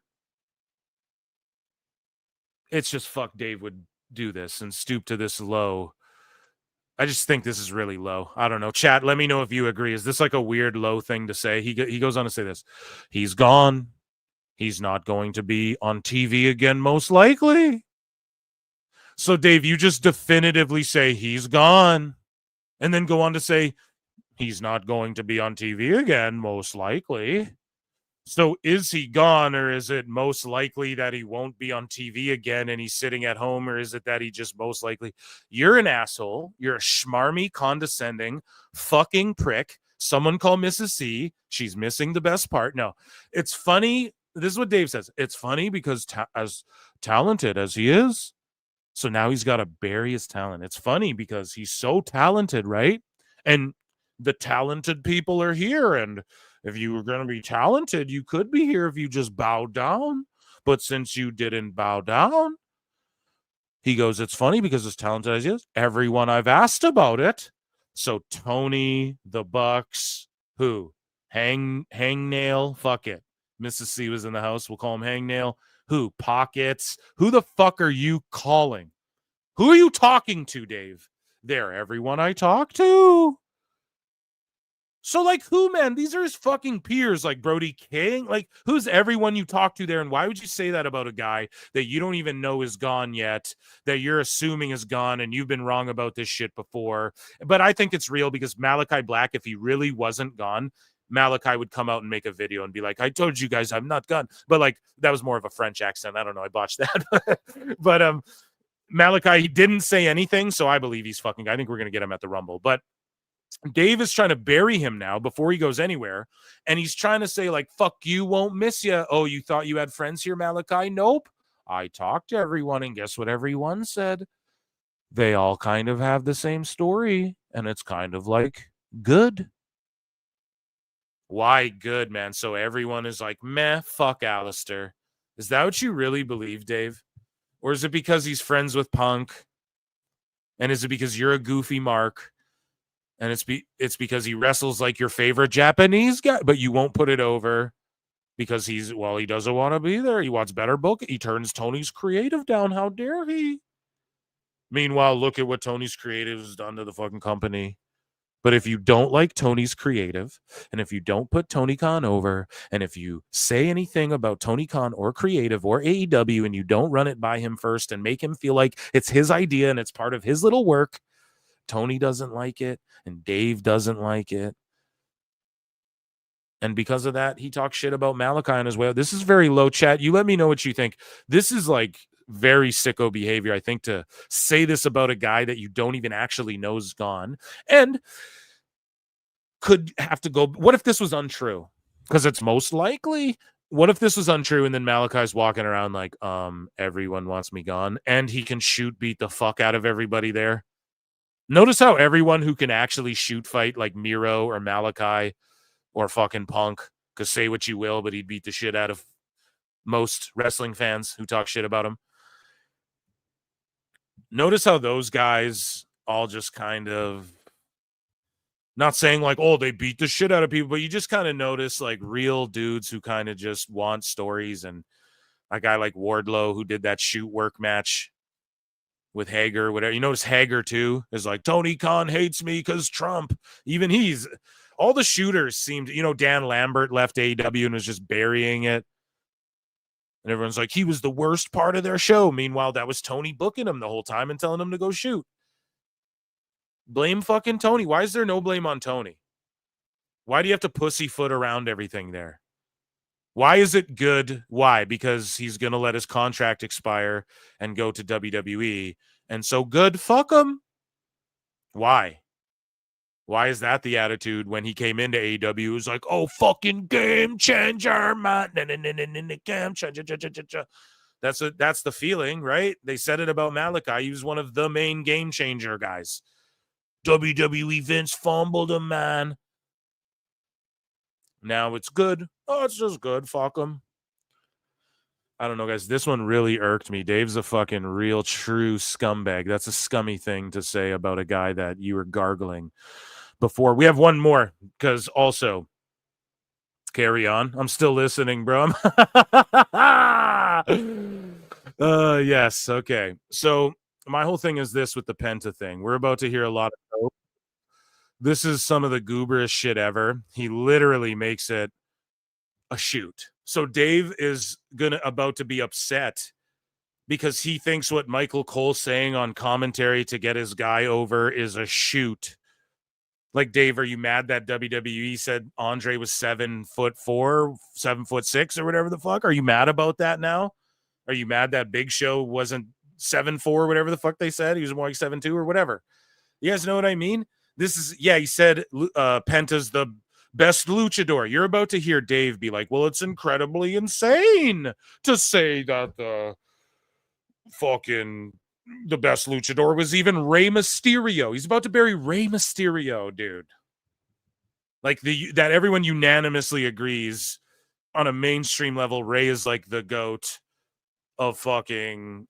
[SPEAKER 9] it's just fuck Dave would do this and stoop to this low I just think this is really low. I don't know. Chat, let me know if you agree. Is this like a weird low thing to say? He goes on to say this. He's gone. He's not going to be on TV again, most likely. So, Dave, you just definitively say he's gone and then go on to say he's not going to be on TV again, most likely. So is he gone, or is it most likely that he won't be on TV again and he's sitting at home, or is it that he just most likely... You're an asshole. You're a schmarmy, condescending, fucking prick. Someone call Mrs. C. She's missing the best part. No, it's funny. This is what Dave says. It's funny because as talented as he is, so now he's got to bury his talent. It's funny because he's so talented, right? And the talented people are here, and if you were going to be talented, you could be here if you just bowed down. But since you didn't bow down, he goes, it's funny because as talented as he is, everyone I've asked about it. So Tony, the Bucks, who? Hangnail? Fuck it. Mrs. C was in the house. We'll call him Hangnail. Who? Pockets. Who the fuck are you calling? Who are you talking to, Dave? They're everyone I talk to. So, like, who, man? These are his fucking peers, like Brody King. Like, who's everyone you talk to there? And why would you say that about a guy that you don't even know is gone yet, that you're assuming is gone, and you've been wrong about this shit before? But I think it's real because Malachi Black, if he really wasn't gone, Malachi would come out and make a video and be like, I told you guys I'm not gone. But, like, that was more of a French accent. I don't know. I botched that. But Malachi, he didn't say anything, so I believe he's fucking... I think we're going to get him at the Rumble. But Dave is trying to bury him now before he goes anywhere. And he's trying to say, like, fuck you, won't miss you. Oh, you thought you had friends here, Malachi? Nope. I talked to everyone, and guess what everyone said? They all kind of have the same story, and it's kind of like good. Why good, man? So everyone is like, meh, fuck Alistair. Is that what you really believe, Dave? Or is it because he's friends with Punk? And is it because you're a goofy mark? And it's because he wrestles like your favorite Japanese guy, but you won't put it over because he doesn't want to be there. He wants better book. He turns Tony's creative down. How dare he? Meanwhile, look at what Tony's creative has done to the fucking company. But if you don't like Tony's creative, and if you don't put Tony Khan over, and if you say anything about Tony Khan or creative or AEW, and you don't run it by him first and make him feel like it's his idea and it's part of his little work, Tony doesn't like it, and Dave doesn't like it. And because of that, he talks shit about Malachi on his way out. This is very low, chat. You let me know what you think. This is like very sicko behavior, I think, to say this about a guy that you don't even actually know is gone. And could have to go. What if this was untrue? Because it's most likely. What if this was untrue and then Malachi's walking around like, everyone wants me gone, and he can beat the fuck out of everybody there? Notice how everyone who can actually shoot fight, like Miro or Malachi or fucking Punk, because say what you will, but he'd beat the shit out of most wrestling fans who talk shit about him. Notice how those guys all just kind of, not saying like, oh, they beat the shit out of people, but you just kind of notice like real dudes who kind of just want stories. And a guy like Wardlow who did that shoot work match with Hager, whatever. You notice Hager too is like, Tony Khan hates me because Trump. Even all the shooters seemed, Dan Lambert left AEW and was just burying it. And everyone's like, he was the worst part of their show. Meanwhile, that was Tony booking him the whole time and telling him to go shoot. Blame fucking Tony. Why is there no blame on Tony? Why do you have to pussyfoot around everything there? Why is it good? Why? Because he's going to let his contract expire and go to WWE. And so good, fuck him. Why? Why is that the attitude when he came into AEW? It was like, oh, fucking game changer, man. Game changer. That's the feeling, right? They said it about Malachi. He was one of the main game changer guys. WWE Vince fumbled him, man. Now it's good. Oh, it's just good. Fuck him. I don't know, guys. This one really irked me. Dave's a fucking real true scumbag. That's a scummy thing to say about a guy that you were gargling before. We have one more because also carry on. I'm still listening, bro. Yes. Okay. So my whole thing is this with the Penta thing. We're about to hear a lot of dope. This is some of the gooberest shit ever. He literally makes it a shoot. So Dave is about to be upset because he thinks what Michael Cole's saying on commentary to get his guy over is a shoot. Like, Dave, are you mad that WWE said Andre was 7'4", 7'6", or whatever the fuck? Are you mad about that now? Are you mad that Big Show wasn't 7'4", whatever the fuck they said? He was more like 7'2" or whatever. You guys know what I mean? This is, yeah, he said Penta's the best luchador. You're about to hear Dave be like, well, it's incredibly insane to say that the best luchador was even Rey Mysterio. He's about to bury Rey Mysterio, dude. Like, that everyone unanimously agrees on a mainstream level, Rey is like the GOAT of fucking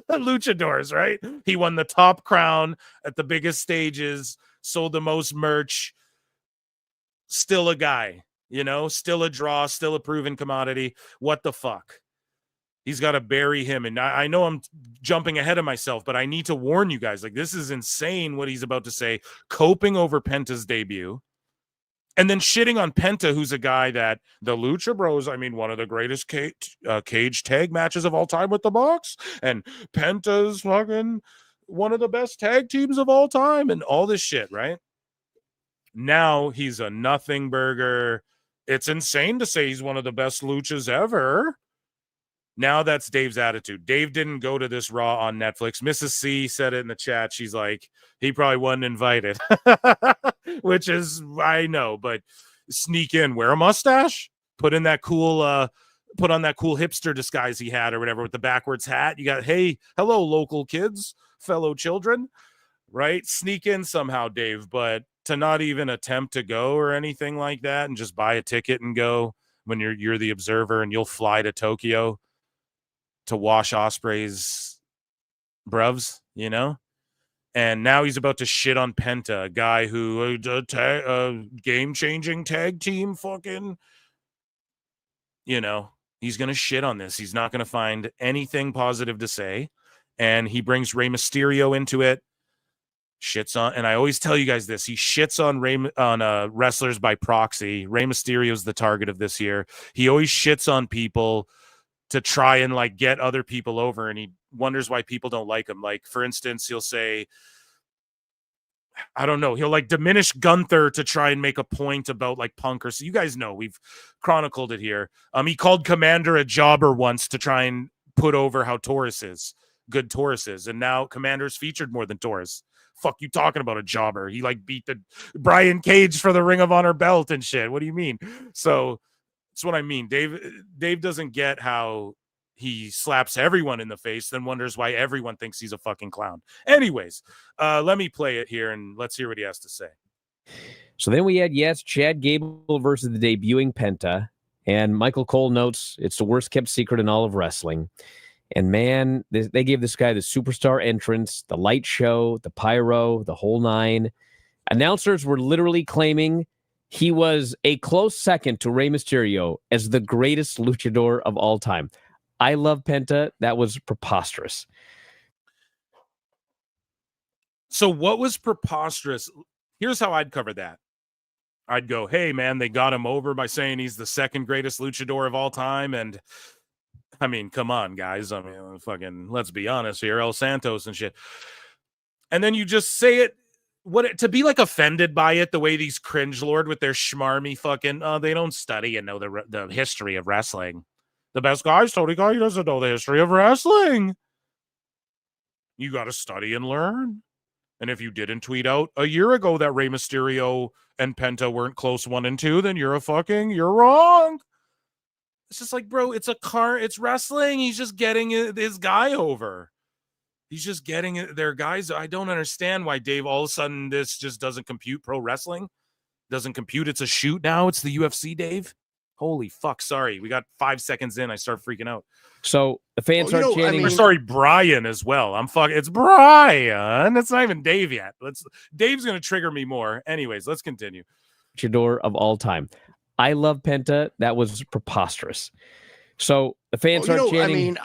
[SPEAKER 9] luchadors, right? He won the top crown at the biggest stages, sold the most merch, still a guy, still a draw, still a proven commodity. What the fuck? He's got to bury him. And I know I'm jumping ahead of myself, but I need to warn you guys. Like, this is insane what he's about to say. Coping over Penta's debut. And then shitting on Penta, who's a guy that the Lucha Bros, one of the greatest cage tag matches of all time with the Bucks. And Penta's fucking one of the best tag teams of all time. And all this shit, right? Now he's a nothing burger. It's insane to say he's one of the best luchas ever. Now that's Dave's attitude. Dave didn't go to this Raw on Netflix. Mrs. C said it in the chat. She's like, he probably wasn't invited, which is, I know, but sneak in, wear a mustache, put on that cool hipster disguise he had or whatever with the backwards hat. You got, hey, hello, local kids, fellow children, right? Sneak in somehow, Dave, but to not even attempt to go or anything like that and just buy a ticket and go when you're the observer and you'll fly to Tokyo to wash Osprey's bruvs, and now he's about to shit on Penta, a guy who game-changing tag team fucking, he's going to shit on this. He's not going to find anything positive to say, and he brings Rey Mysterio into it, shits on, and I always tell you guys this, he shits on wrestlers by proxy. Rey Mysterio's the target of this year. He always shits on people to try and get other people over, and he wonders why people don't like him. Like, for instance, he'll say, I don't know, he'll diminish Gunther to try and make a point about Punk or so. You guys know, we've chronicled it here. He called Commander a jobber once to try and put over how good Taurus is, and now Commander's featured more than Taurus. Fuck you talking about a jobber? He beat the Brian Cage for the Ring of Honor belt and shit. What do you mean? So that's what I mean. Dave doesn't get how he slaps everyone in the face, then wonders why everyone thinks he's a fucking clown. Anyways, let me play it here and let's hear what he has to say.
[SPEAKER 4] So then we had, Chad Gable versus the debuting Penta. And Michael Cole notes it's the worst kept secret in all of wrestling. And man, they gave this guy the superstar entrance, the light show, the pyro, the whole nine. Announcers were literally claiming he was a close second to Rey Mysterio as the greatest luchador of all time. I love Penta. That was preposterous.
[SPEAKER 9] So what was preposterous? Here's how I'd cover that. I'd go, hey, man, they got him over by saying he's the second greatest luchador of all time. And, come on, guys. Fucking, let's be honest here. El Santos and shit. And then you just say it. To be offended by it the way these cringe lord with their schmarmy fucking they don't study and know the history of wrestling. The best guy's Tony Khan, he doesn't know the history of wrestling. You got to study and learn. And if you didn't tweet out a year ago that Rey Mysterio and Penta weren't close 1 and 2, then you're wrong. It's just bro, it's wrestling. He's just getting his guy over. He's just getting their guys. I don't understand why Dave all of a sudden this just doesn't compute pro wrestling. Doesn't compute. It's a shoot now. It's the UFC, Dave. Holy fuck. Sorry. We got 5 seconds in. I start freaking out.
[SPEAKER 4] So the fans start chanting.
[SPEAKER 9] Sorry, Brian as well. It's Brian. It's not even Dave yet. Dave's going to trigger me more. Anyways, let's continue.
[SPEAKER 4] Luchador of all time. I love Penta. That was preposterous. So the fans start chanting.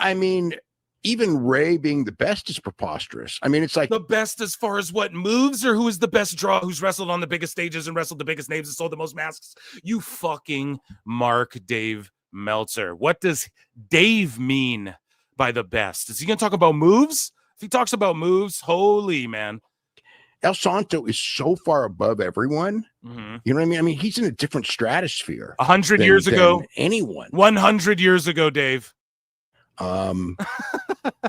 [SPEAKER 6] even Ray being the best is preposterous. I mean, it's like
[SPEAKER 9] the best as far as what moves, or who is the best draw, who's wrestled on the biggest stages and wrestled the biggest names and sold the most masks. You fucking Mark Dave Meltzer. What does Dave mean by the best? Is he going to talk about moves? If he talks about moves, holy man.
[SPEAKER 6] El Santo is so far above everyone.
[SPEAKER 9] Mm-hmm.
[SPEAKER 6] You know what I mean? I mean, he's in a different stratosphere.
[SPEAKER 9] 100 years ago,
[SPEAKER 6] than anyone.
[SPEAKER 9] 100 years ago, Dave.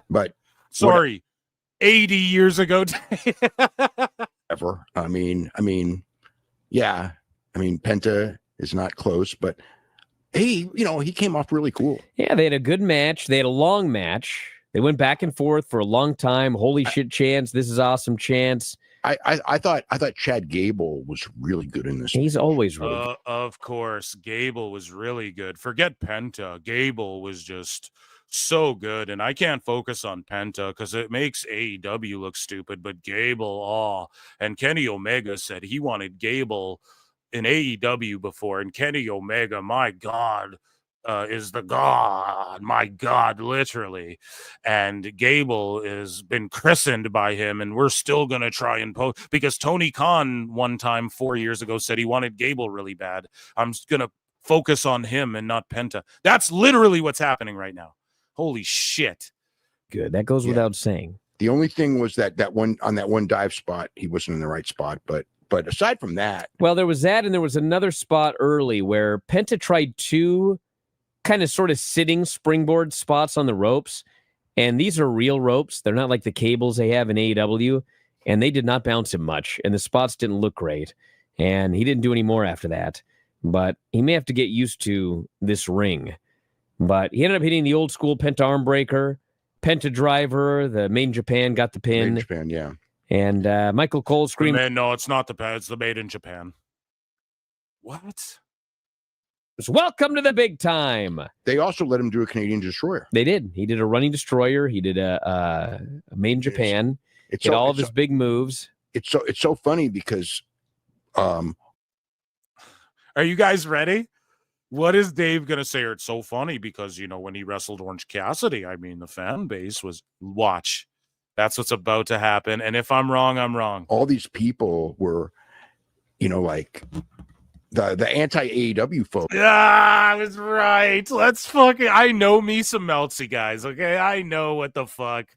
[SPEAKER 6] But
[SPEAKER 9] sorry, 80 years ago.
[SPEAKER 6] Ever. I mean, yeah. I mean, Penta is not close, but he came off really cool.
[SPEAKER 4] Yeah, they had a good match. They had a long match. They went back and forth for a long time. Holy shit chants. This is awesome chants.
[SPEAKER 6] I thought Chad Gable was really good in this.
[SPEAKER 4] He's always really good.
[SPEAKER 9] Of course, Gable was really good. Forget Penta. Gable was just so good, and I can't focus on Penta because it makes AEW look stupid, but Gable, and Kenny Omega said he wanted Gable in AEW before, and Kenny Omega, my God, is the God, my God, literally. And Gable has been christened by him, and we're still going to try and because Tony Khan one time 4 years ago said he wanted Gable really bad. I'm going to focus on him and not Penta. That's literally what's happening right now. Holy shit.
[SPEAKER 4] Good. That goes without saying.
[SPEAKER 6] The only thing was that one dive spot, he wasn't in the right spot, but aside from that.
[SPEAKER 4] Well, there was that, and there was another spot early where Penta tried two kind of sort of sitting springboard spots on the ropes, and these are real ropes. They're not like the cables they have in AEW, and they did not bounce him much, and the spots didn't look great, and he didn't do any more after that, but he may have to get used to this ring. But he ended up hitting the old school Penta arm breaker, Penta driver, the Made in Japan got the pin.
[SPEAKER 6] Made in Japan, yeah.
[SPEAKER 4] And Michael Cole screamed.
[SPEAKER 9] No, it's not the Penta, it's the Made in Japan. What?
[SPEAKER 4] Welcome to the big time.
[SPEAKER 6] They also let him do a Canadian Destroyer.
[SPEAKER 4] They did. He did a running destroyer. He did a Made in Japan.
[SPEAKER 6] It's
[SPEAKER 4] all of his big moves.
[SPEAKER 6] It's so funny because
[SPEAKER 9] are you guys ready? What is Dave gonna say? It's so funny because when he wrestled Orange Cassidy, I mean the fan base was watch. That's what's about to happen. And if I'm wrong, I'm wrong.
[SPEAKER 6] All these people were, like the anti-AEW folks.
[SPEAKER 9] Yeah, I was right. I know me some Meltzy guys, okay? I know what the fuck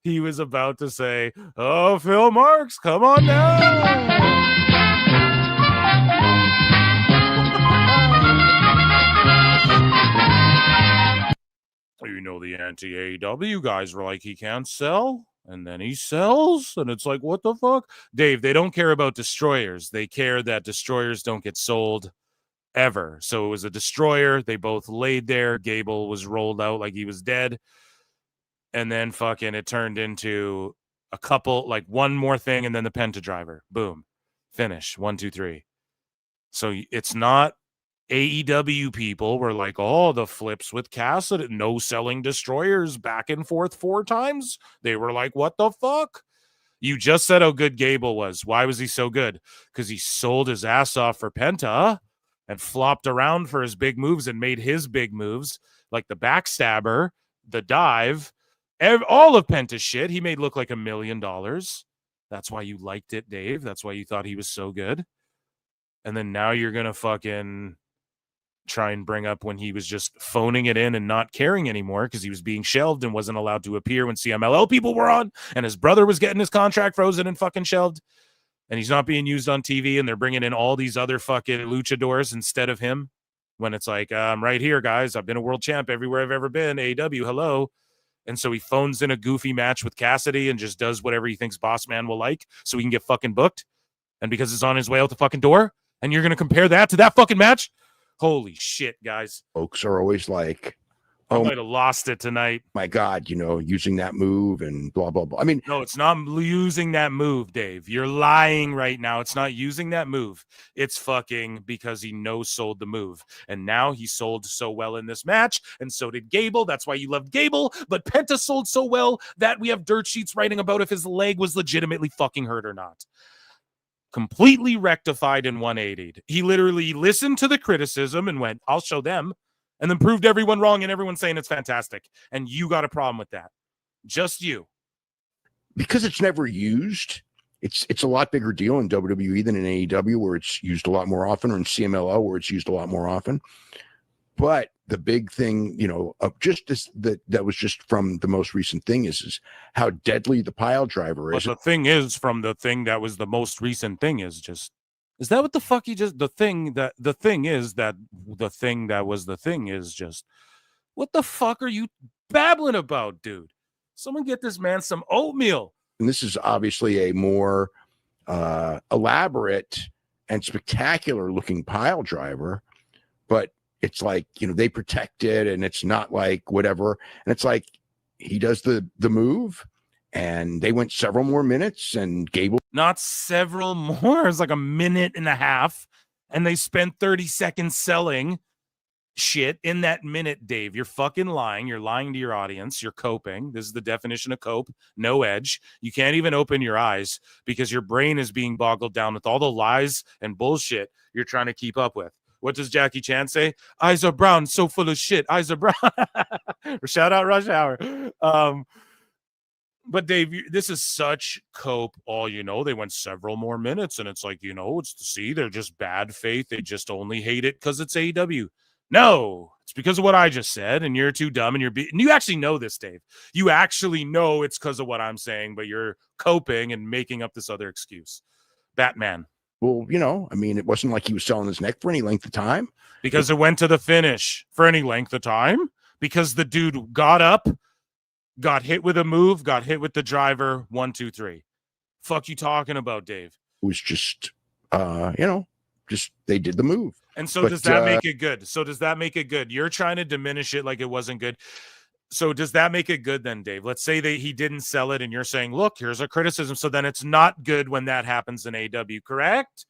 [SPEAKER 9] he was about to say. Oh, Phil Marks, come on now. The anti-AEW guys were like, he can't sell, and then he sells, and it's like, what the fuck? Dave, they don't care about destroyers. They care that destroyers don't get sold ever. So it was a destroyer. They both laid there. Gable was rolled out like he was dead. And then fucking it turned into a couple, like one more thing, and then the Penta driver. Boom. Finish. 1, 2, 3. So it's not AEW people were like, oh, the flips with Cassidy, no selling destroyers back and forth 4 times. They were like, what the fuck? You just said how good Gable was. Why was he so good? Because he sold his ass off for Penta and flopped around for his big moves and made his big moves, like the backstabber, the dive, all of Penta's shit. He made look like $1 million. That's why you liked it, Dave. That's why you thought he was so good. And then now you're going to fucking try and bring up when he was just phoning it in and not caring anymore because he was being shelved and wasn't allowed to appear when CMLL people were on, and his brother was getting his contract frozen and fucking shelved, and he's not being used on TV, and they're bringing in all these other fucking luchadors instead of him when it's like, I'm right here, guys. I've been a world champ everywhere I've ever been. AEW, hello. And so he phones in a goofy match with Cassidy and just does whatever he thinks Boss Man will like so he can get fucking booked. And because it's on his way out the fucking door, and you're going to compare that to that fucking match? Holy shit, guys.
[SPEAKER 6] Folks are always like,
[SPEAKER 9] I might have lost it tonight.
[SPEAKER 6] My God, using that move and blah, blah, blah. I mean,
[SPEAKER 9] no, it's not using that move, Dave. You're lying right now. It's not using that move. It's fucking because he no-sold the move. And now he sold so well in this match, and so did Gable. That's why you loved Gable. But Penta sold so well that we have dirt sheets writing about if his leg was legitimately fucking hurt or not. Completely rectified and 180'd. He literally listened to the criticism and went, I'll show them, and then proved everyone wrong and everyone saying it's fantastic. And you got a problem with that. Just you.
[SPEAKER 6] Because it's never used. It's a lot bigger deal in WWE than in AEW, where it's used a lot more often, or in CMLL, where it's used a lot more often. But the big thing, of just this, that was just from the most recent thing is how deadly the pile driver is.
[SPEAKER 9] But the thing is, from the thing that was the most recent thing is that what the fuck he just, the thing that was the thing is just, what the fuck are you babbling about, dude? Someone get this man some oatmeal.
[SPEAKER 6] And this is obviously a more elaborate and spectacular looking pile driver, but it's like, they protect it, and it's not like whatever. And it's like he does the move, and they went several more minutes, and Gable.
[SPEAKER 9] Not several more. It's like a minute and a half, and they spent 30 seconds selling shit in that minute, Dave. You're fucking lying. You're lying to your audience. You're coping. This is the definition of cope. No edge. You can't even open your eyes because your brain is being boggled down with all the lies and bullshit you're trying to keep up with. What does Jackie Chan say? Eyes are brown, so full of shit. Eyes are brown. Shout out Rush Hour. But Dave, this is such cope. They went several more minutes, and it's like, they're just bad faith. They just only hate it because it's AEW. No, it's because of what I just said, and you're too dumb, and you actually know this, Dave. You actually know it's because of what I'm saying, but you're coping and making up this other excuse. Batman.
[SPEAKER 6] Well, it wasn't like he was selling his neck for any length of time.
[SPEAKER 9] Because it went to the finish for any length of time. Because the dude got up, got hit with a move, got hit with the driver, 1, 2, 3. Fuck you talking about, Dave?
[SPEAKER 6] It was just, just they did the move.
[SPEAKER 9] And so does that make it good? You're trying to diminish it like it wasn't good. So does that make it good then, Dave? Let's say that he didn't sell it, and you're saying, look, here's a criticism. So then it's not good when that happens in AEW, correct?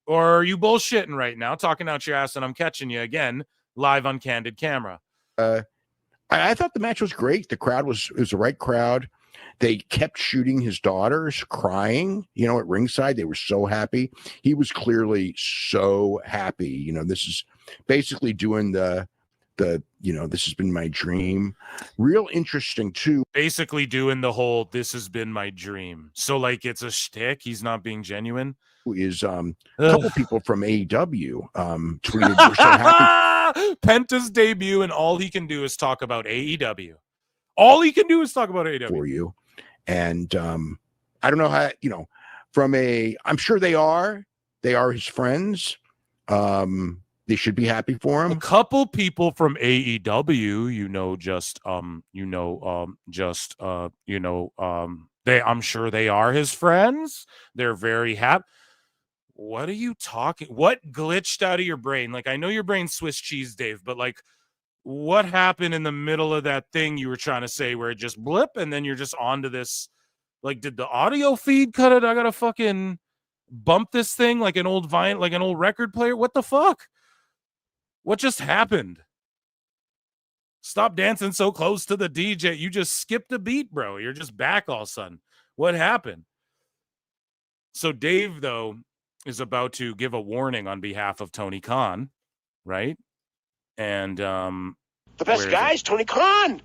[SPEAKER 9] Or are you bullshitting right now, talking out your ass, and I'm catching you again live on Candid Camera?
[SPEAKER 6] I thought the match was great. The crowd was the right crowd. They kept shooting his daughters, crying, at ringside. They were so happy. He was clearly so happy. This is basically doing the this has been my dream. Real interesting too.
[SPEAKER 9] Basically doing the whole this has been my dream. So like it's a shtick. He's not being genuine.
[SPEAKER 6] Is a couple people from AEW tweeted they're so happy.
[SPEAKER 9] Penta's debut, and all he can do is talk about AEW. All he can do is talk about AEW
[SPEAKER 6] for you. And I don't know how, I'm sure they are his friends. They should be happy for him.
[SPEAKER 9] A couple people from AEW, I'm sure they are his friends. They're very happy. What are you talking? What glitched out of your brain? Like, I know your brain's Swiss cheese, Dave, but like, what happened in the middle of that thing you were trying to say where it just blip and then you're just onto this? Like, did the audio feed cut it? I gotta fucking bump this thing like an old record player. What the fuck? What just happened? Stop dancing so close to the DJ. You just skipped a beat, bro. You're just back all of a sudden. What happened? So Dave, though, is about to give a warning on behalf of Tony Khan, right? And
[SPEAKER 5] the best guy's Tony Khan.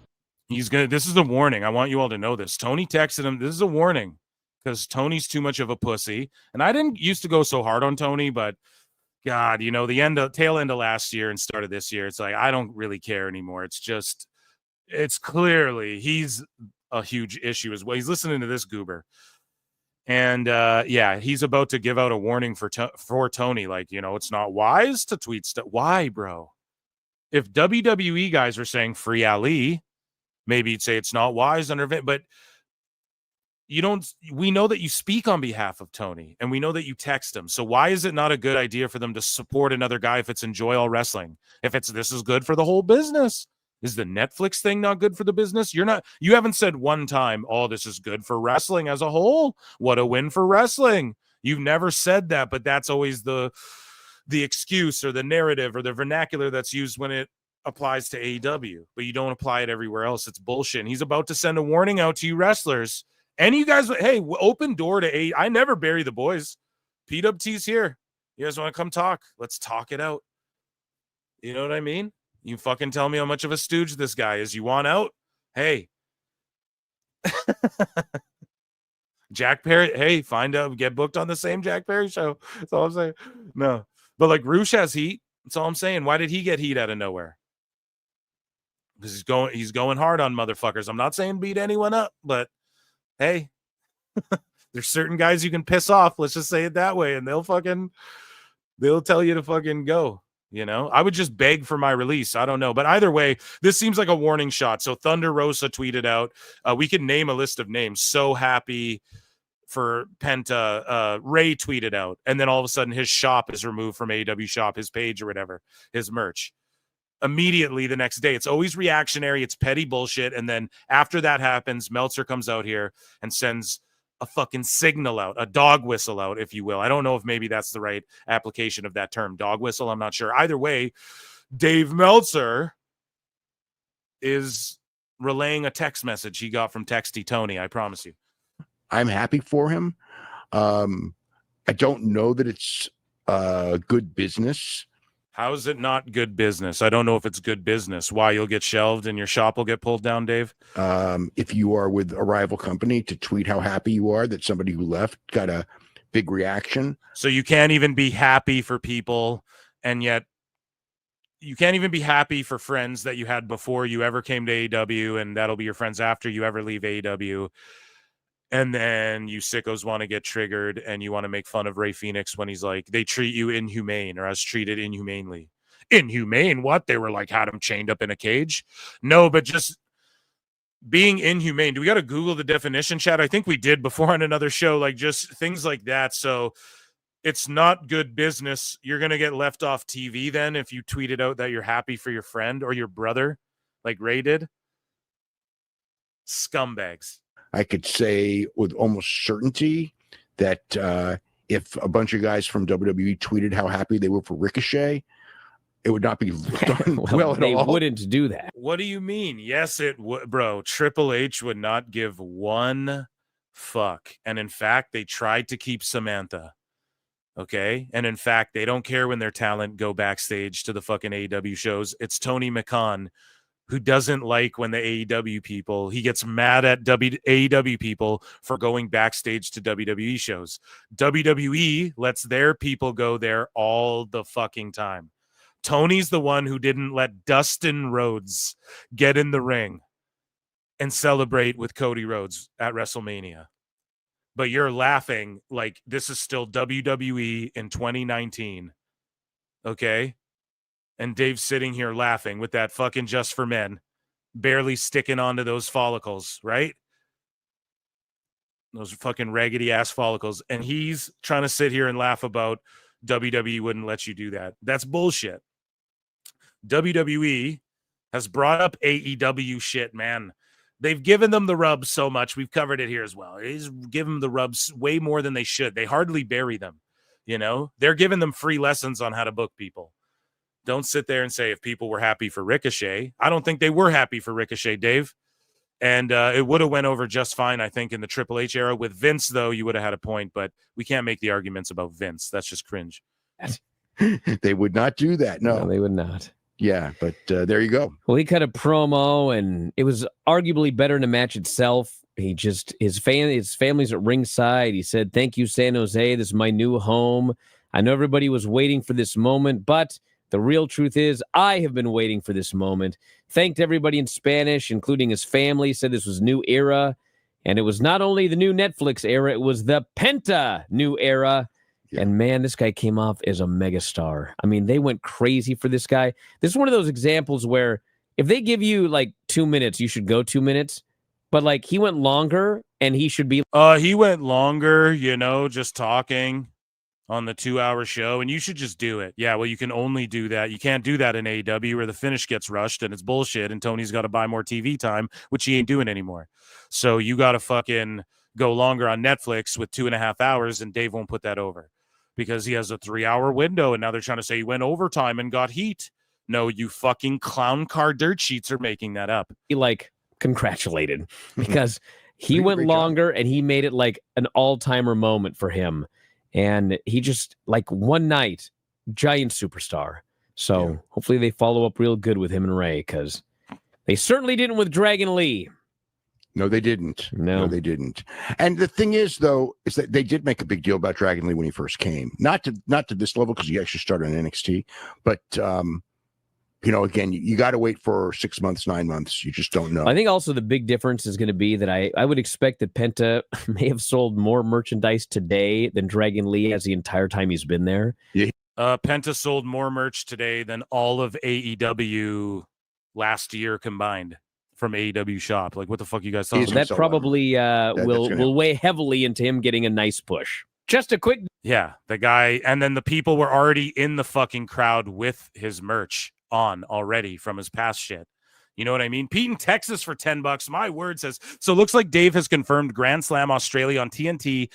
[SPEAKER 9] This is a warning. I want you all to know this. Tony texted him. This is a warning because Tony's too much of a pussy. And I didn't used to go so hard on Tony, but God, the tail end of last year and start of this year, it's like I don't really care anymore. It's clearly he's a huge issue as well. He's listening to this goober. And he's about to give out a warning for Tony. Like, it's not wise to tweet stuff. Why, bro? If WWE guys are saying free Ali, maybe you'd say it's not wise under event, but we know that you speak on behalf of Tony and we know that you text him. So why is it not a good idea for them to support another guy if it's Enjoy All Wrestling? If this is good for the whole business? Is the Netflix thing not good for the business? You haven't said one time, oh, this is good for wrestling as a whole. What a win for wrestling. You've never said that, but that's always the excuse or the narrative or the vernacular that's used when it applies to AEW, but you don't apply it everywhere else. It's bullshit. And he's about to send a warning out to you wrestlers. And you guys, hey, open door to AEW. I never bury the boys. PWT's here. You guys want to come talk? Let's talk it out. You know what I mean? You fucking tell me how much of a stooge this guy is. You want out? Hey, Jack Perry, hey, get booked on the same Jack Perry show. That's all I'm saying. No, but like Roosh has heat. That's all I'm saying. Why did he get heat out of nowhere? Because he's going hard on motherfuckers. I'm not saying beat anyone up, but hey, there's certain guys you can piss off. Let's just say it that way, and they'll tell you to fucking go. You know, I would just beg for my release. I don't know. But either way, this seems like a warning shot. So Thunder Rosa tweeted out, we can name a list of names. So happy for Penta. Ray tweeted out. And then all of a sudden his shop is removed from AEW shop, his page or whatever, his merch. Immediately the next day. It's always reactionary. It's petty bullshit. And then after that happens, Meltzer comes out here and sends a fucking signal out, a dog whistle out, if you will. I don't know if maybe that's the right application of that term, dog whistle. I'm not sure. Either way, Dave Meltzer is relaying a text message he got from Texty Tony. I promise you.
[SPEAKER 6] I'm happy for him. I don't know that it's good business.
[SPEAKER 9] How is it not good business? I don't know if it's good business. Why? You'll get shelved and your shop will get pulled down, Dave?
[SPEAKER 6] If you are with a rival company, to tweet how happy you are that somebody who left got a big reaction.
[SPEAKER 9] So you can't even be happy for people, and yet you can't even be happy for friends that you had before you ever came to AEW, and that'll be your friends after you ever leave AEW. And then you sickos want to get triggered and you want to make fun of Ray Phoenix when he's like, they treat you inhumane or as treated inhumanely. Inhumane? What? They were like, had him chained up in a cage? No, but just being inhumane. Do we got to Google the definition, chat? I think we did before on another show, like just things like that. So it's not good business. You're going to get left off TV then if you tweeted out that you're happy for your friend or your brother like Ray did. Scumbags.
[SPEAKER 6] I could say with almost certainty that if a bunch of guys from WWE tweeted how happy they were for Ricochet, it would not be done well at all.
[SPEAKER 4] They wouldn't do that.
[SPEAKER 9] What do you mean? Yes, it would, bro. Triple H would not give one fuck. And in fact, they tried to keep Samantha. Okay. And in fact, they don't care when their talent go backstage to the fucking AEW shows. It's Tony McCann who doesn't like when the AEW people, he gets mad at AEW people for going backstage to WWE shows. WWE lets their people go there all the fucking time. Tony's the one who didn't let Dustin Rhodes get in the ring and celebrate with Cody Rhodes at WrestleMania. But you're laughing like this is still WWE in 2019. Okay? And Dave's sitting here laughing with that fucking Just for Men, barely sticking onto those follicles, right? Those fucking raggedy ass follicles. And he's trying to sit here and laugh about WWE wouldn't let you do that. That's bullshit. WWE has brought up AEW shit, man. They've given them the rubs so much. We've covered it here as well. He's given them the rubs way more than they should. They hardly bury them. You know, they're giving them free lessons on how to book people. Don't sit there and say if people were happy for Ricochet. I don't think they were happy for Ricochet, Dave. And it would have went over just fine, I think, in the Triple H era. With Vince, though, you would have had a point, but we can't make the arguments about Vince. That's just cringe.
[SPEAKER 6] They would not do that. No,
[SPEAKER 4] they would not.
[SPEAKER 6] Yeah, but there you go.
[SPEAKER 4] Well, he cut a promo, and it was arguably better in the match itself. He just his family's at ringside. He said, "Thank you, San Jose. This is my new home. I know everybody was waiting for this moment, but the real truth is I have been waiting for this moment." Thanked everybody in Spanish, including his family. Said this was new era, and it was not only the new Netflix era; it was the Penta new era. Yeah. And man, this guy came off as a megastar. I mean, they went crazy for this guy. This is one of those examples where if they give you like 2 minutes, you should go 2 minutes. But like he went longer, and he should be.
[SPEAKER 9] He went longer, you know, just talking on the 2-hour show, and you should just do it. Yeah, well, you can only do that. You can't do that in AEW where the finish gets rushed and it's bullshit, and Tony's got to buy more TV time, which he ain't doing anymore. So you got to fucking go longer on Netflix with 2.5 hours, and Dave won't put that over because he has a 3-hour window, and now they're trying to say he went overtime and got heat. No, you fucking clown car dirt sheets are making that up.
[SPEAKER 4] He like congratulated because he went longer and he made it like an all-timer moment for him. And he just like one night, giant superstar. So hopefully they follow up real good with him and Ray, because they certainly didn't with Dragon Lee.
[SPEAKER 6] No, they didn't.
[SPEAKER 4] No,
[SPEAKER 6] they didn't. And the thing is, though, is that they did make a big deal about Dragon Lee when he first came. Not to this level, because he actually started on NXT, but again, you got to wait for 6 months, 9 months. You just don't know.
[SPEAKER 4] I think also the big difference is going to be that I would expect that Penta may have sold more merchandise today than Dragon Lee has the entire time he's been there.
[SPEAKER 6] Yeah.
[SPEAKER 9] Penta sold more merch today than all of AEW last year combined from AEW shop. Like, what the fuck you guys talking about?
[SPEAKER 4] That probably will weigh heavily into him getting a nice push. Just a quick.
[SPEAKER 9] Yeah, the guy, and then the people were already in the fucking crowd with his merch on already from his past shit. You know what I mean? Pete in Texas for $10. My word says. So it looks like Dave has confirmed Grand Slam Australia on TNT.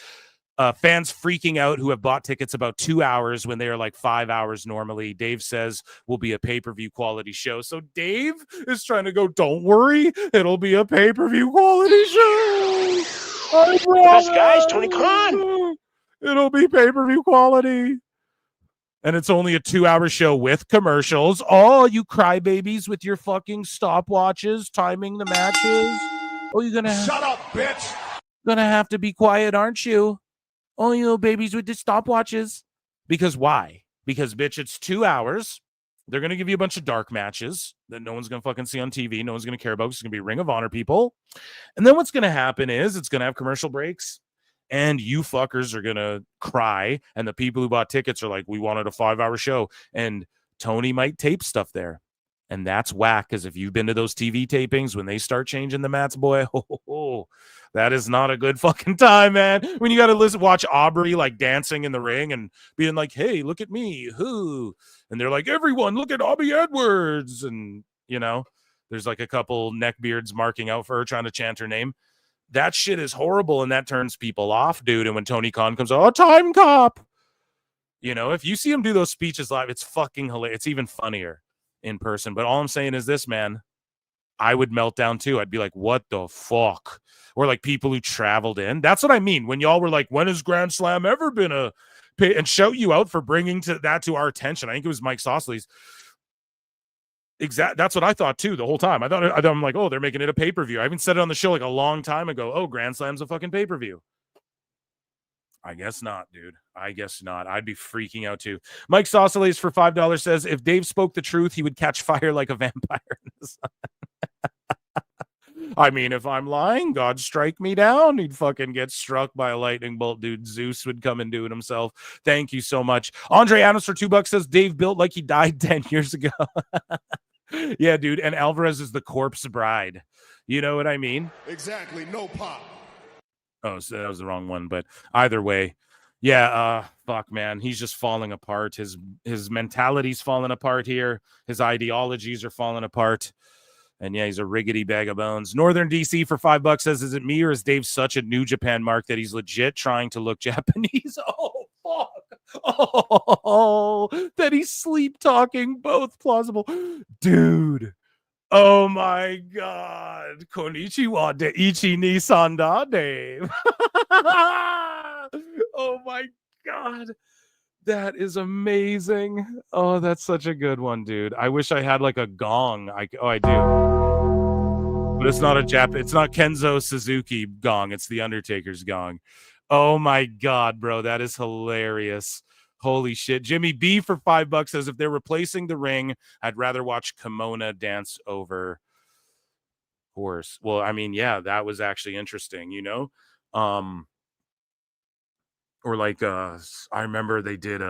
[SPEAKER 9] Fans freaking out who have bought tickets about 2 hours when they are like 5 hours normally. Dave says will be a pay-per-view quality show. So Dave is trying to go, don't worry, it'll be a pay-per-view quality show.
[SPEAKER 5] Best guys, Tony Khan.
[SPEAKER 9] It'll be pay-per-view quality. And it's only a 2-hour show with commercials. Oh, you crybabies with your fucking stopwatches timing the matches. Oh, you're gonna
[SPEAKER 18] Shut up, bitch.
[SPEAKER 9] Gonna have to be quiet, aren't you? Oh, you little babies with the stopwatches. Because why? Because, bitch, it's 2 hours. They're going to give you a bunch of dark matches that no one's going to fucking see on TV. No one's going to care about. It's going to be Ring of Honor people. And then what's going to happen is it's going to have commercial breaks. And you fuckers are going to cry. And the people who bought tickets are like, we wanted a 5-hour show. And Tony might tape stuff there. And that's whack, because if you've been to those TV tapings, when they start changing the mats, boy, that is not a good fucking time, man. When you got to watch Aubrey like dancing in the ring and being like, hey, look at me, who? And they're like, everyone, look at Aubrey Edwards. And, there's like a couple neckbeards marking out for her, trying to chant her name. That shit is horrible, and that turns people off, dude. And when Tony Khan comes out, time cop. If you see him do those speeches live, it's fucking hilarious. It's even funnier in person. But all I'm saying is this, man, I would melt down too. I'd be like, what the fuck? Or like people who traveled in. That's what I mean. When y'all were like, when has Grand Slam ever been and shout you out for bringing that to our attention. I think it was Mike Sausley's. That's what I thought too the whole time. I thought I'm like, oh, they're making it a pay-per-view. I even said it on the show like a long time ago. Oh, Grand Slam's a fucking pay-per-view. I guess not, dude. I guess not. I'd be freaking out too. Mike Saucelys for $5 says, if Dave spoke the truth, he would catch fire like a vampire in the sun. I mean, if I'm lying, God strike me down. He'd fucking get struck by a lightning bolt, dude. Zeus would come and do it himself. Thank you so much. Andre Adams for $2 says, Dave built like he died 10 years ago. Yeah, dude. And Alvarez is the corpse bride. You know what I mean?
[SPEAKER 18] Exactly. No pop.
[SPEAKER 9] Oh, so that was the wrong one, but either way, yeah, fuck, man, he's just falling apart. His mentality's falling apart here. His ideologies are falling apart, and yeah, he's a riggedy bag of bones. Northern DC for $5 says, is it me or is Dave such a New Japan mark that he's legit trying to look Japanese? Oh, fuck. Oh, that he's sleep talking, both plausible. Dude. Oh my God. Konnichiwa de ichi ni sanda, Dave. Oh my God. That is amazing. Oh, that's such a good one, dude. I wish I had like a gong. I do. But it's not it's not Kenzo Suzuki gong. It's the Undertaker's gong. Oh my God, bro. That is hilarious. Holy shit. Jimmy B for $5 says, if they're replacing the ring, I'd rather watch Kimona dance over horse. Well, I mean, yeah, that was actually interesting, or like I remember they did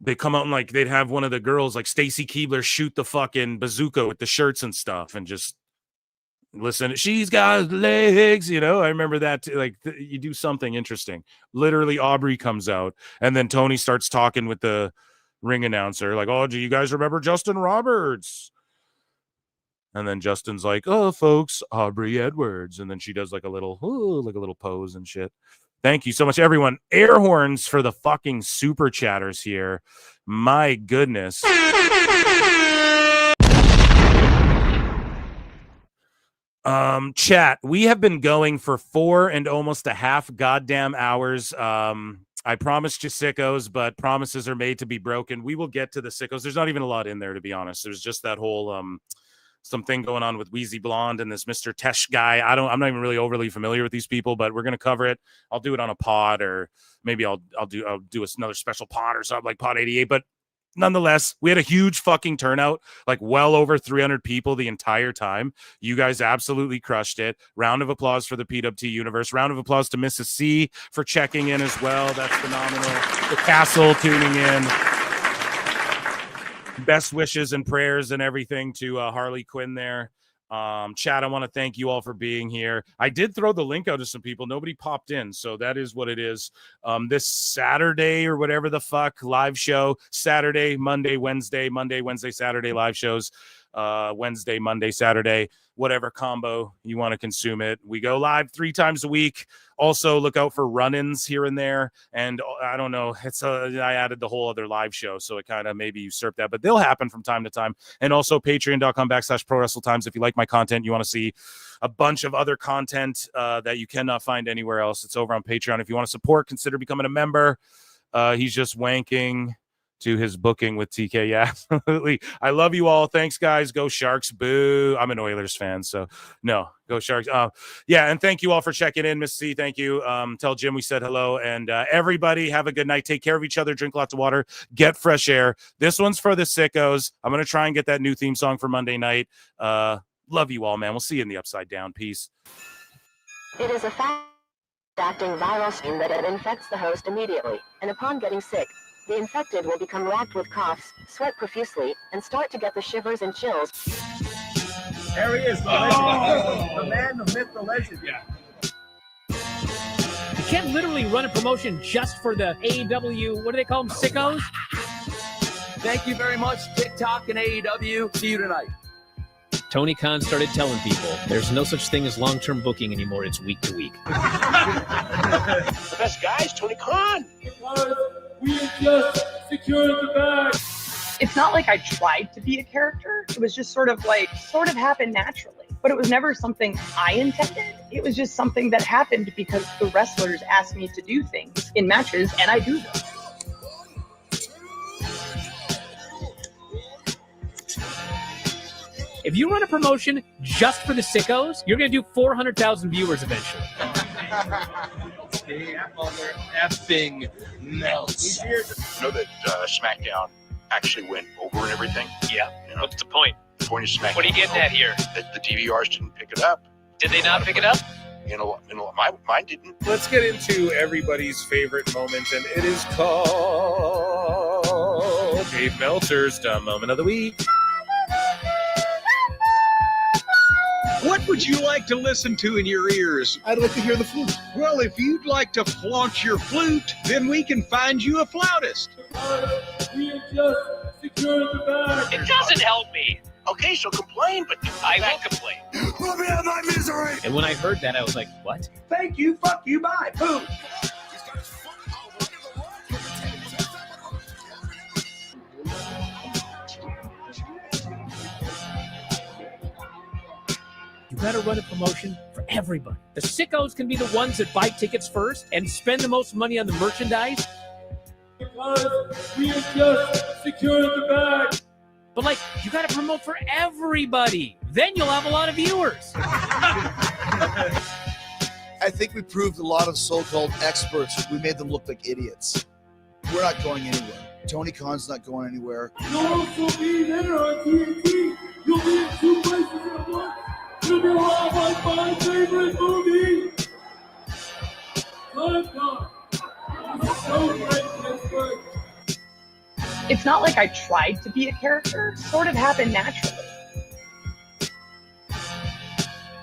[SPEAKER 9] they come out and like they'd have one of the girls like Stacy Keibler shoot the fucking bazooka with the shirts and stuff and just listen, she's got legs, I remember that like you do something interesting. Literally Aubrey comes out and then Tony starts talking with the ring announcer like, oh, do you guys remember Justin Roberts? And then Justin's like, oh, folks, Aubrey Edwards. And then she does like a little pose and shit. Thank you so much, everyone. Air horns for the fucking super chatters here. My goodness. Chat, we have been going for 4 and almost a half goddamn hours. I promised you sickos, but promises are made to be broken. We will get to the sickos. There's not even a lot in there, to be honest. There's just that whole something going on with Wheezy Blonde and this Mr. Tesh guy. I'm not even really overly familiar with these people, but we're gonna cover it. I'll do it on a pod, or maybe I'll do another special pod or something like Pod 88. But nonetheless, we had a huge fucking turnout, like well over 300 people the entire time. You guys absolutely crushed it. Round of applause for the PWT universe. Round of applause to Mrs. C for checking in as well. That's phenomenal. The Castle tuning in. Best wishes and prayers and everything to Harley Quinn there. Chat, I want to thank you all for being here. I did throw the link out to some people. Nobody popped in, so that is what it is. This Saturday or whatever the fuck, live show. Saturday, Monday, Wednesday, Saturday live shows. Wednesday, Monday, Saturday, whatever combo you want to consume it. We go live 3 times a week. Also, look out for run-ins here and there. And I don't know, I added the whole other live show, so it kind of maybe usurped that, but they'll happen from time to time. And also patreon.com/prowrestletimes. If you like my content, you want to see a bunch of other content that you cannot find anywhere else, it's over on Patreon. If you want to support, consider becoming a member. He's just wanking to his booking with TK. Yeah, absolutely. I love you all. Thanks, guys. Go Sharks. Boo. I'm an Oilers fan, so no, go Sharks. Yeah, and thank you all for checking in, Miss C. Thank you. Tell Jim we said hello, and everybody have a good night. Take care of each other. Drink lots of water. Get fresh air. This one's for the sickos. I'm going to try and get that new theme song for Monday night. Love you all, man. We'll see you in the Upside Down. Peace.
[SPEAKER 14] It is a fast-acting viral strain that infects the host immediately, and upon getting sick, the infected will become racked with coughs, sweat profusely, and start to get the shivers and chills.
[SPEAKER 2] There he is, the legend. The man, the myth, the legend.
[SPEAKER 15] Yeah. You can't literally run a promotion just for the AEW, what do they call them, sickos?
[SPEAKER 8] Thank you very much, TikTok and AEW. See you tonight.
[SPEAKER 4] Tony Khan started telling people there's no such thing as long-term booking anymore. It's week to week.
[SPEAKER 5] The best guys, Tony Khan.
[SPEAKER 23] We just secured the bag.
[SPEAKER 24] It's not like I tried to be a character. It was just sort of happened naturally. But it was never something I intended. It was just something that happened because the wrestlers asked me to do things in matches, and I do them.
[SPEAKER 15] If you run a promotion just for the sickos, you're going to do 400,000 viewers eventually.
[SPEAKER 8] Mother effing Meltzer.
[SPEAKER 5] You know that SmackDown actually went over and everything?
[SPEAKER 8] Yeah.
[SPEAKER 5] You know,
[SPEAKER 8] What's the point?
[SPEAKER 5] The point of SmackDown.
[SPEAKER 8] What are you getting at here?
[SPEAKER 5] That the DVRs didn't pick it up.
[SPEAKER 8] Did they not pick it up?
[SPEAKER 5] Mine didn't.
[SPEAKER 9] Let's get into everybody's favorite moment, and it is called Dave Meltzer's Dumb Moment of the Week.
[SPEAKER 25] What would you like to listen to in your ears?
[SPEAKER 17] I'd like to hear the flute.
[SPEAKER 25] Well, if you'd like to flaunt your flute, then we can find you a flautist.
[SPEAKER 23] We just secured the bag.
[SPEAKER 8] It doesn't help me.
[SPEAKER 5] Okay, so complain, but
[SPEAKER 8] I will complain.
[SPEAKER 23] Let me have my misery.
[SPEAKER 4] And when I heard that, I was like, what?
[SPEAKER 25] Thank you, fuck you, bye, boom.
[SPEAKER 15] You got to run a promotion for everybody. The sickos can be the ones that buy tickets first and spend the most money on the merchandise.
[SPEAKER 23] Because we just secured the bag.
[SPEAKER 15] But you got to promote for everybody. Then you'll have a lot of viewers.
[SPEAKER 11] I think we proved a lot of so-called experts. We made them look like idiots. We're not going anywhere. Tony Khan's not going anywhere.
[SPEAKER 23] You'll also be there on TNT. You'll be in 2 places at once. You'll be like my favorite movie. Lifetime. It's so great, Pittsburgh.
[SPEAKER 24] It's not like I tried to be a character. It sort of happened naturally.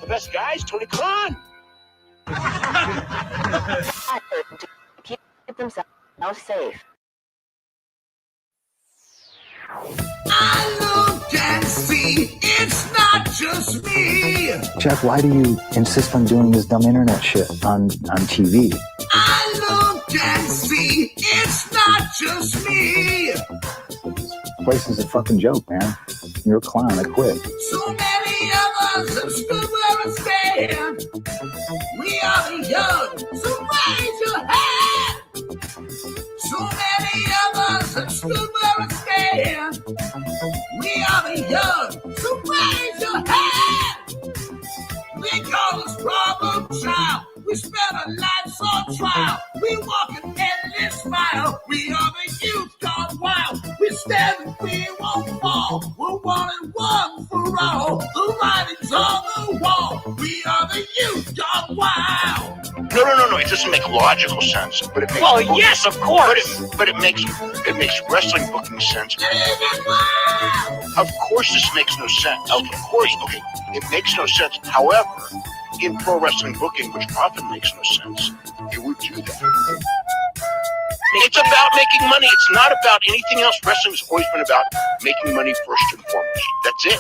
[SPEAKER 5] The best guys, Tony Khan.
[SPEAKER 14] Keep themselves safe.
[SPEAKER 10] I look and see it's not just me.
[SPEAKER 26] Jeff, why do you insist on doing this dumb internet shit on TV?
[SPEAKER 10] I look and see it's not just me.
[SPEAKER 26] This place is a fucking joke, man. You're a clown. I quit.
[SPEAKER 10] So many of us have stood where we stand. We are the young, so raise your hand. So many of us have stood where we stand. We are the young, so raise your We spent our lives on trial. We walk an endless mile. We are the youth gone wild. We stand and we won't fall. We're one and one for all. The writing's on the wall. We are the youth gone wild.
[SPEAKER 5] No. It doesn't make logical sense, but it makes.
[SPEAKER 10] Well, yes, of course.
[SPEAKER 5] But it makes wrestling booking sense. Of course, this makes no sense. Of course, okay, it makes no sense. However, in pro wrestling booking, which often makes no sense, it would do that. It's about making money. It's not about anything else. Wrestling's always been about making money first and foremost. That's it.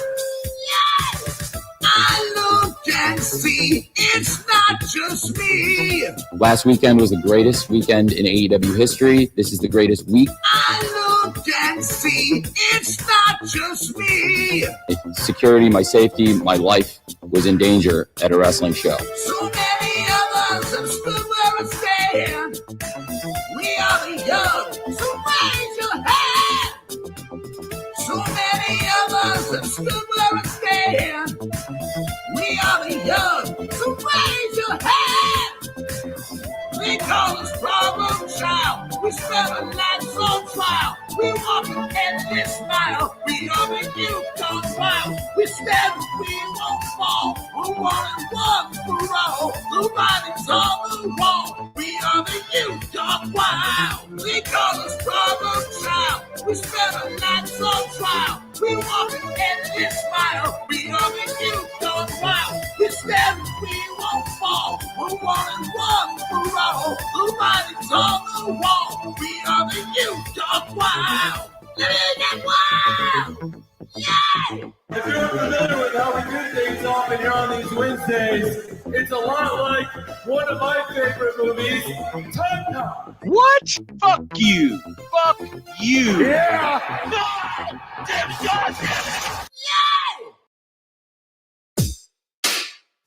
[SPEAKER 10] I look and see it's not just me.
[SPEAKER 3] Last weekend was the greatest weekend in AEW history. This is the greatest week.
[SPEAKER 10] I look and see it's not just me.
[SPEAKER 3] Security, my safety, my life was in danger at a wrestling show.
[SPEAKER 10] So many of us have stood where we stand. We are the young, so raise your hand. So many of us have stood where we stand. We are the young, so raise your hand. They call us problem child. We spend our lives on trial. We walk an endless mile. We are the youth gone wild. We stand, we won't fall. We're one and one for all. The writing's on the wall. We are the youth gone wild. They call us problem child. We spend our lives on trial. We walk an endless mile. We are the youth gone wild. We stand, we won't fall. We're one and one for all. The writing's on the wall. We are the youth gone wild. Wild. Yay!
[SPEAKER 23] If you're familiar with how we do things often here on these Wednesdays, it's a lot like one of my favorite movies, Penta.
[SPEAKER 25] What? Fuck you. Fuck you.
[SPEAKER 23] Yeah!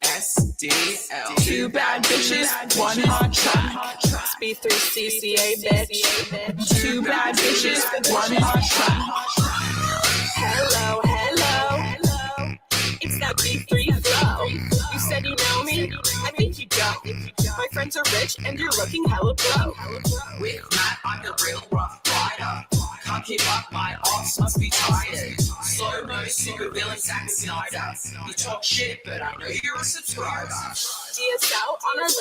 [SPEAKER 16] SDL. Two bad bitches, one hot track. B3CCA, bitch. Two bad bitches, one hot track. Hello, hello. It's that B3 flow. You said you know me? I think you don't. My friends are rich and you're looking hella broke. With Matt, I'm the real rough rider. Can't keep up, my arms must be tired. Slow-mo, secret villain, Zack Snyder. You talk shit, but I know you're a subscriber. DSL on our list.